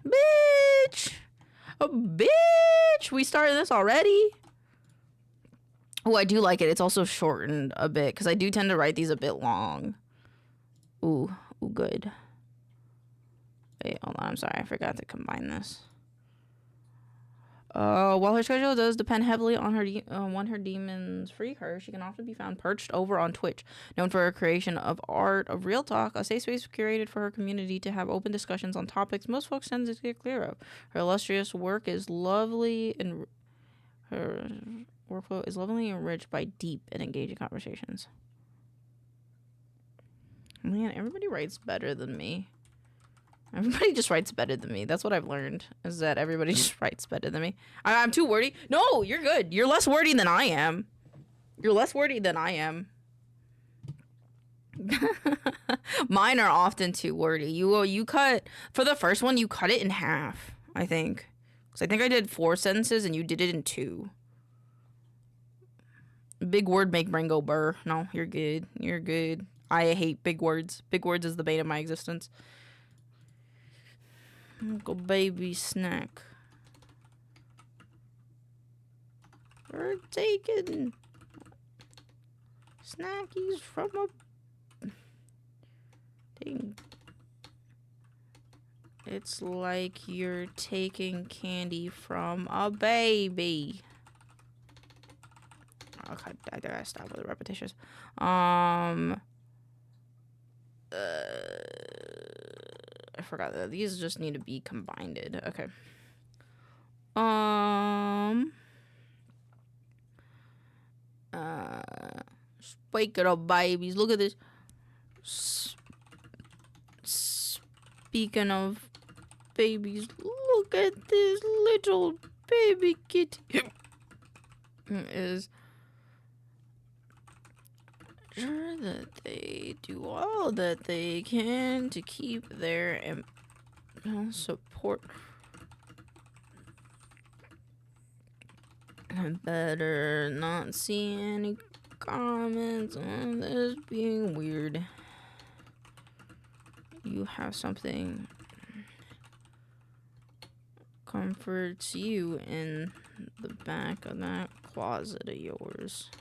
bitch. Oh, bitch! We started this already? Oh, I do like it. It's also shortened a bit, because I do tend to write these a bit long. Ooh, good. Wait, hold on. I'm sorry. I forgot to combine this. While her schedule does depend heavily on her when her demons free her, she can often be found perched over on Twitch, known for her creation of art of real talk, a safe space curated for her community to have open discussions on topics most folks tend to get clear of. Her illustrious work is lovely, and her workflow is lovingly enriched by deep and engaging conversations. Man, everybody writes better than me. Everybody just writes better than me. That's what I've learned, is that everybody just writes better than me. I'm too wordy. No, you're good. You're less wordy than I am. Mine are often too wordy. You cut, for the first one, you cut it in half, I think. Because I think I did 4 sentences and you did it in 2. Big word make brain go burr. No, you're good. You're good. I hate big words. Big words is the bane of my existence. Go baby snack. We're taking snackies from a thing. It's like you're taking candy from a baby. Okay, I gotta stop with the repetitions. I forgot that these just need to be combined. Okay. Speaking of babies, look at this. Speaking of babies, look at this little baby kitty. Is sure that they do all that they can to keep their support. I better not see any comments on this being weird. You have something comforts you in the back of that closet of yours.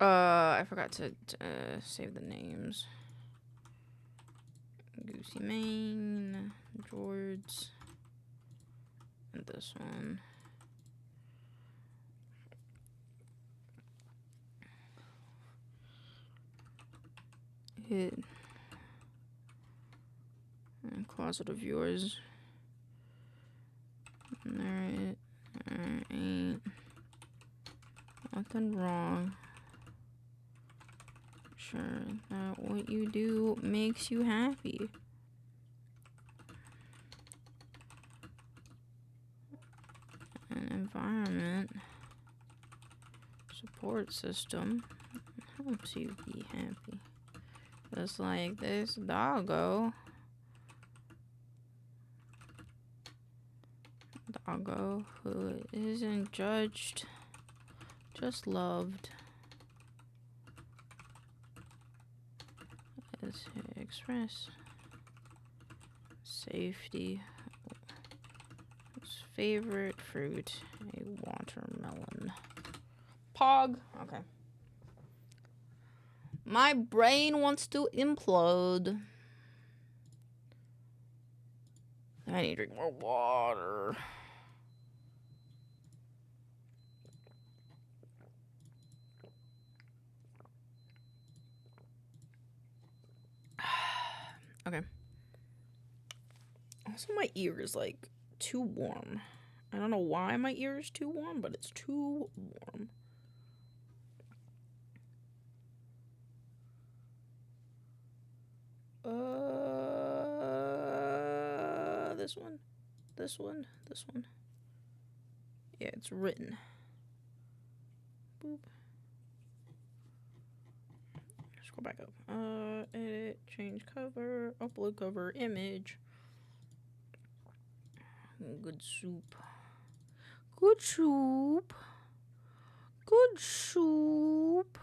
I forgot to save the names. Goosey Mane, George, and this one. hit and closet of viewers. There ain't nothing wrong. Sure that what you do makes you happy. An environment support system helps you be happy. Just like this doggo. Doggo who isn't judged, just loved. Let's express safety. His favorite fruit, a watermelon. Pog. Okay. My brain wants to implode. I need to drink more water. Okay. Also, my ear is like too warm. I don't know why my ear is too warm, but it's too warm. This one, this one, this one. Yeah, it's written. Boop. Scroll back up. Edit, change cover, upload cover, image. Good soup. Good soup. Good soup.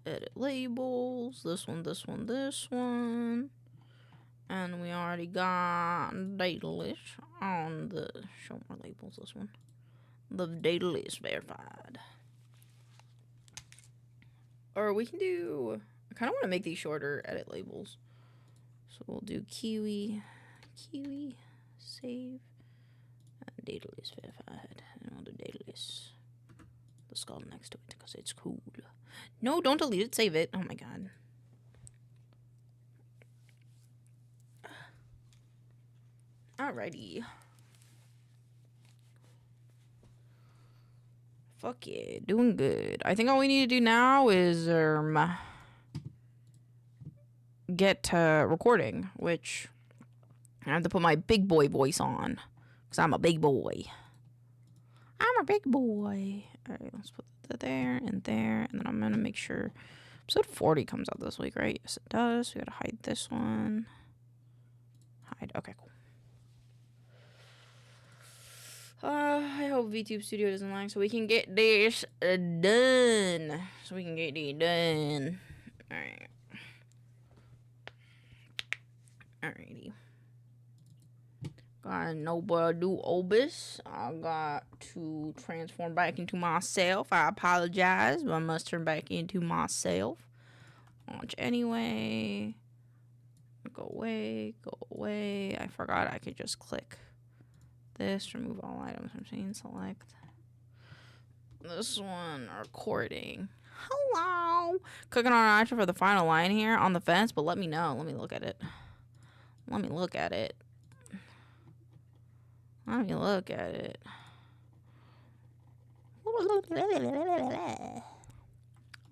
Edit labels. This one, this one, this one. And we already got data list on the show more labels. This one. The data list verified. Or we can do, I kind of want to make these shorter edit labels. So we'll do kiwi, save, and data list verified. And we'll do data list. The skull next to it because it's cool. No, don't delete it, save it. Oh my god. Alrighty. Fuck yeah, doing good. I think all we need to do now is get recording, which I have to put my big boy voice on because I'm a big boy. I'm a big boy. All right, let's put that there, and then I'm gonna make sure episode 40 comes out this week, right? Yes, it does. We gotta hide this one. Hide. Okay, cool. I hope VTube Studio doesn't lag so we can get this done. Alright. Alrighty. Got no do obis. I got to transform back into myself. I apologize, but I must turn back into myself. Launch anyway. Go away. I forgot I could just click this, remove all items from scene, select this one, recording. Hello. Cooking on an action for the final line here on the fence, but let me know. Let me look at it.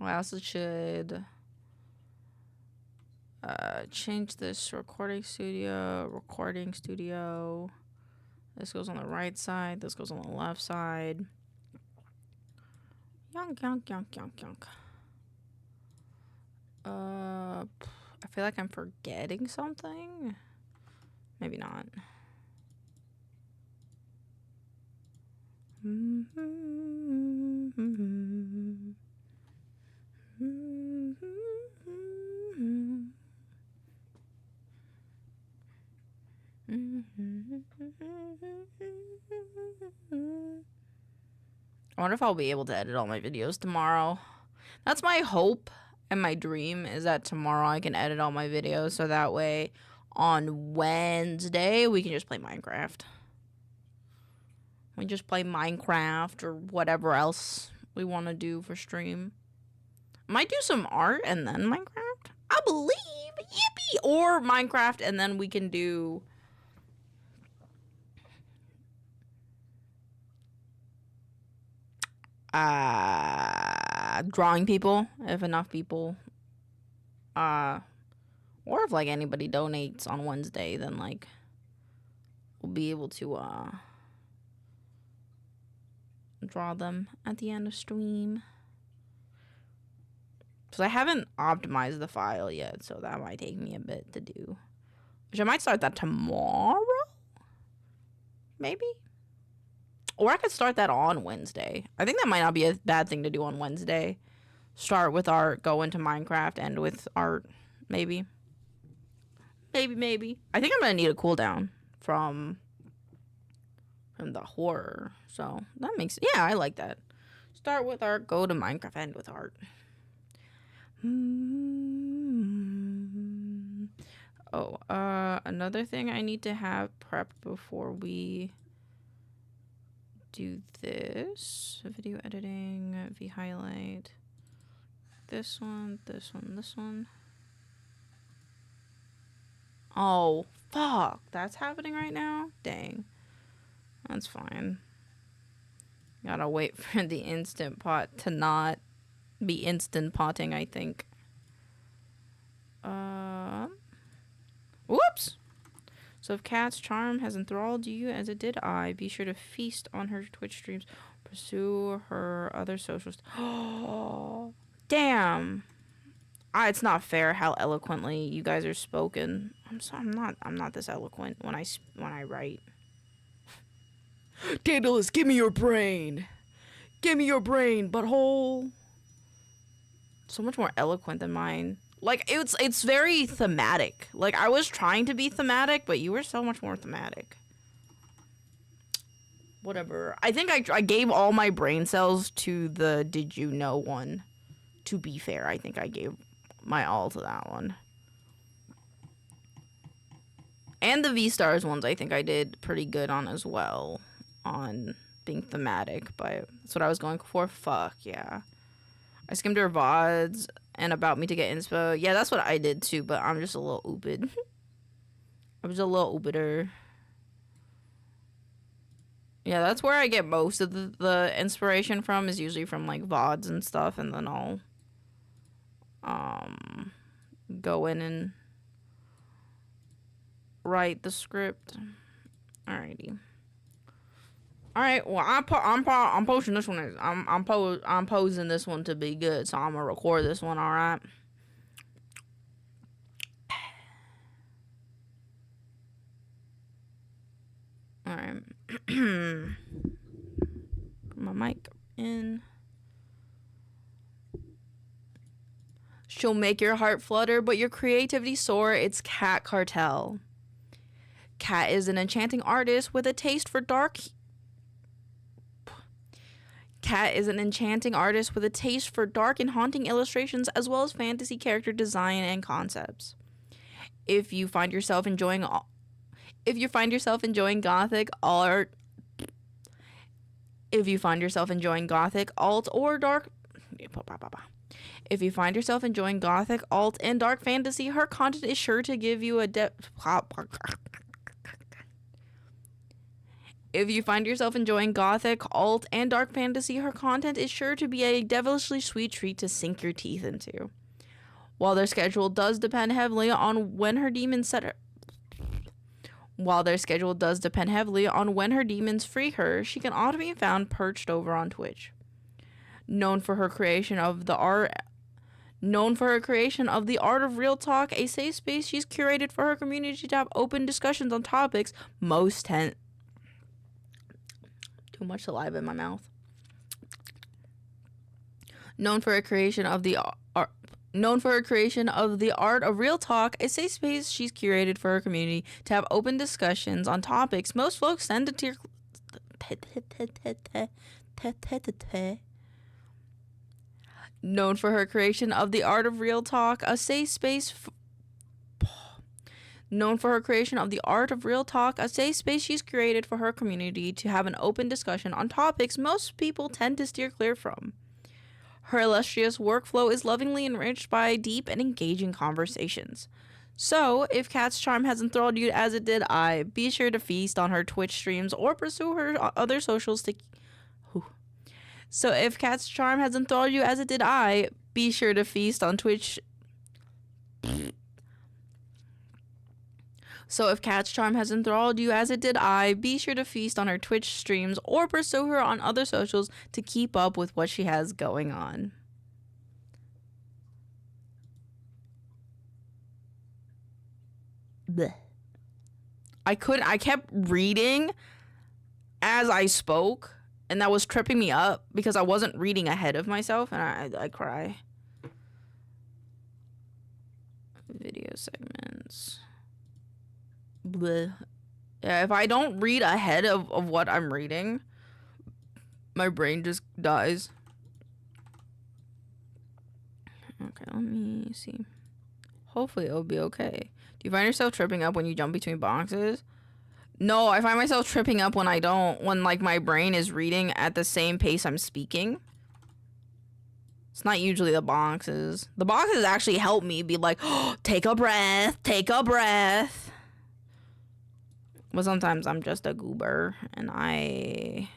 I also should change this recording studio. This goes on the right side. This goes on the left side. Yonk. I feel like I'm forgetting something. Maybe not. I wonder if I'll be able to edit all my videos tomorrow. That's my hope and my dream, is that tomorrow I can edit all my videos so that way on Wednesday we can just play Minecraft. We just play Minecraft or whatever else we want to do for stream. Might do some art and then Minecraft. I believe. Yippee! Or Minecraft and then we can do... drawing people, if enough people. Or if, like, anybody donates on Wednesday, then, like, we'll be able to, draw them at the end of stream. Because I haven't optimized the file yet, so that might take me a bit to do. Which I might start that tomorrow? Maybe? Or I could start that on Wednesday. I think that might not be a bad thing to do on Wednesday. Start with art, go into Minecraft, end with art. Maybe. Maybe. I think I'm gonna need a cooldown from the horror. So that makes... Yeah, I like that. Start with art, go to Minecraft, end with art. Oh, another thing I need to have prepped before we do this. Video editing, v-highlight. This one, this one, this one. Oh, fuck. That's happening right now? Dang. That's fine. Gotta wait for the instant pot to not be instant potting, I think. Whoops! So if Kat's charm has enthralled you as it did I, be sure to feast on her Twitch streams. Pursue her other socials. Oh, damn. It's not fair how eloquently you guys are spoken. I'm not this eloquent when I write. Daedalus, give me your brain. Give me your brain, butthole. So much more eloquent than mine. Like, it's very thematic. Like, I was trying to be thematic, but you were so much more thematic. Whatever. I think I gave all my brain cells to the Did You Know one. To be fair, I think I gave my all to that one. And the V-Stars ones I think I did pretty good on as well. On being thematic, but that's what I was going for. Fuck, yeah. I skimmed her VODs and about me to get inspo. Yeah, that's what I did too, but I'm just a little oopid. I was a little oopider. Yeah, that's where I get most of the inspiration from, is usually from like VODs and stuff, and then I'll go in and write the script. Alrighty. All right, well, I'm posting this one. I'm posing this one to be good, so I'm gonna record this one. All right. All right. Put my mic in. She'll make your heart flutter, but your creativity soar. It's Cat Cartel. Cat is an enchanting artist with a taste for dark. Cat is an enchanting artist with a taste for dark and haunting illustrations, as well as fantasy character design and concepts. If you find yourself enjoying gothic art, if you find yourself enjoying gothic alt or dark, if you find yourself enjoying gothic alt and dark fantasy, her content is sure to give you a If you find yourself enjoying gothic, alt, and dark fantasy, her content is sure to be a devilishly sweet treat to sink your teeth into. While their schedule does depend heavily on when her demons free her, she can often be found perched over on Twitch. Known for her creation of the art of real talk, a safe space she's curated for her community to have open discussions on topics most too much saliva in my mouth. Known for her creation of the art of real talk, a safe space she's curated for her community to have open discussions on topics most folks tend to tear. Known for her creation of the art of real talk, a safe space. Known for her creation of the art of real talk, a safe space she's created for her community to have an open discussion on topics most people tend to steer clear from. Her illustrious workflow is lovingly enriched by deep and engaging conversations. So, if Cat's charm has enthralled you as it did I, be sure to feast on her Twitch streams or pursue her other socials to... So, if Cat's charm has enthralled you as it did I, be sure to feast on Twitch... So, if Cat's charm has enthralled you as it did I, be sure to feast on her Twitch streams or pursue her on other socials to keep up with what she has going on. Blech. I kept reading as I spoke, and that was tripping me up because I wasn't reading ahead of myself, and I cry. Video segments. Blech. Yeah, if I don't read ahead of what I'm reading, my brain just dies. Okay, let me see. Hopefully it'll be okay. Do you find yourself tripping up when you jump between boxes? No, I find myself tripping up when like my brain is reading at the same pace I'm speaking. It's not usually the boxes. The boxes actually help me be like, oh, take a breath, take a breath. But sometimes I'm just a goober and I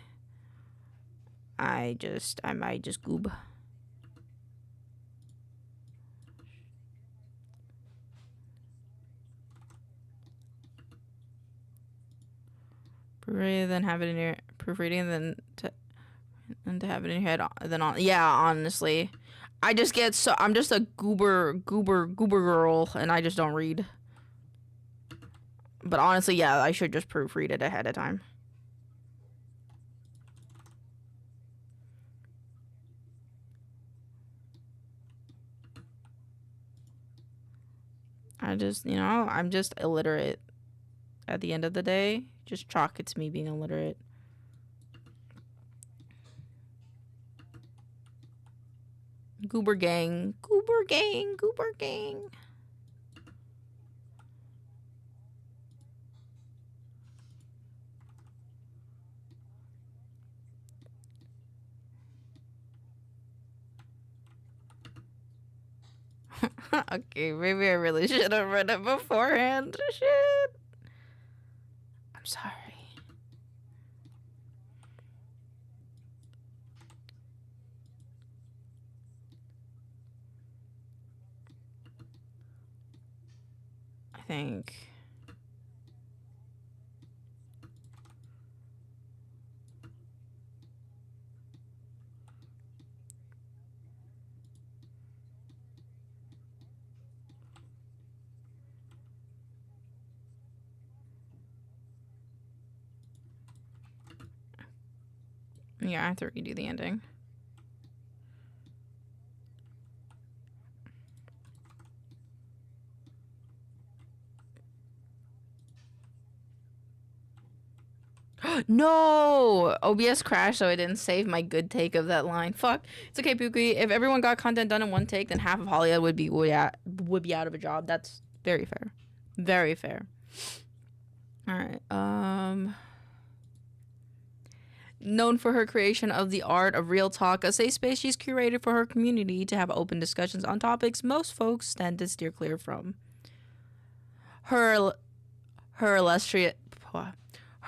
might just goob. Proofread, then have it in your proofreading, then to have it in your head, then on. Yeah, honestly, I'm just a goober girl, and I just don't read. But honestly, yeah, I should just proofread it ahead of time. I'm just illiterate. At the end of the day, just chalk it to me being illiterate. Goober gang, goober gang, goober gang. Okay, maybe I really should have read it beforehand. Shit. I'm sorry. I think. Yeah, I have to redo the ending. No! OBS crashed, so I didn't save my good take of that line. Fuck. It's okay, Pookie. If everyone got content done in one take, then half of Hollywood would be out of a job. That's very fair. Very fair. Alright, known for her creation of the art of real talk, a safe space she's curated for her community to have open discussions on topics most folks tend to steer clear from. Her illustrious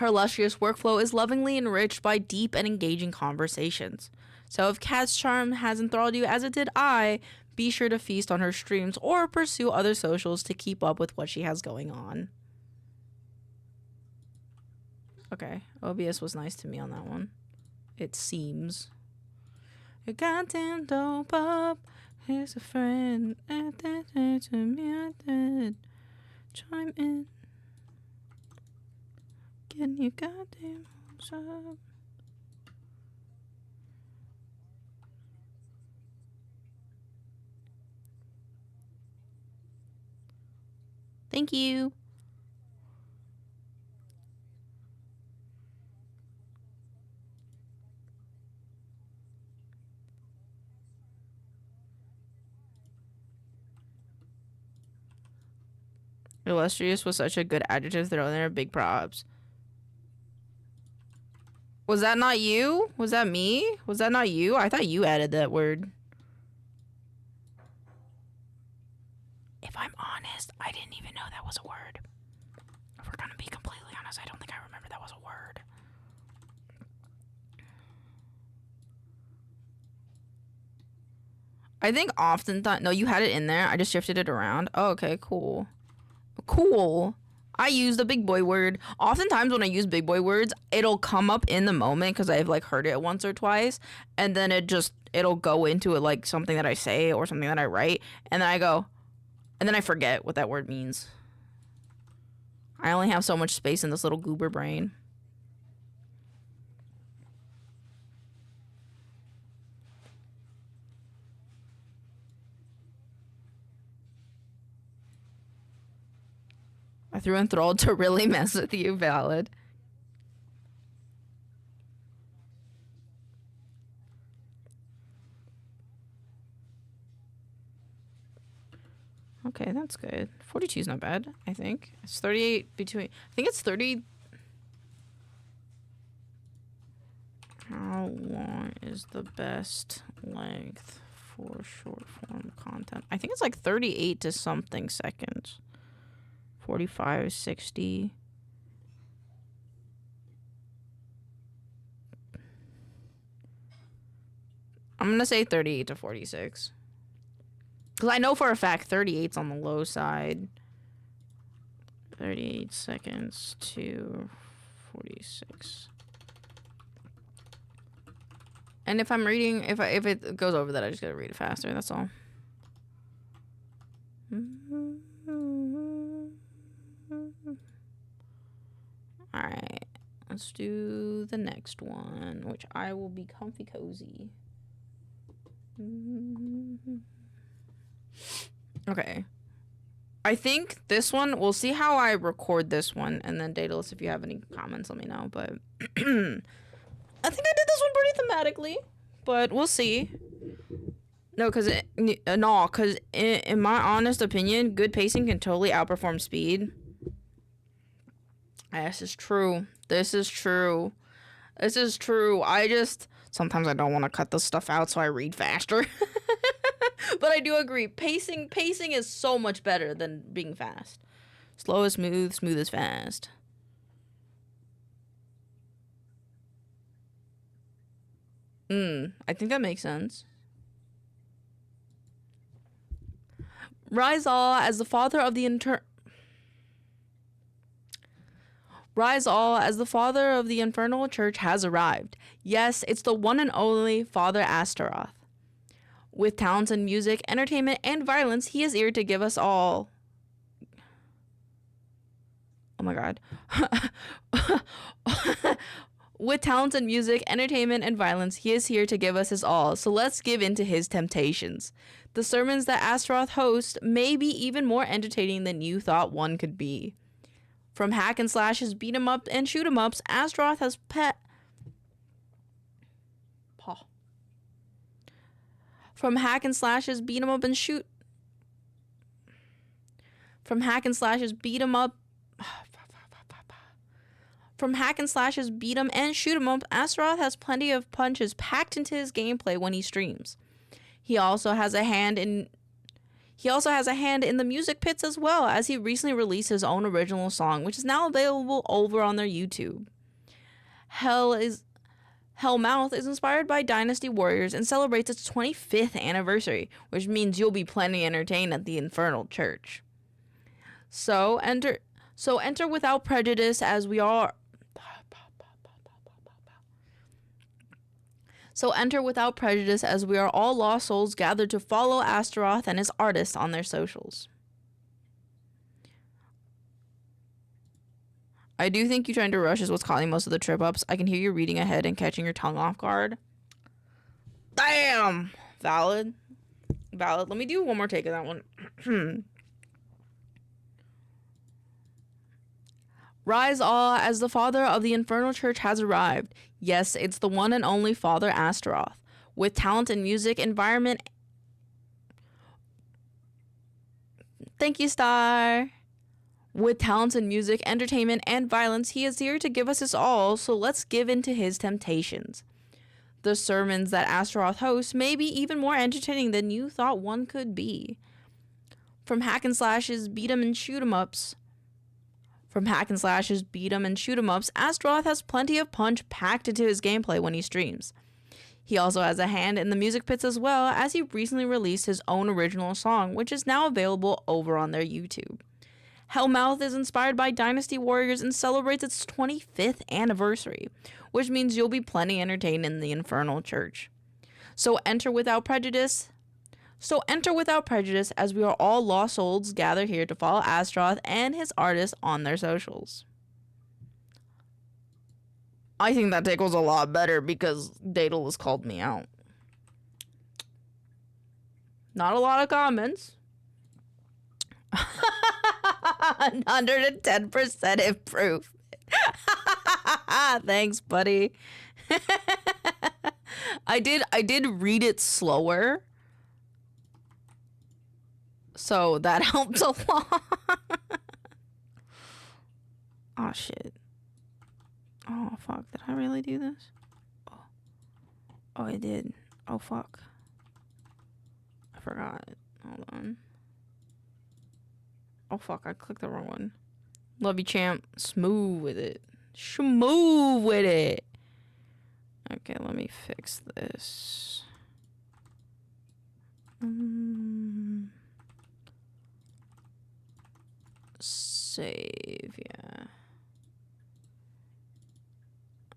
workflow is lovingly enriched by deep and engaging conversations. So if Cat's charm has enthralled you as it did I, be sure to feast on her streams or pursue other socials to keep up with what she has going on. Okay, OBS was nice to me on that one. It seems. Your goddamn dope up is a friend. To me, I did. Chime in. Getting your goddamn hopes up. Thank you. Illustrious was such a good adjective thrown there. Big props. Was that not you? Was that me? Was that not you? I thought you added that word. honest, I didn't even know that was a word. If we're gonna be completely honest, I don't think I remember that was a word. I think often no, you had it in there. I just shifted it around. Oh, okay, cool. Cool. I use the big boy word. Oftentimes when I use big boy words, it'll come up in the moment because I've like heard it once or twice, and then it'll go into it like something that I say or something that I write, and then I go, and then I forget what that word means. I only have so much space in this little goober brain. I threw enthralled to really mess with you, valid. Okay, that's good. 42 is not bad, I think. It's 38 between... I think it's 30... How long is the best length for short form content? I think it's like 38 to something seconds. 45, 60. I'm going to say 38 to 46. Because I know for a fact 38's on the low side. 38 seconds to 46. And if I'm reading, if it goes over that, I just gotta read it faster, that's all. Alright, let's do the next one, which I will be comfy cozy. Okay. I think this one, we'll see how I record this one, and then Daedalus, if you have any comments, let me know, but I think I did this one pretty thematically, but we'll see. No, because in my honest opinion, good pacing can totally outperform speed. This is true. This is true. This is true. Sometimes I don't want to cut this stuff out, so I read faster. But I do agree. Pacing is so much better than being fast. Slow is smooth, smooth is fast. I think that makes sense. Rise all as the father of the infernal church has arrived. Yes, it's the one and only Father Astaroth. With talents in music, entertainment, and violence, he is here to give us all. Oh my god. With talents in music, entertainment, and violence, he is here to give us his all. So let's give in to his temptations. The sermons that Astaroth hosts may be even more entertaining than you thought one could be. From hack and slashes, beat 'em up, and shoot 'em ups, Astaroth has From hack and slashes, beat 'em up, and shoot. From hack and slashes, beat 'em up. From hack and slashes, beat 'em and shoot 'em up, Astaroth has plenty of punches packed into his gameplay when he streams. He also has a hand in the music pits as well, as he recently released his own original song, which is now available over on their YouTube. Hellmouth is inspired by Dynasty Warriors and celebrates its 25th anniversary, which means you'll be plenty entertained at the Infernal Church. So enter without prejudice as we are. So enter without prejudice as we are all lost souls gathered to follow Astaroth and his artists on their socials. I do think you trying to rush is what's causing most of the trip ups. I can hear you reading ahead and catching your tongue off guard. Damn! Valid. Let me do one more take of that one. Rise all as the father of the Infernal Church has arrived. Yes, it's the one and only Father Astaroth. With talent in music, environment... Thank you, Star. With talents in music, entertainment, and violence, he is here to give us his all, so let's give in to his temptations. The sermons that Astaroth hosts may be even more entertaining than you thought one could be. From hack and slashes, beat 'em and shoot 'em ups. From hack and slashes, beat 'em and shoot 'em ups, Astroth has plenty of punch packed into his gameplay when he streams. He also has a hand in the music pits as well, as he recently released his own original song, which is now available over on their YouTube. Hellmouth is inspired by Dynasty Warriors and celebrates its 25th anniversary, which means you'll be plenty entertained in the Infernal Church. So enter without prejudice, as we are all lost souls gathered here to follow Astroth and his artists on their socials. I think that take was a lot better because Daedalus called me out. Not a lot of comments. 110% improvement. Thanks, buddy. I did read it slower. So that helped a lot. Oh shit. Oh fuck, did I really do this? Oh, I did. Oh fuck. I forgot. Hold on. Oh fuck, I clicked the wrong one. Love you, champ. Smooth with it. Smooth with it. Okay, let me fix this. Save, yeah.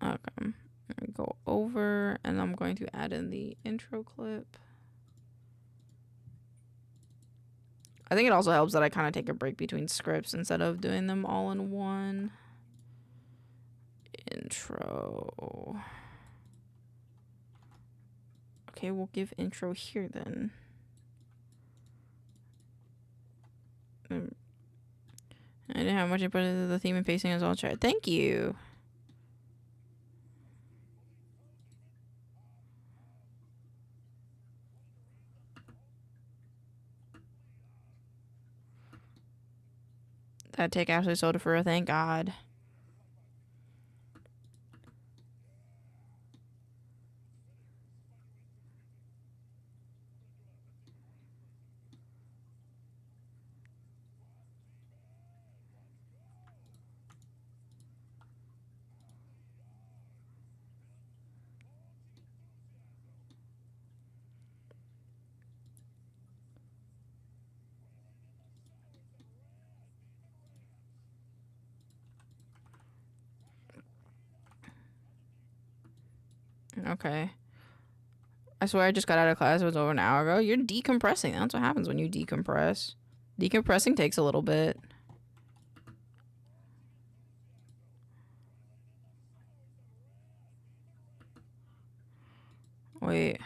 Okay, I'm gonna go over and I'm going to add in the intro clip. I think it also helps that I kind of take a break between scripts instead of doing them all in one. Intro. Okay, we'll give intro here then. I didn't have much input into the theme and pacing as well. Thank you. That'd take Ashley Soda for a thank God. Okay. I swear I just got out of class. It was over an hour ago. You're decompressing. That's what happens when you decompress. Decompressing takes a little bit. Wait.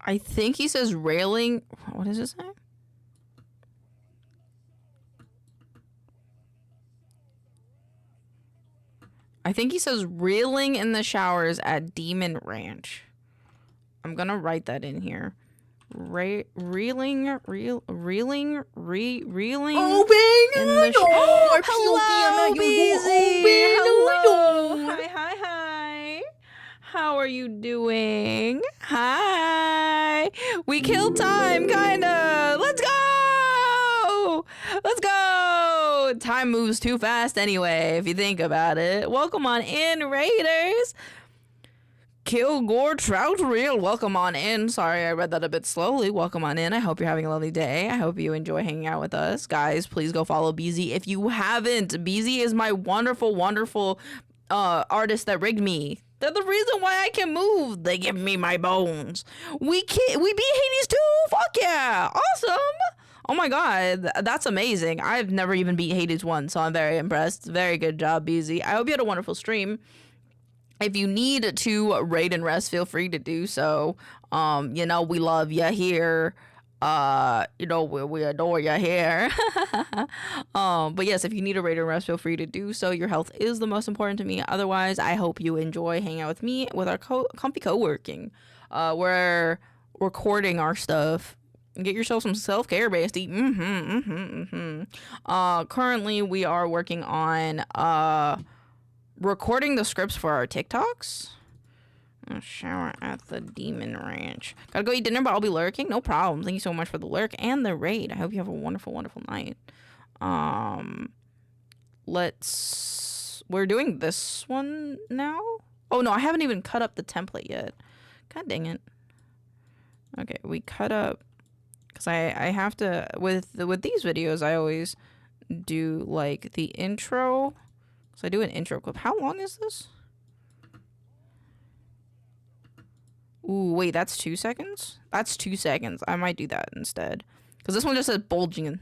I think he says railing. What does it say? I think he says reeling in the showers at Demon Ranch. I'm gonna write that in here. Reeling. Oh, In the hello, Beezy. Hello. Hi. How are you doing? Hi. We killed time, kinda. Let's go. Let's go. Time moves too fast anyway, if you think about it. Welcome on in, Raiders. Kilgore Trout Reel, welcome on in. Sorry, I read that a bit slowly. Welcome on in. I hope you're having a lovely day. I hope you enjoy hanging out with us. Guys, please go follow BZ if you haven't. BZ is my wonderful artist that rigged me. They're the reason why I can move. They give me my bones. We beat Hades too. Fuck yeah. Awesome. Oh my god, that's amazing. I've never even beat Hades once, so I'm very impressed. Very good job, BZ. I hope you had a wonderful stream. If you need to raid and rest, feel free to do so. You know, we love you here. You know, we adore you here. But yes, if you need a raid and rest, feel free to do so. Your health is the most important to me. Otherwise, I hope you enjoy hanging out with me with our comfy co-working. We're recording our stuff. Get yourself some self-care, bestie. Currently, we are working on recording the scripts for our TikToks. A shower at the Demon Ranch. Gotta go eat dinner, but I'll be lurking. No problem. Thank you so much for the lurk and the raid. I hope you have a wonderful, wonderful night. We're doing this one now? Oh, no, I haven't even cut up the template yet. God dang it. Okay, we cut up. Because I have to... With these videos, I always do, like, the intro. So I do an intro clip. How long is this? Ooh, wait, that's 2 seconds? That's 2 seconds. I might do that instead. Because this one just says bulging in.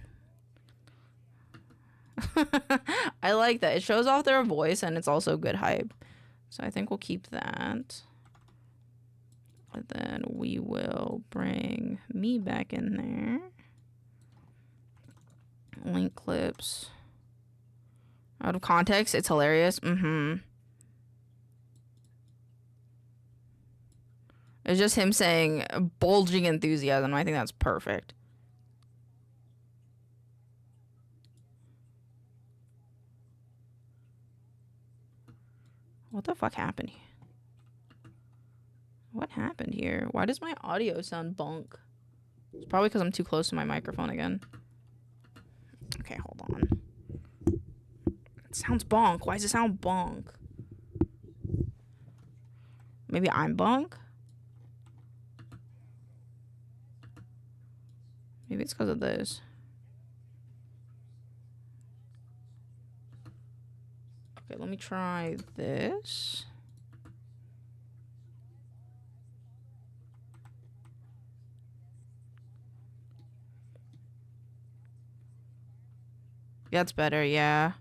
I like that. It shows off their voice and it's also good hype. So I think we'll keep that. And then we will bring me back in there. Link clips. Out of context, it's hilarious. It's just him saying bulging enthusiasm. I think that's perfect. What the fuck happened here? What happened here? Why does my audio sound bunk? It's probably because I'm too close to my microphone again. Okay, hold on. It sounds bonk. Why does it sound bonk? Maybe I'm bonk? Maybe it's because of this. Okay, let me try this. Yeah, it's better, yeah.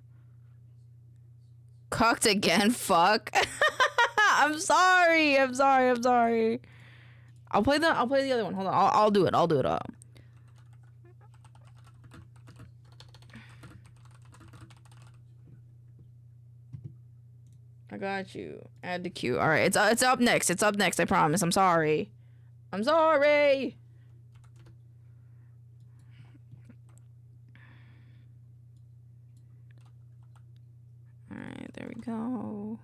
Cucked again, fuck. I'm sorry. I'll play the other one. Hold on. I'll do it. I got you. Add to queue. All right, it's up next. I promise. I'm sorry. All right, there we go.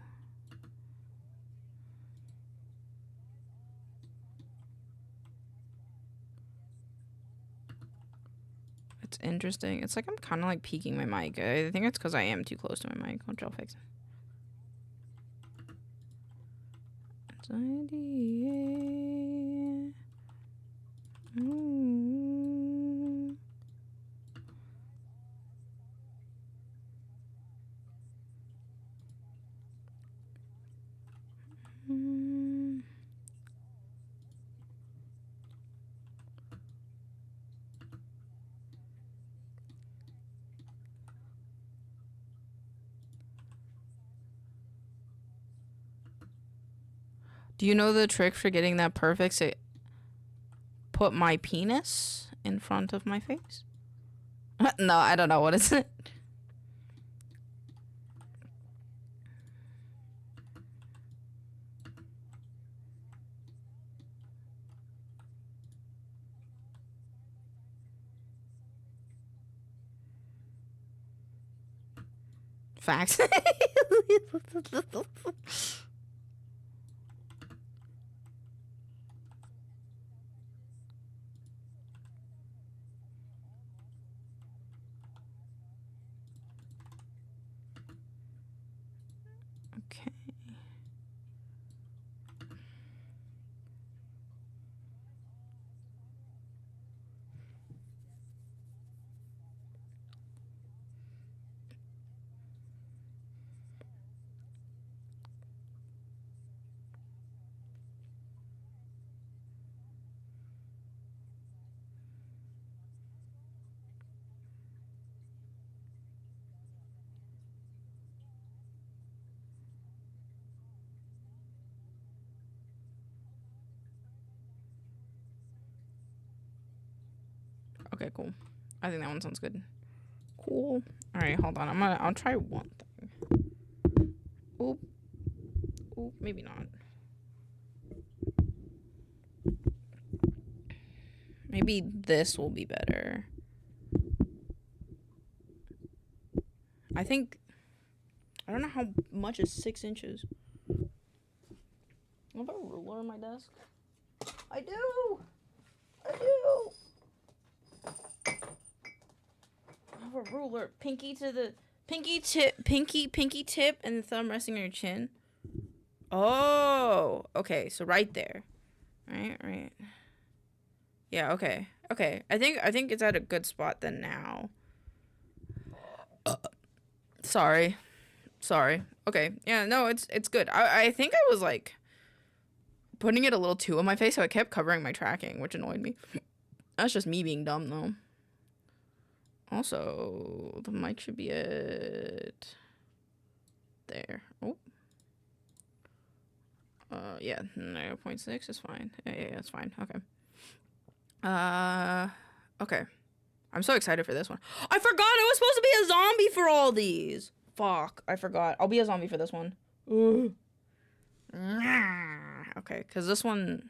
It's interesting. It's like I'm kind of like peeking my mic. I think it's because I am too close to my mic. I'll fix it. Do you know the trick for getting that perfect? Say, put my penis in front of my face? No, I don't know. What is it? Facts. Okay. Okay, cool. I think that one sounds good. Cool. All right, hold on. I'll try one thing. Oop. Oop, maybe not. Maybe this will be better. I don't know how much is 6 inches. I have a ruler on my desk. I do. I do. I have a ruler. Pinky to the pinky tip, and the thumb resting on your chin. Oh, okay. So right there. Right. Yeah. Okay. I think it's at a good spot then now. Sorry. Okay. Yeah. No, it's good. I think I was like putting it a little too on my face, so I kept covering my tracking, which annoyed me. That's just me being dumb, though. Also, the mic should be at there. Oh. Yeah, 0.6 is fine. Yeah, it's fine. Okay. Okay. I'm so excited for this one. I forgot I was supposed to be a zombie for all these. Fuck, I forgot. I'll be a zombie for this one. Ooh. Okay, because this one,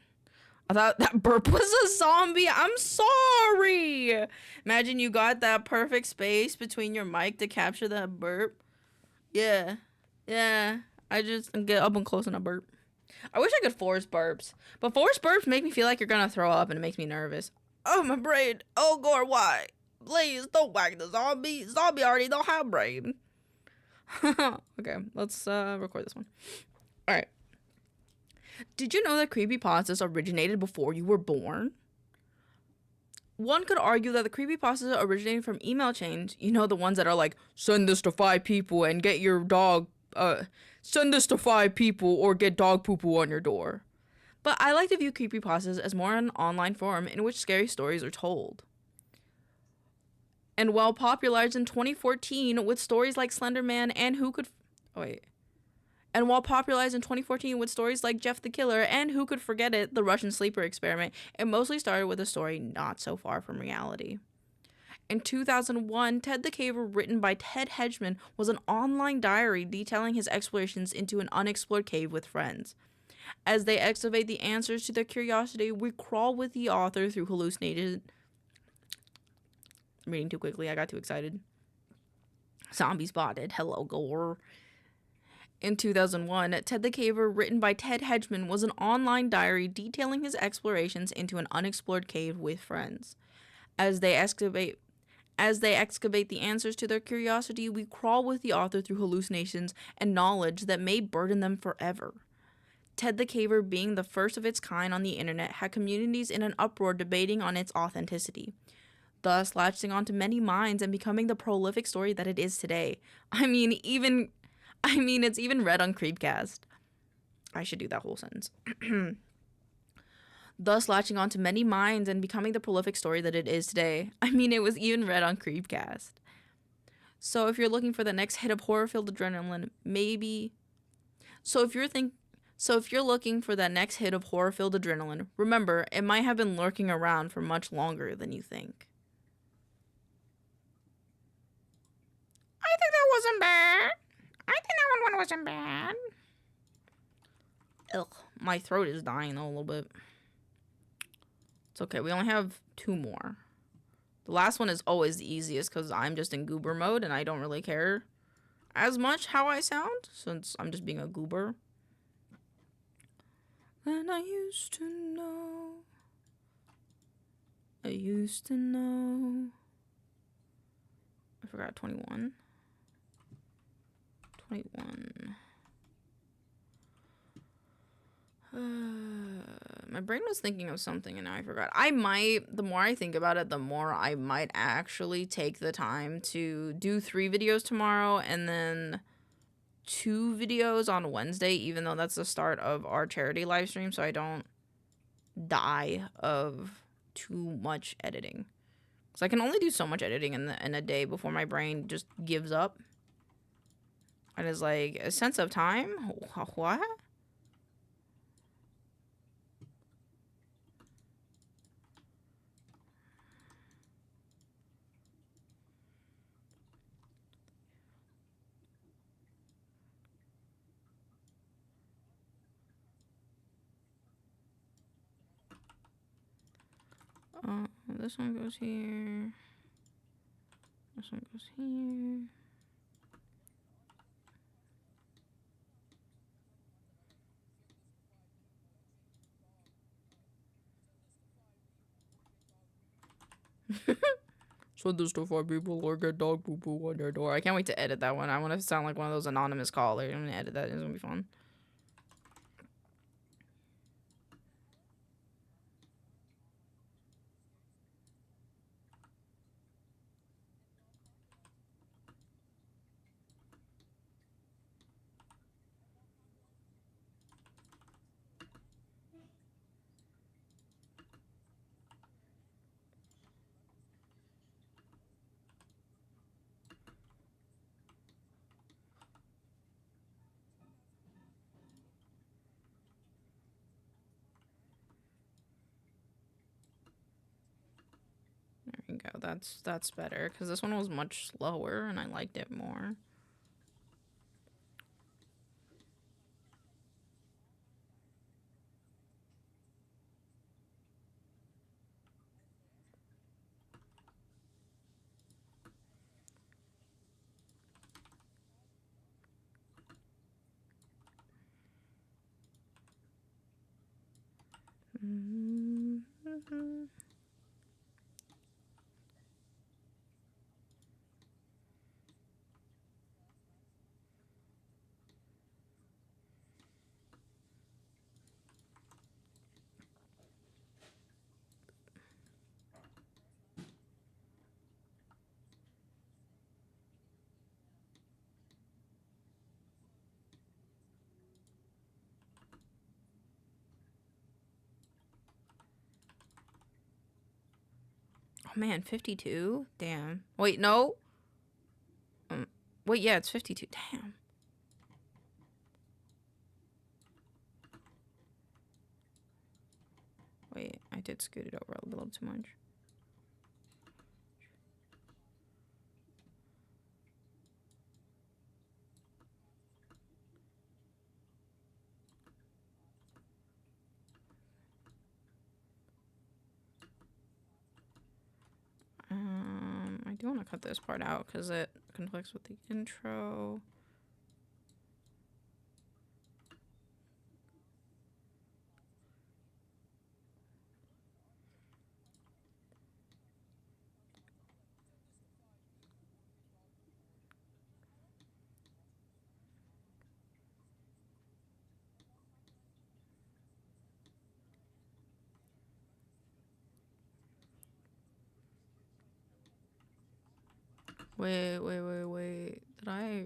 I thought that burp was a zombie. I'm sorry. Imagine you got that perfect space between your mic to capture that burp. Yeah. I just get up and close and a burp. I wish I could force burps, but forced burps make me feel like you're gonna throw up, and it makes me nervous. Oh, my brain. Oh, Gore, why? Please don't whack the zombie. Zombie already don't have brain. Okay, let's record this one. All right. Did you know that creepypastas originated before you were born? One could argue that the creepypastas originated from email chains. You know, the ones that are like, send this to 5 people and get your dog, send this to 5 people or get dog poo-poo on your door. But I like to view creepypastas as more an online forum in which scary stories are told. And while popularized in 2014 with stories like Slender Man and And while popularized in 2014 with stories like Jeff the Killer and who could forget it, the Russian sleeper experiment, it mostly started with a story not so far from reality. In 2001, Ted the Caver, written by Ted Hedgeman, was an online diary detailing his explorations into an unexplored cave with friends. As they excavate the answers to their curiosity, we crawl with the author through hallucinated... I'm reading too quickly, I got too excited. Zombie spotted. Hello, Gore. In 2001, Ted the Caver, written by Ted Hedgeman, was an online diary detailing his explorations into an unexplored cave with friends. As they excavate the answers to their curiosity, we crawl with the author through hallucinations and knowledge that may burden them forever. Ted the Caver, being the first of its kind on the internet, had communities in an uproar debating on its authenticity, thus latching onto many minds and becoming the prolific story that it is today. I mean, it's even read on Creepcast. I should do that whole sentence. Thus latching onto many minds and becoming the prolific story that it is today. I mean, it was even read on Creepcast. So if you're looking for the next hit of horror-filled adrenaline, So if you're looking for that next hit of horror-filled adrenaline, remember, it might have been lurking around for much longer than you think. I think that wasn't bad. I think that one wasn't bad. Ugh, my throat is dying though a little bit. It's okay, we only have 2 more. The last one is always the easiest because I'm just in goober mode and I don't really care as much how I sound since I'm just being a goober. And I used to know. I forgot 21. 21. My brain was thinking of something and now I forgot. The more I think about it, the more I might actually take the time to do 3 videos tomorrow and then 2 videos on Wednesday, even though that's the start of our charity live stream, so I don't die of too much editing. Because I can only do so much editing in a day before my brain just gives up. And it's like, a sense of time? What? This one goes here. This one goes here. Send this to 5 people or get dog poo poo on their door. I can't wait to edit that one. I want to sound like one of those anonymous callers. I'm gonna edit that. It's gonna be fun. There you go. That's better because this one was much slower and I liked it more. Oh man, 52? Damn. Wait, no. Wait, yeah, it's 52. Damn. Wait, I did scoot it over a little too much. I do want to cut this part out because it conflicts with the intro. Wait. Did I...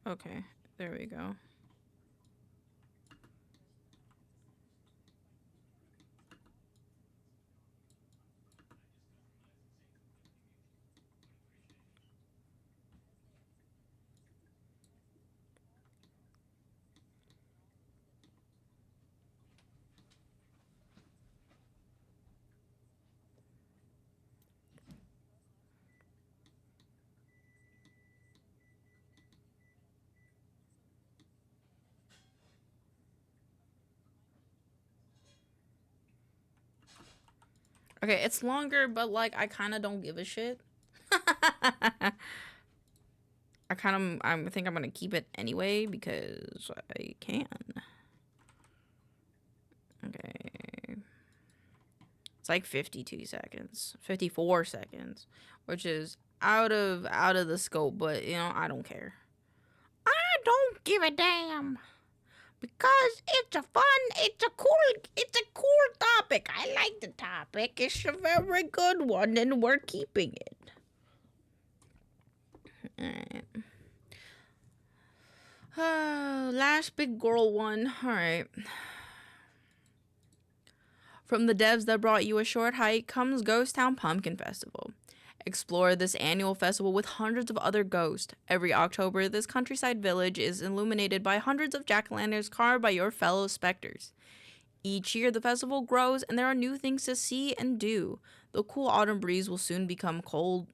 Okay, there we go. Okay, it's longer, but like I kind of don't give a shit. I think I'm gonna keep it anyway because I can. Okay. It's like 52 seconds, 54 seconds, which is out of the scope, but you know, I don't care. I don't give a damn. Because it's a cool topic. I like the topic. It's a very good one and we're keeping it. Alright. Last big girl one. Alright. From the devs that brought you a short hike comes Ghost Town Pumpkin Festival. Explore this annual festival with hundreds of other ghosts. Every October, this countryside village is illuminated by hundreds of jack-o'-lanterns carved by your fellow specters. Each year, the festival grows and there are new things to see and do. The cool autumn breeze will soon become cold.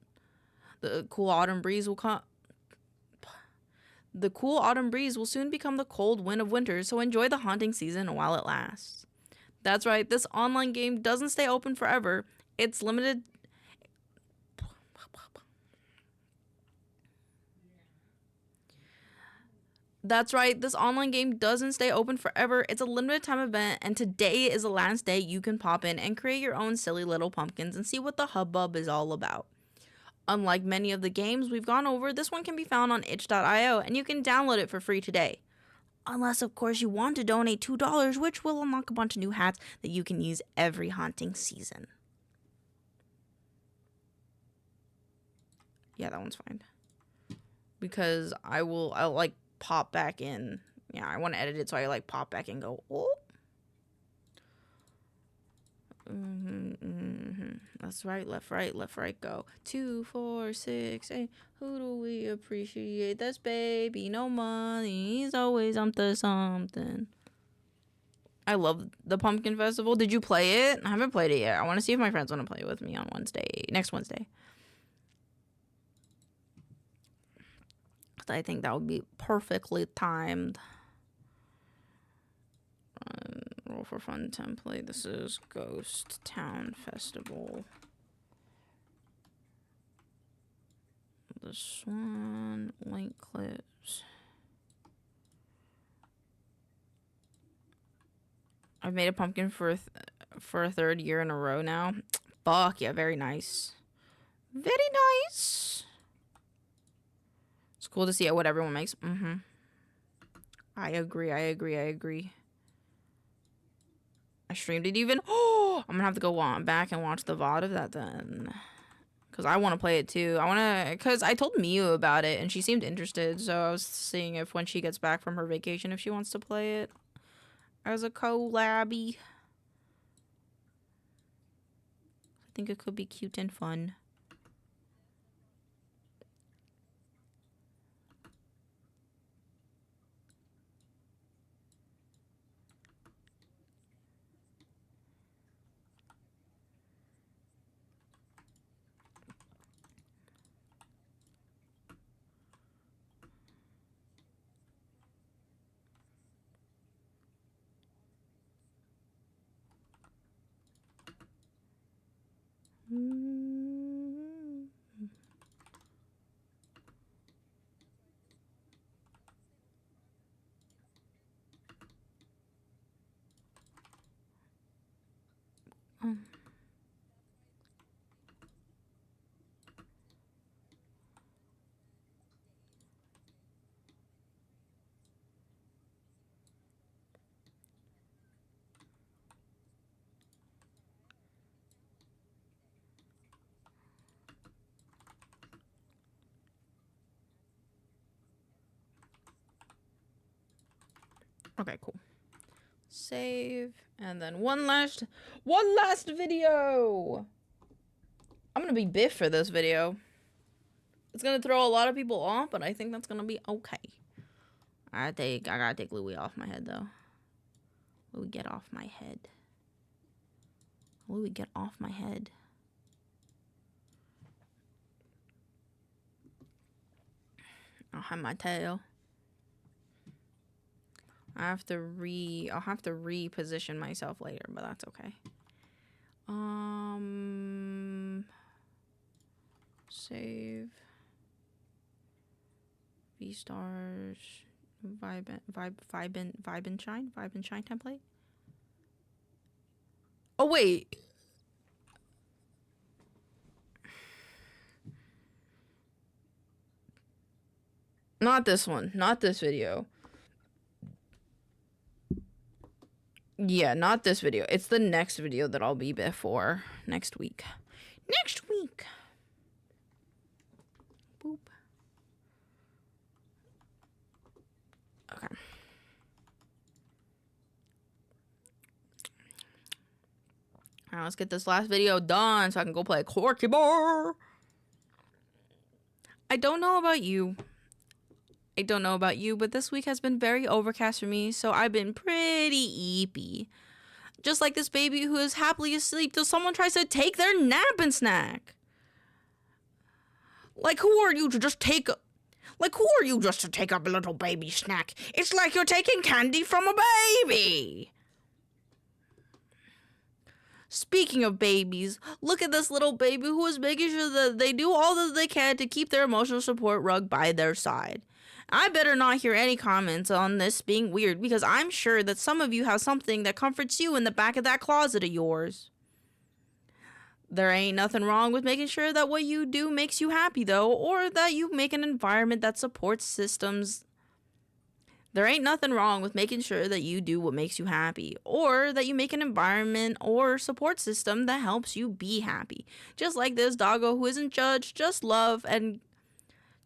The cool autumn breeze will soon become the cold wind of winter, so enjoy the haunting season while it lasts. That's right, this online game doesn't stay open forever. It's limited That's right, this online game doesn't stay open forever. It's a limited time event, and today is the last day you can pop in and create your own silly little pumpkins and see what the hubbub is all about. Unlike many of the games we've gone over, this one can be found on itch.io, and you can download it for free today. Unless, of course, you want to donate $2, which will unlock a bunch of new hats that you can use every haunting season. Yeah, that one's fine. Because I'll like pop back in. Yeah, I want to edit it so I like pop back and go, oh. That's right, left, right, go. 2, 4, 6, 8. Who do we appreciate? That's baby, no money. He's always up to something. I love the Pumpkin Festival. Did you play it? I haven't played it yet. I want to see if my friends want to play with me on next Wednesday. I think that would be perfectly timed. Roll for fun template. This is Ghost Town Festival. This one, link clips. I've made a pumpkin for a third year in a row now. Fuck yeah, very nice. Very nice. It's cool to see what everyone makes. I agree. I streamed it even. Oh, I'm gonna have to go back and watch the VOD of that then. Because I want to play it too. Because I told Miu about it and she seemed interested. So I was seeing if when she gets back from her vacation, if she wants to play it as a collabby. I think it could be cute and fun. Okay, cool. Save, and then one last video. I'm gonna be biff for this video. It's gonna throw a lot of people off, but I think that's gonna be okay. I gotta take Louie off my head though. Louie, get off my head. Louie, get off my head. I'll have my tail. I'll have to reposition myself later, but that's okay. Save. V-stars. Vibe and shine template. Oh wait. Not this one. Not this video. Yeah, not this video. It's the next video that I'll be before next week. Next week. Boop. Okay. Alright, let's get this last video done so I can go play Corky Bar. I don't know about you, but this week has been very overcast for me, so I've been pretty eepy. Just like this baby who is happily asleep till someone tries to take their nap and snack. Like, who are you to just take a little baby snack? It's like you're taking candy from a baby. Speaking of babies, look at this little baby who is making sure that they do all that they can to keep their emotional support rug by their side. I better not hear any comments on this being weird, because I'm sure that some of you have something that comforts you in the back of that closet of yours. There ain't nothing wrong with making sure that what you do makes you happy, though, or that you make an environment that supports systems. There ain't nothing wrong with making sure that you do what makes you happy, or that you make an environment or support system that helps you be happy. Just like this doggo who isn't judged, just loved, and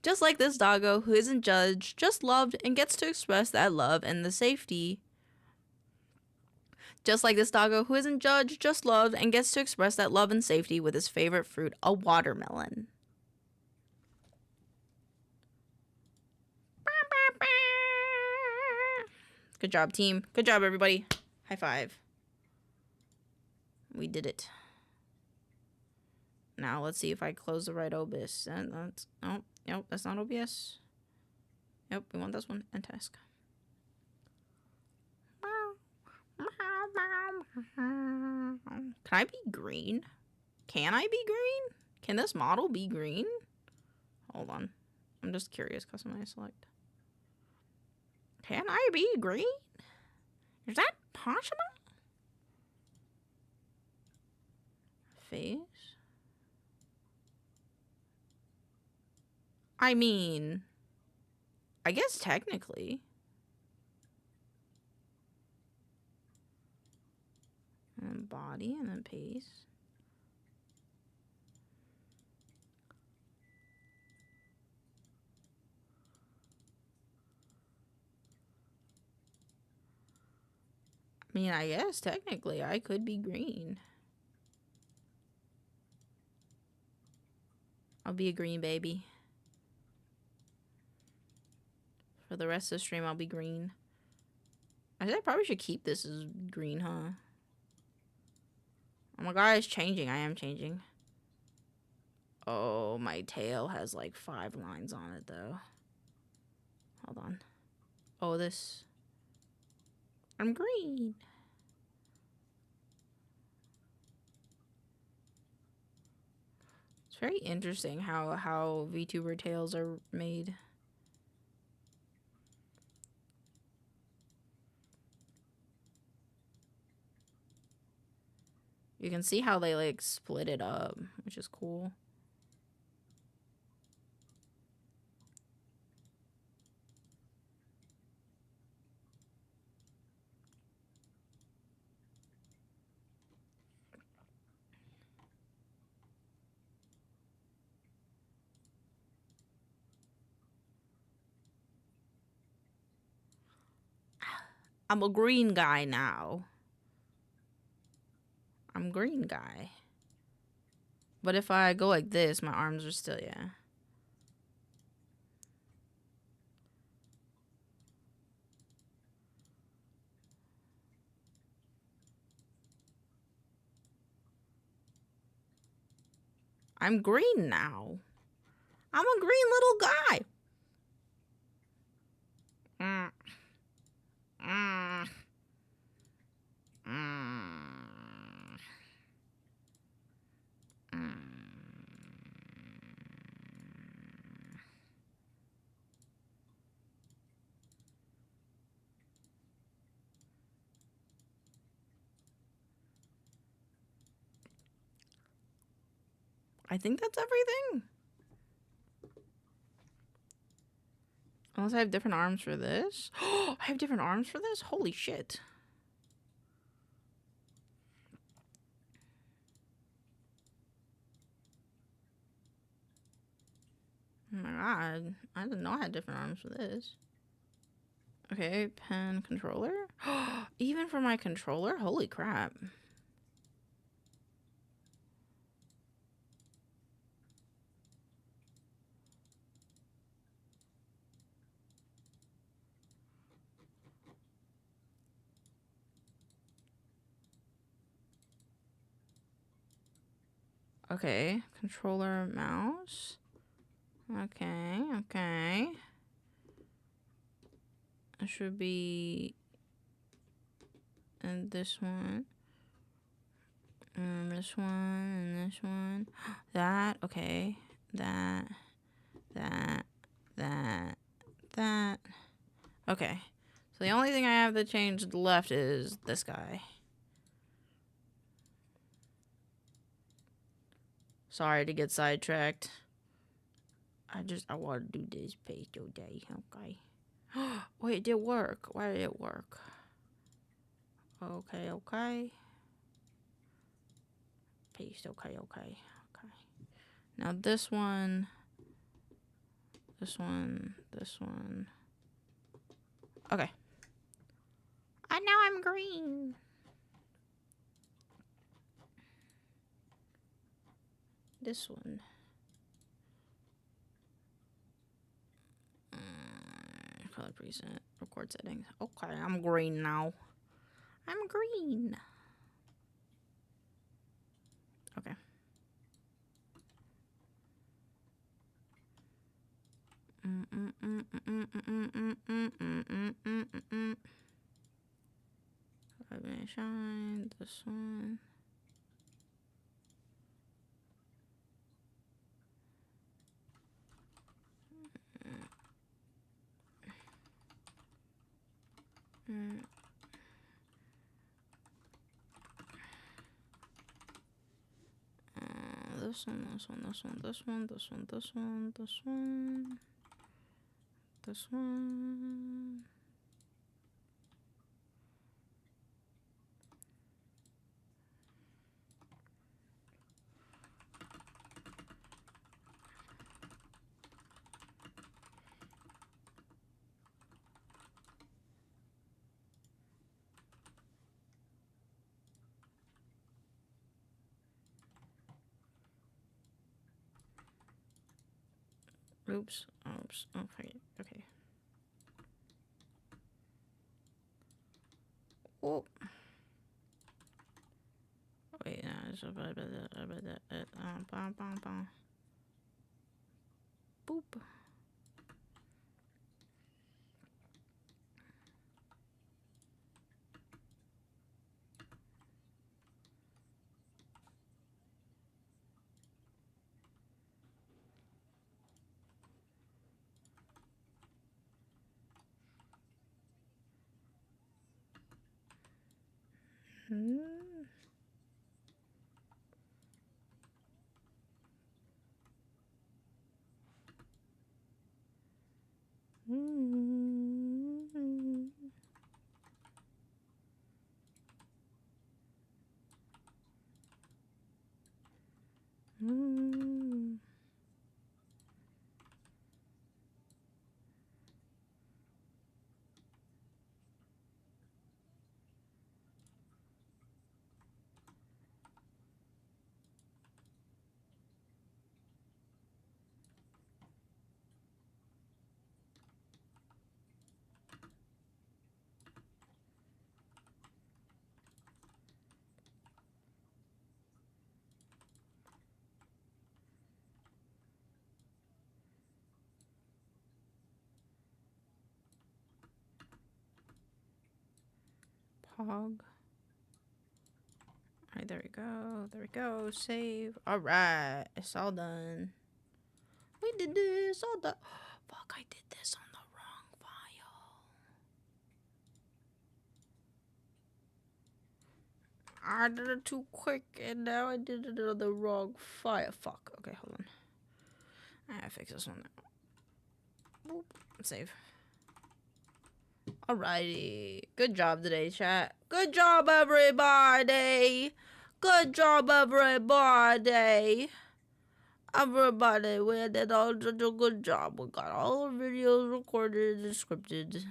just like this doggo who isn't judged, just loved, and gets to express that love and the safety. Just like this doggo who isn't judged, just loved, and gets to express that love and safety with his favorite fruit, a watermelon. Good job, team. Good job, everybody. High five. We did it. Now, let's see if I close the right OBS. That's... Oh, nope, that's not OBS. Nope, we want this one. And task. Can I be green? Can I be green? Can this model be green? Hold on. I'm just curious. Customize select. Can I be green? Is that possible? Face. I mean, I guess technically. And then body and then face. I mean, I guess technically I could be green. I'll be a green baby. For the rest of the stream, I'll be green. I think I probably should keep this as green, huh? Oh my god, it's changing. I am changing. Oh, my tail has like 5 lines on it, though. Hold on. Oh, this. I'm green. It's very interesting how VTuber tails are made. You can see how they like split it up, which is cool. I'm a green guy now. I'm green guy. But if I go like this, my arms are still, yeah. I'm green now. I'm a green little guy. Mm. Mm. Mm. Mm. I think that's everything. Unless I have different arms for this. I have different arms for this? Holy shit. Oh my god. I didn't know I had different arms for this. Okay, pen controller. Even for my controller? Holy crap. Okay, controller, mouse. Okay, okay. It should be... And this one. And this one, and this one. That, okay. That. Okay. So the only thing I have that changed left is this guy. Sorry to get sidetracked. I want to do this page today. Okay. Wait, it did work. Why did it work? Okay, okay. Paste. Okay, okay, okay. Now this one. This one. This one. Okay. And now I'm green. This one. Color preset. Record settings. Okay, I'm green now. I'm green. Okay. I'm gonna shine this one. This one, this one, this one, this one, this one, this one, this one, this one. Oops, oops, okay, okay. Oh. Wait, no, it's about that. Boop. Pog. Alright, there we go. There we go. Save. Alright. It's all done. We did this. All done. Fuck, I did this on the wrong file. I did it too quick and now I did it on the wrong file. Fuck. Okay, hold on. I gotta fix this one now. Boop. Save. Alrighty. Good job today, chat. Good job, everybody. Good job, everybody. Everybody, we did all such a good job. We got all the videos recorded and scripted.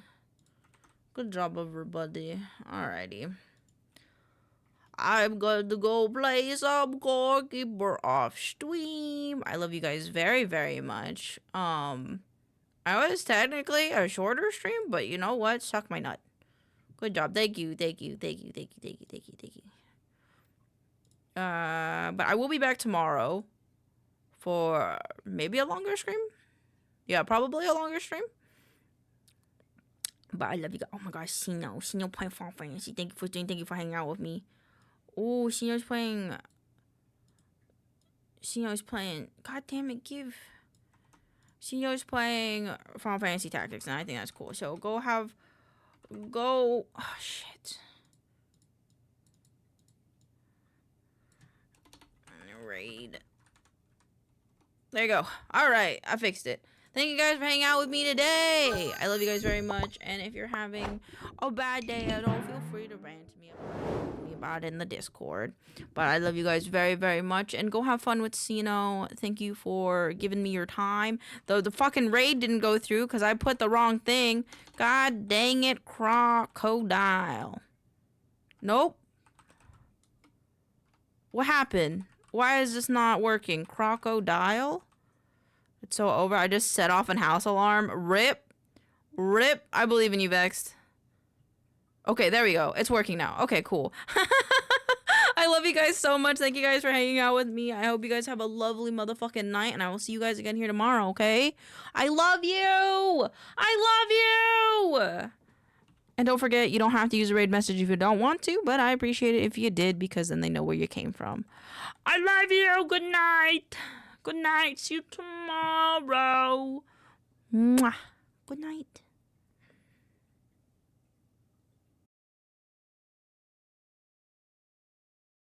Good job, everybody. Alrighty. I'm going to go play some goalkeeper off stream. I love you guys very, very much. I was technically a shorter stream, but you know what? Suck my nut. Good job. Thank you. Thank you. Thank you. Thank you. Thank you. Thank you. Thank you. But I will be back tomorrow for maybe a longer stream. Yeah, probably a longer stream. But I love you guys. Oh my gosh, Sino playing Final Fantasy. Thank you for hanging out with me. Oh, Sino's playing. God damn it, give Senio's playing Final Fantasy Tactics, and I think that's cool. So go. Oh shit. Raid. There you go. All right, I fixed it. Thank you guys for hanging out with me today. I love you guys very much. And if you're having a bad day at all, feel free to rant to me about it in the Discord. But I love you guys very, very much. And go have fun with Sino. Thank you for giving me your time. Though the fucking raid didn't go through because I put the wrong thing. God dang it, crocodile. Nope. What happened? Why is this not working? Crocodile? It's so over. I just set off an house alarm. Rip. I believe in you, Vexed. Okay, there we go. It's working now. Okay, cool. I love you guys so much. Thank you guys for hanging out with me. I hope you guys have a lovely motherfucking night, and I will see you guys again here tomorrow, okay? I love you! I love you! And don't forget, you don't have to use a raid message if you don't want to, but I appreciate it if you did, because then they know where you came from. I love you! Good night! Good night. See you tomorrow. Mwah. Good night.